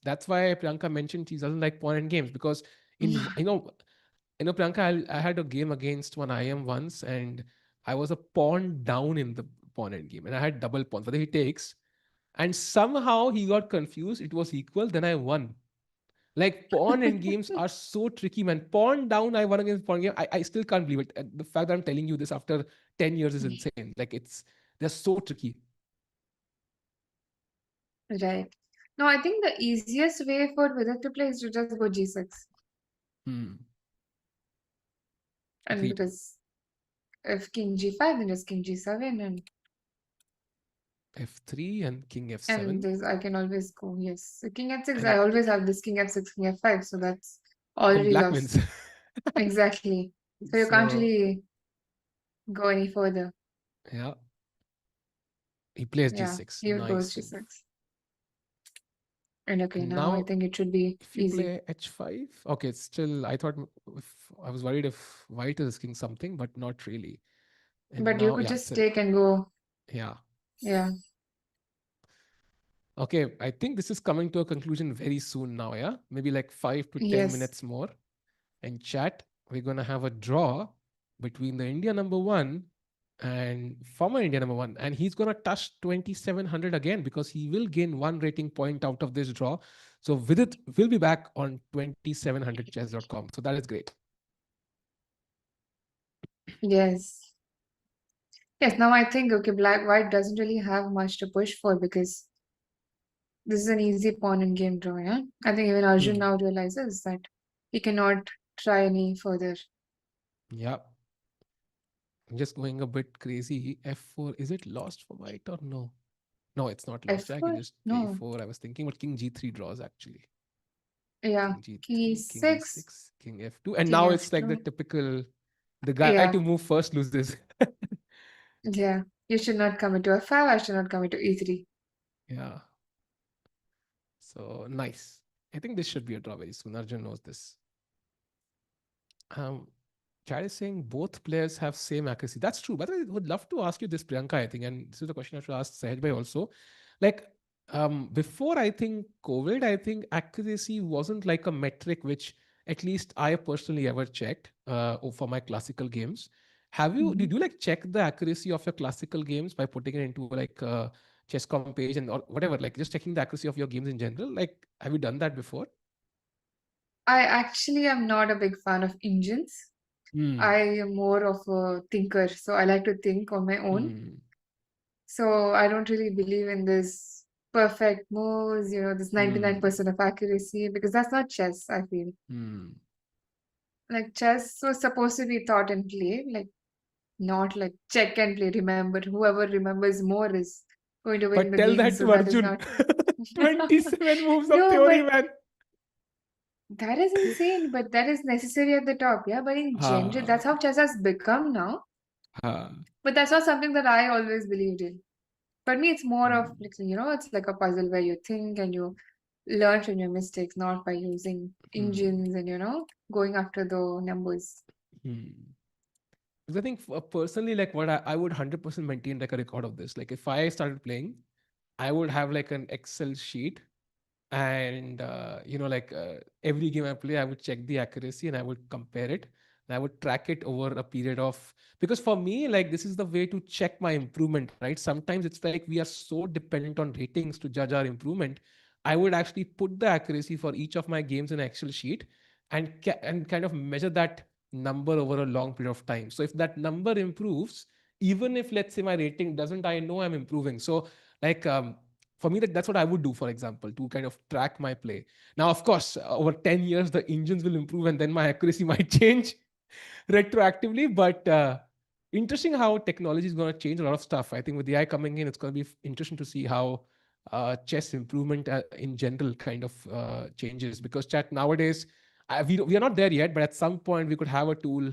That's why Priyanka mentioned she doesn't like pawn and games because in Priyanka, I had a game against one IM once and I was a pawn down in the pawn end game and I had double pawns. Whether he takes and somehow he got confused. It was equal. Then I won. Like pawn end games are so tricky, man. Pawn down, I won against pawn game. I still can't believe it. And the fact that I'm telling you this after 10 years is insane. Like they're so tricky. Right. No, I think the easiest way for Vidit to play is to just go G6. Hmm. And Agreed. because if King G5, then just King G7, F3 and king and F7. this I can always go, yes. So King H6, I And always have this King F6, King F5, so that's then already black lost. wins. Exactly. So you can't So really go any further. yeah, he plays Yeah, G6. he goes Nice move. G6. And okay, And now I now think it should be if you easy. play H5, okay, it's still I thought if I was worried if white is risking something, but not really. And But you now, could yeah, just take and go. yeah. Yeah. Okay, I think this is coming to a conclusion very soon now, yeah? Maybe like 5 to 10 Yes. minutes more. And chat, we're gonna have a draw between the India number one and former India number one. And he's gonna touch 2700 again because he will gain one rating point out of this draw. So Vidit will be back on 2700chess.com. So that is great. Yes. Yes, now I think okay, black white doesn't really have much to push for because this is an easy pawn and game draw, yeah? I think even Arjun Hmm. now realizes that he cannot try any further. Yeah. I'm just going a bit crazy. F4, is it lost for white or no? No, it's not lost. I can F4? just No. A4. I was thinking, but King G3 draws actually. Yeah. King King G3, King E6, E6, King F2. And King now it's like the F2. typical The guy Yeah, to move first loses. yeah. You should not come into F5. I should not come into E3. Yeah. So nice. I think this should be a draw very soon. Arjun knows this. Um, Chad is saying both players have same accuracy. That's true. But I would love to ask you this, Priyanka, I think, and this is the question I should ask Sahaj Bhai also. Like, before I think COVID, I think accuracy wasn't like a metric which at least I personally ever checked for my classical games. Mhm. Did you like check the accuracy of your classical games by putting it into like a Chesscom page and or whatever, like just checking the accuracy of your games in general? Like, have you done that before? I actually am not a big fan of engines. Hmm. I am more of a thinker, so I like to think on my own. Hmm. So I don't really believe in this perfect moves, this Hmm. 99% of accuracy, because that's not chess, I feel. Hmm. Like chess was supposed to be thought and play, like not like check and play. Remember, whoever remembers more is going to win But the tell game. that So to that is Arjun. not. 27 moves of No, theory, but man. that is insane. But that is necessary at the top, yeah. But in general, Ha, that's how chess has become now. ha. But that's not something that I always believed in. For me, it's more of Hmm, like, it's like a puzzle where you think and you learn from your mistakes, not by using hmm, engines and, going after the numbers. hmm. Because I think personally, like what I would 100% maintain like a record of this. Like if I started playing, I would have like an Excel sheet and like every game I play I would check the accuracy and I would compare it and I would track it over a period of, because for me like this is the way to check my improvement, right? Sometimes it's like we are so dependent on ratings to judge our improvement. I would actually put the accuracy for each of my games in an Excel sheet and and kind of measure that number over a long period of time. So if that number improves, even if let's say my rating doesn't, I know I'm improving. So like for me that's what I would do, for example, to kind of track my play. Now of course over 10 years the engines will improve and then my accuracy might change retroactively, but interesting how technology is going to change a lot of stuff. I think with the AI coming in, it's going to be interesting to see how chess improvement in general kind of changes, because chat nowadays we are not there yet, but at some point we could have a tool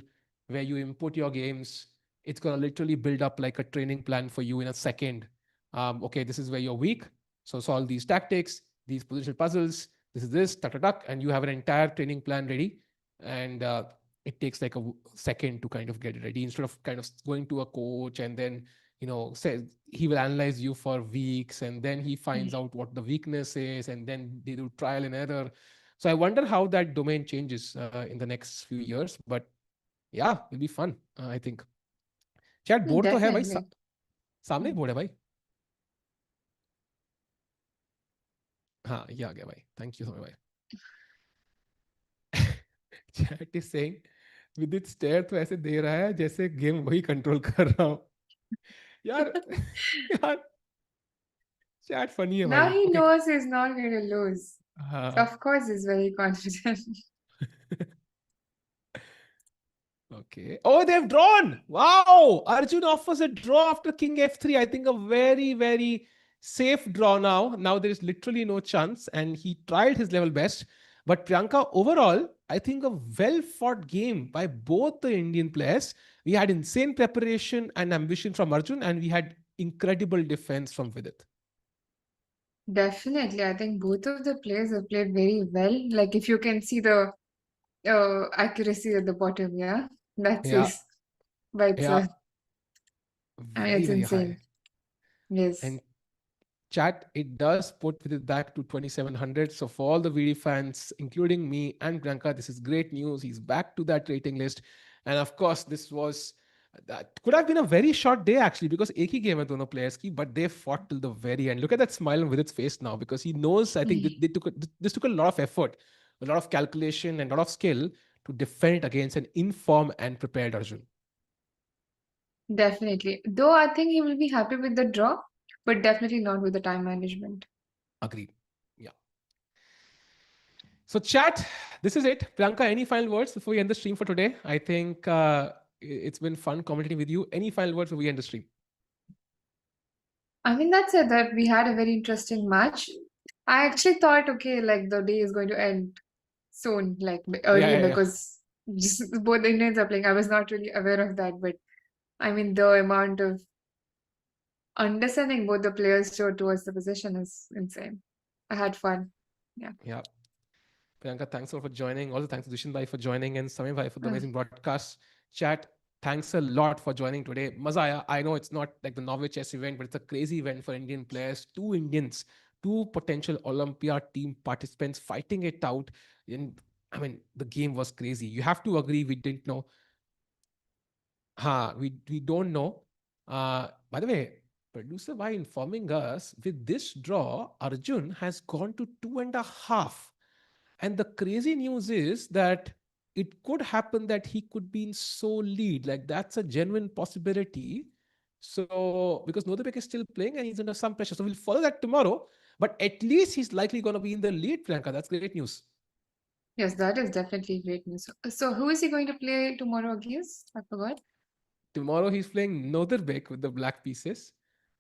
where you input your games. It's going to literally build up like a training plan for you in a second. Okay, this is where you're weak, so solve these tactics, these positional puzzles, this tuck, tuck, tuck, and you have an entire training plan ready. And it takes like a second to kind of get it ready, instead of kind of going to a coach and then says he will analyze you for weeks and then he finds out what the weakness is and then they do trial and error. So I wonder how that domain changes in the next few years, but yeah, it'll be fun, I think. Chat board तो है भाई Definitely. सामने ही Mm. Board है भाई. हाँ ये आ गया भाई, थैंक यू so much भाई. Chat is saying विदित स्टेयर तो ऐसे दे रहा है जैसे गेम वही कंट्रोल कर रहा हूँ. यार यार चैट फनी है Now भाई. he okay. knows he's not going to lose. So हाँ. of course he's very confident. Okay. Oh, they've drawn. Wow. Arjun offers a draw after King F3. I think a very, very safe draw now. Now there is literally no chance. And he tried his level best. But Priyanka, overall, I think a well fought game by both the Indian players. We had insane preparation and ambition from Arjun, and we had incredible defense from Vidit. Definitely. I think both of the players have played very well. Like if you can see the accuracy at the bottom, yeah, that's Yeah. his by Yeah. itself. I mean, Very, it's very high. insane. Yes. And chat, it does put it back to 2700. So for all the VD fans, including me and Priyanka, this is great news. He's back to that rating list. And of course, this was that could have been a very short day actually, because एक ही game है दोनों players की, but they fought till the very end. Look at that smile on Vidit's face now, because he knows I think this took a lot of effort, a lot of calculation, and a lot of skill to defend against an informed and prepared Arjun. Definitely. Though I think he will be happy with the draw, but definitely not with the time management. Agreed. Yeah. So, chat, this is it. Priyanka, any final words before we end the stream for today? I think it's been fun commenting with you. Any final words before we end the stream? I mean, that's it, that we had a very interesting match. I actually thought, okay, like the day is going to end soon, like Yeah, early, yeah, yeah. because just both Indians are playing. I was not really aware of that, but I mean, the amount of understanding both the players showed towards the position is insane. I had fun. Yeah. Yeah. Priyanka, thanks a lot for joining. Also, thanks to Dushin bhai for joining and Samir bhai for the Uh, amazing broadcast. Chat, thanks a lot for joining today. Maza aaya. I know it's not like the Norway chess event, but it's a crazy event for Indian players. Two Indians, two potential Olympia team participants fighting it out. And I mean, the game was crazy. You have to agree, we didn't know. We don't know. By the way, producer by informing us with this draw, Arjun has gone to 2.5. And the crazy news is that it could happen that he could be in sole lead. Like that's a genuine possibility. So because Nodirbek is still playing and he's under some pressure. So we'll follow that tomorrow. But at least he's likely going to be in the lead, Priyanka. That's great news. yes, that is definitely great news. So who is he going to play tomorrow against? I forgot. Tomorrow he's playing Nodirbek with the black pieces.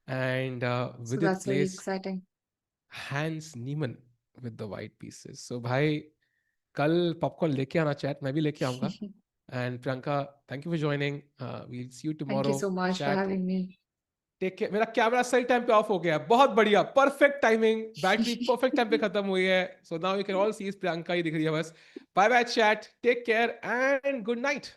And So Vidit that's very plays exciting. Hans Niemann with the white pieces. So भाई कल popcorn लेके आना chat, मैं भी लेके आऊंगा. And Priyanka, thank you for joining. We'll see you Thank you tomorrow. so much for Chat. having me. Take care. मेरा camera सही टाइम पे ऑफ हो गया है. बहुत बढ़िया. Perfect timing. Battery perfect time पे खत्म हुई है. So now you can all see Priyanka ही दिख रही है बस. Bye bye chat. Take care and good night.